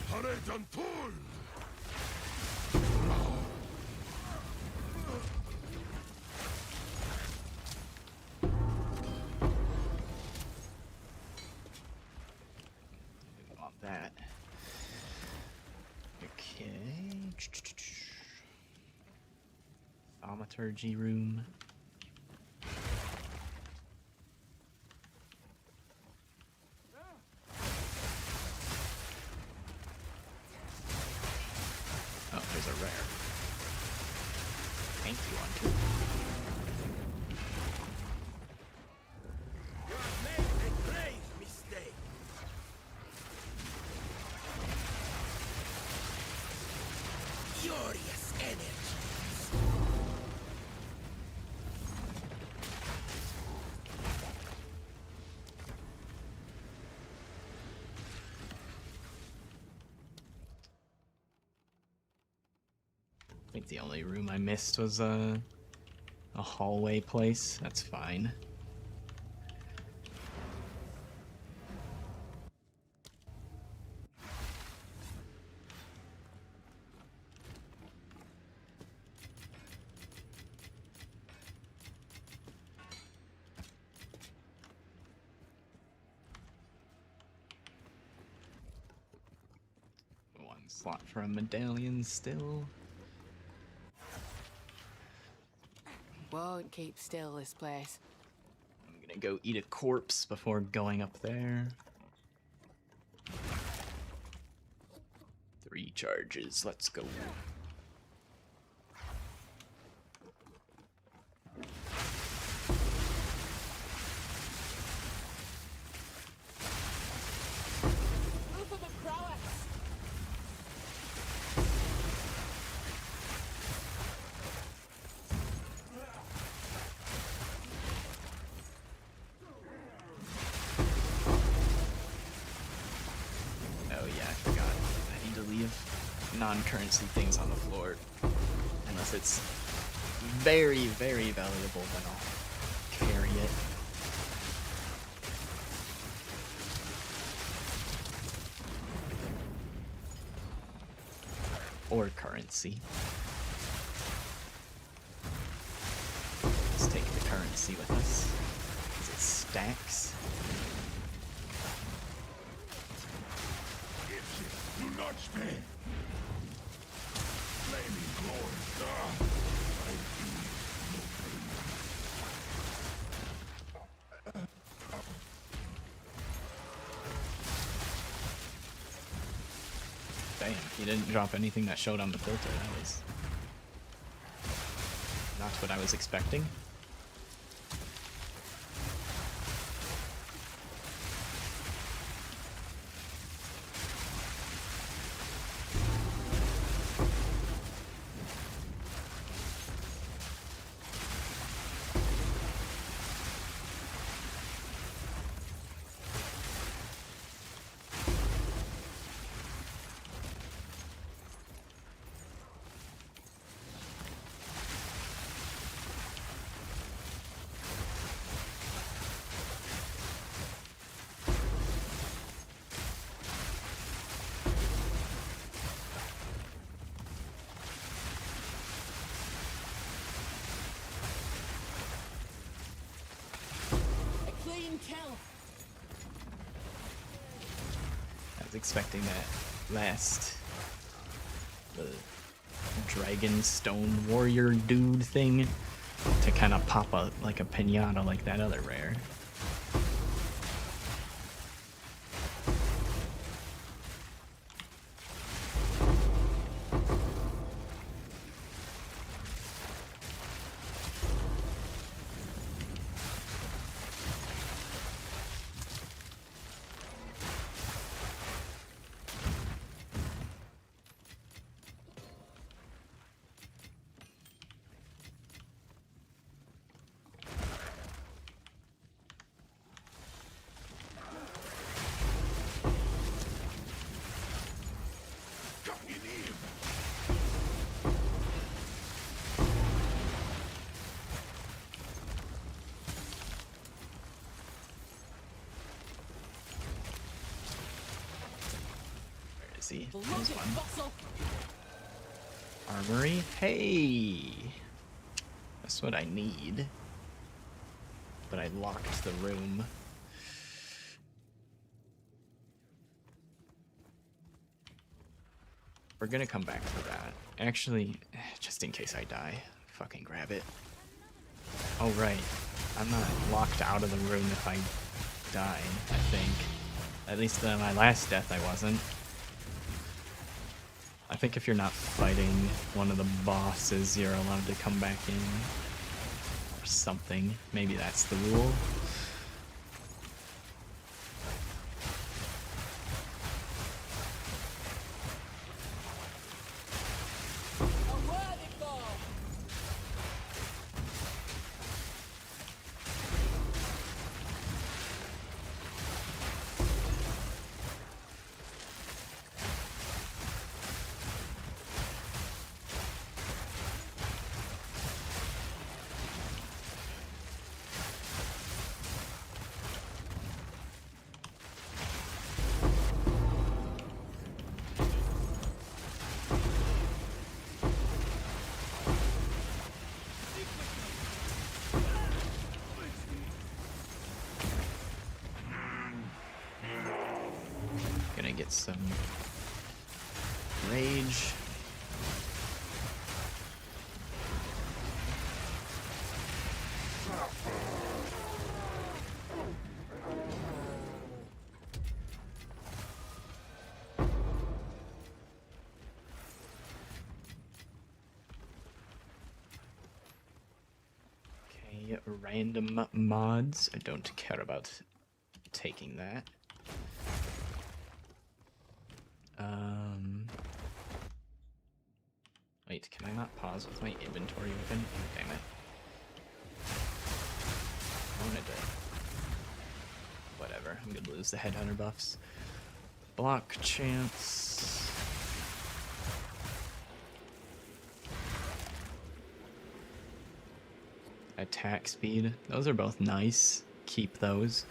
Hared Antul! We want that. Okay. Thaumaturgy room. Oh, there's a rare. Thank you, Uncle. You have made a grave mistake. Furious energies. I think the only room I missed was a hallway place. That's fine. One slot for a medallion still. Won't keep still, this place. I'm gonna go eat a corpse before going up there. 3 charges, let's go. Proof of a prowess! Oh yeah, I forgot. I need to leave non-currency things on the floor. Unless it's very, very valuable, then I'll carry it. or currency. Let's take the currency with us, because it stacks. Do not spare. Flaming glory. Damn, he didn't drop anything that showed on the filter. That was not what I was expecting. A clean kill. I was expecting that last the dragon stone warrior dude thing to kind of pop up like a pinata like that other rare. See, Look that was at fun. fossil. Armory, hey, that's what I need. But I locked the room. We're gonna come back for that. Actually, just in case I die, fucking grab it. Oh right, I'm not locked out of the room if I die, I think. At least on my last death I wasn't. I think if you're not fighting one of the bosses, you're allowed to come back in. Or something. Maybe that's the rule. A worthy foe. Gonna get some rage. Okay, random mods. I don't care about taking that. Wait, can I not pause with my inventory open? Oh, damn it. I wanted to... Whatever, I'm gonna lose the headhunter buffs. Block chance... Attack speed. Those are both nice. Keep those.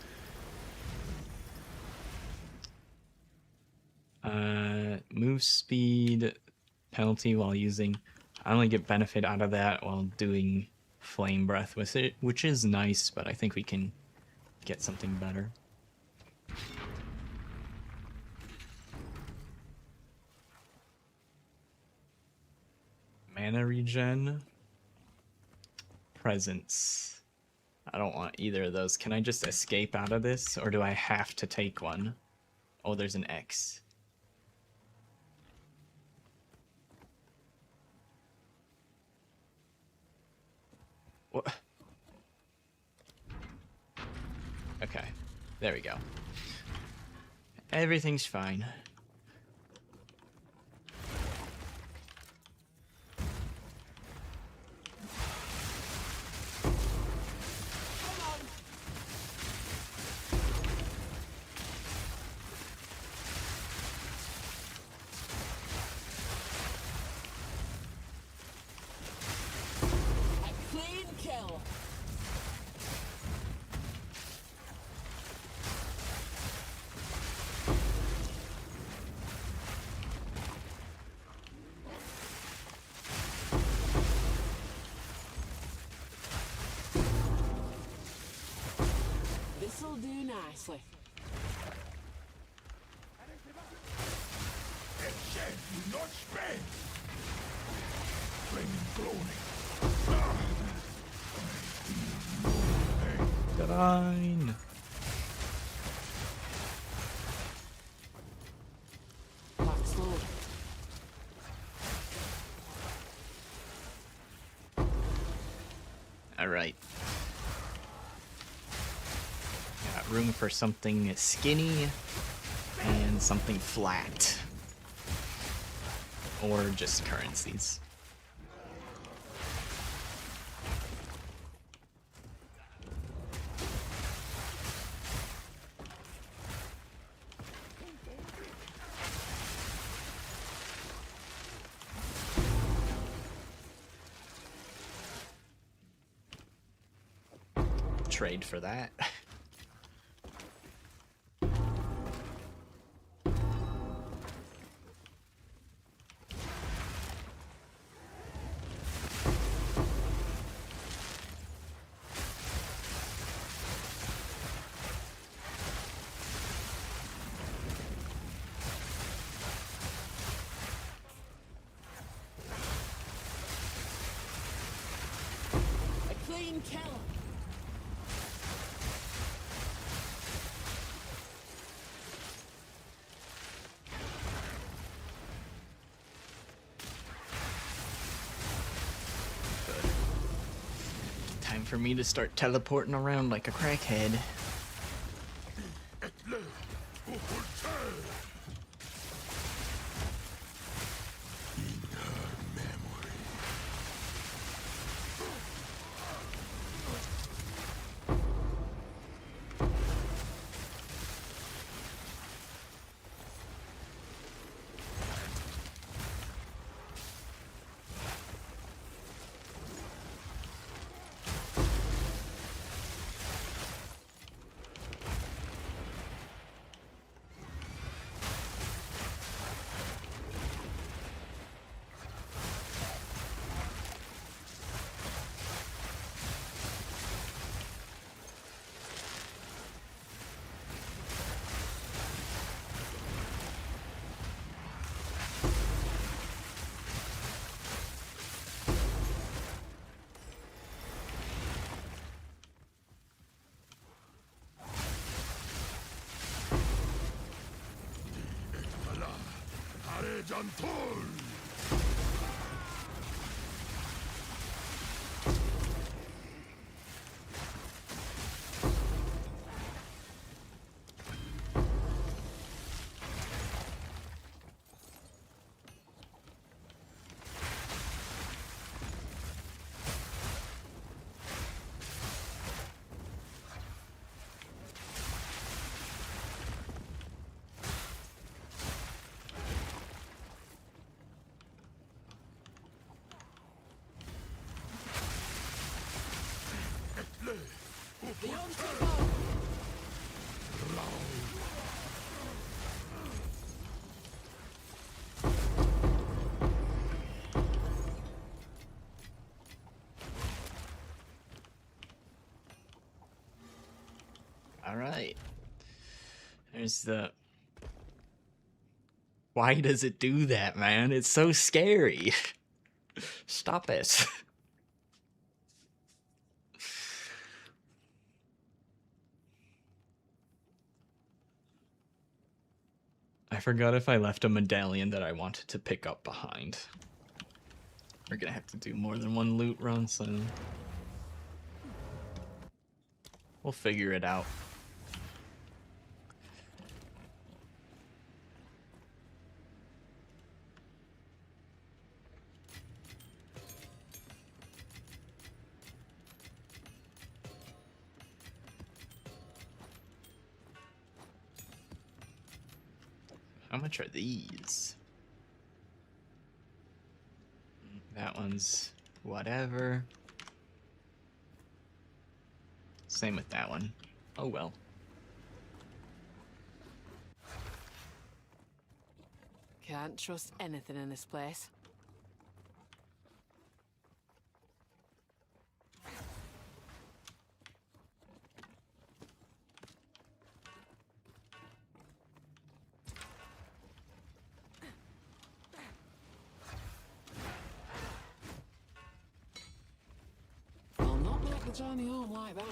Move speed penalty while using. I only get benefit out of that while doing flame breath with it, which is nice, but I think we can get something better. Mana regen. Presence. I don't want either of those. Can I just escape out of this, or do I have to take one? Oh, there's an X. What? Okay, there we go. Everything's fine. A clean kill. This'll do nicely. Exile do not spend. Flaming glory. Divine. Back slow. Alright. Got room for something skinny and something flat. Or just currencies. Trade for that. A clean kill. Good. Time for me to start teleporting around like a crackhead. right. There's the... Why does it do that, man? It's so scary. Stop it. I forgot if I left a medallion that I wanted to pick up behind. We're gonna have to do more than one loot run, so... We'll figure it out. How much are these? That one's whatever. Same with that one. Oh well. Can't trust anything in this place. I'll not make the journey home like that.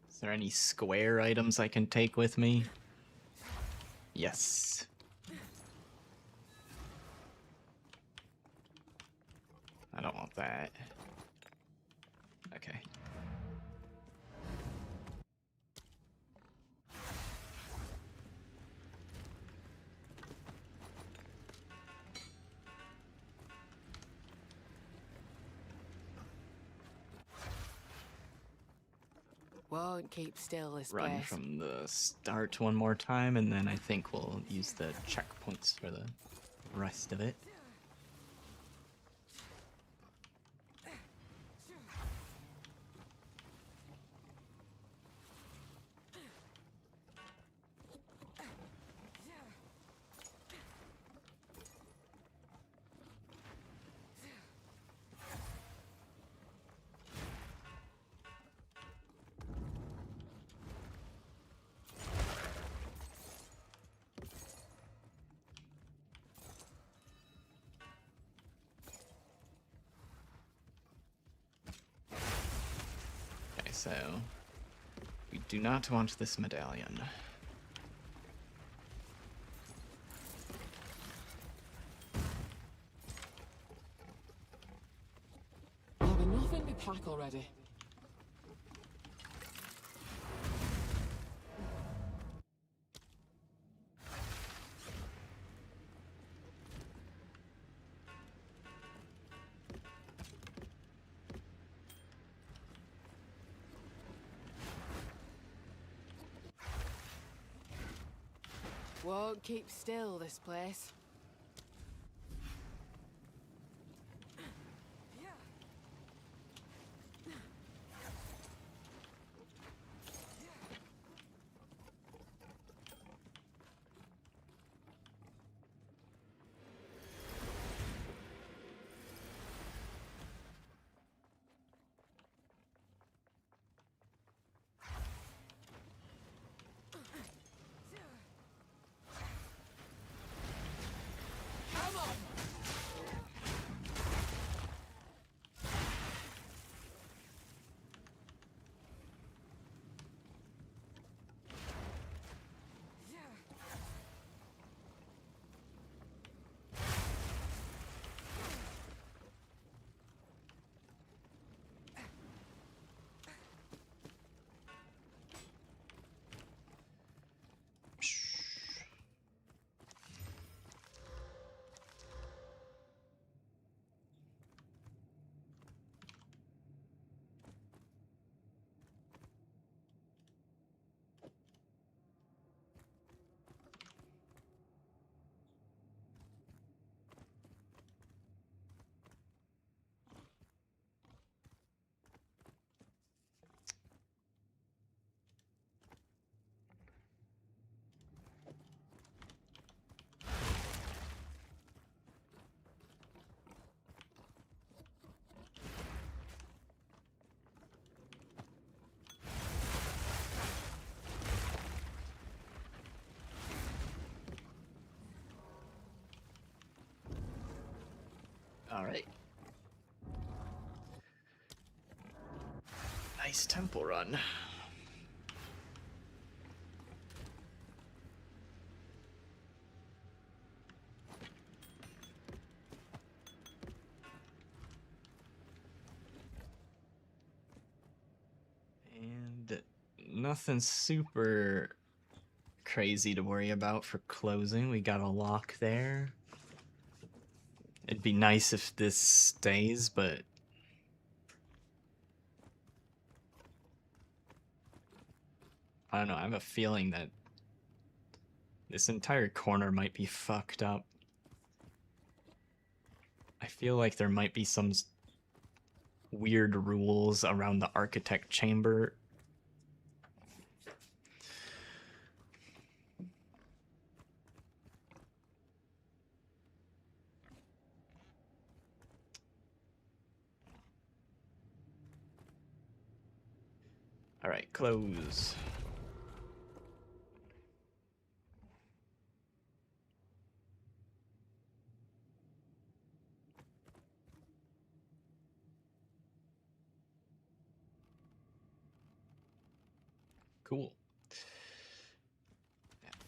Is there any square items I can take with me? Yes. I don't want that. Okay. Won't keep still this Run place. from the start one more time, and then I think we'll use the checkpoints for the rest of it. Okay, so we do not want this medallion. There'll be nothing to pack already. Won't keep still this place. All right. Nice temple run. And nothing super crazy to worry about for closing. We got a lock there. It'd be nice if this stays, but I don't know. I have a feeling that this entire corner might be fucked up. I feel like there might be some weird rules around the architect chamber. All right, close. Cool.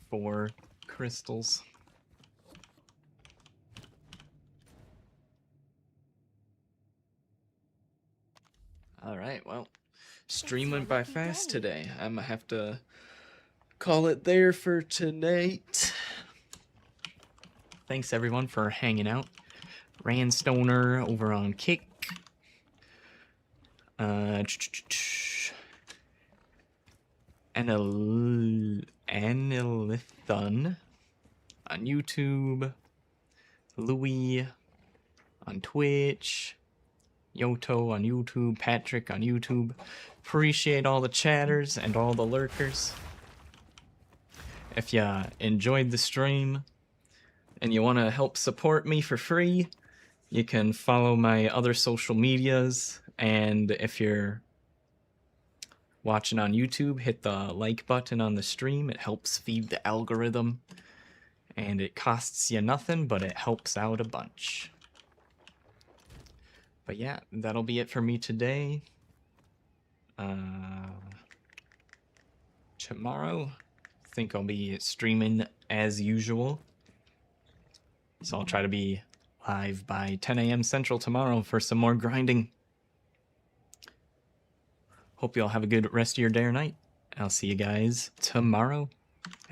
4 crystals. All right, well, stream went by fast today. I'm gonna have to call it there for tonight. Thanks everyone for hanging out. Randstoner over on Kick. Anilithon on YouTube. Louis on Twitch. Yoto on YouTube. Patrick on YouTube. Appreciate all the chatters and all the lurkers. If you enjoyed the stream and you want to help support me for free, you can follow my other social medias. And if you're watching on YouTube, hit the like button on the stream. It helps feed the algorithm. And it costs you nothing, but it helps out a bunch. But yeah, that'll be it for me today. Tomorrow, I think I'll be streaming as usual. So I'll try to be live by 10 a.m. Central tomorrow for some more grinding. Hope you all have a good rest of your day or night. I'll see you guys tomorrow.